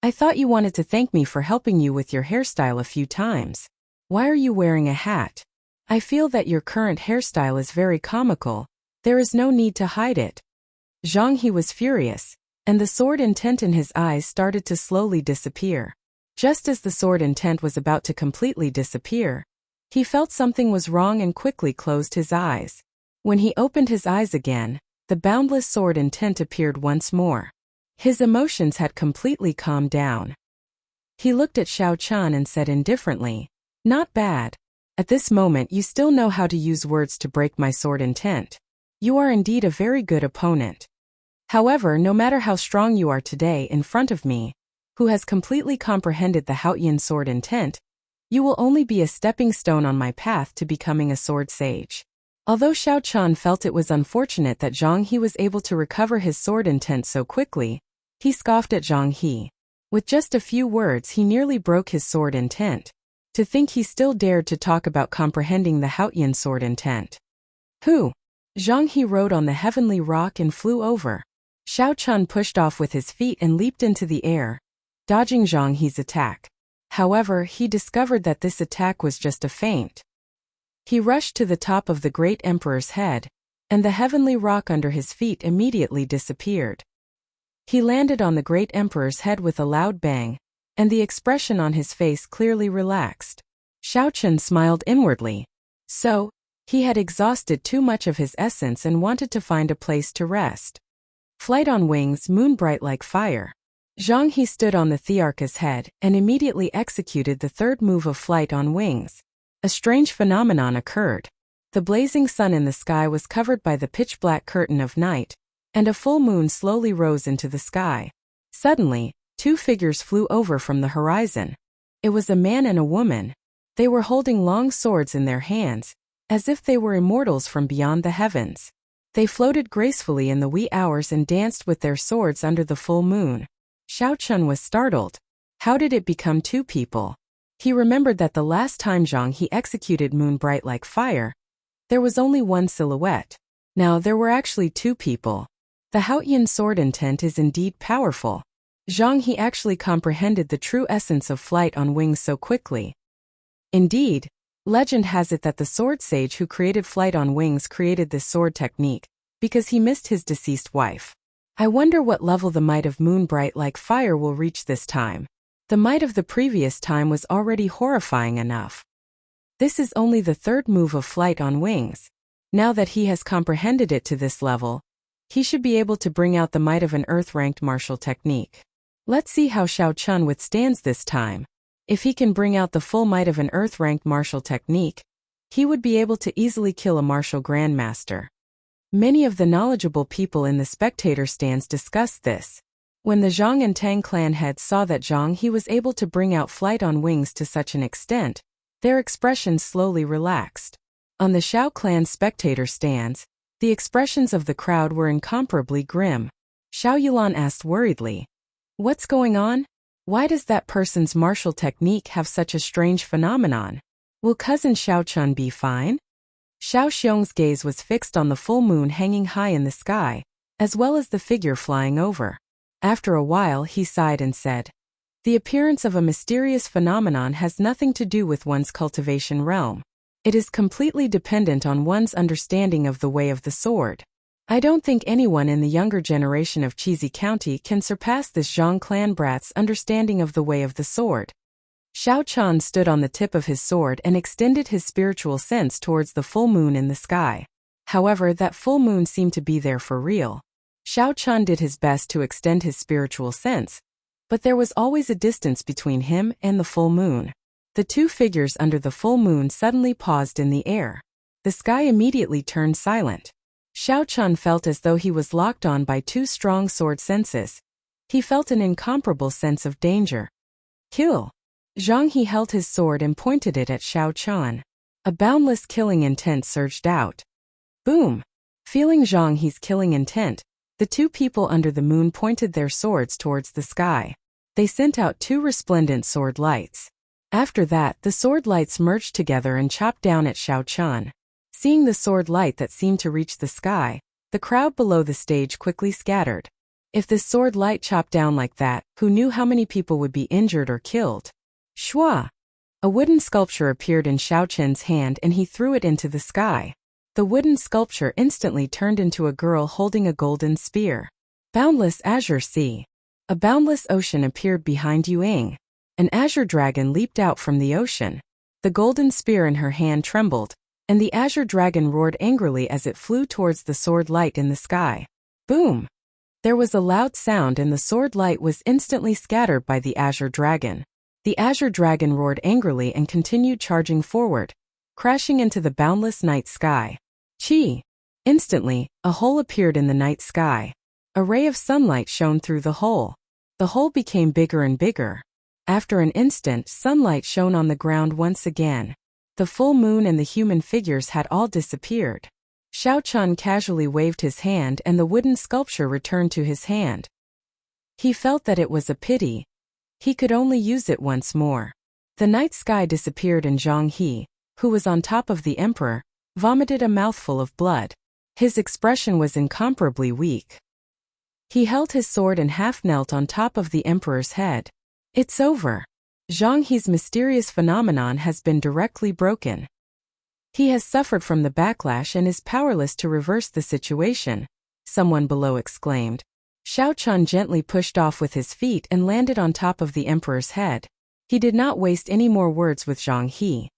"I thought you wanted to thank me for helping you with your hairstyle a few times. Why are you wearing a hat? I feel that your current hairstyle is very comical. There is no need to hide it." Zhang He was furious, and the sword intent in his eyes started to slowly disappear. Just as the sword intent was about to completely disappear, he felt something was wrong and quickly closed his eyes. When he opened his eyes again, the boundless sword intent appeared once more. His emotions had completely calmed down. He looked at Xiao Chun and said indifferently, "Not bad. At this moment you still know how to use words to break my sword intent. You are indeed a very good opponent. However, no matter how strong you are today in front of me, who has completely comprehended the Haotian sword intent, you will only be a stepping stone on my path to becoming a sword sage." Although Xiao Chun felt it was unfortunate that Zhang He was able to recover his sword intent so quickly, he scoffed at Zhang He. With just a few words he nearly broke his sword intent. To think he still dared to talk about comprehending the Haotian sword intent. "Who?" Zhang He rode on the heavenly rock and flew over. Xiao Chun pushed off with his feet and leaped into the air, dodging Zhang He's attack. However, he discovered that this attack was just a feint. He rushed to the top of the great emperor's head, and the heavenly rock under his feet immediately disappeared. He landed on the great emperor's head with a loud bang, and the expression on his face clearly relaxed. Xiao Chun smiled inwardly. So, he had exhausted too much of his essence and wanted to find a place to rest. Flight on wings, moon bright like fire. Zhang He stood on the Thearcha's head and immediately executed the third move of flight on wings. A strange phenomenon occurred. The blazing sun in the sky was covered by the pitch-black curtain of night, and a full moon slowly rose into the sky. Suddenly, 2 figures flew over from the horizon. It was a man and a woman. They were holding long swords in their hands, as if they were immortals from beyond the heavens. They floated gracefully in the wee hours and danced with their swords under the full moon. Xiao Chun was startled. How did it become 2 people? He remembered that the last time Zhang He executed moon bright like fire, there was only one silhouette. Now there were actually 2 people. The Haotian sword intent is indeed powerful. Zhang He actually comprehended the true essence of flight on wings so quickly. Indeed, legend has it that the sword sage who created flight on wings created this sword technique because he missed his deceased wife. I wonder what level the might of moon bright like fire will reach this time. The might of the previous time was already horrifying enough. This is only the 3rd move of flight on wings. Now that he has comprehended it to this level, he should be able to bring out the might of an earth-ranked martial technique. Let's see how Xiao Chun withstands this time. If he can bring out the full might of an earth-ranked martial technique, he would be able to easily kill a martial grandmaster. Many of the knowledgeable people in the spectator stands discussed this. When the Zhang and Tang clan heads saw that Zhang He was able to bring out flight on wings to such an extent, their expressions slowly relaxed. On the Xiao clan spectator stands, the expressions of the crowd were incomparably grim. Xiao Yulan asked worriedly, "What's going on? Why does that person's martial technique have such a strange phenomenon? Will cousin Xiao Chun be fine?" Xiao Xiong's gaze was fixed on the full moon hanging high in the sky, as well as the figure flying over. After a while he sighed and said, "The appearance of a mysterious phenomenon has nothing to do with one's cultivation realm. It is completely dependent on one's understanding of the way of the sword. I don't think anyone in the younger generation of Cheesy County can surpass this Zhang clan brat's understanding of the way of the sword." Xiao Chan stood on the tip of his sword and extended his spiritual sense towards the full moon in the sky. However, that full moon seemed to be there for real. Xiao Chan did his best to extend his spiritual sense, but there was always a distance between him and the full moon. The two figures under the full moon suddenly paused in the air. The sky immediately turned silent. Xiao Chan felt as though he was locked on by two strong sword senses. He felt an incomparable sense of danger. Kill! Zhang He held his sword and pointed it at Xiao Chan. A boundless killing intent surged out. Boom! Feeling Zhang He's killing intent, the two people under the moon pointed their swords towards the sky. They sent out two resplendent sword lights. After that, the sword lights merged together and chopped down at Xiao Chan. Seeing the sword light that seemed to reach the sky, the crowd below the stage quickly scattered. If this sword light chopped down like that, who knew how many people would be injured or killed? Shua! A wooden sculpture appeared in Xiao Chen's hand and he threw it into the sky. The wooden sculpture instantly turned into a girl holding a golden spear. Boundless azure sea. A boundless ocean appeared behind Yuing. An azure dragon leaped out from the ocean. The golden spear in her hand trembled, and the azure dragon roared angrily as it flew towards the sword light in the sky. Boom! There was a loud sound and the sword light was instantly scattered by the azure dragon. The azure dragon roared angrily and continued charging forward, crashing into the boundless night sky. Chi! Instantly, a hole appeared in the night sky. A ray of sunlight shone through the hole. The hole became bigger and bigger. After an instant, sunlight shone on the ground once again. The full moon and the human figures had all disappeared. Xiao Chan casually waved his hand and the wooden sculpture returned to his hand. He felt that it was a pity. He could only use it once more. The night sky disappeared and Zhang He, who was on top of the emperor, vomited a mouthful of blood. His expression was incomparably weak. He held his sword and half knelt on top of the emperor's head. It's over. Zhang He's mysterious phenomenon has been directly broken. He has suffered from the backlash and is powerless to reverse the situation, someone below exclaimed. Xiao Chan gently pushed off with his feet and landed on top of the emperor's head. He did not waste any more words with Zhang He.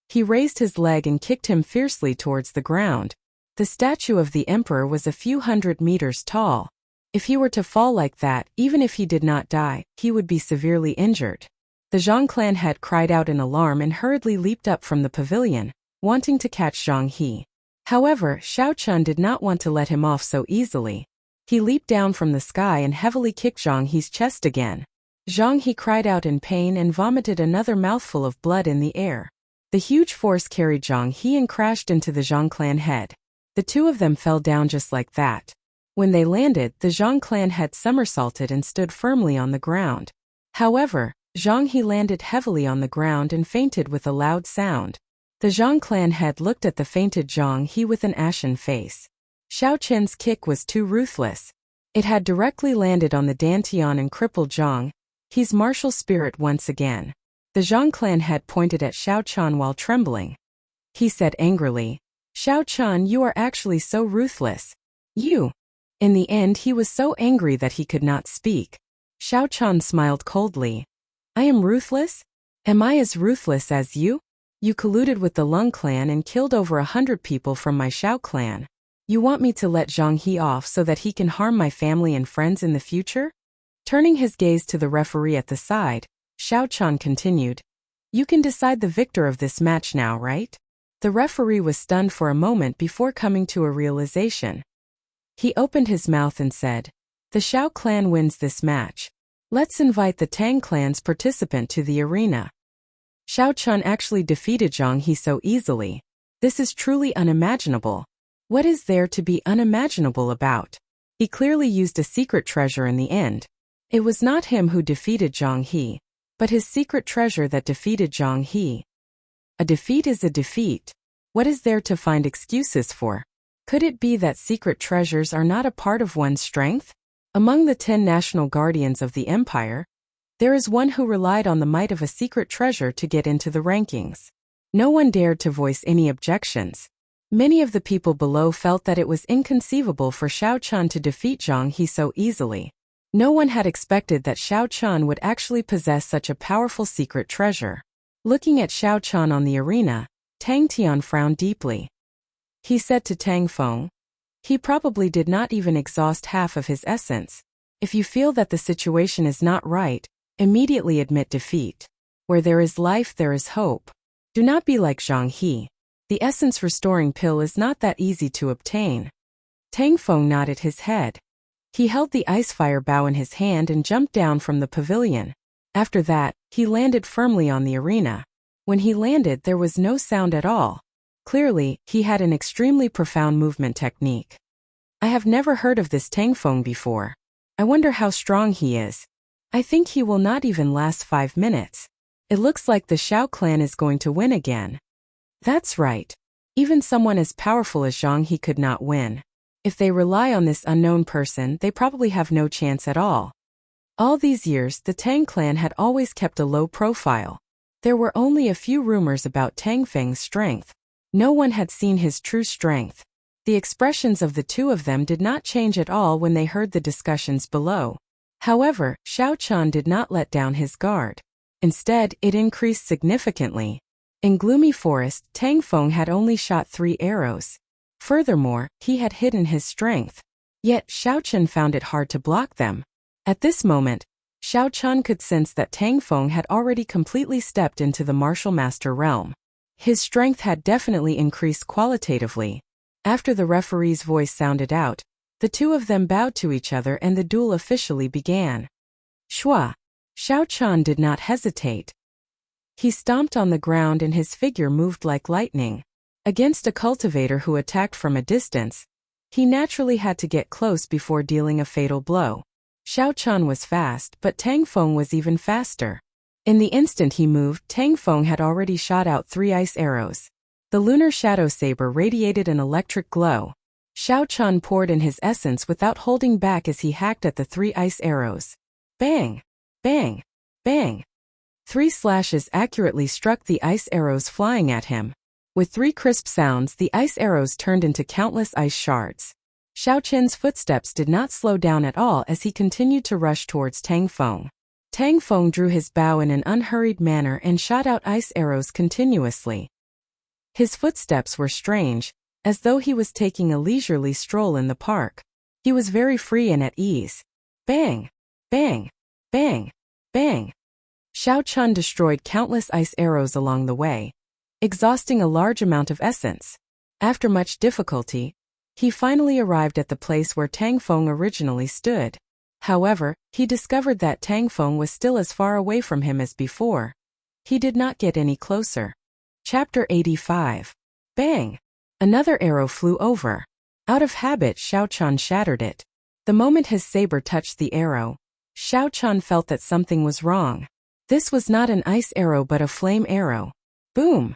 He raised his leg and kicked him fiercely towards the ground. The statue of the emperor was a few hundred meters tall. If he were to fall like that, even if he did not die, he would be severely injured. The Zhang clan head cried out in alarm and hurriedly leaped up from the pavilion, wanting to catch Zhang He. However, Xiao Chan did not want to let him off so easily. He leaped down from the sky and heavily kicked Zhang He's chest again. Zhang He cried out in pain and vomited another mouthful of blood in the air. The huge force carried Zhang He and crashed into the Zhang clan head. The two of them fell down just like that. When they landed, the Zhang clan head somersaulted and stood firmly on the ground. However, Zhang He landed heavily on the ground and fainted with a loud sound. The Zhang clan head looked at the fainted Zhang He with an ashen face. Xiao Chen's kick was too ruthless. It had directly landed on the Dantian and crippled Zhang He's martial spirit once again. The Zhang clan head pointed at Xiao Chan while trembling. He said angrily, "Xiao Chan, you are actually so ruthless. You." In the end, he was so angry that he could not speak. Xiao Chan smiled coldly. "I am ruthless? Am I as ruthless as you? You colluded with the Lung clan and killed over 100 people from my Xiao clan. You want me to let Zhang He off so that he can harm my family and friends in the future?" Turning his gaze to the referee at the side, Xiao Chan continued, "You can decide the victor of this match now, right?" The referee was stunned for a moment before coming to a realization. He opened his mouth and said, "The Xiao clan wins this match. Let's invite the Tang clan's participant to the arena." Xiao Chan actually defeated Zhang He so easily. This is truly unimaginable. What is there to be unimaginable about? He clearly used a secret treasure in the end. It was not him who defeated Zhang He, but his secret treasure that defeated Zhang He. A defeat is a defeat. What is there to find excuses for? Could it be that secret treasures are not a part of one's strength? Among the 10 national guardians of the empire, there is one who relied on the might of a secret treasure to get into the rankings. No one dared to voice any objections. Many of the people below felt that it was inconceivable for Xiao Chun to defeat Zhang He so easily. No one had expected that Xiao Chun would actually possess such a powerful secret treasure. Looking at Xiao Chun on the arena, Tang Tian frowned deeply. He said to Tang Feng, "He probably did not even exhaust half of his essence. If you feel that the situation is not right, immediately admit defeat. Where there is life, there is hope. Do not be like Zhang He. The essence-restoring pill is not that easy to obtain." Tang Feng nodded his head. He held the ice-fire bow in his hand and jumped down from the pavilion. After that, he landed firmly on the arena. When he landed, there was no sound at all. Clearly, he had an extremely profound movement technique. I have never heard of this Tang Feng before. I wonder how strong he is. I think he will not even last 5 minutes. It looks like the Xiao clan is going to win again. That's right. Even someone as powerful as Zhang He could not win. If they rely on this unknown person, they probably have no chance at all. All these years, the Tang clan had always kept a low profile. There were only a few rumors about Tang Feng's strength. No one had seen his true strength. The expressions of the two of them did not change at all when they heard the discussions below. However, Xiao Chun did not let down his guard. Instead, it increased significantly. In Gloomy Forest, Tang Feng had only shot 3 arrows. Furthermore, he had hidden his strength. Yet, Xiao Chun found it hard to block them. At this moment, Xiao Chun could sense that Tang Feng had already completely stepped into the martial master realm. His strength had definitely increased qualitatively. After the referee's voice sounded out, the two of them bowed to each other and the duel officially began. Shua! Xiao Chun did not hesitate. He stomped on the ground and his figure moved like lightning. Against a cultivator who attacked from a distance, he naturally had to get close before dealing a fatal blow. Xiao Chun was fast, but Tang Feng was even faster. In the instant he moved, Tang Feng had already shot out 3 ice arrows. The lunar shadow saber radiated an electric glow. Xiao Chun poured in his essence without holding back as he hacked at the 3 ice arrows. Bang! Bang! Bang! 3 slashes accurately struck the ice arrows flying at him. With 3 crisp sounds, the ice arrows turned into countless ice shards. Xiao Chun's footsteps did not slow down at all as he continued to rush towards Tang Feng. Tang Feng drew his bow in an unhurried manner and shot out ice arrows continuously. His footsteps were strange, as though he was taking a leisurely stroll in the park. He was very free and at ease. Bang! Bang! Bang! Bang! Xiao Chun destroyed countless ice arrows along the way, exhausting a large amount of essence. After much difficulty, he finally arrived at the place where Tang Feng originally stood. However, he discovered that Tang Feng was still as far away from him as before. He did not get any closer. Chapter 85. Bang! Another arrow flew over. Out of habit, Xiao Chun shattered it. The moment his saber touched the arrow, Xiao Chun felt that something was wrong. This was not an ice arrow but a flame arrow. Boom!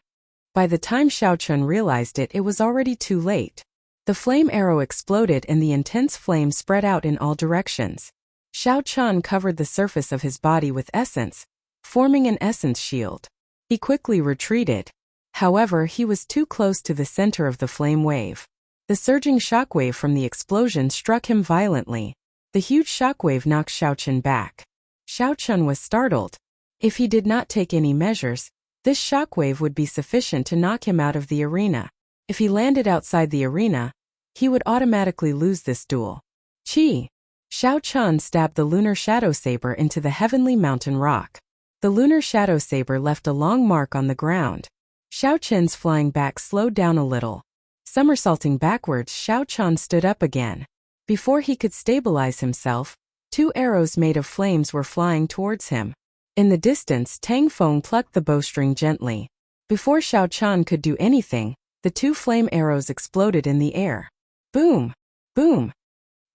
By the time Xiao Chun realized it, it was already too late. The flame arrow exploded and the intense flame spread out in all directions. Xiao Chun covered the surface of his body with essence, forming an essence shield. He quickly retreated. However, he was too close to the center of the flame wave. The surging shockwave from the explosion struck him violently. The huge shockwave knocked Xiao Chun back. Xiao Chun was startled. If he did not take any measures, this shockwave would be sufficient to knock him out of the arena. If he landed outside the arena, he would automatically lose this duel. Chi! Xiao Chun stabbed the lunar shadow saber into the heavenly mountain rock. The lunar shadow saber left a long mark on the ground. Xiao Chun's flying back slowed down a little. Somersaulting backwards, Xiao Chun stood up again. Before he could stabilize himself, 2 arrows made of flames were flying towards him. In the distance, Tang Feng plucked the bowstring gently. Before Xiao Chun could do anything, the 2 flame arrows exploded in the air. Boom! Boom!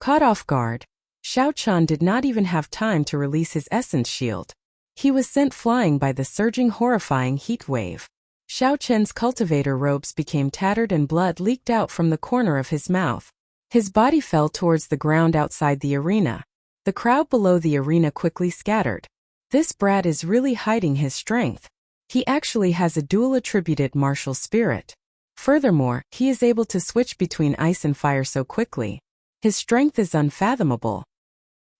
Caught off guard, Xiao Chun did not even have time to release his essence shield. He was sent flying by the surging, horrifying heat wave. Xiao Chun's cultivator robes became tattered and blood leaked out from the corner of his mouth. His body fell towards the ground outside the arena. The crowd below the arena quickly scattered. This brat is really hiding his strength. He actually has a dual-attributed martial spirit. Furthermore, he is able to switch between ice and fire so quickly. His strength is unfathomable.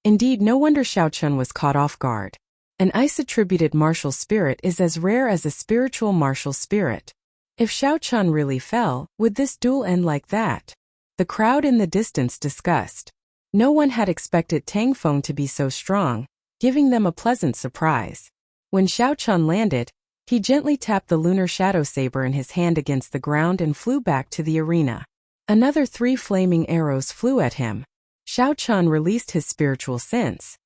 Indeed, no wonder Xiao Chun was caught off guard. An ice-attributed martial spirit is as rare as a spiritual martial spirit. If Xiao Chun really fell, would this duel end like that? The crowd in the distance discussed. No one had expected Tang Feng to be so strong, giving them a pleasant surprise. When Xiao Chun landed, he gently tapped the lunar shadow saber in his hand against the ground and flew back to the arena. Another 3 flaming arrows flew at him. Xiao Chun released his spiritual sense.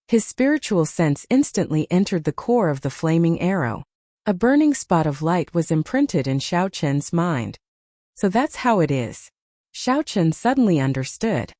His spiritual sense instantly entered the core of the flaming arrow. A burning spot of light was imprinted in Xiao Chun's mind. So that's how it is. Xiao Chun suddenly understood.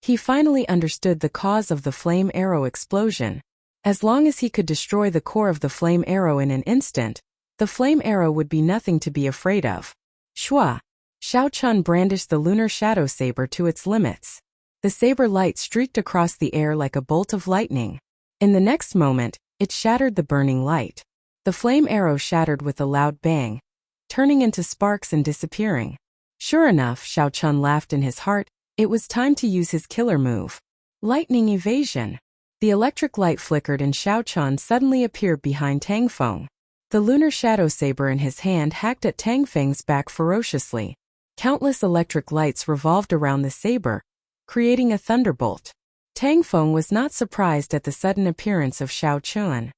He finally understood the cause of the flame arrow explosion. As long as he could destroy the core of the flame arrow in an instant, the flame arrow would be nothing to be afraid of. Shua! Xiao Chun brandished the lunar shadow saber to its limits. The saber light streaked across the air like a bolt of lightning. In the next moment, it shattered the burning light. The flame arrow shattered with a loud bang, turning into sparks and disappearing. Sure enough, Xiao Chun laughed in his heart. It was time to use his killer move. Lightning evasion. The electric light flickered and Xiao Chun suddenly appeared behind Tang Feng. The lunar shadow saber in his hand hacked at Tang Feng's back ferociously. Countless electric lights revolved around the saber, creating a thunderbolt. Tang Feng was not surprised at the sudden appearance of Xiao Chun.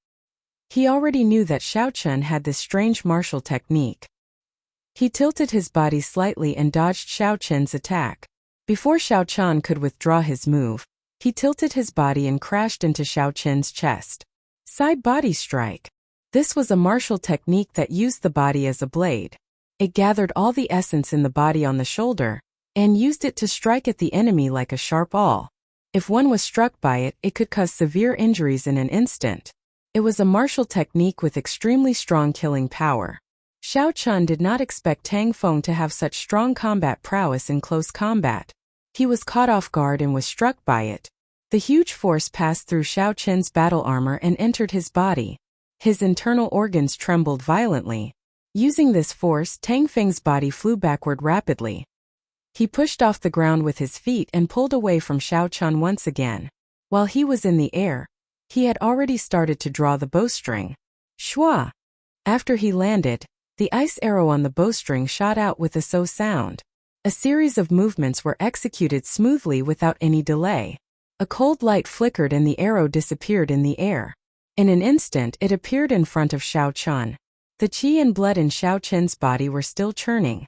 He already knew that Xiao Chun had this strange martial technique. He tilted his body slightly and dodged Xiao Chun's attack. Before Xiao Chun could withdraw his move, he tilted his body and crashed into Xiao Chun's chest. Side body strike. This was a martial technique that used the body as a blade. It gathered all the essence in the body on the shoulder, and used it to strike at the enemy like a sharp awl. If one was struck by it, it could cause severe injuries in an instant. It was a martial technique with extremely strong killing power. Xiao Chun did not expect Tang Feng to have such strong combat prowess in close combat. He was caught off guard and was struck by it. The huge force passed through Xiao Chun's battle armor and entered his body. His internal organs trembled violently. Using this force, Tang Feng's body flew backward rapidly. He pushed off the ground with his feet and pulled away from Xiao Chun once again. While he was in the air, he had already started to draw the bowstring. Shua! After he landed, the ice arrow on the bowstring shot out with a so sound. A series of movements were executed smoothly without any delay. A cold light flickered and the arrow disappeared in the air. In an instant, it appeared in front of Xiao Chun. The qi and blood in Xiao Chun's body were still churning.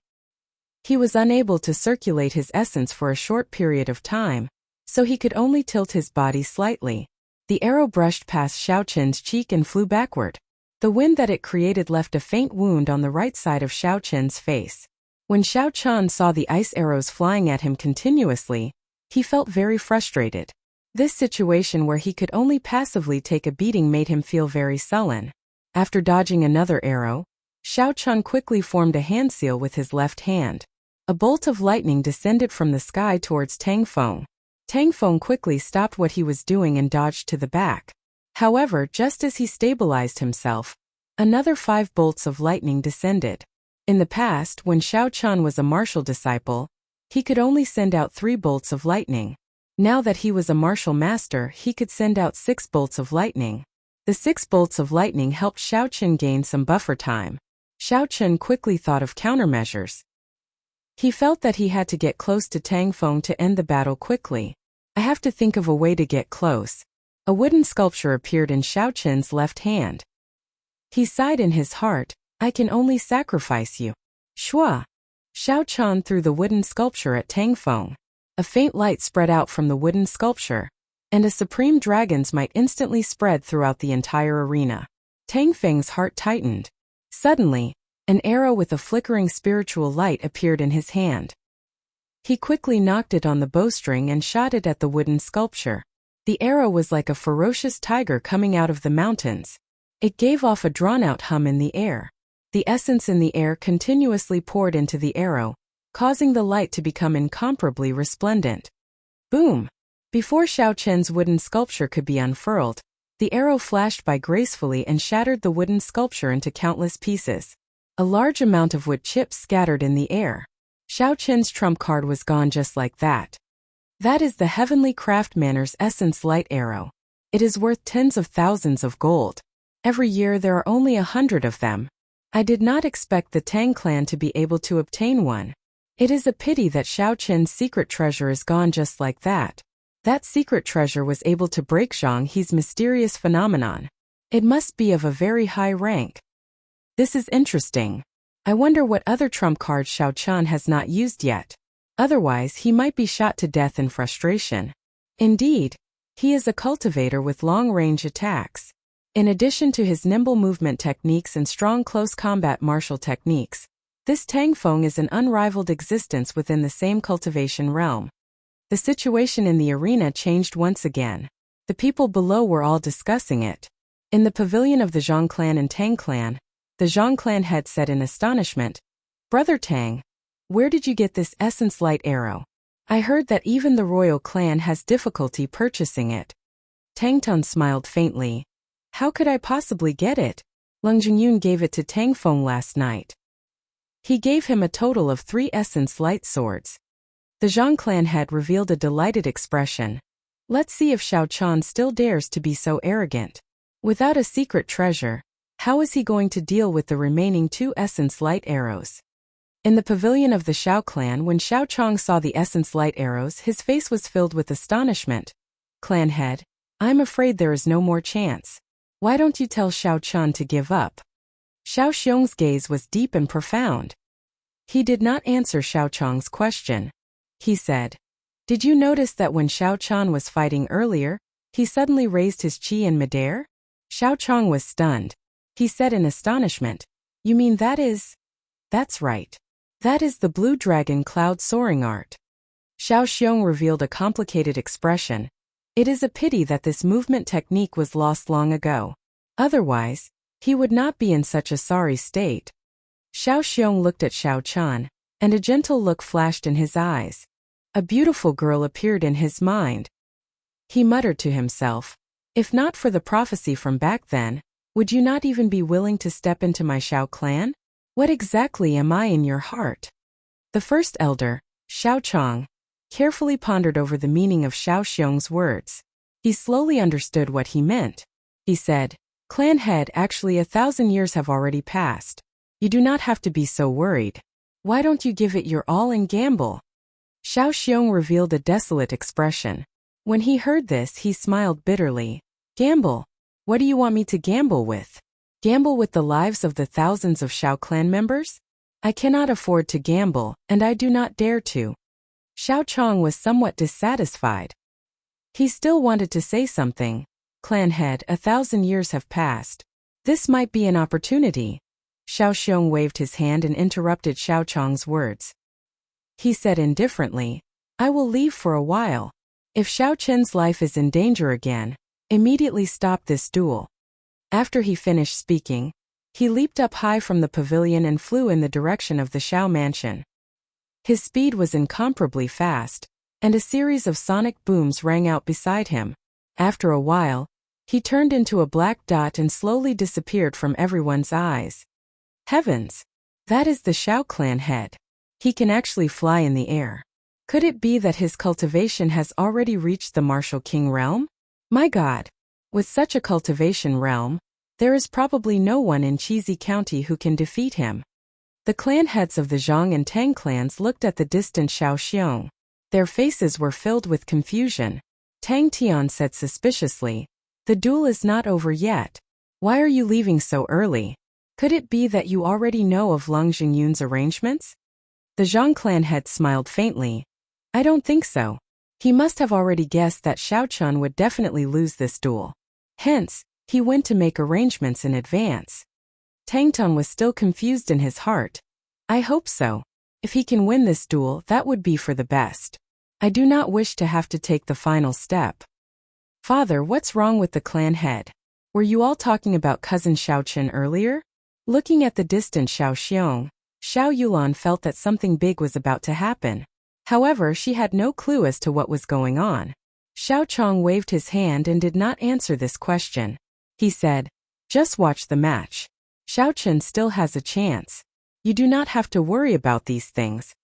He was unable to circulate his essence for a short period of time, so he could only tilt his body slightly. The arrow brushed past Xiao Chun's cheek and flew backward. The wind that it created left a faint wound on the right side of Xiao Chun's face. When Xiao Chun saw the ice arrows flying at him continuously, he felt very frustrated. This situation where he could only passively take a beating made him feel very sullen. After dodging another arrow, Xiao Chun quickly formed a hand seal with his left hand. A bolt of lightning descended from the sky towards Tang Feng. Tang Feng quickly stopped what he was doing and dodged to the back. However, just as he stabilized himself, another 5 bolts of lightning descended. In the past, when Xiao Chun was a martial disciple, he could only send out 3 bolts of lightning. Now that he was a martial master, he could send out 6 bolts of lightning. The 6 bolts of lightning helped Xiao Chun gain some buffer time. Xiao Chun quickly thought of countermeasures. He felt that he had to get close to Tang Feng to end the battle quickly. I have to think of a way to get close. A wooden sculpture appeared in Xiao Chun's left hand. He sighed in his heart, I can only sacrifice you. Shua! Xiao Chun threw the wooden sculpture at Tang Feng. A faint light spread out from the wooden sculpture, and a supreme dragon's might instantly spread throughout the entire arena. Tang Feng's heart tightened. Suddenly, an arrow with a flickering spiritual light appeared in his hand. He quickly knocked it on the bowstring and shot it at the wooden sculpture. The arrow was like a ferocious tiger coming out of the mountains. It gave off a drawn-out hum in the air. The essence in the air continuously poured into the arrow, causing the light to become incomparably resplendent. Boom! Before Xiao Chen's wooden sculpture could be unfurled, the arrow flashed by gracefully and shattered the wooden sculpture into countless pieces. A large amount of wood chips scattered in the air. Xiao Chen's trump card was gone just like that. That is the heavenly craftsman's essence light arrow. It is worth tens of thousands of gold. Every year there are only 100 of them. I did not expect the Tang clan to be able to obtain one. It is a pity that Xiao Chen's secret treasure is gone just like that. That secret treasure was able to break Zhang He's mysterious phenomenon. It must be of a very high rank. This is interesting. I wonder what other trump cards Xiao Chen has not used yet. Otherwise he might be shot to death in frustration. Indeed, he is a cultivator with long-range attacks. In addition to his nimble movement techniques and strong close combat martial techniques, this Tang Feng is an unrivaled existence within the same cultivation realm. The situation in the arena changed once again. The people below were all discussing it. In the pavilion of the Zhang clan and Tang clan, the Zhang clan head said in astonishment, "Brother Tang, where did you get this essence light arrow? I heard that even the royal clan has difficulty purchasing it." Tang Tun smiled faintly. "How could I possibly get it? Lung Jingyun gave it to Tang Feng last night. He gave him a total of 3 essence light swords." The Zhang clan head revealed a delighted expression. Let's see if Xiao Chen still dares to be so arrogant. Without a secret treasure, how is he going to deal with the remaining 2 essence light arrows? In the pavilion of the Xiao clan, when Xiao Chong saw the essence light arrows, his face was filled with astonishment. "Clan head, I'm afraid there is no more chance. Why don't you tell Xiao Chen to give up?" Xiao Xiong's gaze was deep and profound. He did not answer Xiao Chong's question. He said, "Did you notice that when Xiao Chen was fighting earlier, he suddenly raised his qi in midair?" Xiao Chong was stunned. He said in astonishment, "You mean that is?" "That's right. That is the blue dragon cloud soaring art." Xiao Xiong revealed a complicated expression. It is a pity that this movement technique was lost long ago. Otherwise, he would not be in such a sorry state. Xiao Xiong looked at Xiao Chen, and a gentle look flashed in his eyes. A beautiful girl appeared in his mind. He muttered to himself, "If not for the prophecy from back then, would you not even be willing to step into my Xiao clan? What exactly am I in your heart?" The first elder, Xiao Chong, carefully pondered over the meaning of Xiao Xiong's words. He slowly understood what he meant. He said, "Clan head, actually 1,000 years have already passed. You do not have to be so worried. Why don't you give it your all and gamble?" Xiao Xiong revealed a desolate expression. When he heard this, he smiled bitterly. "Gamble? What do you want me to gamble with? Gamble with the lives of the thousands of Xiao clan members? I cannot afford to gamble, and I do not dare to." Xiao Chong was somewhat dissatisfied. He still wanted to say something. "Clan head, 1,000 years have passed. This might be an opportunity." Xiao Xiong waved his hand and interrupted Xiao Chong's words. He said indifferently, "I will leave for a while. If Xiao Chen's life is in danger again, immediately stop this duel." After he finished speaking, he leaped up high from the pavilion and flew in the direction of the Xiao mansion. His speed was incomparably fast, and a series of sonic booms rang out beside him. After a while, he turned into a black dot and slowly disappeared from everyone's eyes. Heavens! That is the Xiao clan head. He can actually fly in the air. Could it be that his cultivation has already reached the martial king realm? My God! With such a cultivation realm, there is probably no one in Cheesy County who can defeat him. The clan heads of the Zhang and Tang clans looked at the distant Xiao Xiong. Their faces were filled with confusion. Tang Tian said suspiciously, "The duel is not over yet. Why are you leaving so early? Could it be that you already know of Lung Jingyun's arrangements?" The Zhang clan head smiled faintly. "I don't think so. He must have already guessed that Xiao Chen would definitely lose this duel. Hence, he went to make arrangements in advance." Tang Tun was still confused in his heart. "I hope so. If he can win this duel, that would be for the best. I do not wish to have to take the final step." "Father, what's wrong with the clan head? Were you all talking about cousin Xiao Chen earlier?" Looking at the distant Xiao Xiong, Xiao Yulan felt that something big was about to happen. However, she had no clue as to what was going on. Xiao Chong waved his hand and did not answer this question. He said, "Just watch the match. Xiao Chen still has a chance. You do not have to worry about these things."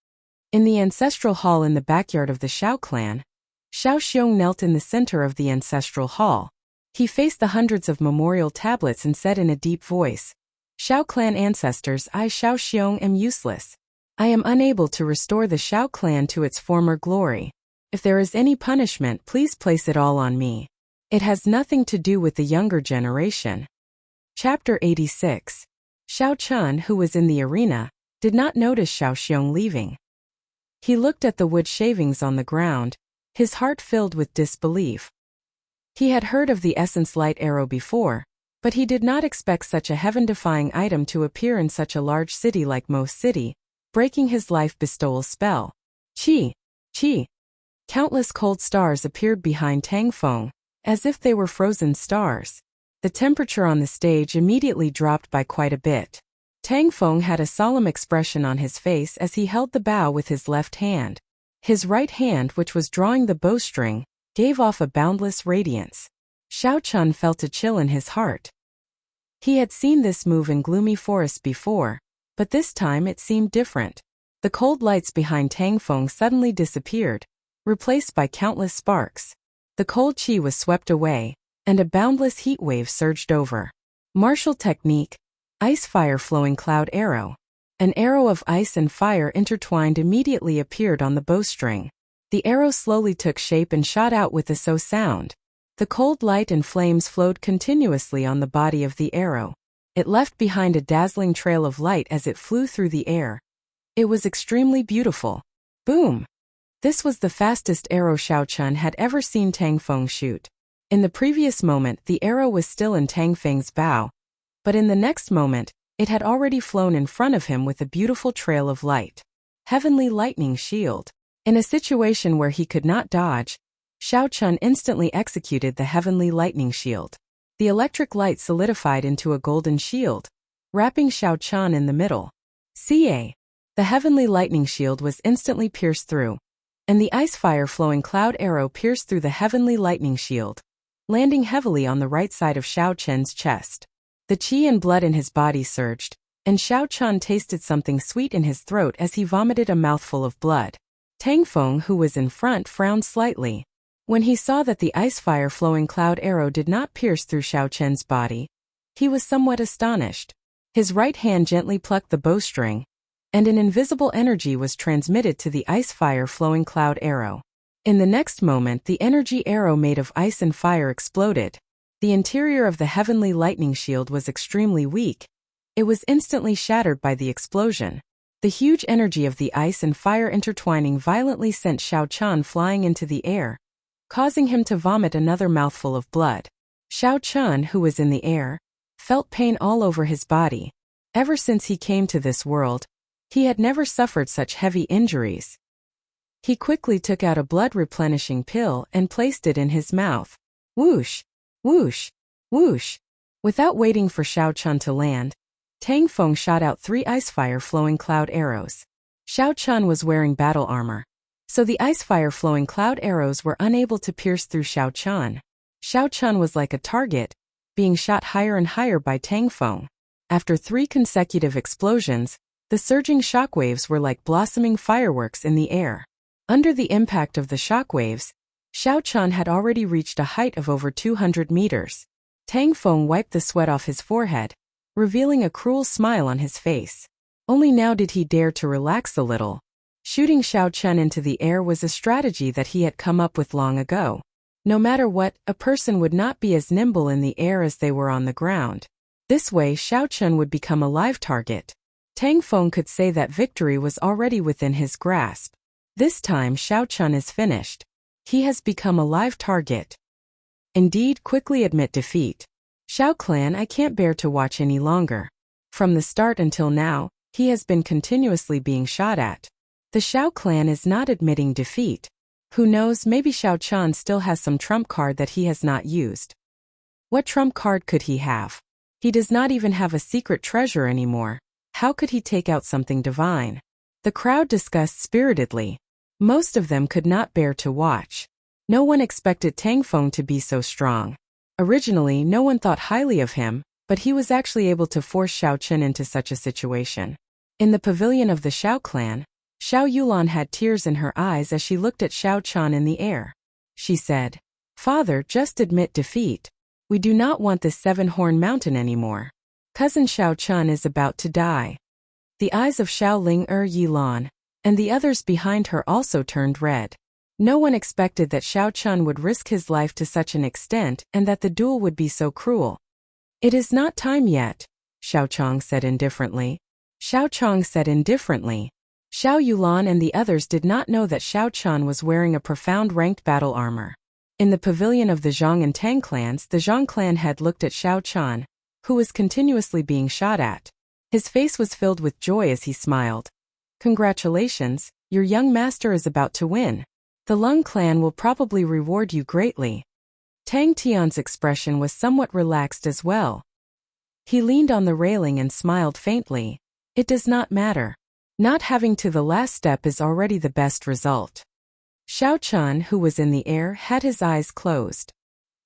In the ancestral hall in the backyard of the Xiao clan, Xiao Xiong knelt in the center of the ancestral hall. He faced the hundreds of memorial tablets and said in a deep voice, "Xiao clan ancestors, I Xiao Xiong am useless. I am unable to restore the Xiao clan to its former glory. If there is any punishment, please place it all on me. It has nothing to do with the younger generation." Chapter 86. Xiao Chun, who was in the arena, did not notice Xiao Xiong leaving. He looked at the wood shavings on the ground, his heart filled with disbelief. He had heard of the essence light arrow before, but he did not expect such a heaven-defying item to appear in such a large city like Mo City, breaking his life bestowal spell. Chi! Chi! Countless cold stars appeared behind Tang Feng, as if they were frozen stars. The temperature on the stage immediately dropped by quite a bit. Tang Feng had a solemn expression on his face as he held the bow with his left hand. His right hand, which was drawing the bowstring, gave off a boundless radiance. Xiao Chun felt a chill in his heart. He had seen this move in gloomy forests before, but this time it seemed different. The cold lights behind Tang Feng suddenly disappeared, replaced by countless sparks. The cold chi was swept away, and a boundless heat wave surged over. Martial technique, ice fire flowing cloud arrow. An arrow of ice and fire intertwined immediately appeared on the bowstring. The arrow slowly took shape and shot out with a so sound. The cold light and flames flowed continuously on the body of the arrow. It left behind a dazzling trail of light as it flew through the air. It was extremely beautiful. Boom! This was the fastest arrow Xiao Chun had ever seen Tang Feng shoot. In the previous moment, the arrow was still in Tang Feng's bow, but in the next moment, it had already flown in front of him with a beautiful trail of light. Heavenly lightning shield. In a situation where he could not dodge, Xiao Chun instantly executed the heavenly lightning shield. The electric light solidified into a golden shield, wrapping Xiao Chun in the middle. Ca. The heavenly lightning shield was instantly pierced through, and the ice fire flowing cloud arrow pierced through the heavenly lightning shield, landing heavily on the right side of Xiao Chen's chest. The qi and blood in his body surged, and Xiao Chun tasted something sweet in his throat as he vomited a mouthful of blood. Tang Feng, who was in front, frowned slightly. When he saw that the ice fire flowing cloud arrow did not pierce through Xiao Chen's body, he was somewhat astonished. His right hand gently plucked the bowstring, and an invisible energy was transmitted to the ice fire flowing cloud arrow. In the next moment, the energy arrow made of ice and fire exploded. The interior of the heavenly lightning shield was extremely weak. It was instantly shattered by the explosion. The huge energy of the ice and fire intertwining violently sent Xiao Chun flying into the air, causing him to vomit another mouthful of blood. Xiao Chun, who was in the air, felt pain all over his body. Ever since he came to this world, he had never suffered such heavy injuries. He quickly took out a blood-replenishing pill and placed it in his mouth. Whoosh! Whoosh! Whoosh! Without waiting for Xiao Chun to land, Tang Feng shot out 3 ice fire flowing cloud arrows. Xiao Chun was wearing battle armor, so the ice fire flowing cloud arrows were unable to pierce through Xiao Chun. Xiao Chun was like a target, being shot higher and higher by Tang Feng. After 3 consecutive explosions, the surging shockwaves were like blossoming fireworks in the air. Under the impact of the shockwaves, Xiao Chun had already reached a height of over 200 meters. Tang Feng wiped the sweat off his forehead, revealing a cruel smile on his face. Only now did he dare to relax a little. Shooting Xiao Chun into the air was a strategy that he had come up with long ago. No matter what, a person would not be as nimble in the air as they were on the ground. This way Xiao Chun would become a live target. Tang Feng could say that victory was already within his grasp. This time Xiao Chun is finished. He has become a live target. Indeed, quickly admit defeat. Xiao Clan, I can't bear to watch any longer. From the start until now, he has been continuously being shot at. The Xiao Clan is not admitting defeat. Who knows, maybe Xiao Chun still has some trump card that he has not used. What trump card could he have? He does not even have a secret treasure anymore. How could he take out something divine? The crowd discussed spiritedly. Most of them could not bear to watch. No one expected Tang Feng to be so strong. Originally, no one thought highly of him, but he was actually able to force Xiao Chen into such a situation. In the pavilion of the Xiao clan, Xiao Yulan had tears in her eyes as she looked at Xiao Chen in the air. She said, "Father, just admit defeat. We do not want this seven-horn mountain anymore. Cousin Xiao Chen is about to die." The eyes of Xiao Ling Yilan and the others behind her also turned red. No one expected that Xiao Chen would risk his life to such an extent and that the duel would be so cruel. "It is not time yet," Xiao Chong said indifferently. Xiao Yulan and the others did not know that Xiao Chen was wearing a profound ranked battle armor. In the pavilion of the Zhang and Tang clans, the Zhang clan head looked at Xiao Chen, who was continuously being shot at. His face was filled with joy as he smiled. "Congratulations, your young master is about to win. The Lung clan will probably reward you greatly." Tang Tian's expression was somewhat relaxed as well. He leaned on the railing and smiled faintly. "It does not matter. Not having to the last step is already the best result." Xiao Chen, who was in the air, had his eyes closed.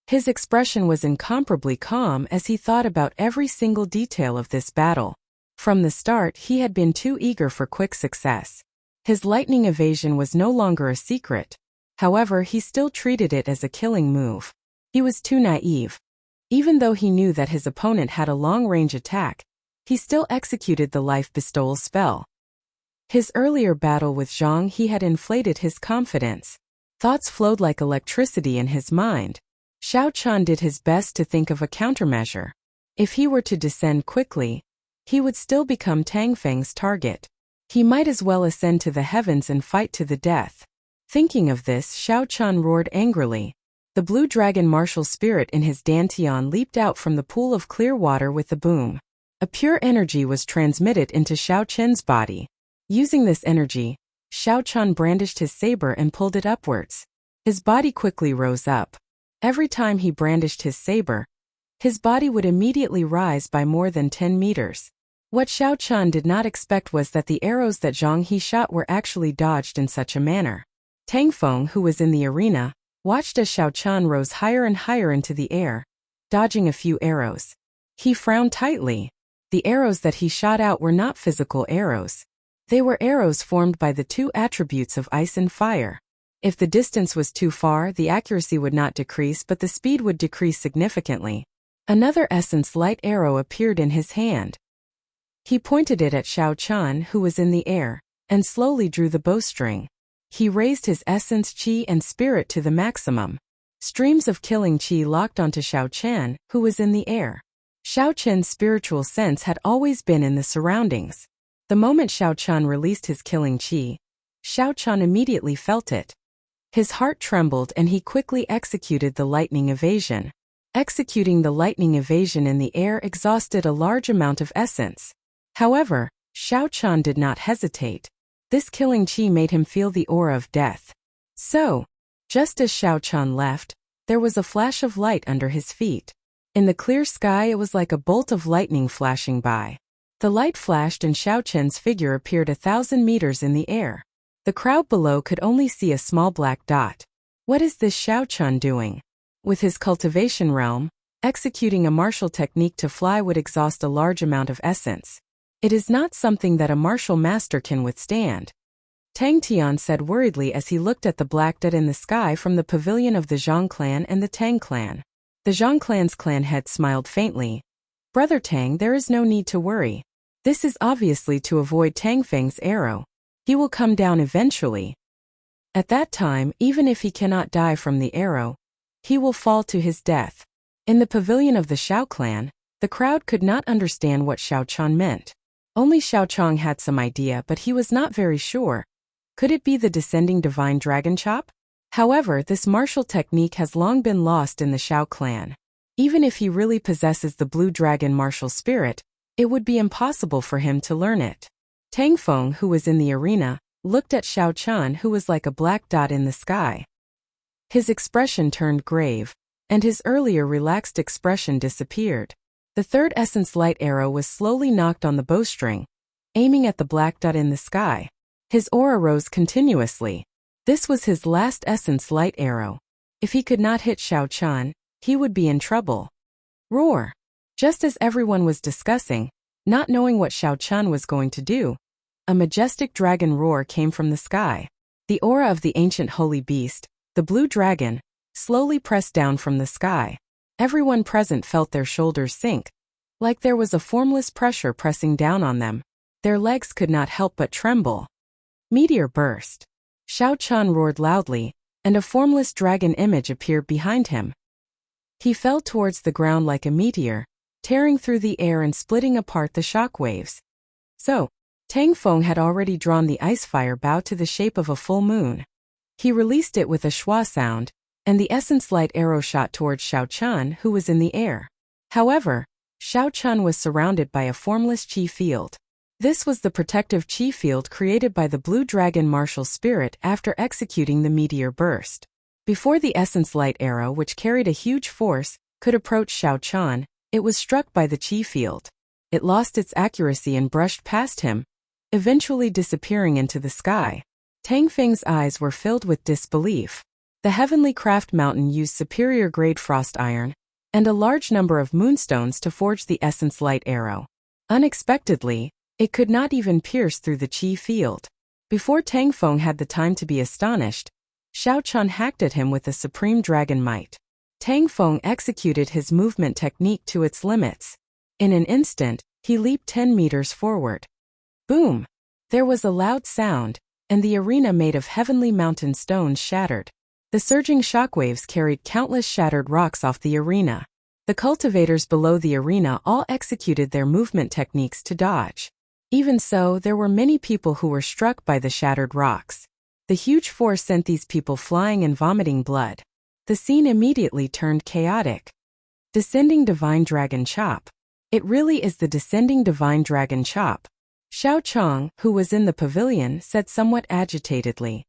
His expression was incomparably calm as he thought about every single detail of this battle. From the start, he had been too eager for quick success. His lightning evasion was no longer a secret. However, he still treated it as a killing move. He was too naive. Even though he knew that his opponent had a long-range attack, he still executed the life bestowal spell. His earlier battle with Zhang, he had inflated his confidence. Thoughts flowed like electricity in his mind. Xiao Chen did his best to think of a countermeasure. If he were to descend quickly, he would still become Tang Feng's target. He might as well ascend to the heavens and fight to the death. Thinking of this, Xiao Chen roared angrily. The blue dragon martial spirit in his dantian leaped out from the pool of clear water with a boom. A pure energy was transmitted into Xiao Chen's body. Using this energy, Xiao Chen brandished his saber and pulled it upwards. His body quickly rose up. Every time he brandished his saber, his body would immediately rise by more than 10 meters. What Xiao Chen did not expect was that the arrows that Zhang He shot were actually dodged in such a manner. Tang Feng, who was in the arena, watched as Xiao Chen rose higher and higher into the air, dodging a few arrows. He frowned tightly. The arrows that he shot out were not physical arrows. They were arrows formed by the two attributes of ice and fire. If the distance was too far, the accuracy would not decrease, but the speed would decrease significantly. Another essence light arrow appeared in his hand. He pointed it at Xiao Chen, who was in the air, and slowly drew the bowstring. He raised his essence qi and spirit to the maximum. Streams of killing qi locked onto Xiao Chen, who was in the air. Xiao Chen's spiritual sense had always been in the surroundings. The moment Xiao Chen released his killing qi, Xiao Chen immediately felt it. His heart trembled and he quickly executed the lightning evasion. Executing the lightning evasion in the air exhausted a large amount of essence. However, Xiao Chen did not hesitate. This killing qi made him feel the aura of death. So, just as Xiao Chen left, there was a flash of light under his feet. In the clear sky, it was like a bolt of lightning flashing by. The light flashed and Xiao Chen's figure appeared 1,000 meters in the air. The crowd below could only see a small black dot. What is this Xiao Chen doing? With his cultivation realm, executing a martial technique to fly would exhaust a large amount of essence. It is not something that a martial master can withstand. Tang Tian said worriedly as he looked at the black dot in the sky from the pavilion of the Zhang clan and the Tang clan. The Zhang clan's clan head smiled faintly. "Brother Tang, there is no need to worry. This is obviously to avoid Tang Feng's arrow. He will come down eventually. At that time, even if he cannot die from the arrow, he will fall to his death." In the pavilion of the Xiao clan, the crowd could not understand what Xiao Chen meant. Only Xiao Chong had some idea, but he was not very sure. Could it be the descending divine dragon chop? However, this martial technique has long been lost in the Xiao clan. Even if he really possesses the blue dragon martial spirit, it would be impossible for him to learn it. Tang Feng, who was in the arena, looked at Xiao Chen, who was like a black dot in the sky. His expression turned grave, and his earlier relaxed expression disappeared. The third essence light arrow was slowly knocked on the bowstring, aiming at the black dot in the sky. His aura rose continuously. This was his last essence light arrow. If he could not hit Xiao Chun, he would be in trouble. Roar! Just as everyone was discussing, not knowing what Xiao Chun was going to do, a majestic dragon roar came from the sky. The aura of the ancient holy beast, the blue dragon, slowly pressed down from the sky. Everyone present felt their shoulders sink, like there was a formless pressure pressing down on them. Their legs could not help but tremble. Meteor burst. Xiao Chun roared loudly, and a formless dragon image appeared behind him. He fell towards the ground like a meteor, tearing through the air and splitting apart the shock waves. So, Tang Feng had already drawn the ice fire bow to the shape of a full moon. He released it with a schwa sound, and the essence light arrow shot towards Xiao Chun, who was in the air. However, Xiao Chun was surrounded by a formless chi field. This was the protective chi field created by the blue dragon martial spirit after executing the meteor burst. Before the essence light arrow, which carried a huge force, could approach Xiao Chun, it was struck by the chi field. It lost its accuracy and brushed past him, eventually disappearing into the sky. Tang Feng's eyes were filled with disbelief. The heavenly craft mountain used superior grade frost iron and a large number of moonstones to forge the essence light arrow. Unexpectedly, it could not even pierce through the chi field. Before Tang Feng had the time to be astonished, Xiao Chun hacked at him with a supreme dragon might. Tang Feng executed his movement technique to its limits. In an instant, he leaped 10 meters forward. Boom! There was a loud sound, and the arena made of heavenly mountain stones shattered. The surging shockwaves carried countless shattered rocks off the arena. The cultivators below the arena all executed their movement techniques to dodge. Even so, there were many people who were struck by the shattered rocks. The huge force sent these people flying and vomiting blood. The scene immediately turned chaotic. Descending Divine Dragon Chop. It really is the Descending Divine Dragon Chop. Xiao Chong, who was in the pavilion, said somewhat agitatedly.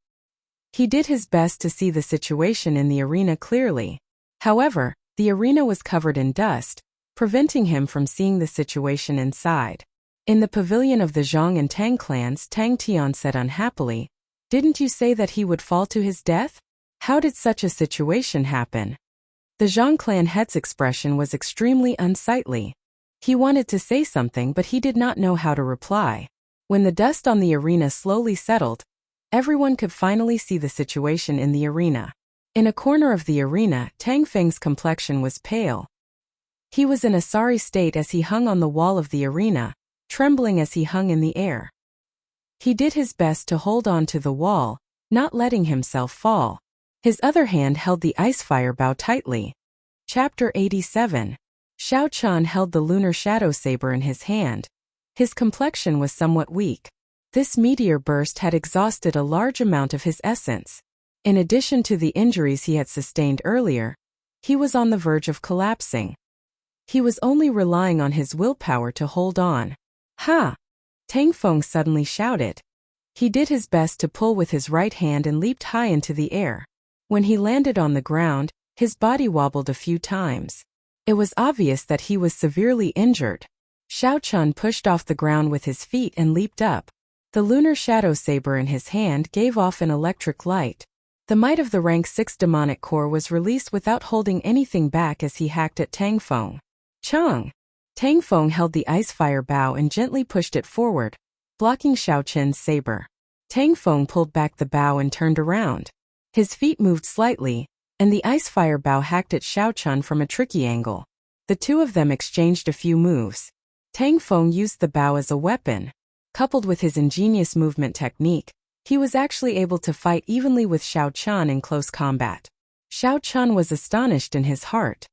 He did his best to see the situation in the arena clearly. However, the arena was covered in dust, preventing him from seeing the situation inside. In the pavilion of the Zhang and Tang clans, Tang Tian said unhappily, "Didn't you say that he would fall to his death? How did such a situation happen?" The Zhang clan head's expression was extremely unsightly. He wanted to say something, but he did not know how to reply. When the dust on the arena slowly settled, everyone could finally see the situation in the arena. In a corner of the arena, Tang Feng's complexion was pale. He was in a sorry state as he hung on the wall of the arena, trembling as he hung in the air. He did his best to hold on to the wall, not letting himself fall. His other hand held the ice fire bow tightly. Chapter 87. Xiao Chun held the lunar shadow saber in his hand. His complexion was somewhat weak. This meteor burst had exhausted a large amount of his essence. In addition to the injuries he had sustained earlier, he was on the verge of collapsing. He was only relying on his willpower to hold on. Ha! Tang Feng suddenly shouted. He did his best to pull with his right hand and leaped high into the air. When he landed on the ground, his body wobbled a few times. It was obvious that he was severely injured. Xiao Chun pushed off the ground with his feet and leaped up. The lunar shadow saber in his hand gave off an electric light. The might of the rank 6 demonic core was released without holding anything back as he hacked at Tang Feng. Chang! Tang Feng held the ice fire bow and gently pushed it forward, blocking Xiao Chun's saber. Tang Feng pulled back the bow and turned around. His feet moved slightly, and the ice fire bow hacked at Xiao Chun from a tricky angle. The two of them exchanged a few moves. Tang Feng used the bow as a weapon. Coupled with his ingenious movement technique, he was actually able to fight evenly with Xiao Chun in close combat. Xiao Chun was astonished in his heart.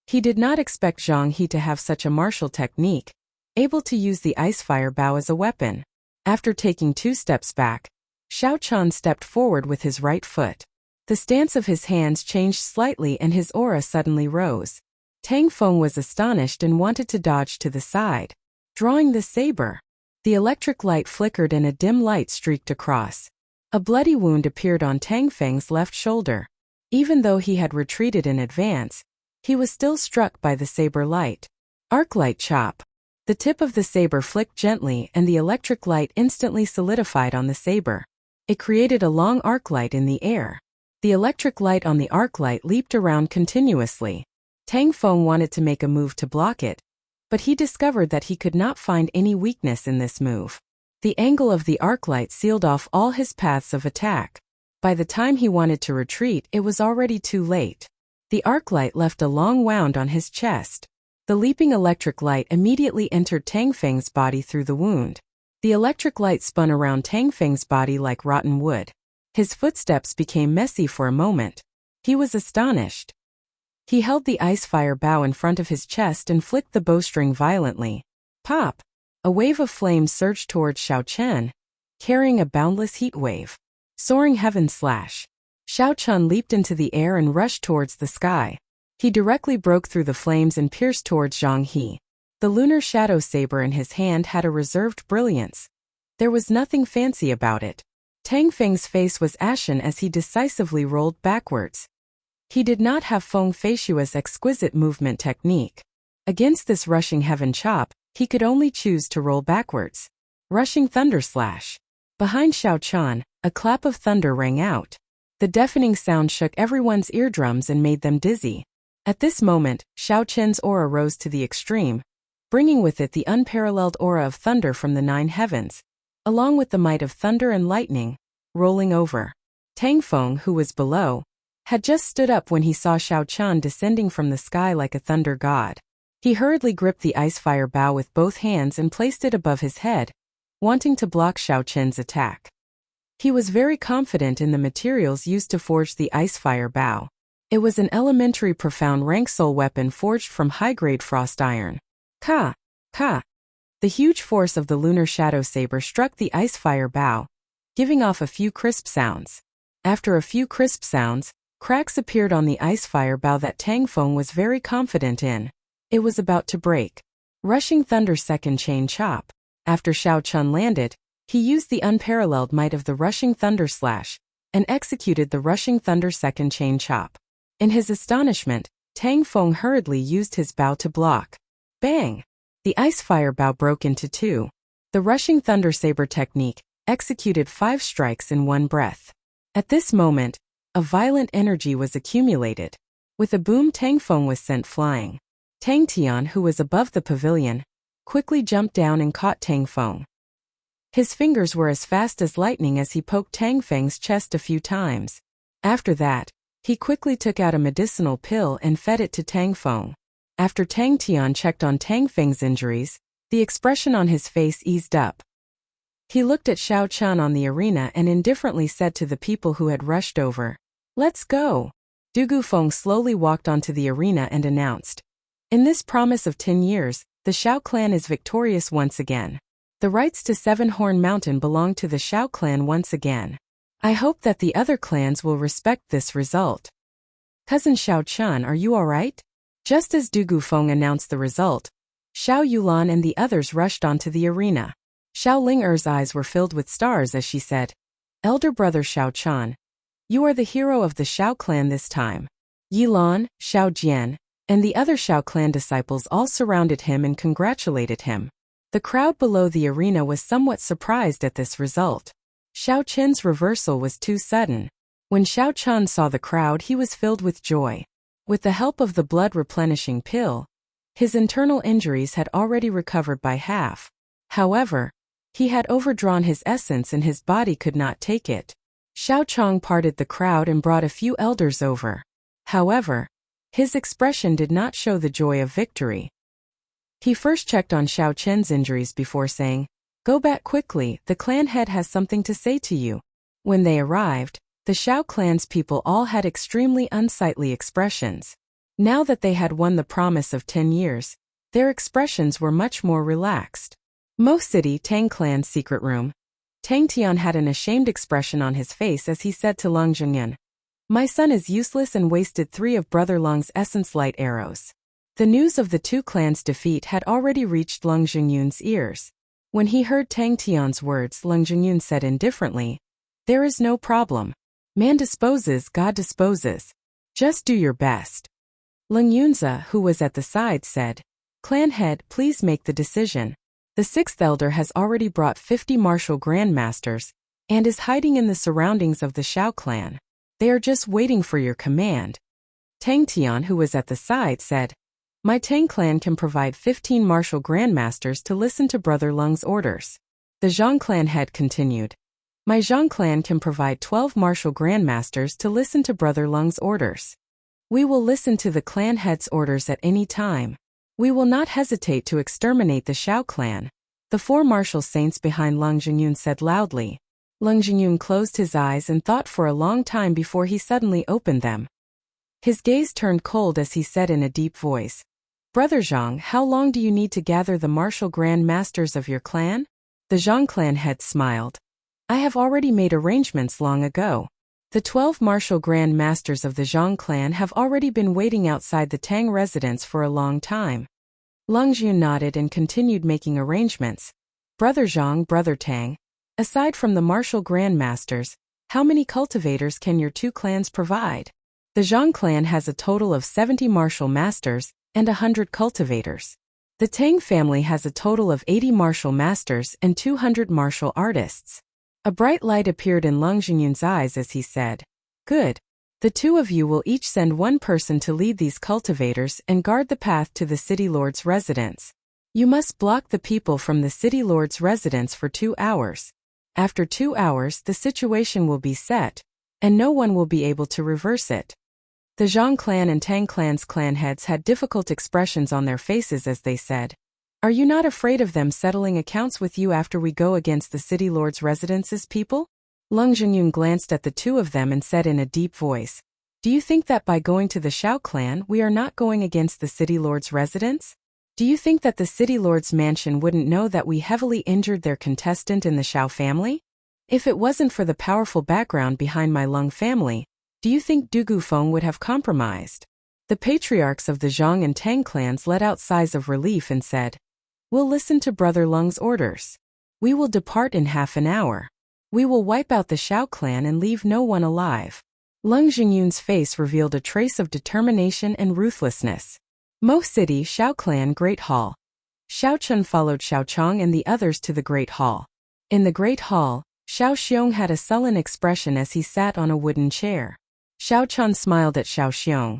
He did not expect Zhang He to have such a martial technique, able to use the ice fire bow as a weapon. After taking 2 steps back, Xiao Chun stepped forward with his right foot. The stance of his hands changed slightly and his aura suddenly rose. Tang Feng was astonished and wanted to dodge to the side. Drawing the saber, the electric light flickered and a dim light streaked across. A bloody wound appeared on Tang Feng's left shoulder. Even though he had retreated in advance, he was still struck by the saber light. Arc light chop. The tip of the saber flicked gently and the electric light instantly solidified on the saber. It created a long arc light in the air. The electric light on the arc light leaped around continuously. Tang Feng wanted to make a move to block it, but he discovered that he could not find any weakness in this move. The angle of the arc light sealed off all his paths of attack. By the time he wanted to retreat, it was already too late. The arc light left a long wound on his chest. The leaping electric light immediately entered Tang Feng's body through the wound. The electric light spun around Tang Feng's body like rotten wood. His footsteps became messy for a moment. He was astonished. He held the ice fire bow in front of his chest and flicked the bowstring violently. Pop! A wave of flame surged towards Xiao Chen, carrying a boundless heat wave. Soaring heaven slash. Xiao Chen leaped into the air and rushed towards the sky. He directly broke through the flames and pierced towards Zhang He. The lunar shadow saber in his hand had a reserved brilliance. There was nothing fancy about it. Tang Feng's face was ashen as he decisively rolled backwards. He did not have Feng Feishua's exquisite movement technique. Against this rushing heaven chop, he could only choose to roll backwards. Rushing thunder slash. Behind Xiao Chen, a clap of thunder rang out. The deafening sound shook everyone's eardrums and made them dizzy. At this moment, Xiao Chen's aura rose to the extreme, bringing with it the unparalleled aura of thunder from the 9 heavens, along with the might of thunder and lightning, rolling over. Tang Feng, who was below, had just stood up when he saw Xiao Chen descending from the sky like a thunder god. He hurriedly gripped the ice fire bow with both hands and placed it above his head, wanting to block Xiao Chen's attack. He was very confident in the materials used to forge the ice fire bow. It was an elementary profound rank soul weapon forged from high-grade frost iron. Ka! Ka! The huge force of the lunar shadow saber struck the ice fire bow, giving off a few crisp sounds. After a few crisp sounds, cracks appeared on the ice fire bow that Tang Feng was very confident in. It was about to break. Rushing thunder second chain chop. After Xiao Chen landed, he used the unparalleled might of the rushing thunder slash and executed the rushing thunder second chain chop. In his astonishment, Tang Feng hurriedly used his bow to block. Bang! The ice fire bow broke into 2. The rushing thunder saber technique executed 5 strikes in one breath. At this moment, a violent energy was accumulated. With a boom, Tang Feng was sent flying. Tang Tian, who was above the pavilion, quickly jumped down and caught Tang Feng. His fingers were as fast as lightning as he poked Tang Feng's chest a few times. After that, he quickly took out a medicinal pill and fed it to Tang Feng. After Tang Tian checked on Tang Feng's injuries, the expression on his face eased up. He looked at Xiao Chen on the arena and indifferently said to the people who had rushed over, "Let's go." Du Feng slowly walked onto the arena and announced, "In this promise of 10 years, the Xiao clan is victorious once again. The rights to Seven Horn Mountain belong to the Xiao clan once again. I hope that the other clans will respect this result. Cousin Xiao Chen, are you alright?" Just as Du Feng announced the result, Xiao Yulan and the others rushed onto the arena. Xiao Ling'er's eyes were filled with stars as she said, "Elder brother Xiao Chen, you are the hero of the Xiao clan this time." Yilan, Xiao Jian, and the other Xiao clan disciples all surrounded him and congratulated him. The crowd below the arena was somewhat surprised at this result. Xiao Chen's reversal was too sudden. When Xiao Chen saw the crowd, he was filled with joy. With the help of the blood-replenishing pill, his internal injuries had already recovered by half. However, he had overdrawn his essence and his body could not take it. Xiao Chong parted the crowd and brought a few elders over. However, his expression did not show the joy of victory. He first checked on Xiao Chen's injuries before saying, "Go back quickly, the clan head has something to say to you." When they arrived, the Xiao clan's people all had extremely unsightly expressions. Now that they had won the promise of 10 years, their expressions were much more relaxed. Mo City Tang clan's secret room. Tang Tian had an ashamed expression on his face as he said to Lung Zhengyan, "My son is useless and wasted 3 of Brother Lung's essence light arrows." The news of the 2 clans' defeat had already reached Lung Zhengyun's ears. When he heard Tang Tian's words, Lung Zhengyun said indifferently, "There is no problem. Man disposes, God disposes. Just do your best." Lung Yunzi, who was at the side, said, "Clan head, please make the decision. The 6th elder has already brought 50 martial grandmasters and is hiding in the surroundings of the Xiao clan. They are just waiting for your command. Tang Tian, who was at the side, said, My Tang clan can provide 15 martial grandmasters to listen to Brother Lung's orders. The Zhang clan head continued, My Zhang clan can provide 12 martial grandmasters to listen to Brother Lung's orders. We will listen to the clan head's orders at any time. We will not hesitate to exterminate the Xiao clan. The 4 martial saints behind Lung Jingyun said loudly. Lung Jingyun closed his eyes and thought for a long time before he suddenly opened them. His gaze turned cold as he said in a deep voice, Brother Zhang, how long do you need to gather the martial grand masters of your clan? The Zhang clan head smiled. I have already made arrangements long ago. The 12 martial grand masters of the Zhang clan have already been waiting outside the Tang residence for a long time. Lung Jun nodded and continued making arrangements. Brother Zhang, Brother Tang, aside from the martial grand masters, how many cultivators can your 2 clans provide? The Zhang clan has a total of 70 martial masters and 100 cultivators. The Tang family has a total of 80 martial masters and 200 martial artists. A bright light appeared in Lung Jingyun's eyes as he said, Good. The 2 of you will each send 1 person to lead these cultivators and guard the path to the city lord's residence. You must block the people from the city lord's residence for 2 hours. After 2 hours, the situation will be set, and no one will be able to reverse it. The Zhang clan and Tang clan's clan heads had difficult expressions on their faces as they said, Are you not afraid of them settling accounts with you after we go against the city lord's residence's people? Lung Jingyun glanced at the 2 of them and said in a deep voice, Do you think that by going to the Xiao clan we are not going against the city lord's residence? Do you think that the city lord's mansion wouldn't know that we heavily injured their contestant in the Xiao family? If it wasn't for the powerful background behind my Lung family, do you think Du Gufeng would have compromised? The patriarchs of the Zhang and Tang clans let out sighs of relief and said, We'll listen to Brother Lung's orders. We will depart in half an hour. We will wipe out the Xiao clan and leave no one alive. Lung Jingyun's face revealed a trace of determination and ruthlessness. Mo City, Xiao clan Great Hall. Xiao Chun followed Xiao Chong and the others to the Great Hall. In the Great Hall, Xiao Xiong had a sullen expression as he sat on a wooden chair. Xiao Chun smiled at Xiao Xiong.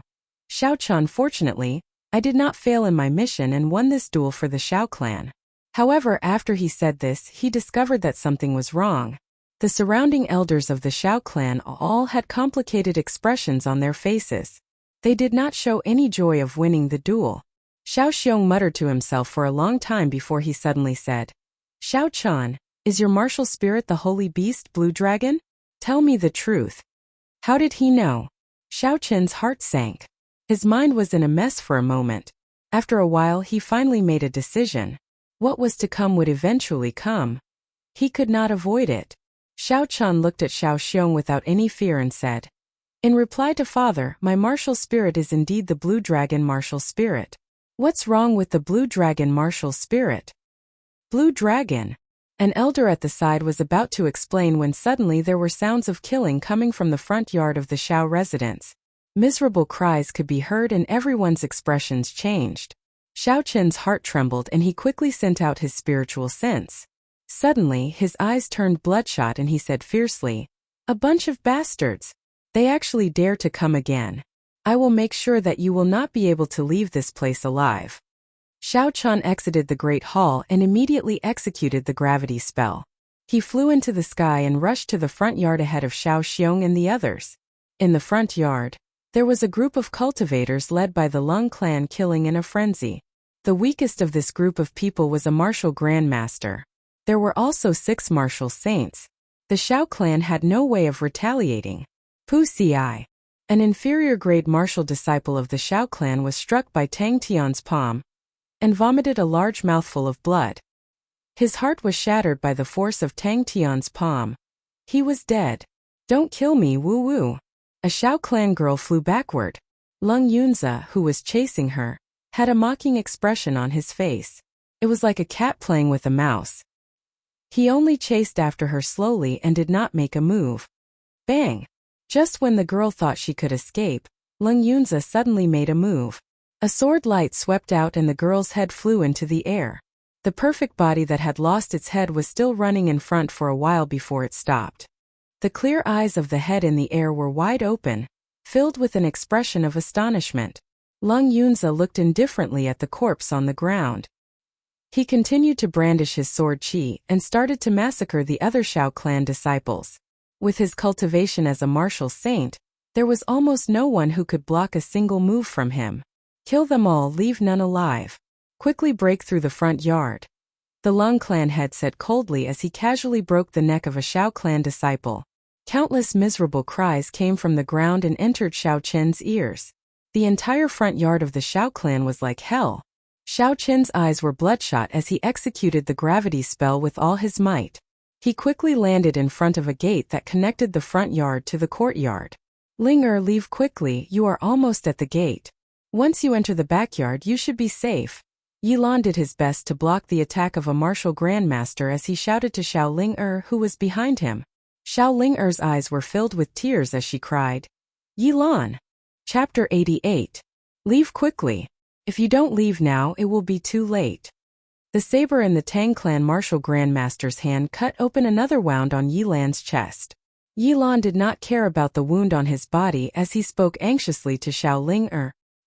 Xiao Chun, fortunately, I did not fail in my mission and won this duel for the Xiao clan. However, after he said this, he discovered that something was wrong. The surrounding elders of the Xiao clan all had complicated expressions on their faces. They did not show any joy of winning the duel. Xiao Xiong muttered to himself for a long time before he suddenly said, Xiao Chun, is your martial spirit the holy beast, Blue Dragon? Tell me the truth. How did he know? Xiao Chun's heart sank. His mind was in a mess for a moment. After a while he finally made a decision. What was to come would eventually come. He could not avoid it. Xiao Chun looked at Xiao Xiong without any fear and said, In reply to father, my martial spirit is indeed the Blue Dragon martial spirit. What's wrong with the Blue Dragon martial spirit? Blue Dragon. An elder at the side was about to explain when suddenly there were sounds of killing coming from the front yard of the Xiao residence. Miserable cries could be heard and everyone's expressions changed. Xiao Chen's heart trembled and he quickly sent out his spiritual sense. Suddenly, his eyes turned bloodshot and he said fiercely, A bunch of bastards! They actually dare to come again. I will make sure that you will not be able to leave this place alive. Xiao Chun exited the Great Hall and immediately executed the gravity spell. He flew into the sky and rushed to the front yard ahead of Xiao Xiong and the others. In the front yard, there was a group of cultivators led by the Lung clan killing in a frenzy. The weakest of this group of people was a martial grandmaster. There were also 6 martial saints. The Xiao clan had no way of retaliating. Pu Si, an inferior grade martial disciple of the Xiao clan, was struck by Tang Tian's palm and vomited a large mouthful of blood. His heart was shattered by the force of Tang Tian's palm. He was dead. Don't kill me, woo woo. A Xiao clan girl flew backward. Lung Yunze, who was chasing her, had a mocking expression on his face. It was like a cat playing with a mouse. He only chased after her slowly and did not make a move. Bang! Just when the girl thought she could escape, Lung Yunze suddenly made a move. A sword light swept out and the girl's head flew into the air. The perfect body that had lost its head was still running in front for a while before it stopped. The clear eyes of the head in the air were wide open, filled with an expression of astonishment. Lung Yunza looked indifferently at the corpse on the ground. He continued to brandish his sword Qi and started to massacre the other Shao clan disciples. With his cultivation as a martial saint, there was almost no one who could block a single move from him. Kill them all, leave none alive. Quickly break through the front yard. The Lung clan head said coldly as he casually broke the neck of a Shao clan disciple. Countless miserable cries came from the ground and entered Shao Chen's ears. The entire front yard of the Shao clan was like hell. Shao Chen's eyes were bloodshot as he executed the gravity spell with all his might. He quickly landed in front of a gate that connected the front yard to the courtyard. Ling leave quickly, you are almost at the gate. Once you enter the backyard you should be safe. Yilan did his best to block the attack of a martial grandmaster as he shouted to Xiao Ling who was behind him. Xiao Ling eyes were filled with tears as she cried. Yilan! Chapter 88. Leave quickly. If you don't leave now it will be too late. The saber in the Tang clan martial grandmaster's hand cut open another wound on Yilan's chest. Yilan did not care about the wound on his body as he spoke anxiously to Xiao Ling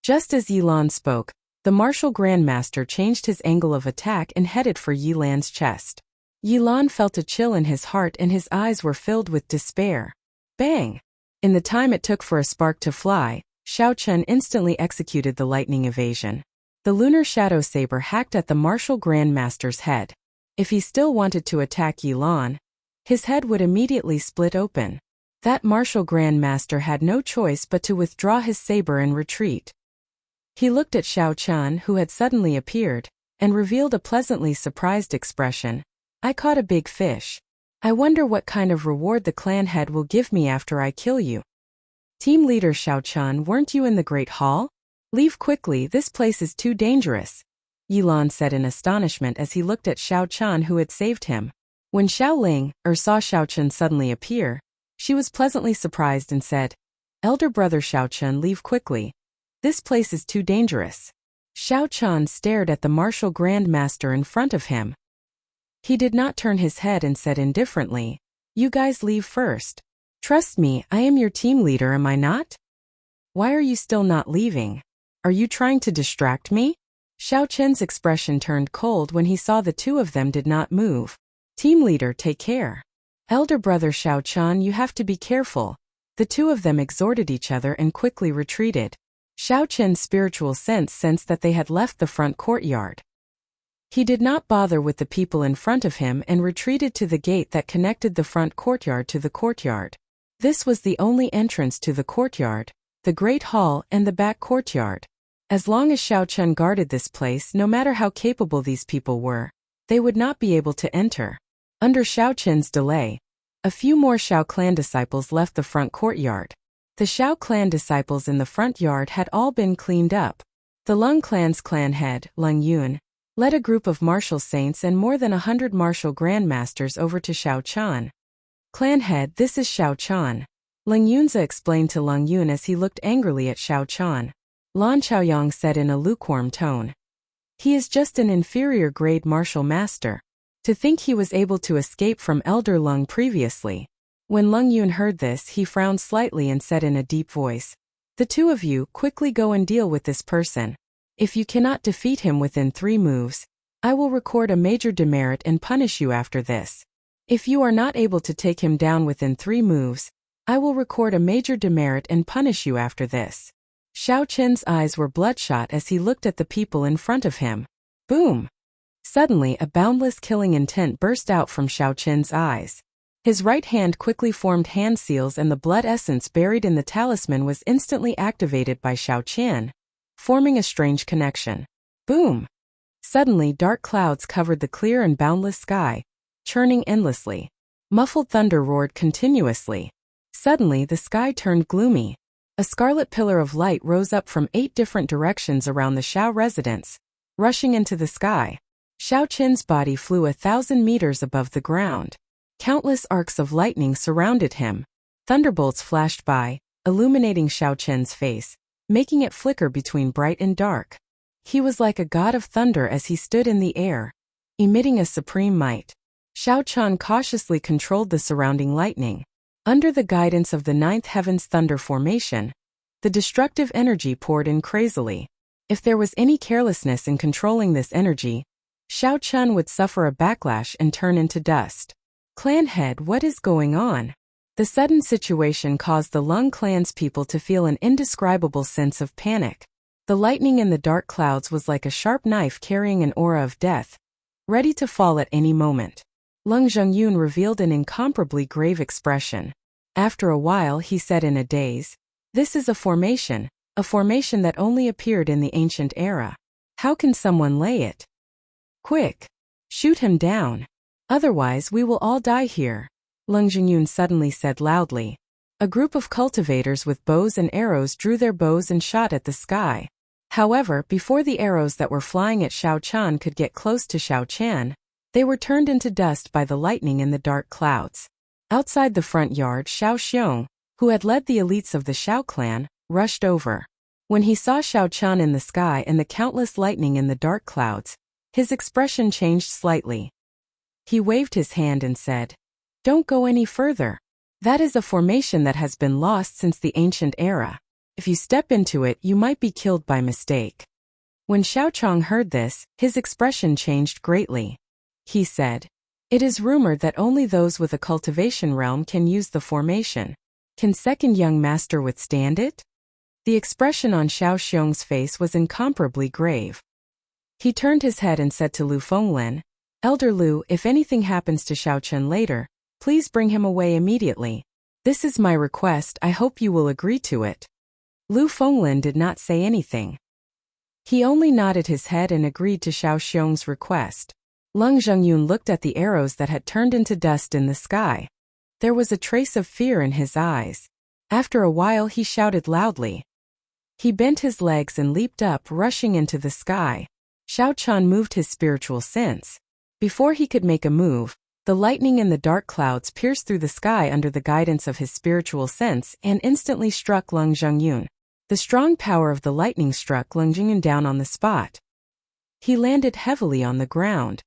Just as Yilan spoke, the martial grandmaster changed his angle of attack and headed for Yilan's chest. Yilan felt a chill in his heart and his eyes were filled with despair. Bang! In the time it took for a spark to fly, Xiao Chen instantly executed the lightning evasion. The lunar shadow saber hacked at the martial grandmaster's head. If he still wanted to attack Yilan, his head would immediately split open. That martial grandmaster had no choice but to withdraw his saber and retreat. He looked at Xiao Chen, who had suddenly appeared, and revealed a pleasantly surprised expression. I caught a big fish. I wonder what kind of reward the clan head will give me after I kill you. Team leader Xiao Chen, weren't you in the Great Hall? Leave quickly, this place is too dangerous. Yilan said in astonishment as he looked at Xiao Chen who had saved him. When Xiao Ling saw Xiao Chen suddenly appear, she was pleasantly surprised and said, Elder brother Xiao Chen, leave quickly. This place is too dangerous. Xiao Chen stared at the martial grandmaster in front of him. He did not turn his head and said indifferently, You guys leave first. Trust me, I am your team leader, am I not? Why are you still not leaving? Are you trying to distract me? Xiao Chen's expression turned cold when he saw the two of them did not move. Team leader, take care. Elder brother Xiao Chen, you have to be careful. The two of them exhorted each other and quickly retreated. Xiao Chen's spiritual sense sensed that they had left the front courtyard. He did not bother with the people in front of him and retreated to the gate that connected the front courtyard to the courtyard. This was the only entrance to the courtyard, the Great Hall and the back courtyard. As long as Xiao Chen guarded this place, no matter how capable these people were, they would not be able to enter. Under Xiao Chen's delay, a few more Shao clan disciples left the front courtyard. The Shao clan disciples in the front yard had all been cleaned up. The Lung clan's clan head, Lung Yun, led a group of martial saints and more than 100 martial grandmasters over to Xiao Chen. Clan head, this is Xiao Chen. Lung Yunza explained to Lung Yun as he looked angrily at Xiao Chen. Lan Chaoyang said in a lukewarm tone. He is just an inferior grade martial master. To think he was able to escape from Elder Lung previously. When Lung Yun heard this, he frowned slightly and said in a deep voice, The two of you, quickly go and deal with this person. If you cannot defeat him within 3 moves, I will record a major demerit and punish you after this. If you are not able to take him down within 3 moves, I will record a major demerit and punish you after this. Xiao Chen's eyes were bloodshot as he looked at the people in front of him. Boom! Suddenly, a boundless killing intent burst out from Xiao Chen's eyes. His right hand quickly formed hand seals and the blood essence buried in the talisman was instantly activated by Xiao Chen, forming a strange connection. Boom! Suddenly, dark clouds covered the clear and boundless sky, churning endlessly. Muffled thunder roared continuously. Suddenly, the sky turned gloomy. A scarlet pillar of light rose up from 8 different directions around the Xiao residence, rushing into the sky. Xiao Chen's body flew 1,000 meters above the ground. Countless arcs of lightning surrounded him. Thunderbolts flashed by, illuminating Xiao Chen's face, making it flicker between bright and dark. He was like a god of thunder as he stood in the air, emitting a supreme might. Xiao Chen cautiously controlled the surrounding lightning. Under the guidance of the ninth heaven's thunder formation, the destructive energy poured in crazily. If there was any carelessness in controlling this energy, Xiao Chun would suffer a backlash and turn into dust. Clan head, what is going on? The sudden situation caused the Lung clan's people to feel an indescribable sense of panic. The lightning in the dark clouds was like a sharp knife carrying an aura of death, ready to fall at any moment. Lung Zhengyun revealed an incomparably grave expression. After a while he said in a daze, "This is a formation that only appeared in the ancient era. How can someone lay it? Quick! Shoot him down. Otherwise we will all die here," Lung Zhengyun suddenly said loudly. A group of cultivators with bows and arrows drew their bows and shot at the sky. However, before the arrows that were flying at Xiao Chan could get close to Xiao Chan, they were turned into dust by the lightning in the dark clouds. Outside the front yard, Xiao Xiong, who had led the elites of the Xiao clan, rushed over. When he saw Xiao Chan in the sky and the countless lightning in the dark clouds, his expression changed slightly. He waved his hand and said, "Don't go any further. That is a formation that has been lost since the ancient era. If you step into it, you might be killed by mistake." When Xiao Chong heard this, his expression changed greatly. He said, "It is rumored that only those with a cultivation realm can use the formation. Can second young master withstand it?" The expression on Xiao Xiong's face was incomparably grave. He turned his head and said to Lu Fenglin, "Elder Lu, if anything happens to Xiao Chen later, please bring him away immediately. This is my request, I hope you will agree to it." Lu Fenglin did not say anything. He only nodded his head and agreed to Xiao Xiong's request. Lung Zhengyun looked at the arrows that had turned into dust in the sky. There was a trace of fear in his eyes. After a while he shouted loudly. He bent his legs and leaped up, rushing into the sky. Xiao Chan moved his spiritual sense. Before he could make a move, the lightning in the dark clouds pierced through the sky under the guidance of his spiritual sense and instantly struck Lung Zhengyun. The strong power of the lightning struck Lung Zhengyun down on the spot. He landed heavily on the ground.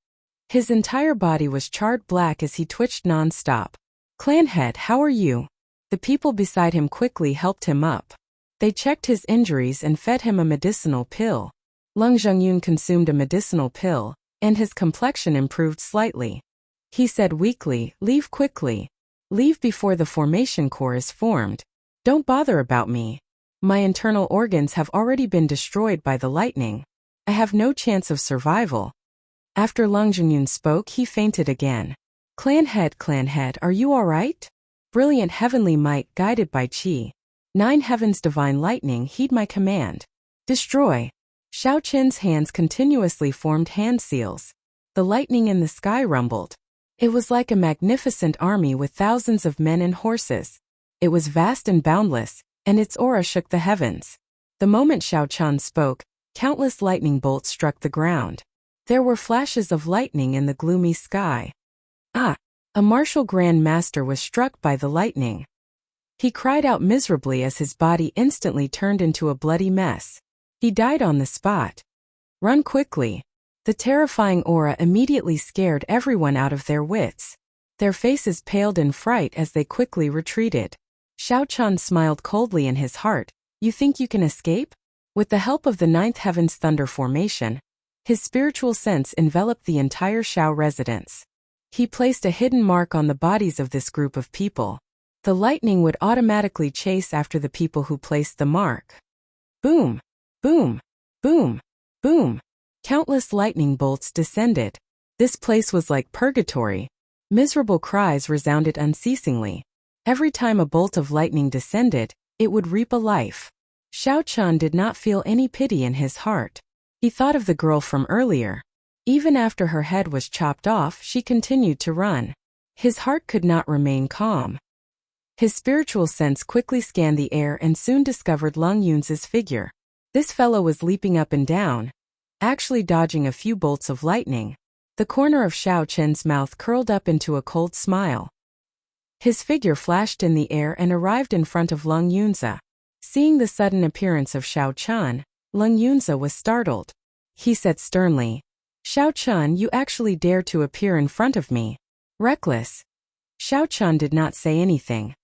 His entire body was charred black as he twitched non-stop. "Clan head, how are you?" The people beside him quickly helped him up. They checked his injuries and fed him a medicinal pill. Lung Zhengyun consumed a medicinal pill, and his complexion improved slightly. He said weakly, "Leave quickly. Leave before the formation core is formed. Don't bother about me. My internal organs have already been destroyed by the lightning. I have no chance of survival." After Lung Zhengyun spoke, he fainted again. Clan head, are you alright? Brilliant heavenly might, guided by Qi. 9 heavens divine lightning, heed my command. Destroy. Xiao Chen's hands continuously formed hand seals. The lightning in the sky rumbled. It was like a magnificent army with thousands of men and horses. It was vast and boundless, and its aura shook the heavens. The moment Xiao Chen spoke, countless lightning bolts struck the ground. There were flashes of lightning in the gloomy sky. Ah! A martial grand master was struck by the lightning. He cried out miserably as his body instantly turned into a bloody mess. He died on the spot. Run quickly. The terrifying aura immediately scared everyone out of their wits. Their faces paled in fright as they quickly retreated. Xiao Chan smiled coldly in his heart. "You think you can escape?" With the help of the 9th heaven's thunder formation, his spiritual sense enveloped the entire Xiao residence. He placed a hidden mark on the bodies of this group of people. The lightning would automatically chase after the people who placed the mark. Boom! Boom! Boom! Boom! Countless lightning bolts descended. This place was like purgatory. Miserable cries resounded unceasingly. Every time a bolt of lightning descended, it would reap a life. Xiao Chan did not feel any pity in his heart. He thought of the girl from earlier. Even after her head was chopped off, she continued to run. His heart could not remain calm. His spiritual sense quickly scanned the air and soon discovered Lung Yun's figure. This fellow was leaping up and down, actually dodging a few bolts of lightning. The corner of Xiao Chen's mouth curled up into a cold smile. His figure flashed in the air and arrived in front of Lung Yunzi. Seeing the sudden appearance of Xiao Chen, Lung Yunzi was startled. He said sternly, "Xiao Chen, you actually dare to appear in front of me. Reckless." Xiao Chen did not say anything.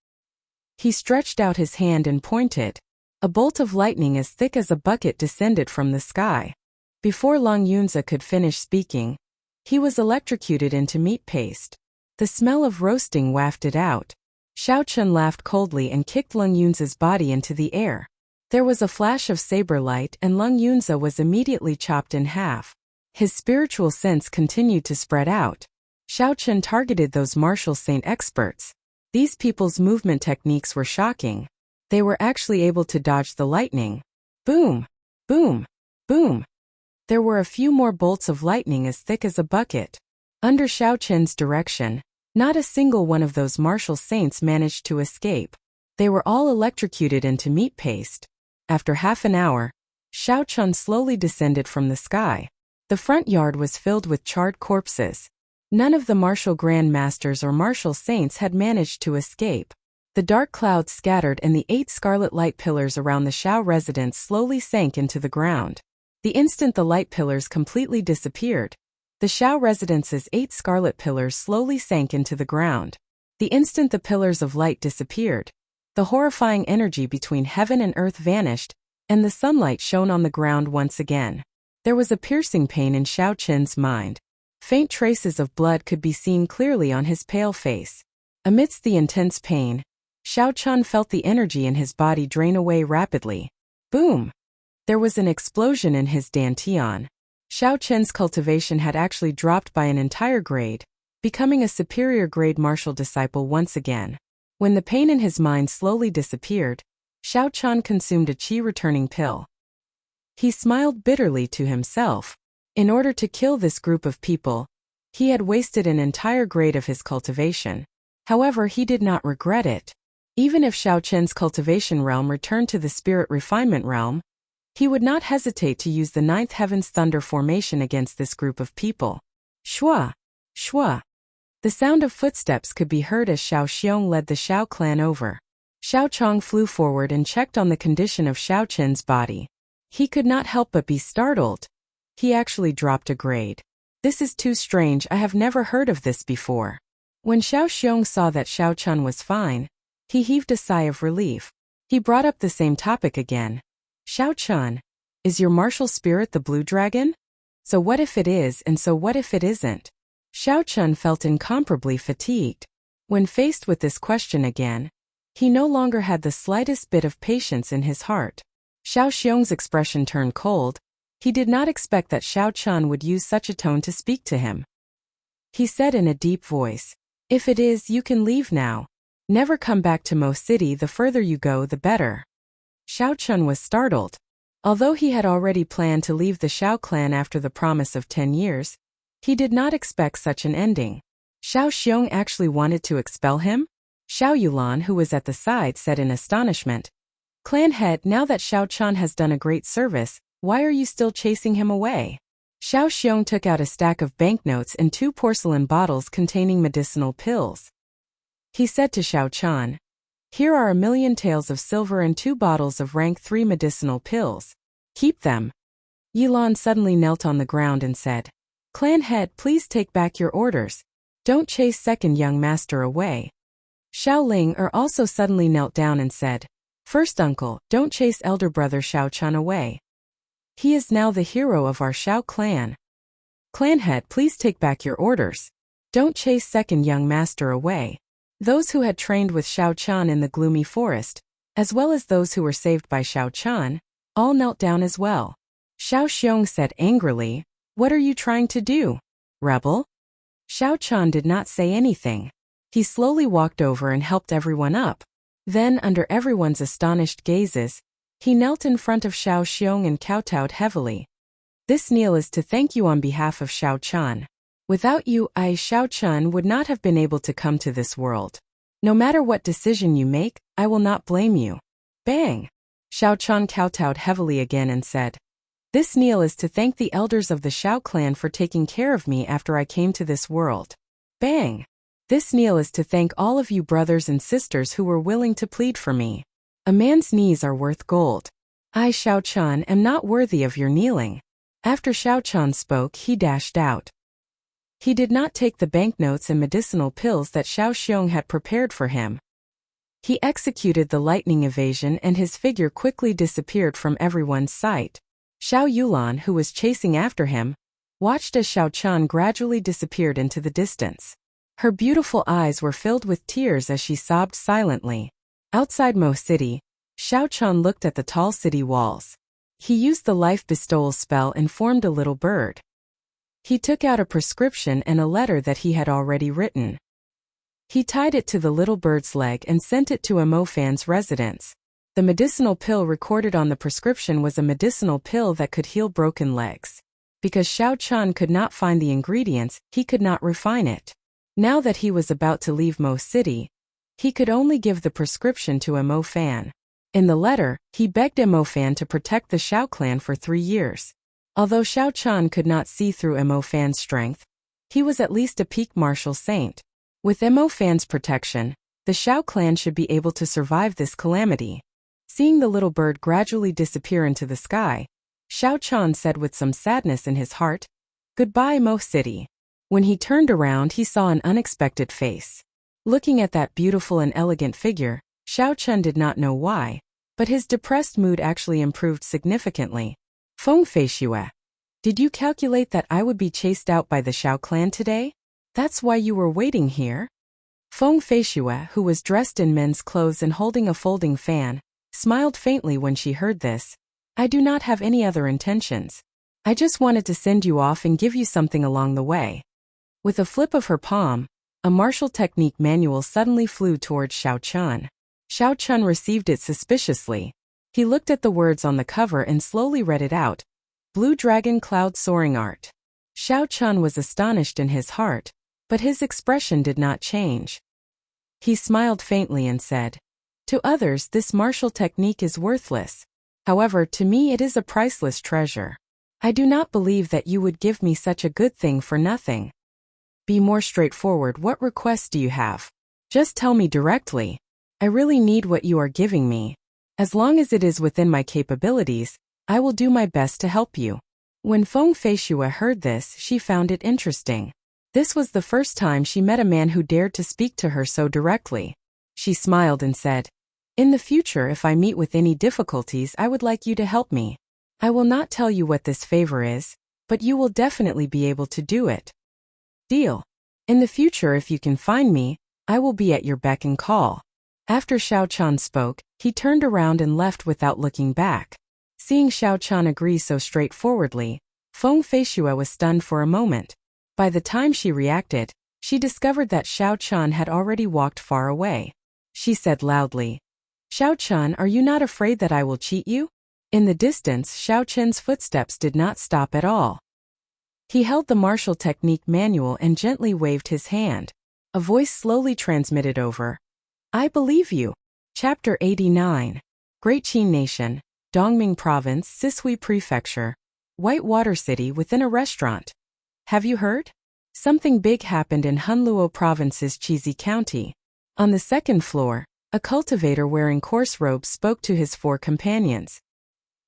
He stretched out his hand and pointed. A bolt of lightning as thick as a bucket descended from the sky. Before Long Yunza could finish speaking, he was electrocuted into meat paste. The smell of roasting wafted out. Xiao Chun laughed coldly and kicked Lung Yunza's body into the air. There was a flash of saber light and Lung Yunza was immediately chopped in half. His spiritual sense continued to spread out. Xiao Chun targeted those martial saint experts. These people's movement techniques were shocking. They were actually able to dodge the lightning. Boom! Boom! Boom! There were a few more bolts of lightning as thick as a bucket. Under Xiao Chun's direction, not a single one of those martial saints managed to escape. They were all electrocuted into meat paste. After half an hour, Xiao Chun slowly descended from the sky. The front yard was filled with charred corpses. None of the martial grand masters or martial saints had managed to escape. The dark clouds scattered and the 8 scarlet light pillars around the Xiao residence slowly sank into the ground. The instant the light pillars completely disappeared, the Xiao residence's 8 scarlet pillars slowly sank into the ground. The instant the pillars of light disappeared, the horrifying energy between heaven and earth vanished, and the sunlight shone on the ground once again. There was a piercing pain in Xiao Chun's mind. Faint traces of blood could be seen clearly on his pale face. Amidst the intense pain, Xiao Chun felt the energy in his body drain away rapidly. Boom! There was an explosion in his dantian. Xiao Chun's cultivation had actually dropped by an entire grade, becoming a superior grade martial disciple once again. When the pain in his mind slowly disappeared, Xiao Chun consumed a qi returning pill. He smiled bitterly to himself. In order to kill this group of people, he had wasted an entire grade of his cultivation. However, he did not regret it. Even if Xiao Chun's cultivation realm returned to the spirit refinement realm, he would not hesitate to use the 9th Heaven's Thunder formation against this group of people. Shua! Shua! The sound of footsteps could be heard as Xiao Xiong led the Xiao clan over. Xiao Chong flew forward and checked on the condition of Xiao Chun's body. He could not help but be startled. He actually dropped a grade. This is too strange, I have never heard of this before. When Xiao Xiong saw that Xiao Chun was fine, he heaved a sigh of relief. He brought up the same topic again. Xiao Chun, is your martial spirit the blue dragon? So what if it is and so what if it isn't? Xiao Chun felt incomparably fatigued. When faced with this question again, he no longer had the slightest bit of patience in his heart. Xiao Xiong's expression turned cold. He did not expect that Xiao Chun would use such a tone to speak to him. He said in a deep voice, if it is, you can leave now. Never come back to Mo City, the further you go the better. Xiao Chun was startled. Although he had already planned to leave the Xiao clan after the promise of 10 years, he did not expect such an ending. Xiao Xiong actually wanted to expel him? Xiao Yulan, who was at the side, said in astonishment. Clan head, now that Xiao Chun has done a great service, why are you still chasing him away? Xiao Xiong took out a stack of banknotes and 2 porcelain bottles containing medicinal pills. He said to Xiao Chun, here are 1,000,000 taels of silver and 2 bottles of rank 3 medicinal pills. Keep them. Yilan suddenly knelt on the ground and said, Clan head, please take back your orders. Don't chase second young master away. Xiao Ling also suddenly knelt down and said, first uncle, don't chase elder brother Xiao Chun away. He is now the hero of our Xiao clan. Clan head, please take back your orders. Don't chase second young master away. Those who had trained with Xiao Chun in the gloomy forest, as well as those who were saved by Xiao Chun, all knelt down as well. Xiao Xiong said angrily, what are you trying to do, rebel? Xiao Chun did not say anything. He slowly walked over and helped everyone up. Then, under everyone's astonished gazes, he knelt in front of Xiao Xiong and kowtowed heavily. This kneel is to thank you on behalf of Xiao Chun. Without you, I, Xiao Chun, would not have been able to come to this world. No matter what decision you make, I will not blame you. Bang! Xiao Chun kowtowed heavily again and said, this kneel is to thank the elders of the Xiao clan for taking care of me after I came to this world. Bang! This kneel is to thank all of you brothers and sisters who were willing to plead for me. A man's knees are worth gold. I, Xiao Chun, am not worthy of your kneeling. After Xiao Chun spoke, he dashed out. He did not take the banknotes and medicinal pills that Xiao Xiong had prepared for him. He executed the lightning evasion and his figure quickly disappeared from everyone's sight. Xiao Yulan, who was chasing after him, watched as Xiao Chun gradually disappeared into the distance. Her beautiful eyes were filled with tears as she sobbed silently. Outside Mo City, Xiao Chun looked at the tall city walls. He used the life bestowal spell and formed a little bird. He took out a prescription and a letter that he had already written. He tied it to the little bird's leg and sent it to a Mo fan's residence. The medicinal pill recorded on the prescription was a medicinal pill that could heal broken legs. Because Xiao Chun could not find the ingredients, he could not refine it. Now that he was about to leave Mo City, he could only give the prescription to a Mo fan. In the letter, he begged a Mo fan to protect the Xiao clan for 3 years. Although Xiao Chun could not see through Mo fan's strength, he was at least a peak martial saint. With Mo fan's protection, the Xiao clan should be able to survive this calamity. Seeing the little bird gradually disappear into the sky, Xiao Chun said with some sadness in his heart, "Goodbye, Mo City." When he turned around, he saw an unexpected face. Looking at that beautiful and elegant figure, Xiao Chun did not know why, but his depressed mood actually improved significantly. Feng Feishue, did you calculate that I would be chased out by the Xiao clan today? That's why you were waiting here? Feng Feishue, who was dressed in men's clothes and holding a folding fan, smiled faintly when she heard this. I do not have any other intentions. I just wanted to send you off and give you something along the way. With a flip of her palm, a martial technique manual suddenly flew towards Xiao Chun. Xiao Chun received it suspiciously. He looked at the words on the cover and slowly read it out. Blue Dragon Cloud Soaring Art. Xiao Chun was astonished in his heart, but his expression did not change. He smiled faintly and said, "To others this martial technique is worthless. However, to me it is a priceless treasure. I do not believe that you would give me such a good thing for nothing. Be more straightforward. What requests do you have? Just tell me directly. I really need what you are giving me. As long as it is within my capabilities, I will do my best to help you." When Feng Feishue heard this, she found it interesting. This was the first time she met a man who dared to speak to her so directly. She smiled and said, "In the future, if I meet with any difficulties, I would like you to help me. I will not tell you what this favor is, but you will definitely be able to do it. Deal. In the future, if you can find me, I will be at your beck and call." After Xiao Chun spoke, he turned around and left without looking back. Seeing Xiao Chun agree so straightforwardly, Feng Feishue was stunned for a moment. By the time she reacted, she discovered that Xiao Chun had already walked far away. She said loudly, "Xiao Chun, are you not afraid that I will cheat you?" In the distance, Xiao Chun's footsteps did not stop at all. He held the martial technique manual and gently waved his hand. A voice slowly transmitted over. "I believe you." Chapter 89. Great Qin Nation, Dongming Province, Sisui Prefecture. Whitewater City within a restaurant. Have you heard? Something big happened in Hunluo Province's Chizi County. On the second floor, a cultivator wearing coarse robes spoke to his 4 companions.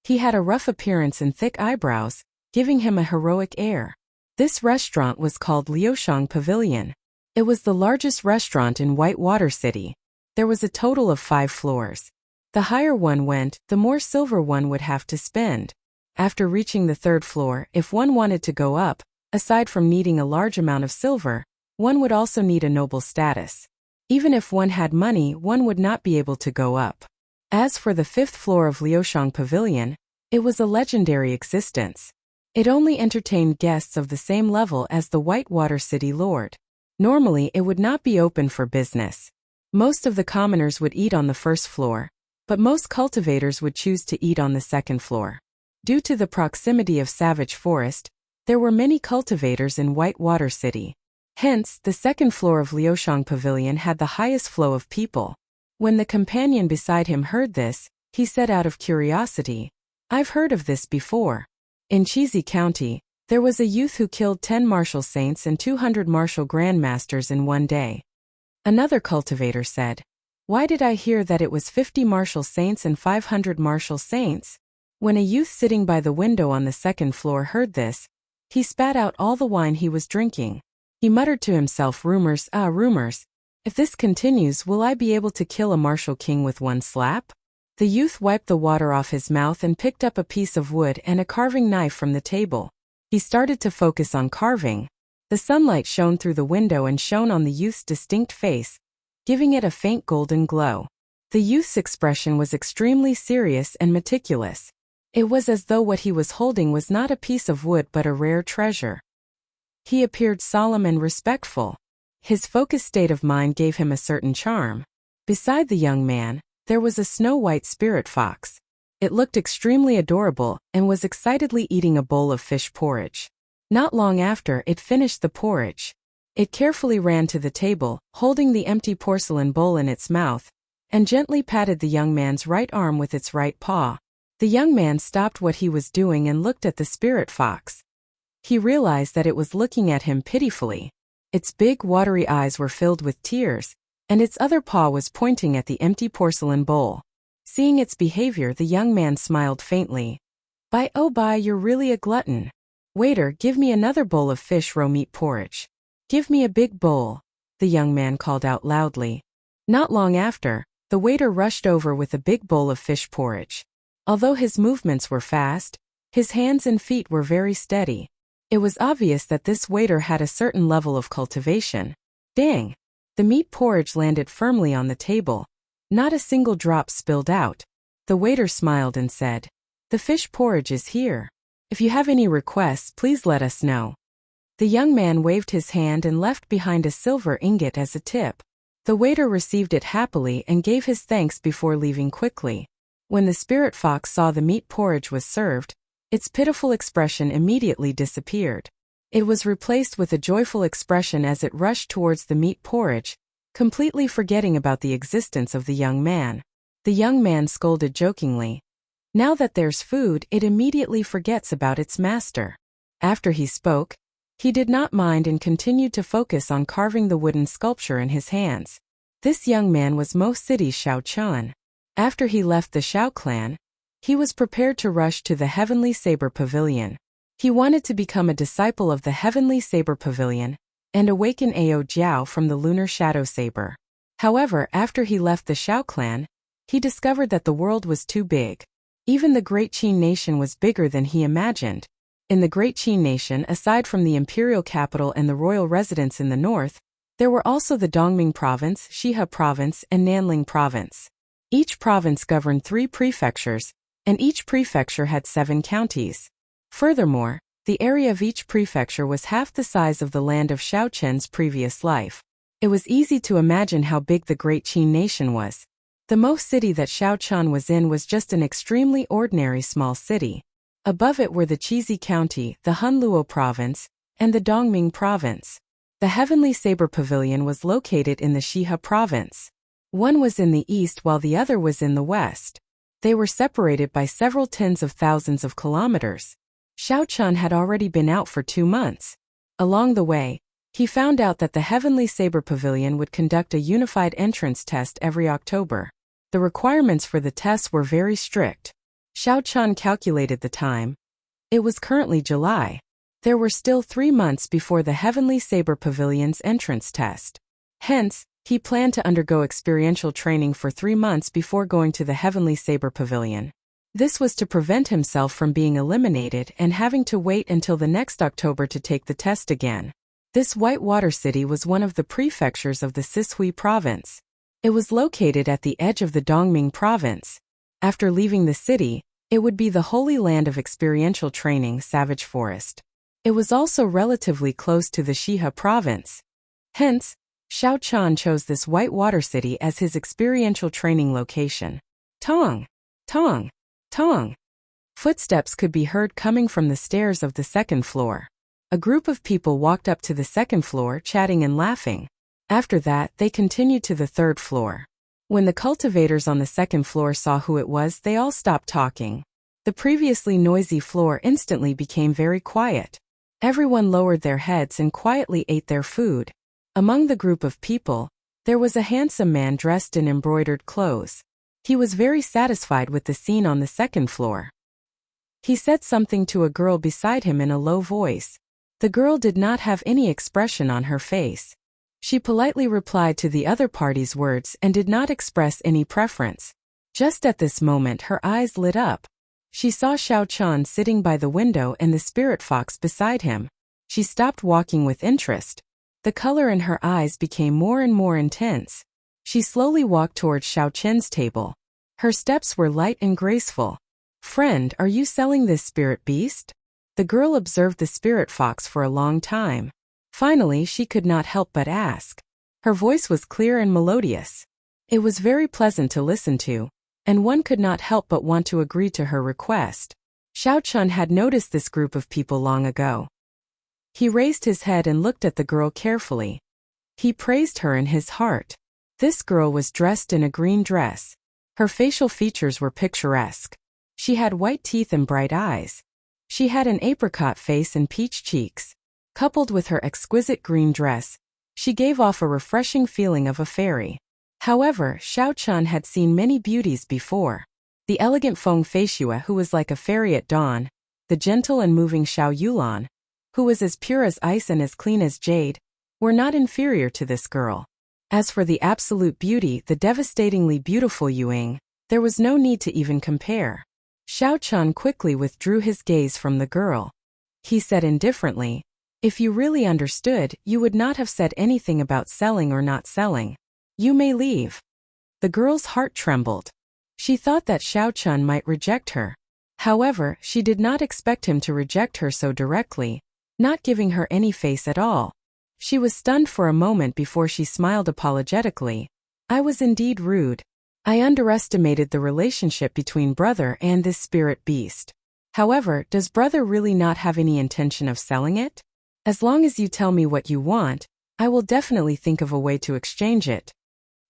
He had a rough appearance and thick eyebrows, giving him a heroic air. This restaurant was called Liushang Pavilion. It was the largest restaurant in Whitewater City. There was a total of 5 floors. The higher one went, the more silver one would have to spend. After reaching the 3rd floor, if one wanted to go up, aside from needing a large amount of silver, one would also need a noble status. Even if one had money, one would not be able to go up. As for the 5th floor of Liushang Pavilion, it was a legendary existence. It only entertained guests of the same level as the Whitewater City Lord. Normally, it would not be open for business. Most of the commoners would eat on the 1st floor, but most cultivators would choose to eat on the 2nd floor. Due to the proximity of Savage Forest, there were many cultivators in Whitewater City. Hence, the 2nd floor of Liushang Pavilion had the highest flow of people. When the companion beside him heard this, he said out of curiosity, "I've heard of this before. In Chizi County, there was a youth who killed 10 martial saints and 200 martial grandmasters in one day." Another cultivator said, "Why did I hear that it was 50 martial saints and 500 martial saints?" When a youth sitting by the window on the 2nd floor heard this, he spat out all the wine he was drinking. He muttered to himself, rumors, rumors. If this continues, will I be able to kill a martial king with one slap? The youth wiped the water off his mouth and picked up a piece of wood and a carving knife from the table. He started to focus on carving. The sunlight shone through the window and shone on the youth's distinct face, giving it a faint golden glow. The youth's expression was extremely serious and meticulous. It was as though what he was holding was not a piece of wood but a rare treasure. He appeared solemn and respectful. His focused state of mind gave him a certain charm. Beside the young man, there was a snow-white spirit fox. It looked extremely adorable and was excitedly eating a bowl of fish porridge. Not long after it finished the porridge, it carefully ran to the table, holding the empty porcelain bowl in its mouth, and gently patted the young man's right arm with its right paw. The young man stopped what he was doing and looked at the spirit fox. He realized that it was looking at him pitifully. Its big, watery eyes were filled with tears, and its other paw was pointing at the empty porcelain bowl. Seeing its behavior, the young man smiled faintly. "By oh by, you're really a glutton. Waiter, give me another bowl of fish roe meat porridge. Give me a big bowl," the young man called out loudly. Not long after, the waiter rushed over with a big bowl of fish porridge. Although his movements were fast, his hands and feet were very steady. It was obvious that this waiter had a certain level of cultivation. Dang! The meat porridge landed firmly on the table. Not a single drop spilled out. The waiter smiled and said, "The fish porridge is here. If you have any requests, please let us know." The young man waved his hand and left behind a silver ingot as a tip. The waiter received it happily and gave his thanks before leaving quickly. When the spirit fox saw the meat porridge was served, its pitiful expression immediately disappeared. It was replaced with a joyful expression as it rushed towards the meat porridge, completely forgetting about the existence of the young man. The young man scolded jokingly. Now that there's food, it immediately forgets about its master. After he spoke, he did not mind and continued to focus on carving the wooden sculpture in his hands. This young man was Mo City's Shao Chun. After he left the Shao clan, he was prepared to rush to the Heavenly Saber Pavilion. He wanted to become a disciple of the Heavenly Saber Pavilion and awaken Ao Jiao from the Lunar Shadow Saber. However, after he left the Shao clan, he discovered that the world was too big. Even the Great Qin Nation was bigger than he imagined. In the Great Qin Nation, aside from the imperial capital and the royal residence in the north, there were also the Dongming Province, Shihe Province, and Nanling Province. Each province governed 3 prefectures, and each prefecture had 7 counties. Furthermore, the area of each prefecture was half the size of the land of Shao Chen's previous life. It was easy to imagine how big the Great Qin Nation was. The Mo city that Shao Chun was in was just an extremely ordinary small city. Above it were the Chizi County, the Hunluo Province, and the Dongming Province. The Heavenly Saber Pavilion was located in the Shihe Province. One was in the east while the other was in the west. They were separated by several tens of thousands of kilometers. Shao Chun had already been out for 2 months. Along the way, he found out that the Heavenly Saber Pavilion would conduct a unified entrance test every October. The requirements for the tests were very strict. Shao Chun calculated the time. It was currently July. There were still 3 months before the Heavenly Saber Pavilion's entrance test. Hence, he planned to undergo experiential training for 3 months before going to the Heavenly Saber Pavilion. This was to prevent himself from being eliminated and having to wait until the next October to take the test again. This White Water City was one of the prefectures of the Sishui Province. It was located at the edge of the Dongming Province. After leaving the city, it would be the holy land of experiential training, Savage Forest. It was also relatively close to the Shihe Province. Hence, Shao Chun chose this White Water City as his experiential training location. Tong! Tong! Tong! Footsteps could be heard coming from the stairs of the 2nd floor. A group of people walked up to the 2nd floor, chatting and laughing. After that, they continued to the 3rd floor. When the cultivators on the 2nd floor saw who it was, they all stopped talking. The previously noisy floor instantly became very quiet. Everyone lowered their heads and quietly ate their food. Among the group of people, there was a handsome man dressed in embroidered clothes. He was very satisfied with the scene on the 2nd floor. He said something to a girl beside him in a low voice. The girl did not have any expression on her face. She politely replied to the other party's words and did not express any preference. Just at this moment her eyes lit up. She saw Xiao Chan sitting by the window and the spirit fox beside him. She stopped walking with interest. The color in her eyes became more and more intense. She slowly walked towards Xiao Chen's table. Her steps were light and graceful. "Friend, are you selling this spirit beast?" The girl observed the spirit fox for a long time. Finally, she could not help but ask. Her voice was clear and melodious. It was very pleasant to listen to, and one could not help but want to agree to her request. Xiao Chun had noticed this group of people long ago. He raised his head and looked at the girl carefully. He praised her in his heart. This girl was dressed in a green dress. Her facial features were picturesque. She had white teeth and bright eyes. She had an apricot face and peach cheeks. Coupled with her exquisite green dress, she gave off a refreshing feeling of a fairy. However, Xiao Chun had seen many beauties before. The elegant Feng Feishue, who was like a fairy at dawn, the gentle and moving Xiao Yulan, who was as pure as ice and as clean as jade, were not inferior to this girl. As for the absolute beauty, the devastatingly beautiful Yuing, there was no need to even compare. Xiao Chun quickly withdrew his gaze from the girl. He said indifferently, "If you really understood, you would not have said anything about selling or not selling. You may leave." The girl's heart trembled. She thought that Xiao Chun might reject her. However, she did not expect him to reject her so directly, not giving her any face at all. She was stunned for a moment before she smiled apologetically. "I was indeed rude. I underestimated the relationship between brother and this spirit beast. However, does brother really not have any intention of selling it? As long as you tell me what you want, I will definitely think of a way to exchange it."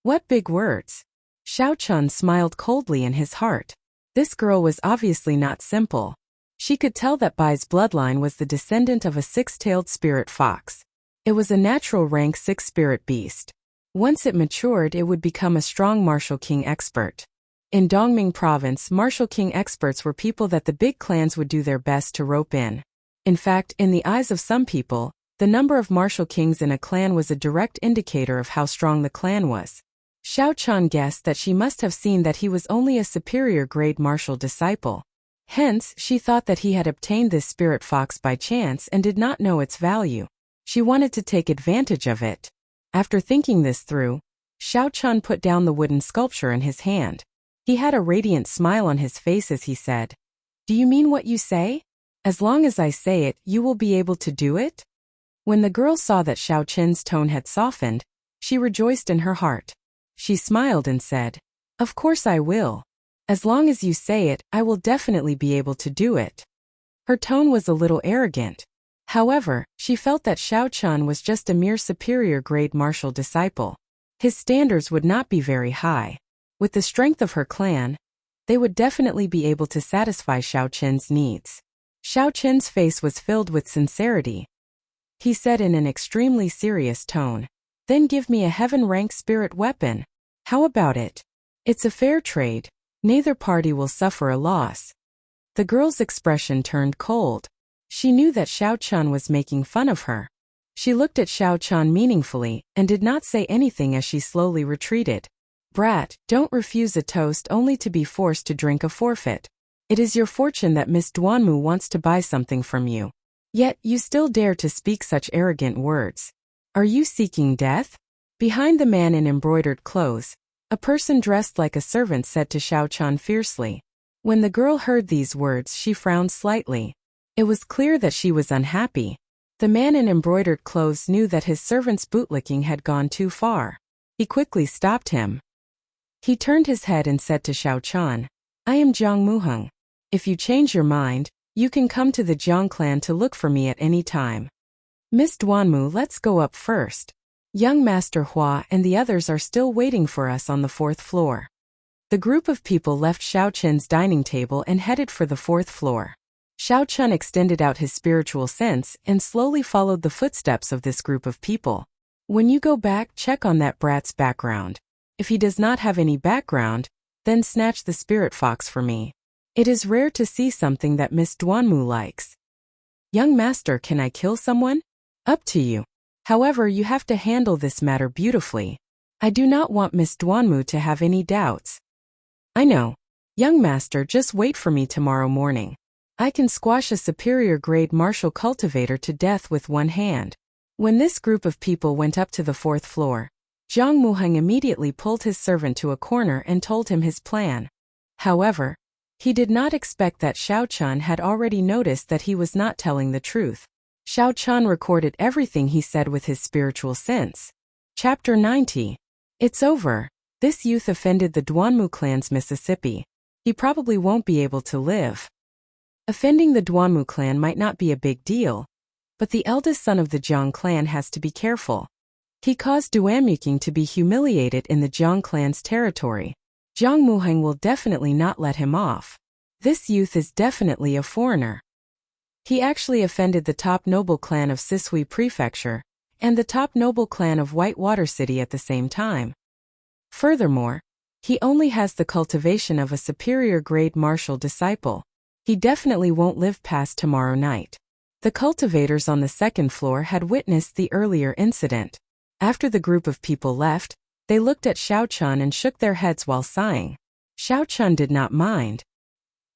What big words! Xiao Chun smiled coldly in his heart. This girl was obviously not simple. She could tell that Bai's bloodline was the descendant of a six-tailed spirit fox. It was a natural rank 6 spirit beast. Once it matured, it would become a strong martial king expert. In Dongming province, martial king experts were people that the big clans would do their best to rope in. In fact, in the eyes of some people, the number of martial kings in a clan was a direct indicator of how strong the clan was. Xiao Chun guessed that she must have seen that he was only a superior grade martial disciple. Hence, she thought that he had obtained this spirit fox by chance and did not know its value. She wanted to take advantage of it. After thinking this through, Xiao Chun put down the wooden sculpture in his hand. He had a radiant smile on his face as he said, "Do you mean what you say? As long as I say it, you will be able to do it?" When the girl saw that Xiao Chen's tone had softened, she rejoiced in her heart. She smiled and said, "Of course I will. As long as you say it, I will definitely be able to do it." Her tone was a little arrogant. However, she felt that Xiao Chun was just a mere superior grade martial disciple. His standards would not be very high. With the strength of her clan, they would definitely be able to satisfy Xiao Chen's needs. Xiao Chen's face was filled with sincerity. He said in an extremely serious tone, "Then give me a heaven-rank spirit weapon. How about it? It's a fair trade. Neither party will suffer a loss." The girl's expression turned cold. She knew that Xiao Chun was making fun of her. She looked at Xiao Chun meaningfully and did not say anything as she slowly retreated. "Brat, don't refuse a toast only to be forced to drink a forfeit. It is your fortune that Miss Duanmu wants to buy something from you. Yet you still dare to speak such arrogant words. Are you seeking death?" Behind the man in embroidered clothes, a person dressed like a servant said to Xiao Chun fiercely. When the girl heard these words, she frowned slightly. It was clear that she was unhappy. The man in embroidered clothes knew that his servant's bootlicking had gone too far. He quickly stopped him. He turned his head and said to Xiao Chun, "I am Jiang Muheng. If you change your mind, you can come to the Jiang clan to look for me at any time. Miss Duanmu, let's go up first. Young Master Hua and the others are still waiting for us on the 4th floor." The group of people left Xiao Chen's dining table and headed for the 4th floor. Xiao Chun extended out his spiritual sense and slowly followed the footsteps of this group of people. "When you go back, check on that brat's background. If he does not have any background, then snatch the spirit fox for me. It is rare to see something that Miss Duanmu likes." "Young master, can I kill someone?" "Up to you. However, you have to handle this matter beautifully. I do not want Miss Duanmu to have any doubts. I know. Young master, just wait for me tomorrow morning. I can squash a superior-grade martial cultivator to death with one hand. When this group of people went up to the 4th floor, Zhang Muheng immediately pulled his servant to a corner and told him his plan. However, he did not expect that Xiao Chun had already noticed that he was not telling the truth. Xiao Chun recorded everything he said with his spiritual sense. Chapter 90. It's over. This youth offended the Duanmu clan's Mississippi. He probably won't be able to live. Offending the Duanmu clan might not be a big deal, but the eldest son of the Jiang clan has to be careful. He caused Duanmuking to be humiliated in the Jiang clan's territory. Zhang Muheng will definitely not let him off. This youth is definitely a foreigner. He actually offended the top noble clan of Sisui Prefecture and the top noble clan of Whitewater City at the same time. Furthermore, he only has the cultivation of a superior-grade martial disciple. He definitely won't live past tomorrow night. The cultivators on the 2nd floor had witnessed the earlier incident. After the group of people left, they looked at Xiao Chun and shook their heads while sighing. Xiao Chun did not mind.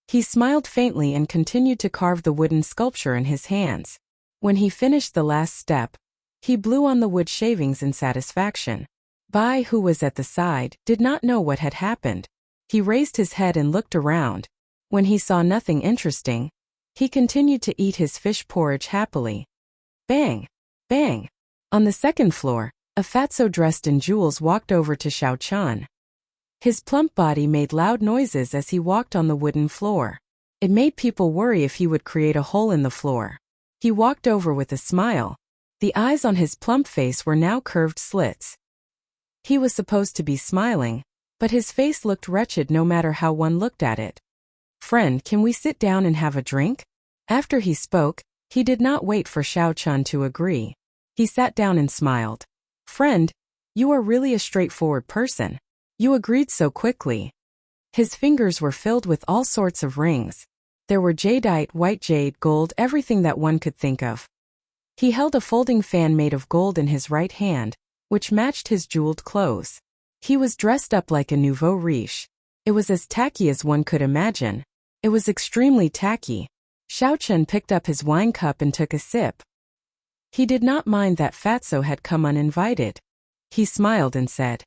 He smiled faintly and continued to carve the wooden sculpture in his hands. When he finished the last step, he blew on the wood shavings in satisfaction. Bai, who was at the side, did not know what had happened. He raised his head and looked around. When he saw nothing interesting, he continued to eat his fish porridge happily. Bang! Bang! On the 2nd floor, a fatso dressed in jewels walked over to Xiao Chun. His plump body made loud noises as he walked on the wooden floor. It made people worry if he would create a hole in the floor. He walked over with a smile. The eyes on his plump face were now curved slits. He was supposed to be smiling, but his face looked wretched no matter how one looked at it. Friend, can we sit down and have a drink? After he spoke, he did not wait for Xiao Chun to agree. He sat down and smiled. Friend, you are really a straightforward person. You agreed so quickly. His fingers were filled with all sorts of rings. There were jadeite, white jade, gold, everything that one could think of. He held a folding fan made of gold in his right hand, which matched his jeweled clothes. He was dressed up like a nouveau riche. It was as tacky as one could imagine. It was extremely tacky. Xiao Chun picked up his wine cup and took a sip. He did not mind that Fatso had come uninvited. He smiled and said,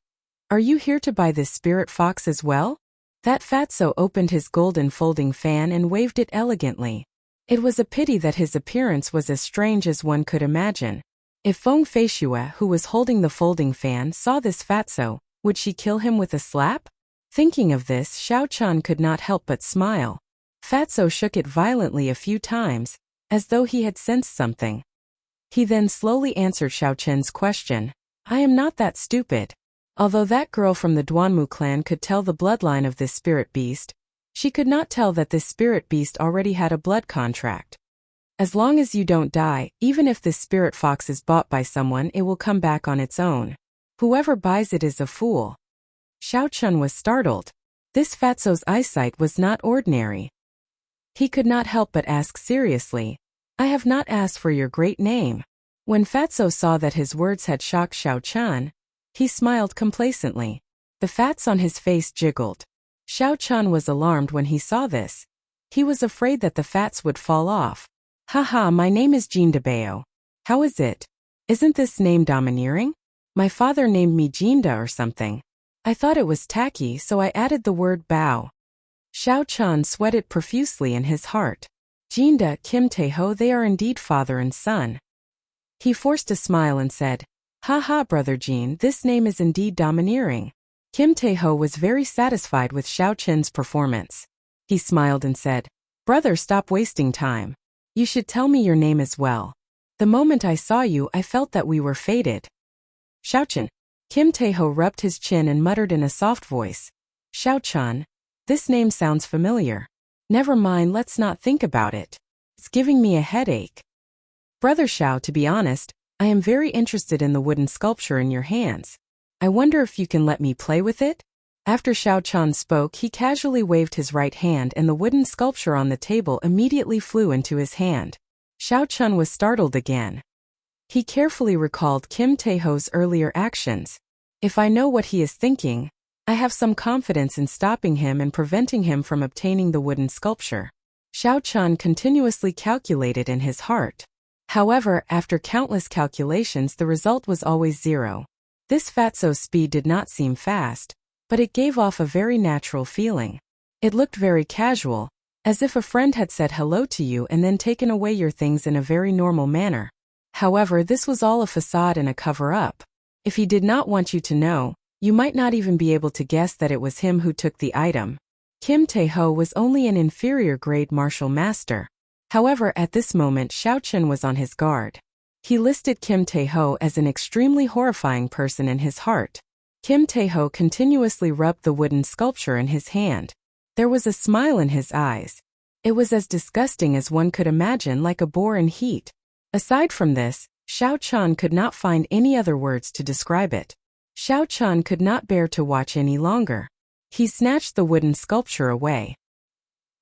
"Are you here to buy this spirit fox as well?" That Fatso opened his golden folding fan and waved it elegantly. It was a pity that his appearance was as strange as one could imagine. If Feng Feishue, who was holding the folding fan, saw this Fatso, would she kill him with a slap? Thinking of this, Xiao Chun could not help but smile. Fatso shook it violently a few times, as though he had sensed something. He then slowly answered Xiao Chun's question. I am not that stupid. Although that girl from the Duanmu clan could tell the bloodline of this spirit beast, she could not tell that this spirit beast already had a blood contract. As long as you don't die, even if this spirit fox is bought by someone, it will come back on its own. Whoever buys it is a fool. Xiao Chun was startled. This Fatso's eyesight was not ordinary. He could not help but ask seriously, I have not asked for your great name. When Fatso saw that his words had shocked Xiao Chun, he smiled complacently. The fats on his face jiggled. Xiao Chun was alarmed when he saw this. He was afraid that the fats would fall off. Haha, my name is Jean de Bao. How is it? Isn't this name domineering? My father named me Jinda or something. I thought it was tacky, so I added the word Bao. Xiao Chun sweated profusely in his heart. Jinda, Kim Taeho, they are indeed father and son. He forced a smile and said, Ha ha, brother Jean, this name is indeed domineering. Kim Taeho was very satisfied with Xiao Chun's performance. He smiled and said, Brother, stop wasting time. You should tell me your name as well. The moment I saw you, I felt that we were fated. Xiao Chun. Kim Taeho rubbed his chin and muttered in a soft voice. Xiao Chun. This name sounds familiar. Never mind, let's not think about it. It's giving me a headache. Brother Xiao, to be honest, I am very interested in the wooden sculpture in your hands. I wonder if you can let me play with it? After Xiao Chun spoke, he casually waved his right hand and the wooden sculpture on the table immediately flew into his hand. Xiao Chun was startled again. He carefully recalled Kim Tae-ho's earlier actions. If I know what he is thinking, I have some confidence in stopping him and preventing him from obtaining the wooden sculpture. Xiao Chun continuously calculated in his heart. However, after countless calculations, the result was always 0. This fatso's speed did not seem fast, but it gave off a very natural feeling. It looked very casual, as if a friend had said hello to you and then taken away your things in a very normal manner. However, this was all a facade and a cover-up. If he did not want you to know, you might not even be able to guess that it was him who took the item. Kim Tae-ho was only an inferior grade martial master. However, at this moment Xiao Chun was on his guard. He listed Kim Tae-ho as an extremely horrifying person in his heart. Kim Tae-ho continuously rubbed the wooden sculpture in his hand. There was a smile in his eyes. It was as disgusting as one could imagine, like a boar in heat. Aside from this, Xiao Chun could not find any other words to describe it. Xiao Chun could not bear to watch any longer. He snatched the wooden sculpture away.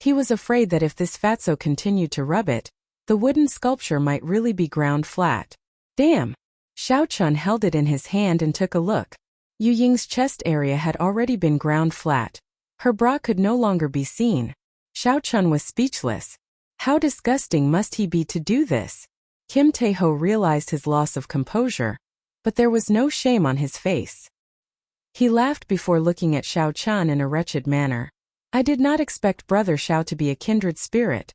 He was afraid that if this fatso continued to rub it, the wooden sculpture might really be ground flat. Damn! Xiao Chun held it in his hand and took a look. Yu Ying's chest area had already been ground flat. Her bra could no longer be seen. Xiao Chun was speechless. How disgusting must he be to do this? Kim Tae-ho realized his loss of composure, but there was no shame on his face. He laughed before looking at Xiao Chun in a wretched manner. I did not expect Brother Xiao to be a kindred spirit.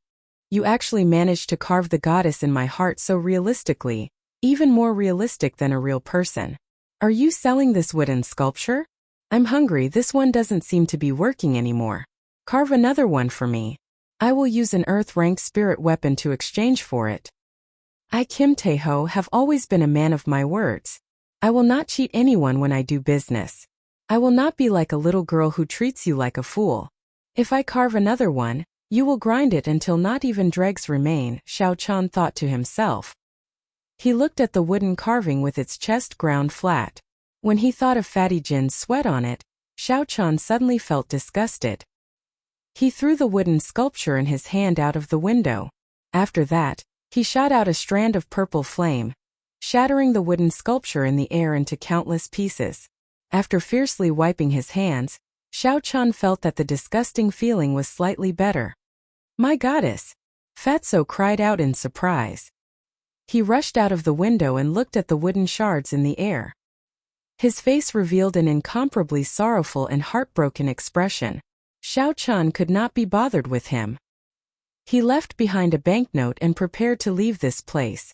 You actually managed to carve the goddess in my heart so realistically, even more realistic than a real person. Are you selling this wooden sculpture? I'm hungry, this one doesn't seem to be working anymore. Carve another one for me. I will use an earth-rank spirit weapon to exchange for it. I, Kim Tae-ho, have always been a man of my words. I will not cheat anyone when I do business. I will not be like a little girl who treats you like a fool. If I carve another one, you will grind it until not even dregs remain, Xiao Chun thought to himself. He looked at the wooden carving with its chest ground flat. When he thought of Fatty Jin's sweat on it, Xiao Chun suddenly felt disgusted. He threw the wooden sculpture in his hand out of the window. After that, he shot out a strand of purple flame, shattering the wooden sculpture in the air into countless pieces. After fiercely wiping his hands, Xiao Chun felt that the disgusting feeling was slightly better. My goddess! Fatso cried out in surprise. He rushed out of the window and looked at the wooden shards in the air. His face revealed an incomparably sorrowful and heartbroken expression. Xiao Chun could not be bothered with him. He left behind a banknote and prepared to leave this place.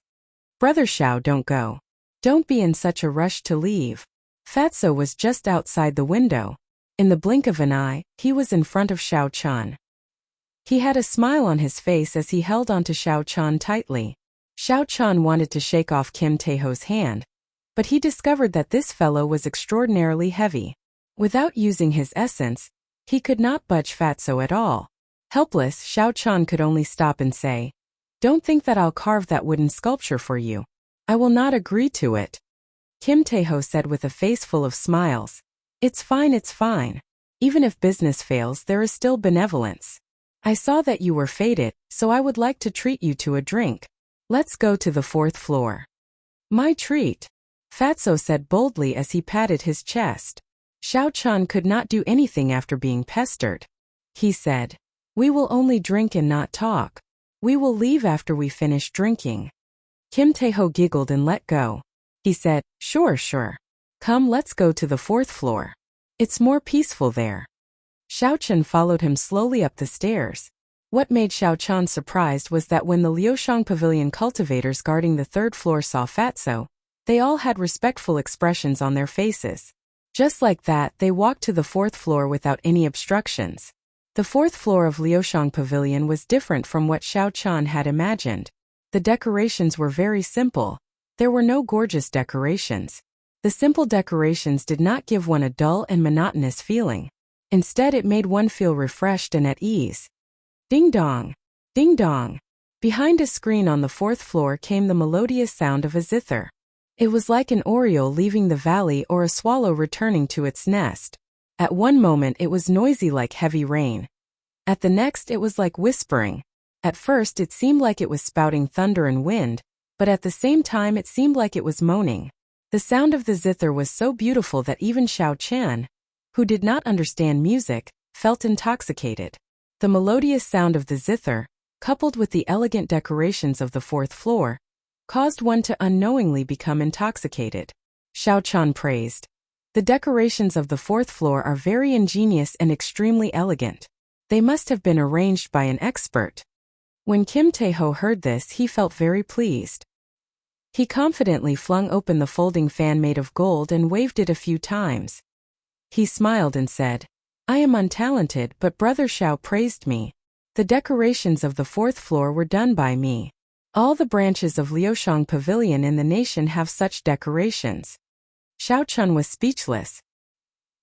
Brother Xiao, don't go. Don't be in such a rush to leave. Fatso was just outside the window. In the blink of an eye, he was in front of Xiao Chun. He had a smile on his face as he held onto Xiao Chun tightly. Xiao Chun wanted to shake off Kim Tae-ho's hand, but he discovered that this fellow was extraordinarily heavy. Without using his essence, he could not budge Fatso at all. Helpless, Xiao Chun could only stop and say, Don't think that I'll carve that wooden sculpture for you. I will not agree to it. Kim Tae-ho said with a face full of smiles. It's fine, it's fine. Even if business fails, there is still benevolence. I saw that you were faded, so I would like to treat you to a drink. Let's go to the 4th floor. My treat, Fatso said boldly as he patted his chest. Xiao Chun could not do anything after being pestered. He said, We will only drink and not talk. We will leave after we finish drinking. Kim Tae-ho giggled and let go. He said, Sure. Come, let's go to the 4th floor. It's more peaceful there. Xiao Chun followed him slowly up the stairs. What made Xiao Chun surprised was that when the Liushang Pavilion cultivators guarding the 3rd floor saw Fatso, they all had respectful expressions on their faces. Just like that, they walked to the 4th floor without any obstructions. The 4th floor of Liushang Pavilion was different from what Xiao Chun had imagined. The decorations were very simple. There were no gorgeous decorations. The simple decorations did not give one a dull and monotonous feeling. Instead, it made one feel refreshed and at ease. Ding dong! Ding dong! Behind a screen on the 4th floor came the melodious sound of a zither. It was like an oriole leaving the valley or a swallow returning to its nest. At one moment it was noisy like heavy rain. At the next it was like whispering. At first it seemed like it was spouting thunder and wind, but at the same time it seemed like it was moaning. The sound of the zither was so beautiful that even Xiao Chen, who did not understand music, felt intoxicated. The melodious sound of the zither, coupled with the elegant decorations of the fourth floor, caused one to unknowingly become intoxicated. Xiao Chen praised. The decorations of the fourth floor are very ingenious and extremely elegant. They must have been arranged by an expert. When Kim Tae-ho heard this, he felt very pleased. He confidently flung open the folding fan made of gold and waved it a few times. He smiled and said, "I am untalented, but Brother Xiao praised me. The decorations of the fourth floor were done by me. All the branches of Liushang Pavilion in the nation have such decorations." Xiao Chen was speechless.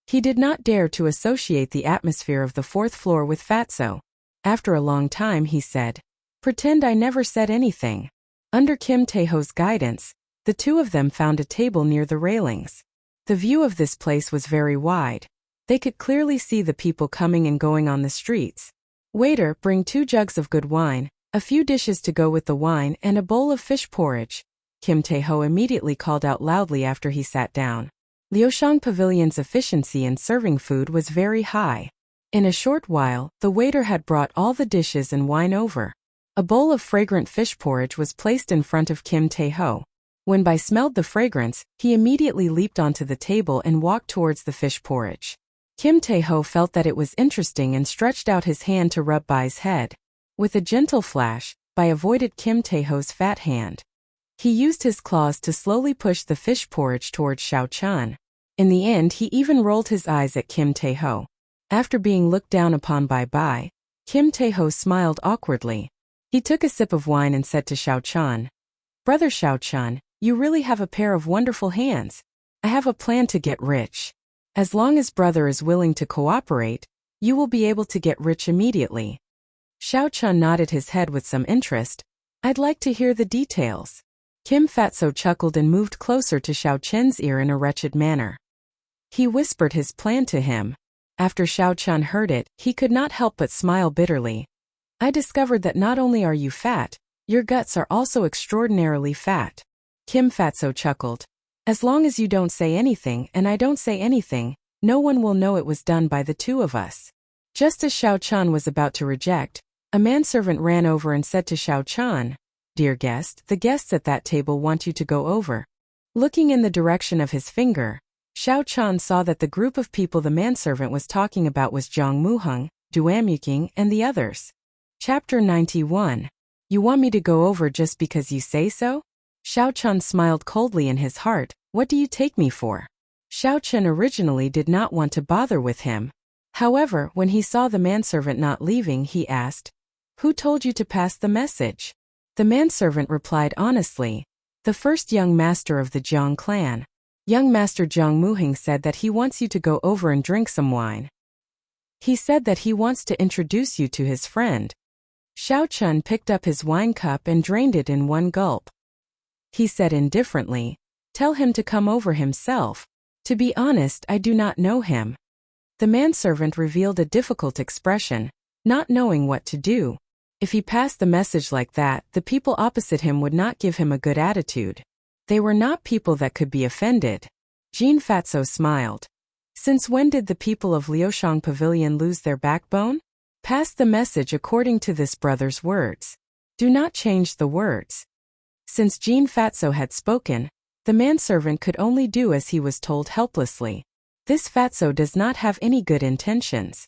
He did not dare to associate the atmosphere of the fourth floor with Fatso. After a long time he said, "Pretend I never said anything." Under Kim Tae-ho's guidance, the two of them found a table near the railings. The view of this place was very wide. They could clearly see the people coming and going on the streets. "Waiter, bring 2 jugs of good wine, a few dishes to go with the wine, and a bowl of fish porridge," Kim Tae-ho immediately called out loudly after he sat down. Liushang Pavilion's efficiency in serving food was very high. In a short while, the waiter had brought all the dishes and wine over. A bowl of fragrant fish porridge was placed in front of Kim Tae-ho. When Bai smelled the fragrance, he immediately leaped onto the table and walked towards the fish porridge. Kim Tae-ho felt that it was interesting and stretched out his hand to rub Bai's head. With a gentle flash, Bai avoided Kim Tae-ho's fat hand. He used his claws to slowly push the fish porridge towards Xiao Chen. In the end, he even rolled his eyes at Kim Tae-ho. After being looked down upon by Bai, Kim Tae-ho smiled awkwardly. He took a sip of wine and said to Xiao Chen, "Brother Xiao Chen, you really have a pair of wonderful hands. I have a plan to get rich. As long as brother is willing to cooperate, you will be able to get rich immediately." Xiao Chen nodded his head with some interest. "I'd like to hear the details." Kim Fatso chuckled and moved closer to Xiao Chen's ear in a wretched manner. He whispered his plan to him. After Xiao Chen heard it, he could not help but smile bitterly. "I discovered that not only are you fat, your guts are also extraordinarily fat." Kim Fatso chuckled. "As long as you don't say anything and I don't say anything, no one will know it was done by the two of us." Just as Xiao Chen was about to reject, a manservant ran over and said to Xiao Chen, "Dear guest, the guests at that table want you to go over." Looking in the direction of his finger, Xiao Chen saw that the group of people the manservant was talking about was Jiang Muheng, Duamyuking, and the others. Chapter 91. You want me to go over just because you say so? Xiao Chen smiled coldly in his heart. What do you take me for? Xiao Chen originally did not want to bother with him. However, when he saw the manservant not leaving, he asked, "Who told you to pass the message?" The manservant replied honestly, "The first young master of the Jiang clan. Young master Jiang Muheng said that he wants you to go over and drink some wine. He said that he wants to introduce you to his friend." Xiao Chen picked up his wine cup and drained it in one gulp. He said indifferently, "Tell him to come over himself. To be honest, I do not know him." The manservant revealed a difficult expression, not knowing what to do. If he passed the message like that, the people opposite him would not give him a good attitude. They were not people that could be offended. Jean Fatso smiled. "Since when did the people of Liushang Pavilion lose their backbone? Pass the message according to this brother's words. Do not change the words." Since Jean Fatso had spoken, the manservant could only do as he was told helplessly. This Fatso does not have any good intentions.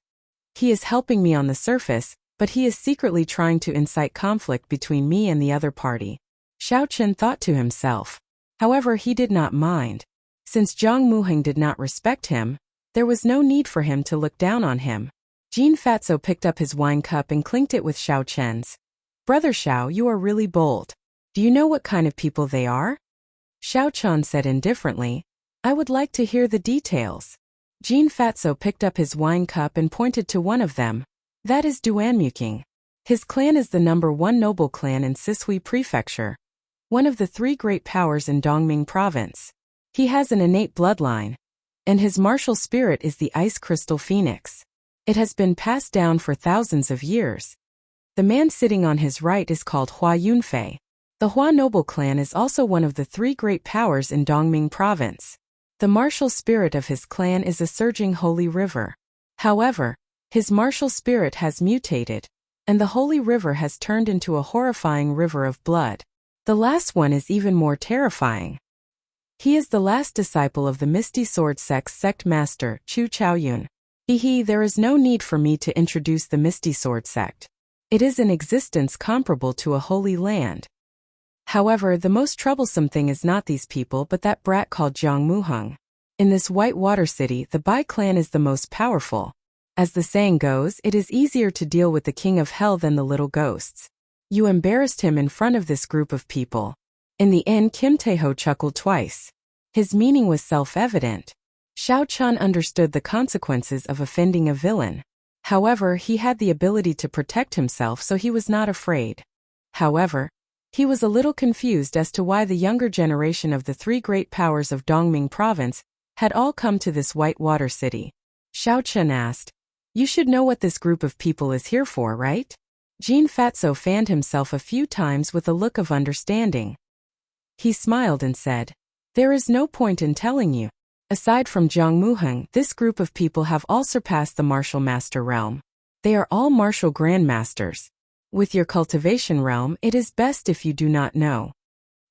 He is helping me on the surface, but he is secretly trying to incite conflict between me and the other party. Xiao Chen thought to himself. However, he did not mind. Since Jiang Muheng did not respect him, there was no need for him to look down on him. Jean Fatso picked up his wine cup and clinked it with Xiao Chen's. "Brother Xiao, you are really bold. Do you know what kind of people they are?" Xiao Chen said indifferently, "I would like to hear the details." Jean Fatso picked up his wine cup and pointed to one of them. "That is Duanmuking. His clan is the #1 noble clan in Sisui Prefecture, one of the 3 great powers in Dongming Province. He has an innate bloodline, and his martial spirit is the ice crystal phoenix. It has been passed down for thousands of years. The man sitting on his right is called Hua Yunfei. The Hua noble clan is also one of the three great powers in Dongming province. The martial spirit of his clan is a surging holy river. However, his martial spirit has mutated, and the holy river has turned into a horrifying river of blood. The last one is even more terrifying. He is the last disciple of the Misty Sword sect master, Chu Chaoyun. There is no need for me to introduce the Misty Sword sect. It is an existence comparable to a holy land. However, the most troublesome thing is not these people but that brat called Jiang Muheng. In this white water city, the Bai clan is the most powerful. As the saying goes, it is easier to deal with the king of hell than the little ghosts. You embarrassed him in front of this group of people. In the end, Kim Taeho chuckled twice. His meaning was self-evident. Xiao Chun understood the consequences of offending a villain. However, he had the ability to protect himself, so he was not afraid. However, he was a little confused as to why the younger generation of the three great powers of Dongming province had all come to this white water city. Xiao Chun asked, "You should know what this group of people is here for, right?" Jean Fatso fanned himself a few times with a look of understanding. He smiled and said, "There is no point in telling you. Aside from Jiang Muheng, this group of people have all surpassed the martial master realm. They are all martial grandmasters. With your cultivation realm, it is best if you do not know."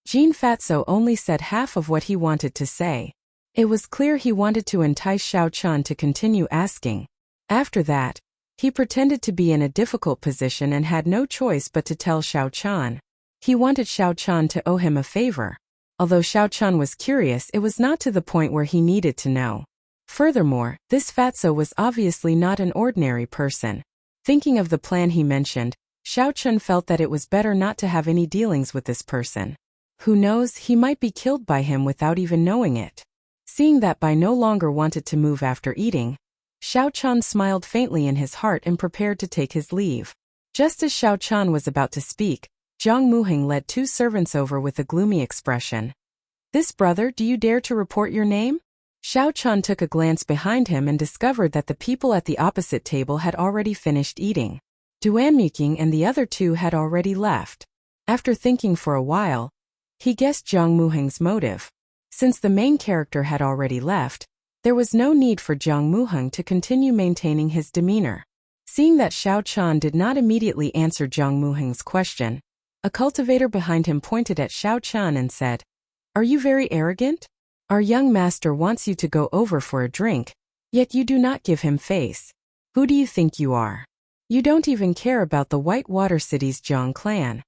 Jean Fatso only said half of what he wanted to say. It was clear he wanted to entice Xiao Chun to continue asking. After that, he pretended to be in a difficult position and had no choice but to tell Xiao Chun. He wanted Xiao Chun to owe him a favor. Although Xiao Chun was curious, it was not to the point where he needed to know. Furthermore, this Fatso was obviously not an ordinary person. Thinking of the plan he mentioned, Xiao Chun felt that it was better not to have any dealings with this person. Who knows, he might be killed by him without even knowing it. Seeing that Bai no longer wanted to move after eating, Xiao Chun smiled faintly in his heart and prepared to take his leave. Just as Xiao Chun was about to speak, Jiang Muheng led two servants over with a gloomy expression. "This brother, do you dare to report your name?" Xiao Chun took a glance behind him and discovered that the people at the opposite table had already finished eating. Duan Muking and the other two had already left. After thinking for a while, he guessed Jiang Muheng's motive. Since the main character had already left, there was no need for Jiang Muheng to continue maintaining his demeanor. Seeing that Xiao Chun did not immediately answer Jiang Muheng's question, a cultivator behind him pointed at Xiao Chun and said, "Are you very arrogant? Our young master wants you to go over for a drink, yet you do not give him face. Who do you think you are? You don't even care about the White Water City's Jiang clan."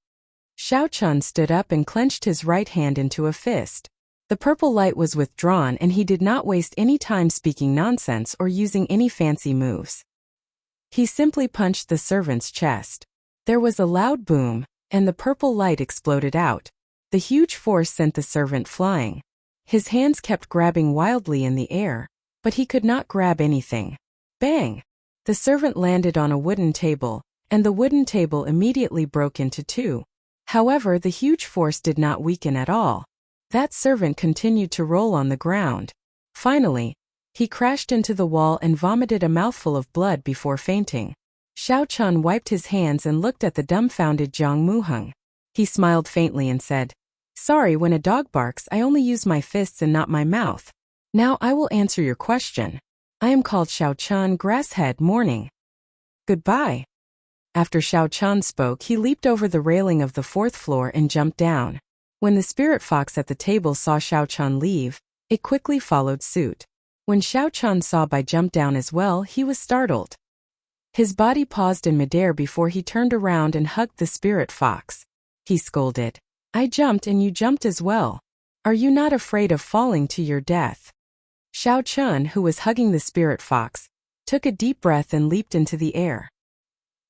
Xiao Chun stood up and clenched his right hand into a fist. The purple light was withdrawn and he did not waste any time speaking nonsense or using any fancy moves. He simply punched the servant's chest. There was a loud boom, and the purple light exploded out. The huge force sent the servant flying. His hands kept grabbing wildly in the air, but he could not grab anything. Bang! The servant landed on a wooden table, and the wooden table immediately broke into two. However, the huge force did not weaken at all. That servant continued to roll on the ground. Finally, he crashed into the wall and vomited a mouthful of blood before fainting. Xiao Chun wiped his hands and looked at the dumbfounded Jiang Muheng. He smiled faintly and said, "Sorry, when a dog barks, I only use my fists and not my mouth. Now I will answer your question. I am called Xiao Chun Grasshead Morning. Goodbye." After Xiao Chun spoke, he leaped over the railing of the fourth floor and jumped down. When the spirit fox at the table saw Xiao Chun leave, it quickly followed suit. When Xiao Chun saw Bai jump down as well, he was startled. His body paused in midair before he turned around and hugged the spirit fox. He scolded, "I jumped and you jumped as well. Are you not afraid of falling to your death?" Xiao Chun, who was hugging the spirit fox, took a deep breath and leaped into the air.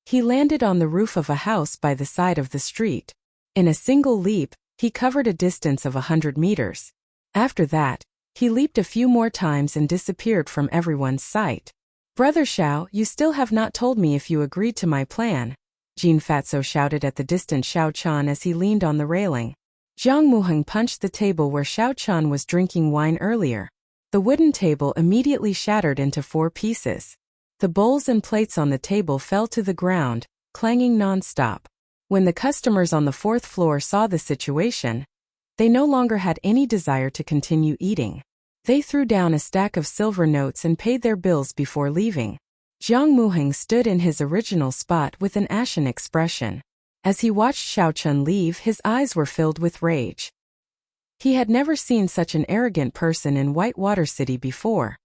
He landed on the roof of a house by the side of the street. In a single leap, he covered a distance of 100 meters. After that, he leaped a few more times and disappeared from everyone's sight. "Brother Xiao, you still have not told me if you agreed to my plan," Jean Fatso shouted at the distant Xiao Chun as he leaned on the railing. Jiang Muheng punched the table where Xiao Chun was drinking wine earlier. The wooden table immediately shattered into 4 pieces. The bowls and plates on the table fell to the ground, clanging non-stop. When the customers on the fourth floor saw the situation, they no longer had any desire to continue eating. They threw down a stack of silver notes and paid their bills before leaving. Jiang Muheng stood in his original spot with an ashen expression. As he watched Xiaochun leave, his eyes were filled with rage. He had never seen such an arrogant person in Whitewater City before.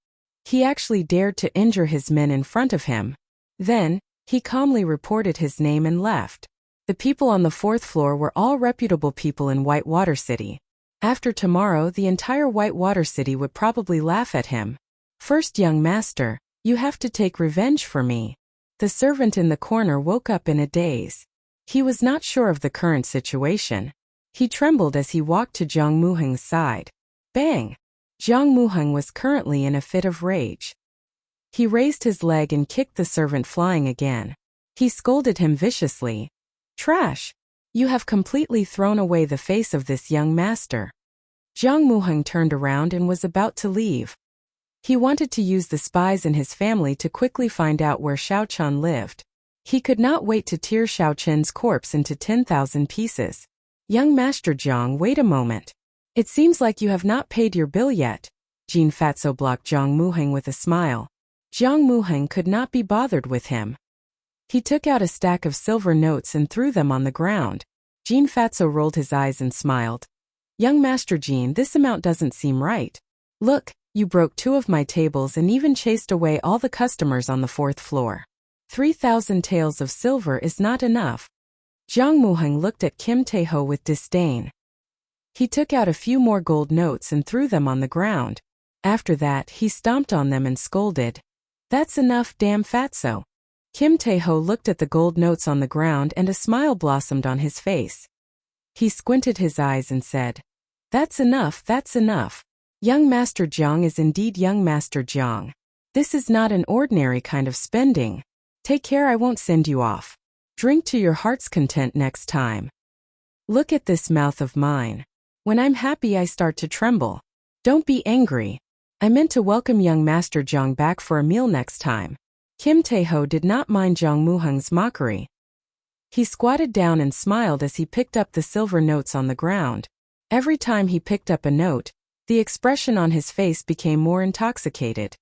He actually dared to injure his men in front of him. Then, he calmly reported his name and left. The people on the fourth floor were all reputable people in Whitewater City. After tomorrow, the entire Whitewater City would probably laugh at him. "First, young master, you have to take revenge for me." The servant in the corner woke up in a daze. He was not sure of the current situation. He trembled as he walked to Jiang Muheng's side. Bang! Jiang Muheng was currently in a fit of rage. He raised his leg and kicked the servant flying again. He scolded him viciously. "Trash! You have completely thrown away the face of this young master." Jiang Muheng turned around and was about to leave. He wanted to use the spies in his family to quickly find out where Xiaochun lived. He could not wait to tear Xiaochun's corpse into 10,000 pieces. "Young Master Jiang, wait a moment. It seems like you have not paid your bill yet." Jin Fatso blocked Jiang Muheng with a smile. Jiang Muheng could not be bothered with him. He took out a stack of silver notes and threw them on the ground. Jin Fatso rolled his eyes and smiled. "Young Master Jin, this amount doesn't seem right. Look, you broke 2 of my tables and even chased away all the customers on the 4th floor. 3,000 taels of silver is not enough." Jiang Muheng looked at Kim Tae-ho with disdain. He took out a few more gold notes and threw them on the ground. After that, he stomped on them and scolded. "That's enough, damn fatso." Kim Tae-ho looked at the gold notes on the ground and a smile blossomed on his face. He squinted his eyes and said, "That's enough, that's enough. Young Master Jiang is indeed young Master Jiang. This is not an ordinary kind of spending. Take care I won't send you off. Drink to your heart's content next time. Look at this mouth of mine. When I'm happy I start to tremble. Don't be angry. I meant to welcome young Master Jiang back for a meal next time." Kim Tae-ho did not mind Jiang Muheng's mockery. He squatted down and smiled as he picked up the silver notes on the ground. Every time he picked up a note, the expression on his face became more intoxicated.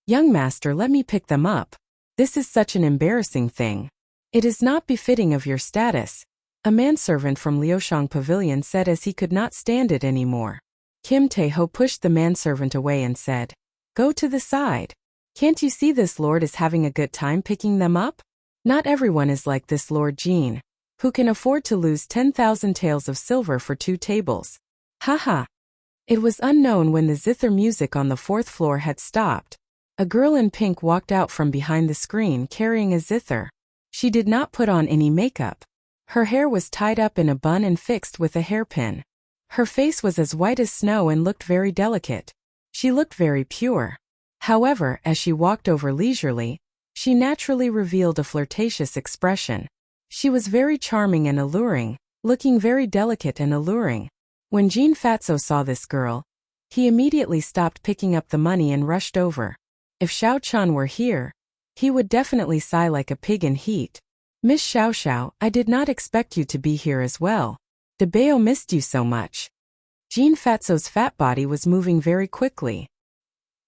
"Young master, let me pick them up. This is such an embarrassing thing. It is not befitting of your status," a manservant from Liushang Pavilion said as he could not stand it anymore. Kim Tae-ho pushed the manservant away and said, "Go to the side. Can't you see this lord is having a good time picking them up? Not everyone is like this Lord Jin, who can afford to lose 10,000 taels of silver for 2 tables. Haha." It was unknown when the zither music on the 4th floor had stopped. A girl in pink walked out from behind the screen carrying a zither. She did not put on any makeup. Her hair was tied up in a bun and fixed with a hairpin. Her face was as white as snow and looked very delicate. She looked very pure. However, as she walked over leisurely, she naturally revealed a flirtatious expression. She was very charming and alluring, looking very delicate and alluring. When Jin Fatso saw this girl, he immediately stopped picking up the money and rushed over. If Xiaochun were here, he would definitely sigh like a pig in heat. "Miss Xiao, I did not expect you to be here as well. De Bao missed you so much." Jin Fatso's fat body was moving very quickly.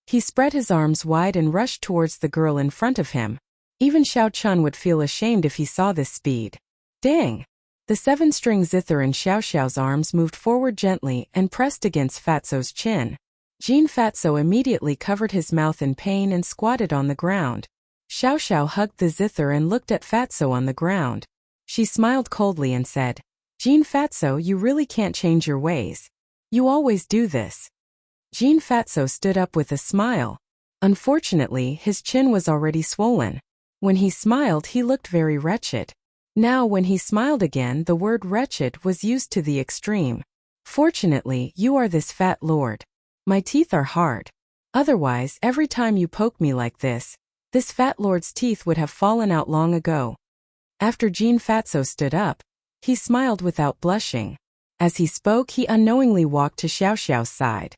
He spread his arms wide and rushed towards the girl in front of him. Even Xiaochun would feel ashamed if he saw this speed. Dang! The 7-string zither in Xiao's arms moved forward gently and pressed against Fatso's chin. Jin Fatso immediately covered his mouth in pain and squatted on the ground. Xiao hugged the zither and looked at Fatso on the ground. She smiled coldly and said, "Jin Fatso, you really can't change your ways. You always do this." Jin Fatso stood up with a smile. Unfortunately, his chin was already swollen. When he smiled, he looked very wretched. Now, when he smiled again, the word wretched was used to the extreme. "Fortunately, you are this fat lord. My teeth are hard. Otherwise, every time you poke me like this fat lord's teeth would have fallen out long ago." After Jin Fatso stood up, he smiled without blushing. As he spoke, he unknowingly walked to Xiao's side.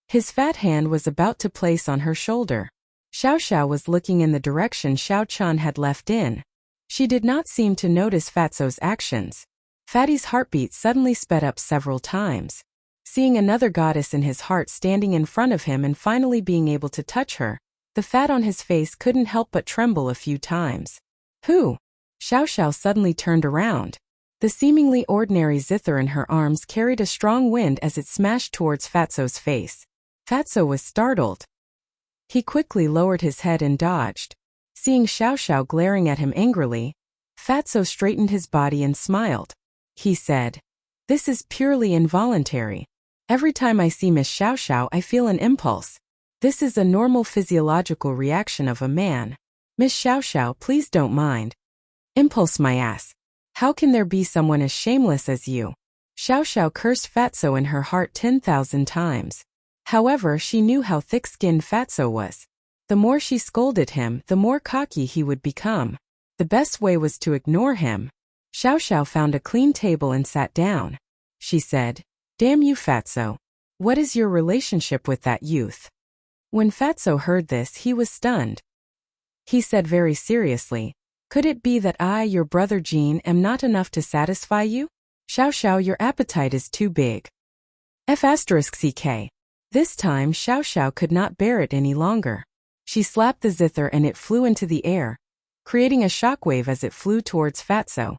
His fat hand was about to place on her shoulder. Xiao was looking in the direction Xiaochun had left in. She did not seem to notice Fatso's actions. Fatty's heartbeat suddenly sped up several times. Seeing another goddess in his heart standing in front of him and finally being able to touch her, the fat on his face couldn't help but tremble a few times. Who? Xiao Xiao suddenly turned around. The seemingly ordinary zither in her arms carried a strong wind as it smashed towards Fatso's face. Fatso was startled. He quickly lowered his head and dodged. Seeing Xiao Xiao glaring at him angrily, Fatso straightened his body and smiled. He said, "This is purely involuntary. Every time I see Miss Xiao Xiao I feel an impulse. This is a normal physiological reaction of a man. Miss Xiao Xiao, please don't mind." "Impulse my ass. How can there be someone as shameless as you?" Xiao Xiao cursed Fatso in her heart 10,000 times. However, she knew how thick-skinned Fatso was. The more she scolded him, the more cocky he would become. The best way was to ignore him. Xiao Xiao found a clean table and sat down. She said, "Damn you, Fatso. What is your relationship with that youth?" When Fatso heard this, he was stunned. He said very seriously, "Could it be that I, your brother Jean, am not enough to satisfy you? Xiao Xiao, your appetite is too big." F***ck. This time Xiao Xiao could not bear it any longer. She slapped the zither and it flew into the air, creating a shockwave as it flew towards Fatso.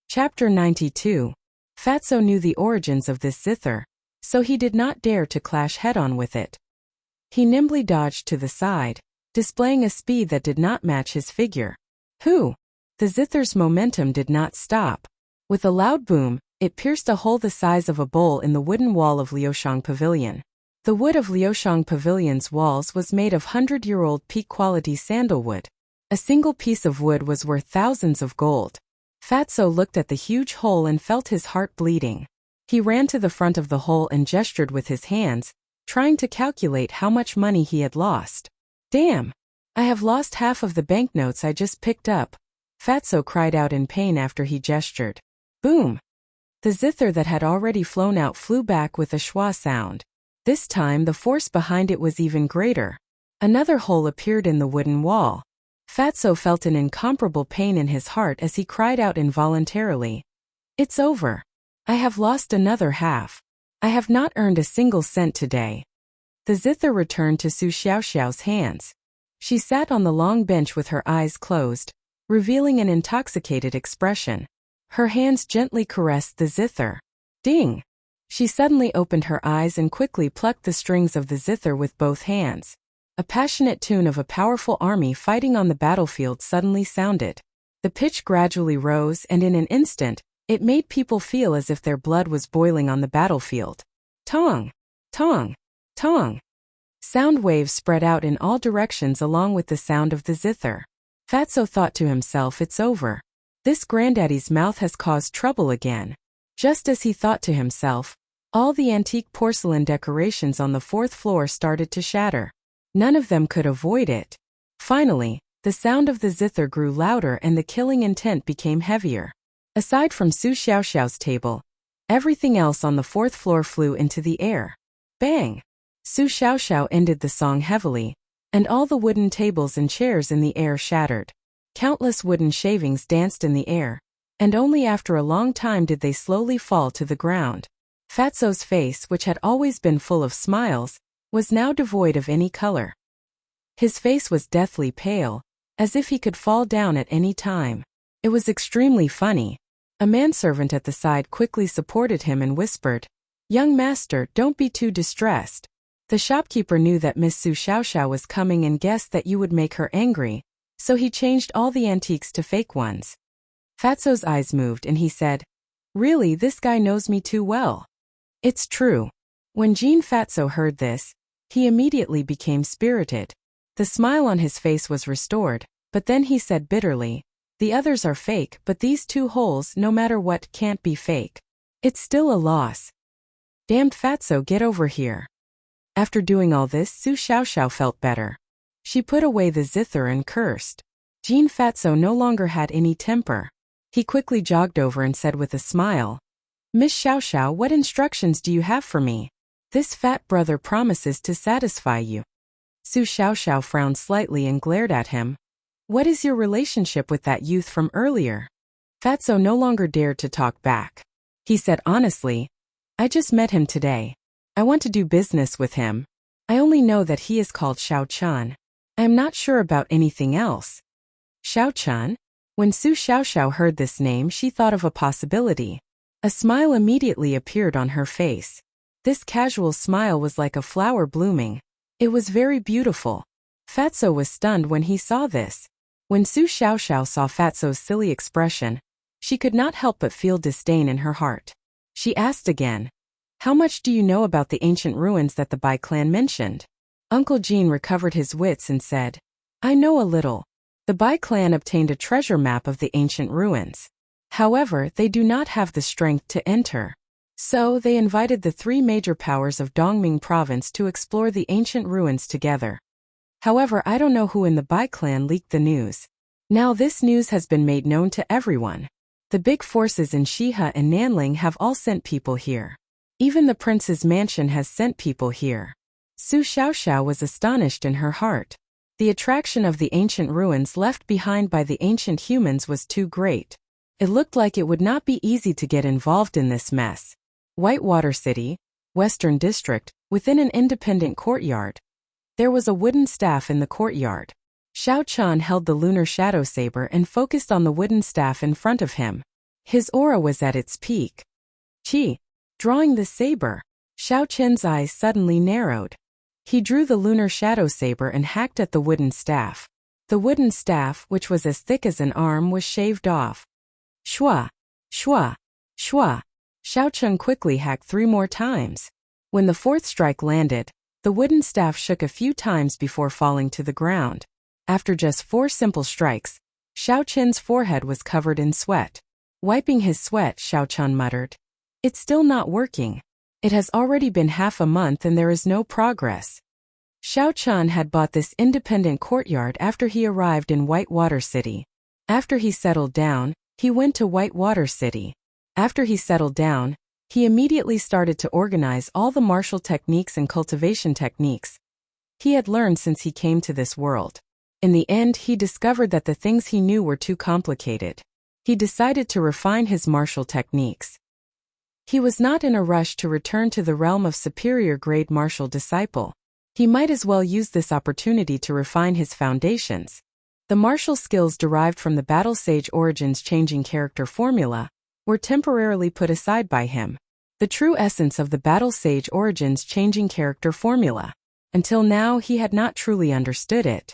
Chapter 92. Fatso knew the origins of this zither, so he did not dare to clash head-on with it. He nimbly dodged to the side, displaying a speed that did not match his figure. Who? The zither's momentum did not stop. With a loud boom, it pierced a hole the size of a bowl in the wooden wall of Liushang Pavilion. The wood of Liushang Pavilion's walls was made of 100-year-old peak-quality sandalwood. A single piece of wood was worth thousands of gold. Fatso looked at the huge hole and felt his heart bleeding. He ran to the front of the hole and gestured with his hands, trying to calculate how much money he had lost. "Damn! I have lost half of the banknotes I just picked up." Fatso cried out in pain after he gestured. Boom! The zither that had already flown out flew back with a schwa sound. This time the force behind it was even greater. Another hole appeared in the wooden wall. Fatso felt an incomparable pain in his heart as he cried out involuntarily. "It's over. I have lost another half. I have not earned a single cent today." The zither returned to Su Xiaoxiao's hands. She sat on the long bench with her eyes closed, revealing an intoxicated expression. Her hands gently caressed the zither. Ding! She suddenly opened her eyes and quickly plucked the strings of the zither with both hands. A passionate tune of a powerful army fighting on the battlefield suddenly sounded. The pitch gradually rose and in an instant, it made people feel as if their blood was boiling on the battlefield. Tong! Tong! Tong! Sound waves spread out in all directions along with the sound of the zither. Fatso thought to himself, "It's over. This granddaddy's mouth has caused trouble again." Just as he thought to himself, all the antique porcelain decorations on the fourth floor started to shatter. None of them could avoid it. Finally, the sound of the zither grew louder and the killing intent became heavier. Aside from Su Xiaoxiao's table, everything else on the fourth floor flew into the air. Bang! Su Xiaoxiao ended the song heavily, and all the wooden tables and chairs in the air shattered. Countless wooden shavings danced in the air, and only after a long time did they slowly fall to the ground. Fatso's face, which had always been full of smiles, was now devoid of any color. His face was deathly pale, as if he could fall down at any time. It was extremely funny. A manservant at the side quickly supported him and whispered, "Young master, don't be too distressed. The shopkeeper knew that Miss Su Xiaoxiao was coming and guessed that you would make her angry, so he changed all the antiques to fake ones." Fatso's eyes moved and he said, "Really, this guy knows me too well." "It's true." When Jean Fatso heard this, he immediately became spirited. The smile on his face was restored, but then he said bitterly, "The others are fake, but these two holes, no matter what, can't be fake. It's still a loss." "Damned Fatso, get over here." After doing all this, Su Xiaoxiao felt better. She put away the zither and cursed. Jean Fatso no longer had any temper. He quickly jogged over and said with a smile, "Miss Xiaoxiao, what instructions do you have for me? This fat brother promises to satisfy you." Su Xiaoxiao frowned slightly and glared at him. What is your relationship with that youth from earlier? Fatso no longer dared to talk back. He said honestly, I just met him today. I want to do business with him. I only know that he is called Xiao Chun. I am not sure about anything else. Xiao Chun? When Su Xiaoxiao heard this name, she thought of a possibility. A smile immediately appeared on her face. This casual smile was like a flower blooming. It was very beautiful. Fatso was stunned when he saw this. When Su Xiaoxiao saw Fatso's silly expression, she could not help but feel disdain in her heart. She asked again, how much do you know about the ancient ruins that the Bai clan mentioned? Uncle Jean recovered his wits and said, I know a little. The Bai clan obtained a treasure map of the ancient ruins. However, they do not have the strength to enter. So, they invited the 3 major powers of Dongming province to explore the ancient ruins together. However, I don't know who in the Bai clan leaked the news. Now this news has been made known to everyone. The big forces in Shihe and Nanling have all sent people here. Even the prince's mansion has sent people here. Su Xiaoxiao was astonished in her heart. The attraction of the ancient ruins left behind by the ancient humans was too great. It looked like it would not be easy to get involved in this mess. Whitewater City, Western District, within an independent courtyard. There was a wooden staff in the courtyard. Xiao Chun held the lunar shadow saber and focused on the wooden staff in front of him. His aura was at its peak. Qi. Drawing the saber, Xiao Chun's eyes suddenly narrowed. He drew the lunar shadow saber and hacked at the wooden staff. The wooden staff, which was as thick as an arm, was shaved off. Shua, shua, shua. Xiao Chun quickly hacked 3 more times. When the 4th strike landed, the wooden staff shook a few times before falling to the ground. After just 4 simple strikes, Xiao Chun's forehead was covered in sweat. Wiping his sweat, Xiao Chun muttered, it's still not working. It has already been half a month and there is no progress. Xiao Chun had bought this independent courtyard after he arrived in Whitewater City. After he settled down, he went to Whitewater City. After he settled down, he immediately started to organize all the martial techniques and cultivation techniques he had learned since he came to this world. In the end, he discovered that the things he knew were too complicated. He decided to refine his martial techniques. He was not in a rush to return to the realm of superior grade martial disciple. He might as well use this opportunity to refine his foundations. The martial skills derived from the Battle Sage Origins changing character formula were temporarily put aside by him. The true essence of the Battle Sage Origins changing character formula. Until now, he had not truly understood it.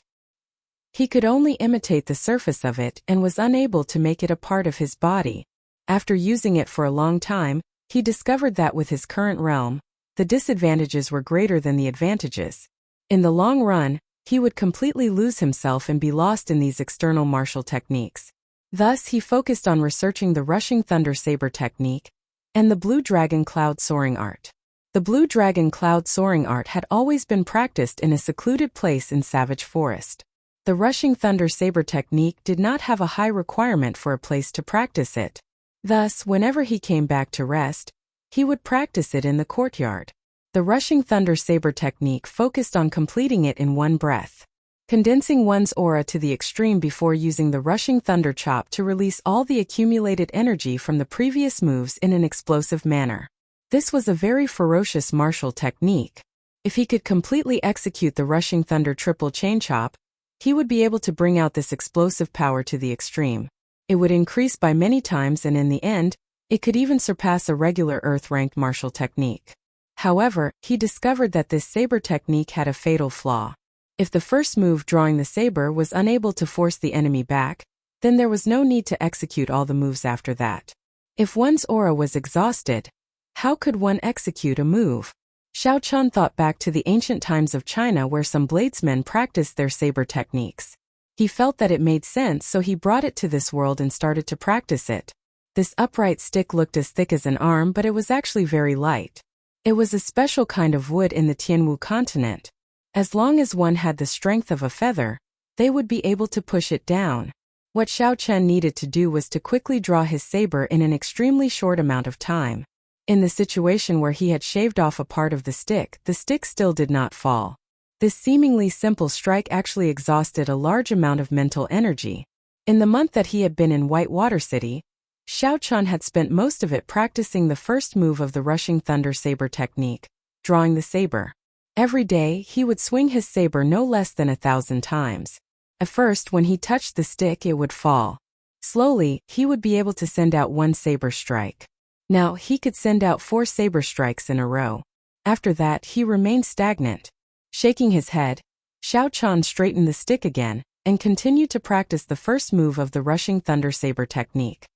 He could only imitate the surface of it and was unable to make it a part of his body. After using it for a long time, he discovered that with his current realm, the disadvantages were greater than the advantages. In the long run, he would completely lose himself and be lost in these external martial techniques. Thus, he focused on researching the Rushing Thunder Saber technique and the Blue Dragon Cloud Soaring art. The Blue Dragon Cloud Soaring art had always been practiced in a secluded place in Savage Forest. The Rushing Thunder Saber technique did not have a high requirement for a place to practice it. Thus, whenever he came back to rest, he would practice it in the courtyard. The Rushing Thunder Saber technique focused on completing it in one breath, condensing one's aura to the extreme before using the Rushing Thunder Chop to release all the accumulated energy from the previous moves in an explosive manner. This was a very ferocious martial technique. If he could completely execute the Rushing Thunder Triple Chain Chop, he would be able to bring out this explosive power to the extreme. It would increase by many times and in the end, it could even surpass a regular Earth-ranked martial technique. However, he discovered that this saber technique had a fatal flaw. If the first move drawing the saber was unable to force the enemy back, then there was no need to execute all the moves after that. If one's aura was exhausted, how could one execute a move? Xiao Chun thought back to the ancient times of China where some bladesmen practiced their saber techniques. He felt that it made sense, so he brought it to this world and started to practice it. This upright stick looked as thick as an arm, but it was actually very light. It was a special kind of wood in the Tianwu continent. As long as one had the strength of a feather, they would be able to push it down. What Xiao Chun needed to do was to quickly draw his saber in an extremely short amount of time. In the situation where he had shaved off a part of the stick still did not fall. This seemingly simple strike actually exhausted a large amount of mental energy. In the month that he had been in Whitewater City, Xiao Chun had spent most of it practicing the first move of the rushing thunder saber technique, drawing the saber. Every day, he would swing his saber no less than 1,000 times. At first, when he touched the stick, it would fall. Slowly, he would be able to send out one saber strike. Now, he could send out 4 saber strikes in a row. After that, he remained stagnant. Shaking his head, Xiao Chun straightened the stick again and continued to practice the first move of the rushing thunder saber technique.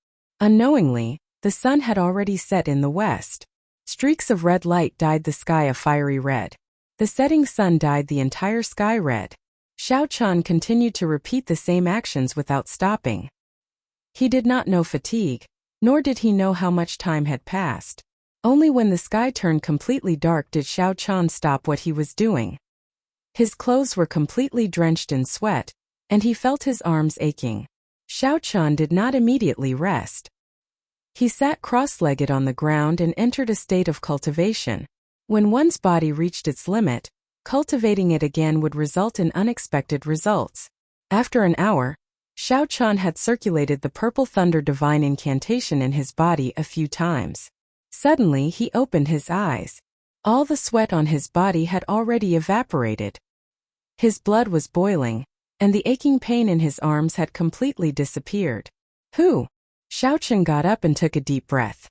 Unknowingly, the sun had already set in the west. Streaks of red light dyed the sky a fiery red. The setting sun dyed the entire sky red. Xiao Chun continued to repeat the same actions without stopping. He did not know fatigue, nor did he know how much time had passed. Only when the sky turned completely dark did Xiao Chun stop what he was doing. His clothes were completely drenched in sweat, and he felt his arms aching. Xiao Chun did not immediately rest. He sat cross-legged on the ground and entered a state of cultivation. When one's body reached its limit, cultivating it again would result in unexpected results. After an hour, Xiao Chun had circulated the Purple Thunder Divine incantation in his body a few times. Suddenly he opened his eyes. All the sweat on his body had already evaporated. His blood was boiling, and the aching pain in his arms had completely disappeared. Xiao Chun got up and took a deep breath.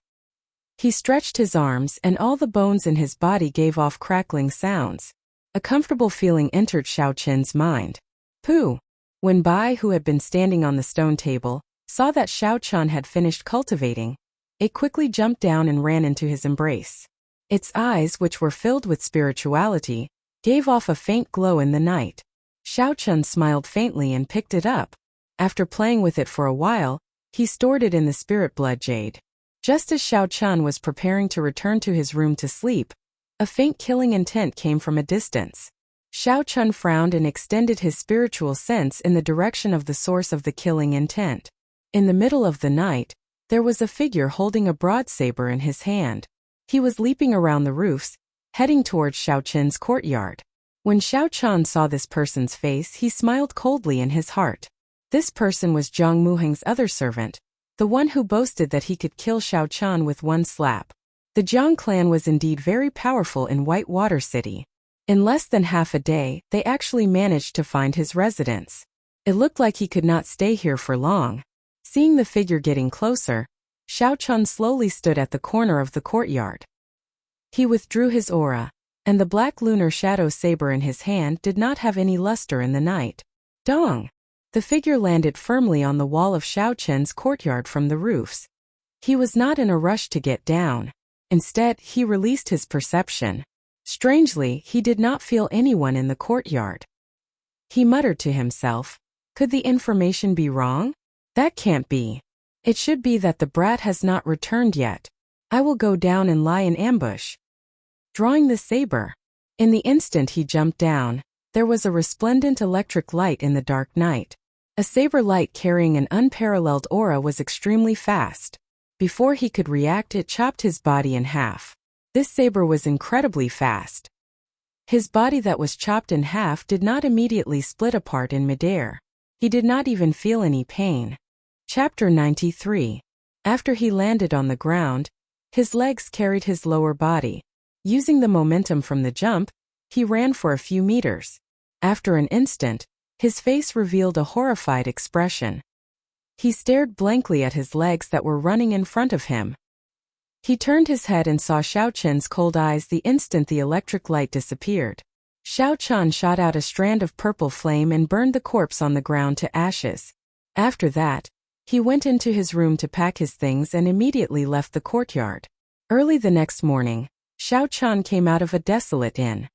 He stretched his arms and all the bones in his body gave off crackling sounds. A comfortable feeling entered Xiao Chun's mind. When Bai, who had been standing on the stone table, saw that Xiao Chun had finished cultivating, it quickly jumped down and ran into his embrace. Its eyes, which were filled with spirituality, gave off a faint glow in the night. Xiao Chun smiled faintly and picked it up. After playing with it for a while, he stored it in the spirit blood jade. Just as Xiao Chun was preparing to return to his room to sleep, a faint killing intent came from a distance. Xiao Chun frowned and extended his spiritual sense in the direction of the source of the killing intent. In the middle of the night, there was a figure holding a broad saber in his hand. He was leaping around the roofs, heading towards Xiao Chun's courtyard. When Xiao Chun saw this person's face, he smiled coldly in his heart. This person was Zhang Muheng's other servant, the one who boasted that he could kill Xiao Chun with one slap. The Jiang clan was indeed very powerful in Whitewater City. In less than half a day, they actually managed to find his residence. It looked like he could not stay here for long. Seeing the figure getting closer, Xiao Chun slowly stood at the corner of the courtyard. He withdrew his aura, and the black lunar shadow saber in his hand did not have any luster in the night. Dong! The figure landed firmly on the wall of Xiao Chun's courtyard from the roofs. He was not in a rush to get down. Instead, he released his perception. Strangely, he did not feel anyone in the courtyard. He muttered to himself, "Could the information be wrong? That can't be. It should be that the brat has not returned yet. I will go down and lie in ambush." Drawing the saber. In the instant he jumped down, there was a resplendent electric light in the dark night. A saber light carrying an unparalleled aura was extremely fast. Before he could react, it chopped his body in half. This saber was incredibly fast. His body that was chopped in half did not immediately split apart in midair. He did not even feel any pain. Chapter 93. After he landed on the ground, his legs carried his lower body. Using the momentum from the jump, he ran for a few meters. After an instant, his face revealed a horrified expression. He stared blankly at his legs that were running in front of him. He turned his head and saw Xiao Chun's cold eyes the instant the electric light disappeared. Xiao Chun shot out a strand of purple flame and burned the corpse on the ground to ashes. After that, he went into his room to pack his things and immediately left the courtyard. Early the next morning, Xiao Chun came out of a desolate inn.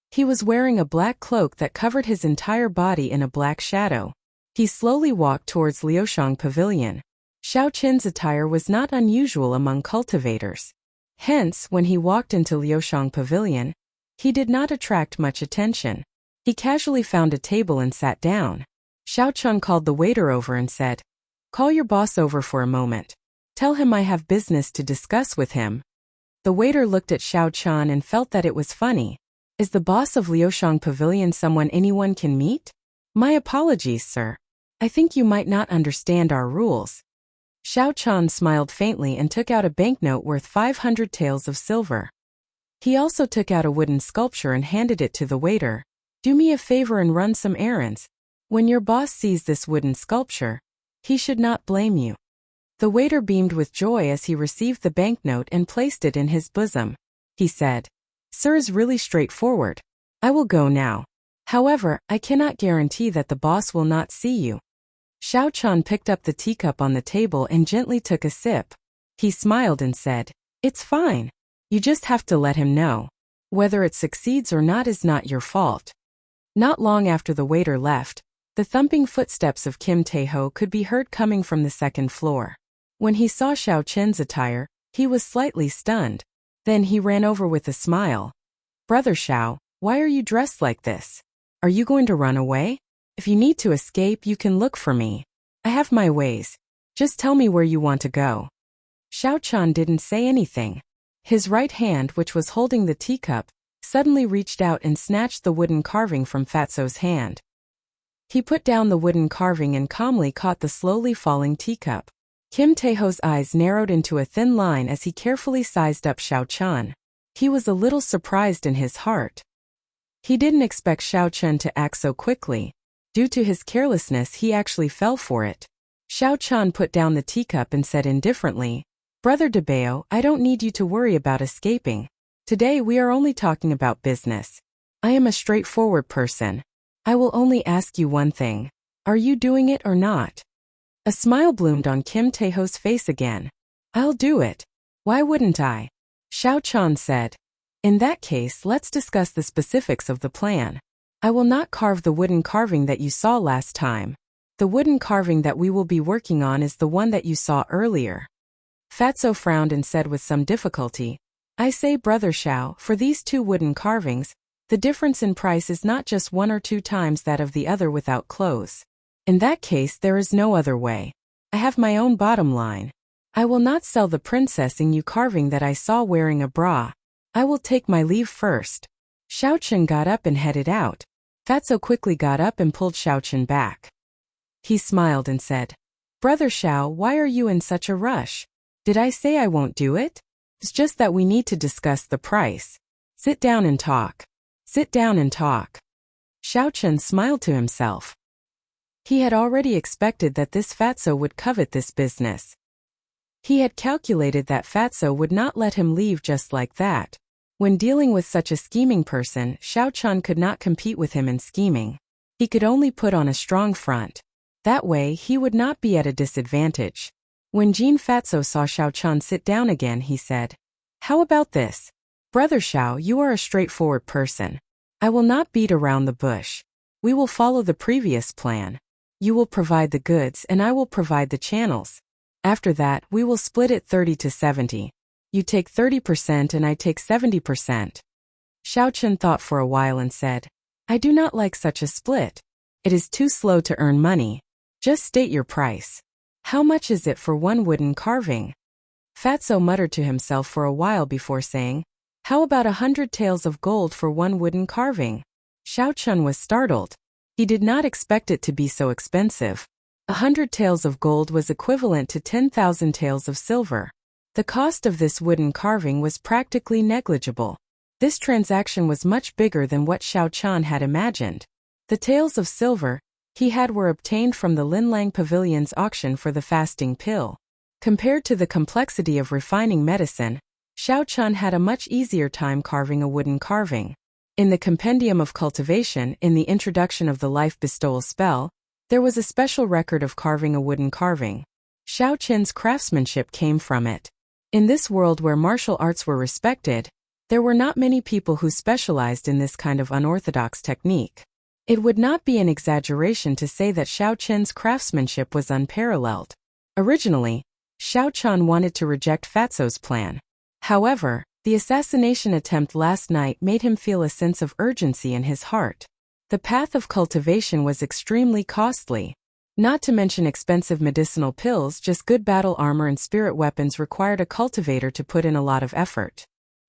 He was wearing a black cloak that covered his entire body in a black shadow. He slowly walked towards Liushang Pavilion. Xiao Chun's attire was not unusual among cultivators. Hence, when he walked into Liushang Pavilion, he did not attract much attention. He casually found a table and sat down. Xiao Chun called the waiter over and said, "Call your boss over for a moment. Tell him I have business to discuss with him." The waiter looked at Xiao Chun and felt that it was funny. Is the boss of Liushang Pavilion someone anyone can meet? My apologies, sir. I think you might not understand our rules. Xiao Chan smiled faintly and took out a banknote worth 500 taels of silver. He also took out a wooden sculpture and handed it to the waiter. Do me a favor and run some errands. When your boss sees this wooden sculpture, he should not blame you. The waiter beamed with joy as he received the banknote and placed it in his bosom. He said, Sir is really straightforward. I will go now. However, I cannot guarantee that the boss will not see you. Xiao Chan picked up the teacup on the table and gently took a sip. He smiled and said, It's fine. You just have to let him know. Whether it succeeds or not is not your fault. Not long after the waiter left, the thumping footsteps of Kim Tae-ho could be heard coming from the second floor. When he saw Xiao Chen's attire, he was slightly stunned. Then he ran over with a smile. Brother Xiao, why are you dressed like this? Are you going to run away? If you need to escape, you can look for me. I have my ways. Just tell me where you want to go. Xiao Chan didn't say anything. His right hand, which was holding the teacup, suddenly reached out and snatched the wooden carving from Fatso's hand. He put down the wooden carving and calmly caught the slowly falling teacup. Kim Tae-ho's eyes narrowed into a thin line as he carefully sized up Xiao Chan. He was a little surprised in his heart. He didn't expect Xiao Chan to act so quickly. Due to his carelessness, he actually fell for it. Xiao Chan put down the teacup and said indifferently, Brother Debao, I don't need you to worry about escaping. Today we are only talking about business. I am a straightforward person. I will only ask you one thing. Are you doing it or not? A smile bloomed on Kim Tae-ho's face again. I'll do it. Why wouldn't I? Xiao Chan said. In that case, let's discuss the specifics of the plan. I will not carve the wooden carving that you saw last time. The wooden carving that we will be working on is the one that you saw earlier. Fatso frowned and said with some difficulty, I say, Brother Xiao, for these two wooden carvings, the difference in price is not just 1 or 2 times that of the other without clothes. In that case, there is no other way. I have my own bottom line. I will not sell the princess Yu carving that I saw wearing a bra. I will take my leave first. Xiao Chen got up and headed out. Fatso quickly got up and pulled Xiao Chen back. He smiled and said, Brother Xiao, why are you in such a rush? Did I say I won't do it? It's just that we need to discuss the price. Sit down and talk. Sit down and talk. Xiao Chen smiled to himself. He had already expected that this Fatso would covet this business. He had calculated that Fatso would not let him leave just like that. When dealing with such a scheming person, Xiao Chan could not compete with him in scheming. He could only put on a strong front. That way, he would not be at a disadvantage. When Jean Fatso saw Xiao Chan sit down again, he said, How about this? Brother Xiao, you are a straightforward person. I will not beat around the bush. We will follow the previous plan. You will provide the goods and I will provide the channels. After that, we will split it 30 to 70. You take 30% and I take 70%. Xiao Chen thought for a while and said, I do not like such a split. It is too slow to earn money. Just state your price. How much is it for one wooden carving? Fatso muttered to himself for a while before saying, How about 100 taels of gold for one wooden carving? Xiao Chen was startled. He did not expect it to be so expensive. 100 taels of gold was equivalent to 10,000 taels of silver. The cost of this wooden carving was practically negligible. This transaction was much bigger than what Xiao Chan had imagined. The taels of silver he had were obtained from the Linlang Pavilion's auction for the fasting pill. Compared to the complexity of refining medicine, Xiao Chan had a much easier time carving a wooden carving. In the Compendium of Cultivation, in the introduction of the life bestowal spell, there was a special record of carving a wooden carving. Xiao Chen's craftsmanship came from it. In this world where martial arts were respected, there were not many people who specialized in this kind of unorthodox technique. It would not be an exaggeration to say that Xiao Chen's craftsmanship was unparalleled. Originally, Xiao Chan wanted to reject Fatso's plan. However, the assassination attempt last night made him feel a sense of urgency in his heart. The path of cultivation was extremely costly. Not to mention expensive medicinal pills, just good battle armor and spirit weapons required a cultivator to put in a lot of effort.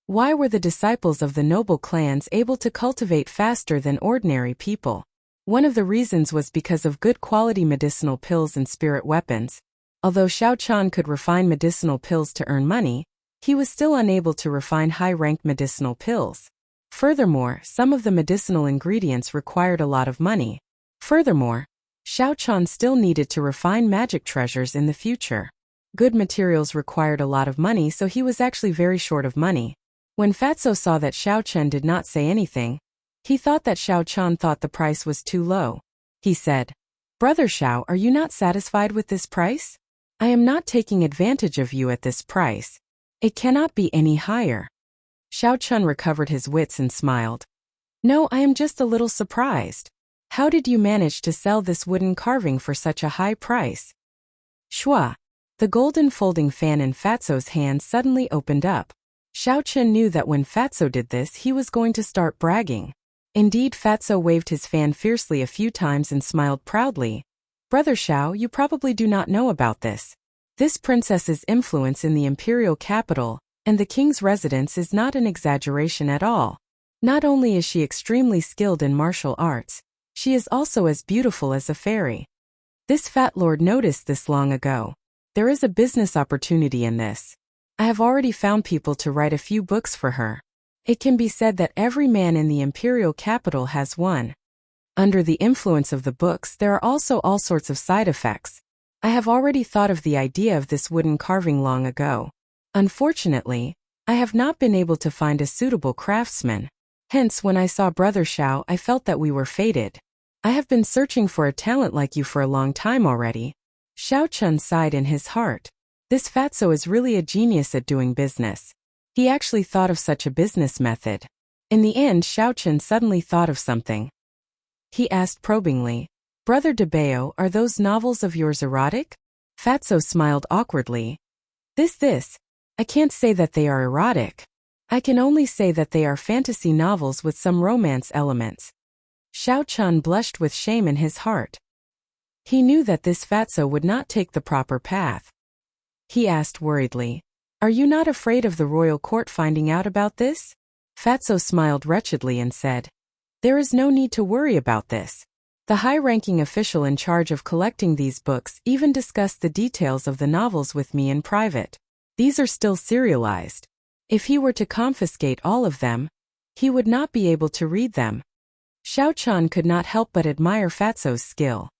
Why were the disciples of the noble clans able to cultivate faster than ordinary people? One of the reasons was because of good quality medicinal pills and spirit weapons. Although Xiao Chan could refine medicinal pills to earn money, he was still unable to refine high-ranked medicinal pills. Furthermore, some of the medicinal ingredients required a lot of money. Furthermore, Xiao Chan still needed to refine magic treasures in the future. Good materials required a lot of money, so he was actually very short of money. When Fatso saw that Xiao Chen did not say anything, he thought that Xiao Chan thought the price was too low. He said, "Brother Xiao, are you not satisfied with this price? I am not taking advantage of you at this price. It cannot be any higher." Xiao Chen recovered his wits and smiled. "No, I am just a little surprised. How did you manage to sell this wooden carving for such a high price?" Shua. The golden folding fan in Fatso's hand suddenly opened up. Xiao Chen knew that when Fatso did this, he was going to start bragging. Indeed, Fatso waved his fan fiercely a few times and smiled proudly. "Brother Xiao, you probably do not know about this. This princess's influence in the imperial capital and the king's residence is not an exaggeration at all. Not only is she extremely skilled in martial arts, she is also as beautiful as a fairy. This fat lord noticed this long ago. There is a business opportunity in this. I have already found people to write a few books for her. It can be said that every man in the imperial capital has one. Under the influence of the books, there are also all sorts of side effects. I have already thought of the idea of this wooden carving long ago. Unfortunately, I have not been able to find a suitable craftsman. Hence, when I saw Brother Xiao, I felt that we were fated. I have been searching for a talent like you for a long time already." Xiao Chun sighed in his heart. This Fatso is really a genius at doing business. He actually thought of such a business method. In the end, Xiao Chun suddenly thought of something. He asked probingly, "Brother DeBeo, are those novels of yours erotic?" Fatso smiled awkwardly. This. I can't say that they are erotic. I can only say that they are fantasy novels with some romance elements." Xiao Chun blushed with shame in his heart. He knew that this Fatso would not take the proper path. He asked worriedly, "Are you not afraid of the royal court finding out about this?" Fatso smiled wretchedly and said, "There is no need to worry about this. The high-ranking official in charge of collecting these books even discussed the details of the novels with me in private. These are still serialized. If he were to confiscate all of them, he would not be able to read them." Xiao Chan could not help but admire Fatso's skill.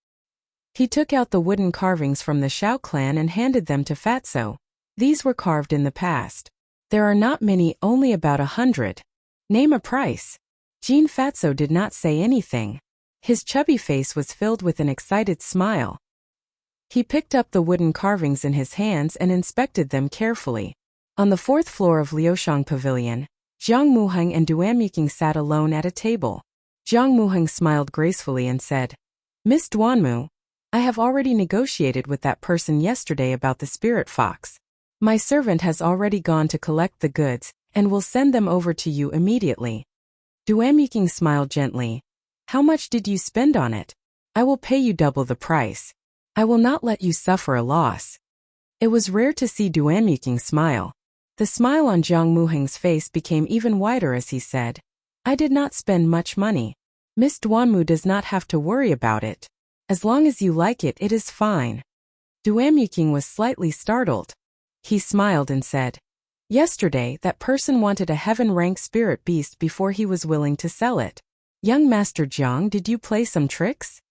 He took out the wooden carvings from the Xiao clan and handed them to Fatso. These were carved in the past. There are not many, only about 100. Name a price. Jean Fatso did not say anything. His chubby face was filled with an excited smile. He picked up the wooden carvings in his hands and inspected them carefully. On the 4th floor of Liushang Pavilion, Jiang Muheng and Duan Muqing sat alone at a table. Jiang Muheng smiled gracefully and said, "Miss Duanmu, I have already negotiated with that person yesterday about the spirit fox. My servant has already gone to collect the goods and will send them over to you immediately." Duan Muqing smiled gently. "How much did you spend on it? I will pay you double the price. I will not let you suffer a loss." It was rare to see Duan Muqing smile. The smile on Jiang Muheng's face became even wider as he said, "I did not spend much money. Miss Duanmu does not have to worry about it. As long as you like it, it is fine." Duan Muqing was slightly startled. He smiled and said, "Yesterday, that person wanted a heaven-rank spirit beast before he was willing to sell it. Young Master Jiang, did you play some tricks?"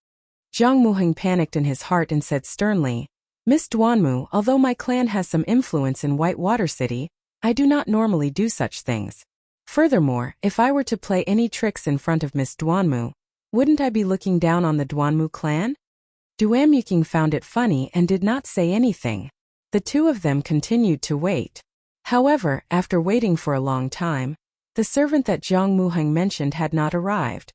Jiang Muheng panicked in his heart and said sternly, "Miss Duanmu, although my clan has some influence in Whitewater City, I do not normally do such things. Furthermore, if I were to play any tricks in front of Miss Duanmu, wouldn't I be looking down on the Duanmu clan?" Duan Muqing found it funny and did not say anything. The two of them continued to wait. However, after waiting for a long time, the servant that Jiang Muheng mentioned had not arrived.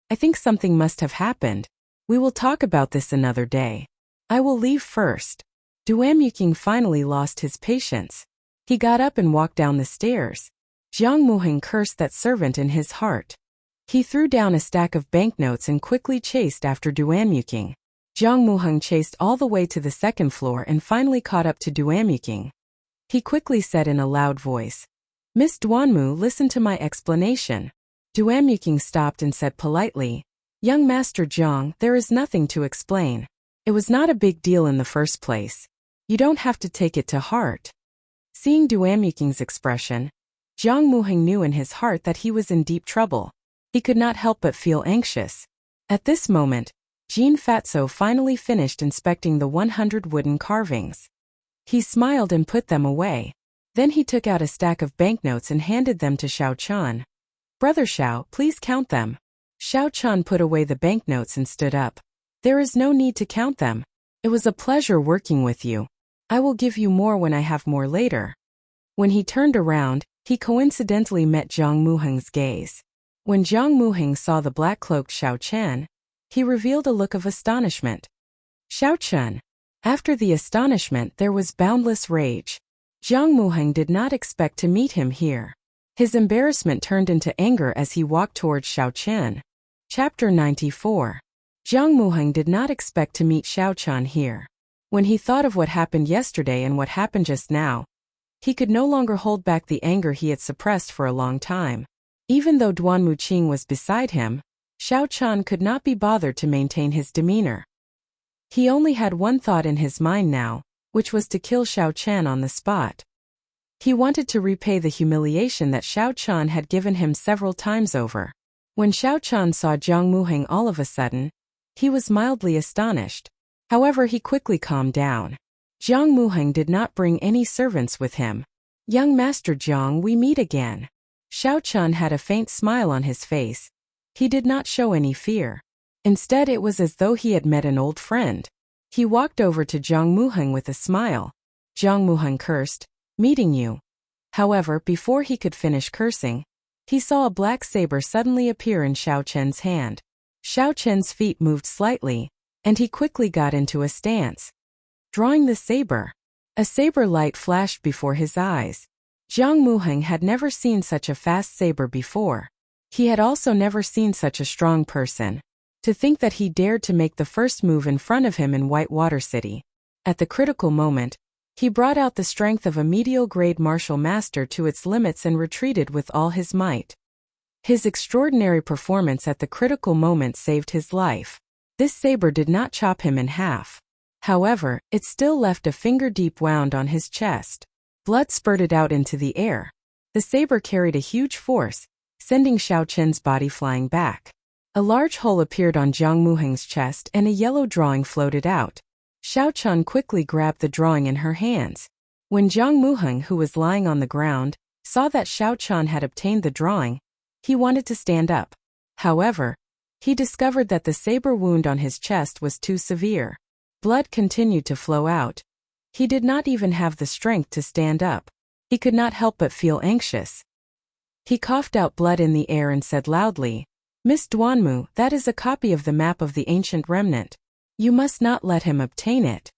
"I think something must have happened. We will talk about this another day. I will leave first." Duan Muqing finally lost his patience. He got up and walked down the stairs. Jiang Muheng cursed that servant in his heart. He threw down a stack of banknotes and quickly chased after Duan Muqing. Jiang Muheng chased all the way to the 2nd floor and finally caught up to Duan Muqing. He quickly said in a loud voice, Miss Duanmu, listen to my explanation. Duanmuking stopped and said politely, Young Master Jiang, there is nothing to explain. It was not a big deal in the first place. You don't have to take it to heart. Seeing Duanmuking's expression, Jiang Muheng knew in his heart that he was in deep trouble. He could not help but feel anxious. At this moment, Jean Fatso finally finished inspecting the 100 wooden carvings. He smiled and put them away. Then he took out a stack of banknotes and handed them to Xiao Chun. Brother Xiao, please count them. Xiao Chun put away the banknotes and stood up. There is no need to count them. It was a pleasure working with you. I will give you more when I have more later. When he turned around, he coincidentally met Jiang Muheng's gaze. When Jiang Muheng saw the black-cloaked Xiao Chen, he revealed a look of astonishment. Xiao Chen. After the astonishment there was boundless rage. Jiang Muheng did not expect to meet him here. His embarrassment turned into anger as he walked towards Xiao Chen. Chapter 94. Jiang Muheng did not expect to meet Xiao Chen here. When he thought of what happened yesterday and what happened just now, he could no longer hold back the anger he had suppressed for a long time. Even though Duan Muqing was beside him, Xiao Chen could not be bothered to maintain his demeanor. He only had one thought in his mind now, which was to kill Xiao Chen on the spot. He wanted to repay the humiliation that Xiao Chen had given him several times over. When Xiao Chen saw Jiang Muheng all of a sudden, he was mildly astonished. However, he quickly calmed down. Jiang Muheng did not bring any servants with him. Young Master Jiang, we meet again. Xiao Chen had a faint smile on his face. He did not show any fear. Instead, it was as though he had met an old friend. He walked over to Jiang Muheng with a smile. Jiang Muheng cursed, meeting you. However, before he could finish cursing, he saw a black saber suddenly appear in Xiao Chen's hand. Xiao Chen's feet moved slightly, and he quickly got into a stance. Drawing the saber, a saber light flashed before his eyes. Jiang Muheng had never seen such a fast saber before. He had also never seen such a strong person. To think that he dared to make the first move in front of him in Whitewater City. At the critical moment, he brought out the strength of a medial-grade martial master to its limits and retreated with all his might. His extraordinary performance at the critical moment saved his life. This saber did not chop him in half. However, it still left a finger-deep wound on his chest. Blood spurted out into the air. The saber carried a huge force, sending Xiao Chen's body flying back. A large hole appeared on Jiang Muheng's chest and a yellow drawing floated out. Xiao Chen quickly grabbed the drawing in her hands. When Jiang Muheng, who was lying on the ground, saw that Xiao Chen had obtained the drawing, he wanted to stand up. However, he discovered that the saber wound on his chest was too severe. Blood continued to flow out. He did not even have the strength to stand up. He could not help but feel anxious. He coughed out blood in the air and said loudly, Miss Duanmu, that is a copy of the map of the ancient remnant. You must not let him obtain it.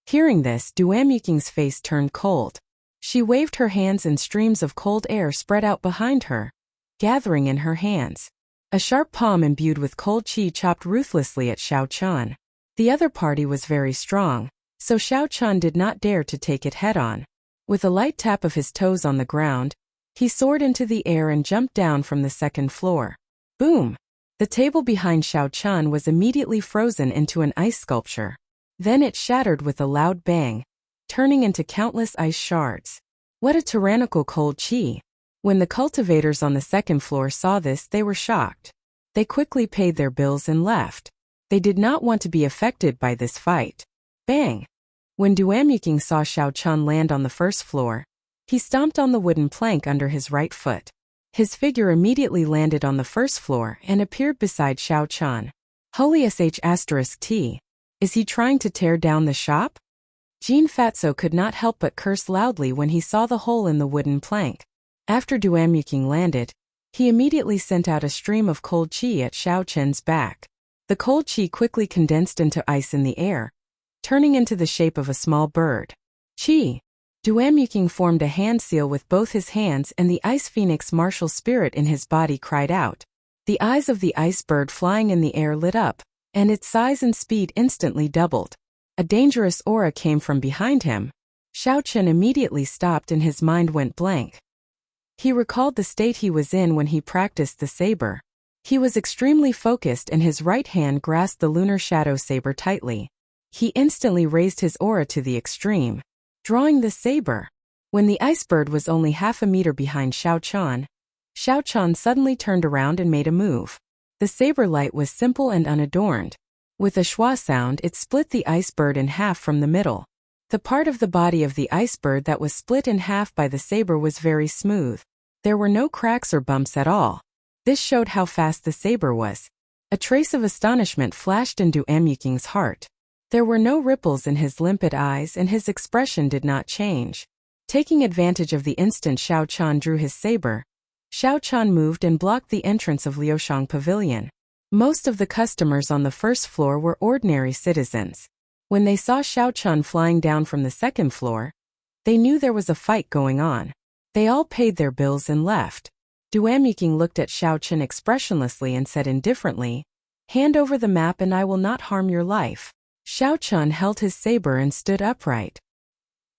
Hearing this, Duanmuking's face turned cold. She waved her hands and streams of cold air spread out behind her, gathering in her hands. A sharp palm imbued with cold qi chopped ruthlessly at Xiao Chen. The other party was very strong, so Xiao Chen did not dare to take it head-on. With a light tap of his toes on the ground, he soared into the air and jumped down from the second floor. Boom! The table behind Xiao Chen was immediately frozen into an ice sculpture. Then it shattered with a loud bang, turning into countless ice shards. What a tyrannical cold qi! When the cultivators on the second floor saw this, they were shocked. They quickly paid their bills and left. They did not want to be affected by this fight. Bang! When Duanmuking saw Xiao Chen land on the first floor, he stomped on the wooden plank under his right foot. His figure immediately landed on the first floor and appeared beside Xiao Chen. Holy sh*T. Is he trying to tear down the shop? Jean Fatso could not help but curse loudly when he saw the hole in the wooden plank. After Duanmuking landed, he immediately sent out a stream of cold qi at Xiao Chen's back. The cold qi quickly condensed into ice in the air, turning into the shape of a small bird. Qi! Duanmuking formed a hand seal with both his hands and the ice phoenix martial spirit in his body cried out. The eyes of the ice bird flying in the air lit up, and its size and speed instantly doubled. A dangerous aura came from behind him. Xiao Chen immediately stopped and his mind went blank. He recalled the state he was in when he practiced the saber. He was extremely focused and his right hand grasped the lunar shadow saber tightly. He instantly raised his aura to the extreme, drawing the saber. When the ice bird was only half a meter behind Xiao Chan suddenly turned around and made a move. The saber light was simple and unadorned. With a schwa sound, it split the ice bird in half from the middle. The part of the body of the ice bird that was split in half by the saber was very smooth. There were no cracks or bumps at all. This showed how fast the saber was. A trace of astonishment flashed into Duanyuking's heart. There were no ripples in his limpid eyes and his expression did not change. Taking advantage of the instant Xiao Chan drew his saber, Xiao Chan moved and blocked the entrance of Liushang Pavilion. Most of the customers on the first floor were ordinary citizens. When they saw Xiao Chan flying down from the second floor, they knew there was a fight going on. They all paid their bills and left. Duanyuking looked at Xiao Chan expressionlessly and said indifferently, "Hand over the map and I will not harm your life." Xiao Chan held his saber and stood upright.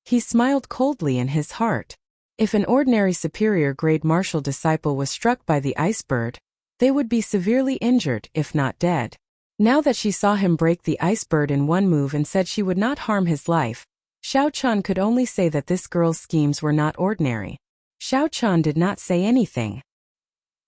He smiled coldly in his heart. If an ordinary superior-grade martial disciple was struck by the ice bird, they would be severely injured, if not dead. Now that she saw him break the ice bird in one move and said she would not harm his life, Xiao Chan could only say that this girl's schemes were not ordinary. Xiao Chan did not say anything.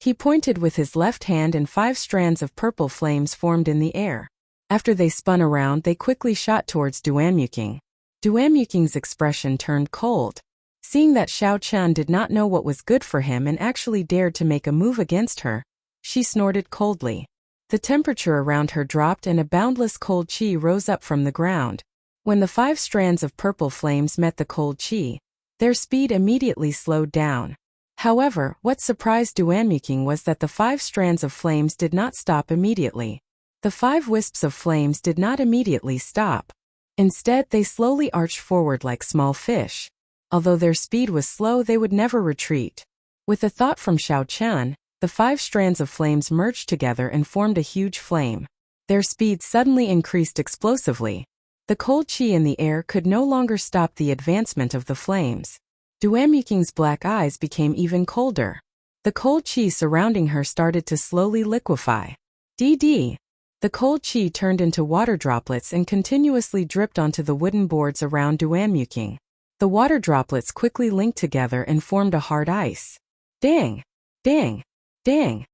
He pointed with his left hand and 5 strands of purple flames formed in the air. After they spun around, they quickly shot towards Duanyuking. Duanyuking's expression turned cold. Seeing that Xiao Chan did not know what was good for him and actually dared to make a move against her, she snorted coldly. The temperature around her dropped and a boundless cold qi rose up from the ground. When the 5 strands of purple flames met the cold qi, their speed immediately slowed down. However, what surprised Duanyuking was that the 5 strands of flames did not stop immediately. The 5 wisps of flames did not immediately stop. Instead, they slowly arched forward like small fish. Although their speed was slow, they would never retreat. With a thought from Xiao Chan, the 5 strands of flames merged together and formed a huge flame. Their speed suddenly increased explosively. The cold qi in the air could no longer stop the advancement of the flames. Duanyuking's black eyes became even colder. The cold qi surrounding her started to slowly liquefy. The cold qi turned into water droplets and continuously dripped onto the wooden boards around Duanyuking. The water droplets quickly linked together and formed a hard ice. Dang! Dang! Dang!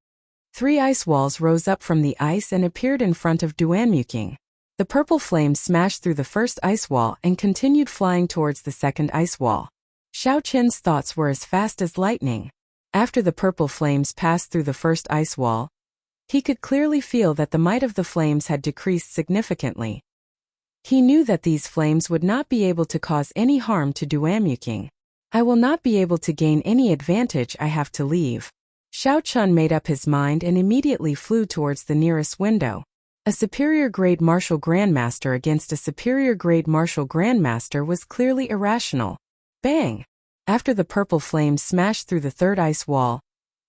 3 ice walls rose up from the ice and appeared in front of Duanyuking. The purple flames smashed through the first ice wall and continued flying towards the second ice wall. Xiao Chen's thoughts were as fast as lightning. After the purple flames passed through the first ice wall, he could clearly feel that the might of the flames had decreased significantly. He knew that these flames would not be able to cause any harm to Duanyuking. I will not be able to gain any advantage, I have to leave. Xiao Chan made up his mind and immediately flew towards the nearest window. A superior-grade martial grandmaster against a superior-grade martial grandmaster was clearly irrational. Bang! After the purple flames smashed through the third ice wall,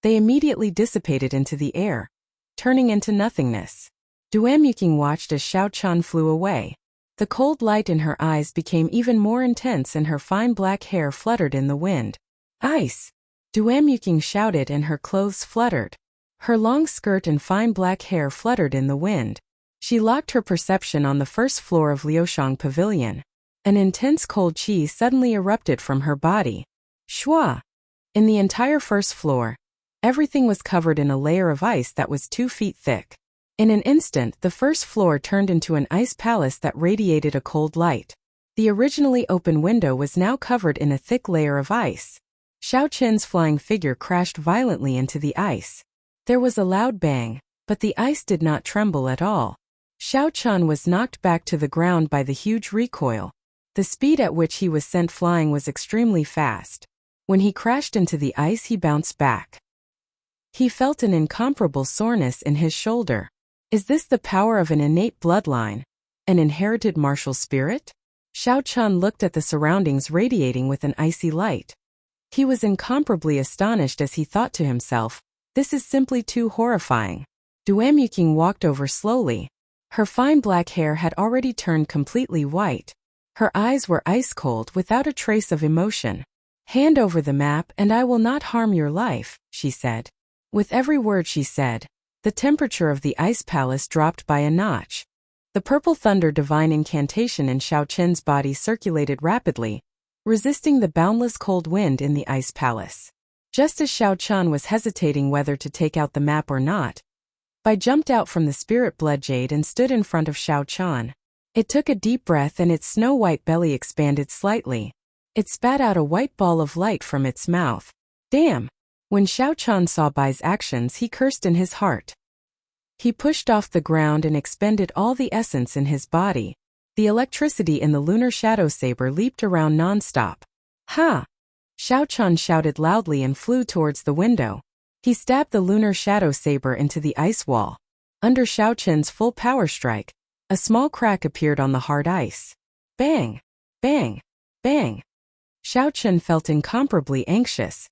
they immediately dissipated into the air, turning into nothingness. Duanyuking watched as Xiao Chan flew away. The cold light in her eyes became even more intense and her fine black hair fluttered in the wind. Ice! Duanyuking shouted and her clothes fluttered. Her long skirt and fine black hair fluttered in the wind. She locked her perception on the first floor of Liushang Pavilion. An intense cold qi suddenly erupted from her body. Shua! In the entire first floor, everything was covered in a layer of ice that was 2 feet thick. In an instant, the first floor turned into an ice palace that radiated a cold light. The originally open window was now covered in a thick layer of ice. Xiao Chen's flying figure crashed violently into the ice. There was a loud bang, but the ice did not tremble at all. Xiao Chan was knocked back to the ground by the huge recoil. The speed at which he was sent flying was extremely fast. When he crashed into the ice, he bounced back. He felt an incomparable soreness in his shoulder. Is this the power of an innate bloodline? An inherited martial spirit? Xiao Chan looked at the surroundings radiating with an icy light. He was incomparably astonished as he thought to himself, this is simply too horrifying. Duanyuking walked over slowly. Her fine black hair had already turned completely white. Her eyes were ice cold without a trace of emotion. "Hand over the map and I will not harm your life," she said. With every word she said, the temperature of the ice palace dropped by a notch. The purple thunder divine incantation in Xiao Chen's body circulated rapidly, resisting the boundless cold wind in the ice palace. Just as Xiao Chen was hesitating whether to take out the map or not, Bai jumped out from the spirit blood jade and stood in front of Xiao Chen. It took a deep breath and its snow-white belly expanded slightly. It spat out a white ball of light from its mouth. Damn! When Xiao Chen saw Bai's actions, he cursed in his heart. He pushed off the ground and expended all the essence in his body. The electricity in the lunar shadow saber leaped around non-stop. Ha! Xiao Chen shouted loudly and flew towards the window. He stabbed the lunar shadow saber into the ice wall. Under Xiao Chen's full power strike, a small crack appeared on the hard ice. Bang! Bang! Bang! Xiao Chen felt incomparably anxious.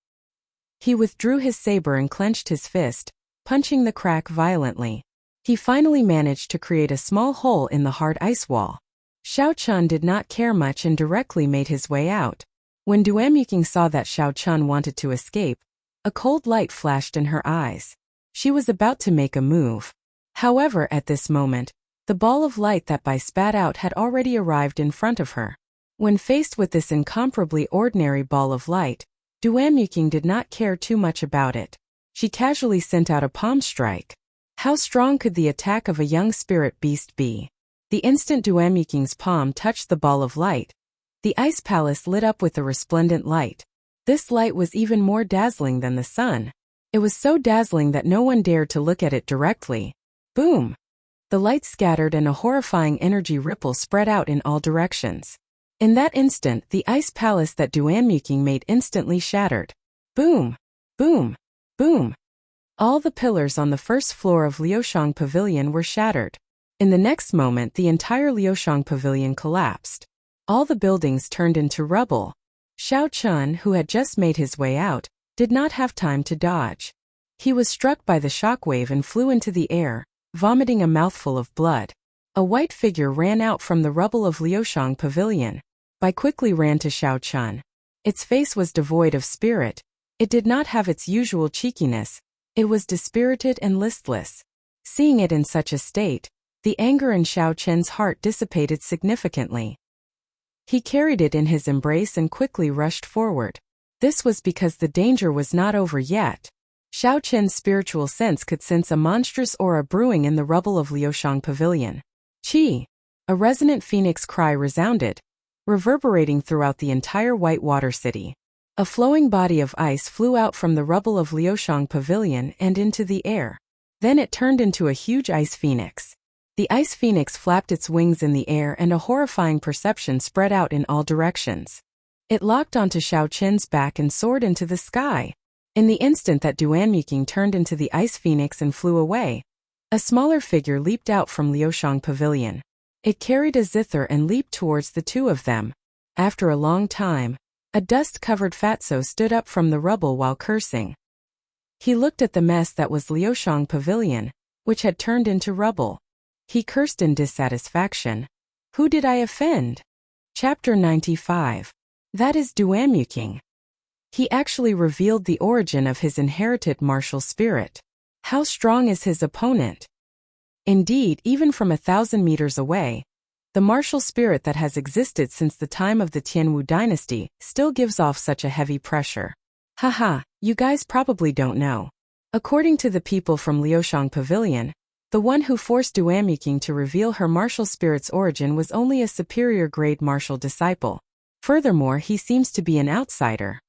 He withdrew his saber and clenched his fist, punching the crack violently. He finally managed to create a small hole in the hard ice wall. Xiao Chen did not care much and directly made his way out. When Duanyuking saw that Xiao Chen wanted to escape, a cold light flashed in her eyes. She was about to make a move. However, at this moment, the ball of light that Bai spat out had already arrived in front of her. When faced with this incomparably ordinary ball of light, Duanyuking did not care too much about it. She casually sent out a palm strike. How strong could the attack of a young spirit beast be? The instant Duanyuking's palm touched the ball of light, the ice palace lit up with a resplendent light. This light was even more dazzling than the sun. It was so dazzling that no one dared to look at it directly. Boom! The light scattered and a horrifying energy ripple spread out in all directions. In that instant, the ice palace that Duanyuking made instantly shattered. Boom! Boom! Boom! All the pillars on the first floor of Liushang Pavilion were shattered. In the next moment, the entire Liushang Pavilion collapsed. All the buildings turned into rubble. Xiao Chen, who had just made his way out, did not have time to dodge. He was struck by the shockwave and flew into the air, vomiting a mouthful of blood. A white figure ran out from the rubble of Liushang Pavilion. Bai quickly ran to Xiao Chen. Its face was devoid of spirit. It did not have its usual cheekiness. It was dispirited and listless. Seeing it in such a state, the anger in Xiao Chen's heart dissipated significantly. He carried it in his embrace and quickly rushed forward. This was because the danger was not over yet. Xiao Chen's spiritual sense could sense a monstrous aura brewing in the rubble of Liushang Pavilion. Chi! A resonant phoenix cry resounded, reverberating throughout the entire Whitewater City. A flowing body of ice flew out from the rubble of Liushang Pavilion and into the air. Then it turned into a huge ice phoenix. The ice phoenix flapped its wings in the air and a horrifying perception spread out in all directions. It locked onto Xiao Chen's back and soared into the sky. In the instant that Duanyuking turned into the ice phoenix and flew away, a smaller figure leaped out from Liushang Pavilion. It carried a zither and leaped towards the two of them. After a long time, a dust-covered fatso stood up from the rubble while cursing. He looked at the mess that was Liushang Pavilion, which had turned into rubble. He cursed in dissatisfaction. Who did I offend? Chapter 95. That is Duanyuking. He actually revealed the origin of his inherited martial spirit. How strong is his opponent? Indeed, even from 1,000 meters away, the martial spirit that has existed since the time of the Tianwu dynasty still gives off such a heavy pressure. Haha, you guys probably don't know. According to the people from Liushang Pavilion, the one who forced Duanyuking to reveal her martial spirit's origin was only a superior grade martial disciple. Furthermore, he seems to be an outsider.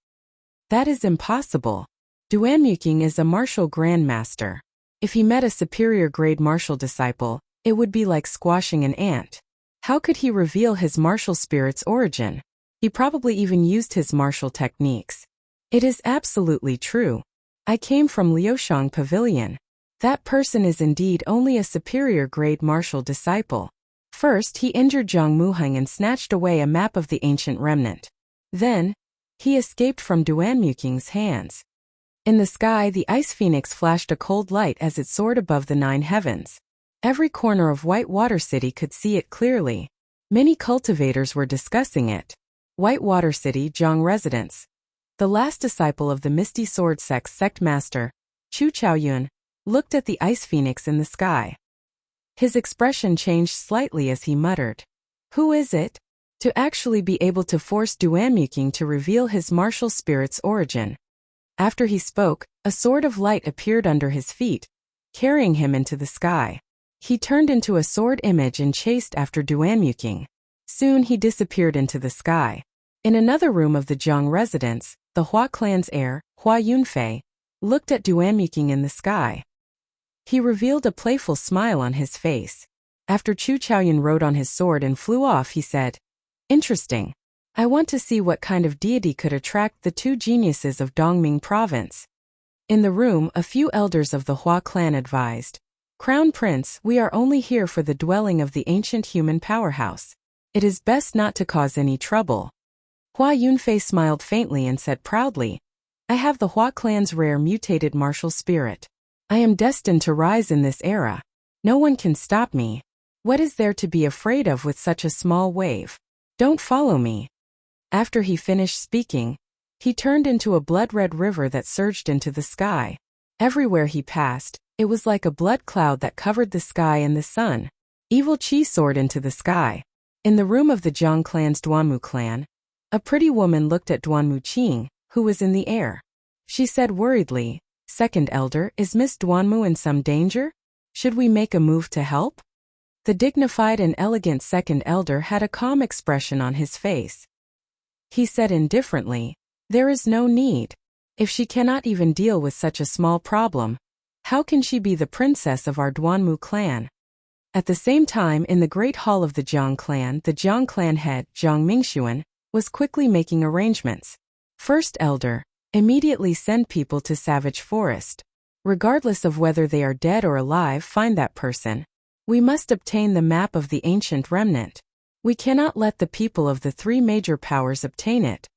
That is impossible. Duanyuking is a martial grandmaster. If he met a superior grade martial disciple, it would be like squashing an ant. How could he reveal his martial spirit's origin? He probably even used his martial techniques. It is absolutely true. I came from Liushang Pavilion. That person is indeed only a superior grade martial disciple. First, he injured Zhang Muheng and snatched away a map of the ancient remnant. Then, he escaped from Duanyuking's hands. In the sky, the ice phoenix flashed a cold light as it soared above the 9 heavens. Every corner of Whitewater City could see it clearly. Many cultivators were discussing it. Whitewater City, Zhang residence. The last disciple of the Misty Sword sect master, Chu Chaoyun, looked at the ice phoenix in the sky. His expression changed slightly as he muttered, "Who is it?" To actually be able to force Duanmuking to reveal his martial spirit's origin. After he spoke, a sword of light appeared under his feet, carrying him into the sky. He turned into a sword image and chased after Duanmuking. Soon he disappeared into the sky. In another room of the Jiang residence, the Hua clan's heir, Hua Yunfei, looked at Duanmuking in the sky. He revealed a playful smile on his face. After Chu Chaoyun rode on his sword and flew off, he said, "Interesting. I want to see what kind of deity could attract the two geniuses of Dongming province." In the room, a few elders of the Hua clan advised, "Crown Prince, we are only here for the dwelling of the ancient human powerhouse. It is best not to cause any trouble." Hua Yunfei smiled faintly and said proudly, "I have the Hua clan's rare mutated martial spirit. I am destined to rise in this era. No one can stop me. What is there to be afraid of with such a small wave? Don't follow me." After he finished speaking, he turned into a blood-red river that surged into the sky. Everywhere he passed, it was like a blood cloud that covered the sky and the sun. Evil Qi soared into the sky. In the room of the Jiang clan's Duanmu clan, a pretty woman looked at Duanmu Qing, who was in the air. She said worriedly, "Second elder, is Miss Duanmu in some danger? Should we make a move to help?" The dignified and elegant second elder had a calm expression on his face. He said indifferently, "There is no need. If she cannot even deal with such a small problem, how can she be the princess of our Duanmu clan?" At the same time, in the great hall of the Jiang clan head, Jiang Mingxuan, was quickly making arrangements. "First elder, immediately send people to Savage Forest. Regardless of whether they are dead or alive, find that person. We must obtain the map of the ancient remnant. We cannot let the people of the three major powers obtain it."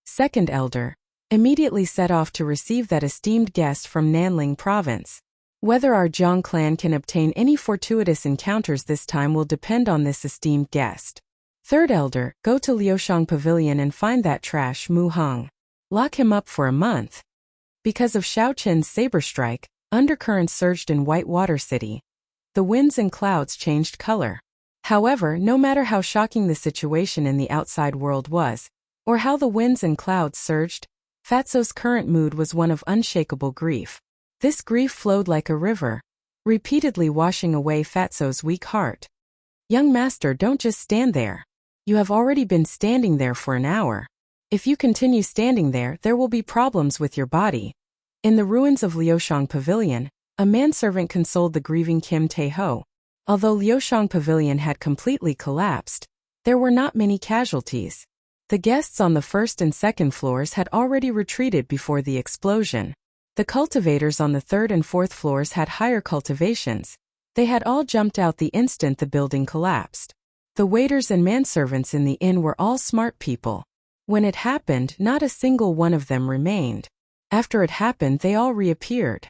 Second elder, immediately set off to receive that esteemed guest from Nanling province. Whether our Jiang clan can obtain any fortuitous encounters this time will depend on this esteemed guest. Third elder, go to Liushang Pavilion and find that trash Mu Heng. Lock him up for a month. Because of Xiao Qin's saber strike, undercurrents surged in Whitewater City. The winds and clouds changed color. However, no matter how shocking the situation in the outside world was, or how the winds and clouds surged, Fatso's current mood was one of unshakable grief. This grief flowed like a river, repeatedly washing away Fatso's weak heart. "Young master, don't just stand there. You have already been standing there for an hour. If you continue standing there, there will be problems with your body." In the ruins of Liushang Pavilion, a manservant consoled the grieving Kim Tae-ho. Although Liushang Pavilion had completely collapsed, there were not many casualties. The guests on the first and second floors had already retreated before the explosion. The cultivators on the third and fourth floors had higher cultivations. They had all jumped out the instant the building collapsed. The waiters and manservants in the inn were all smart people. When it happened, not a single one of them remained. After it happened, they all reappeared.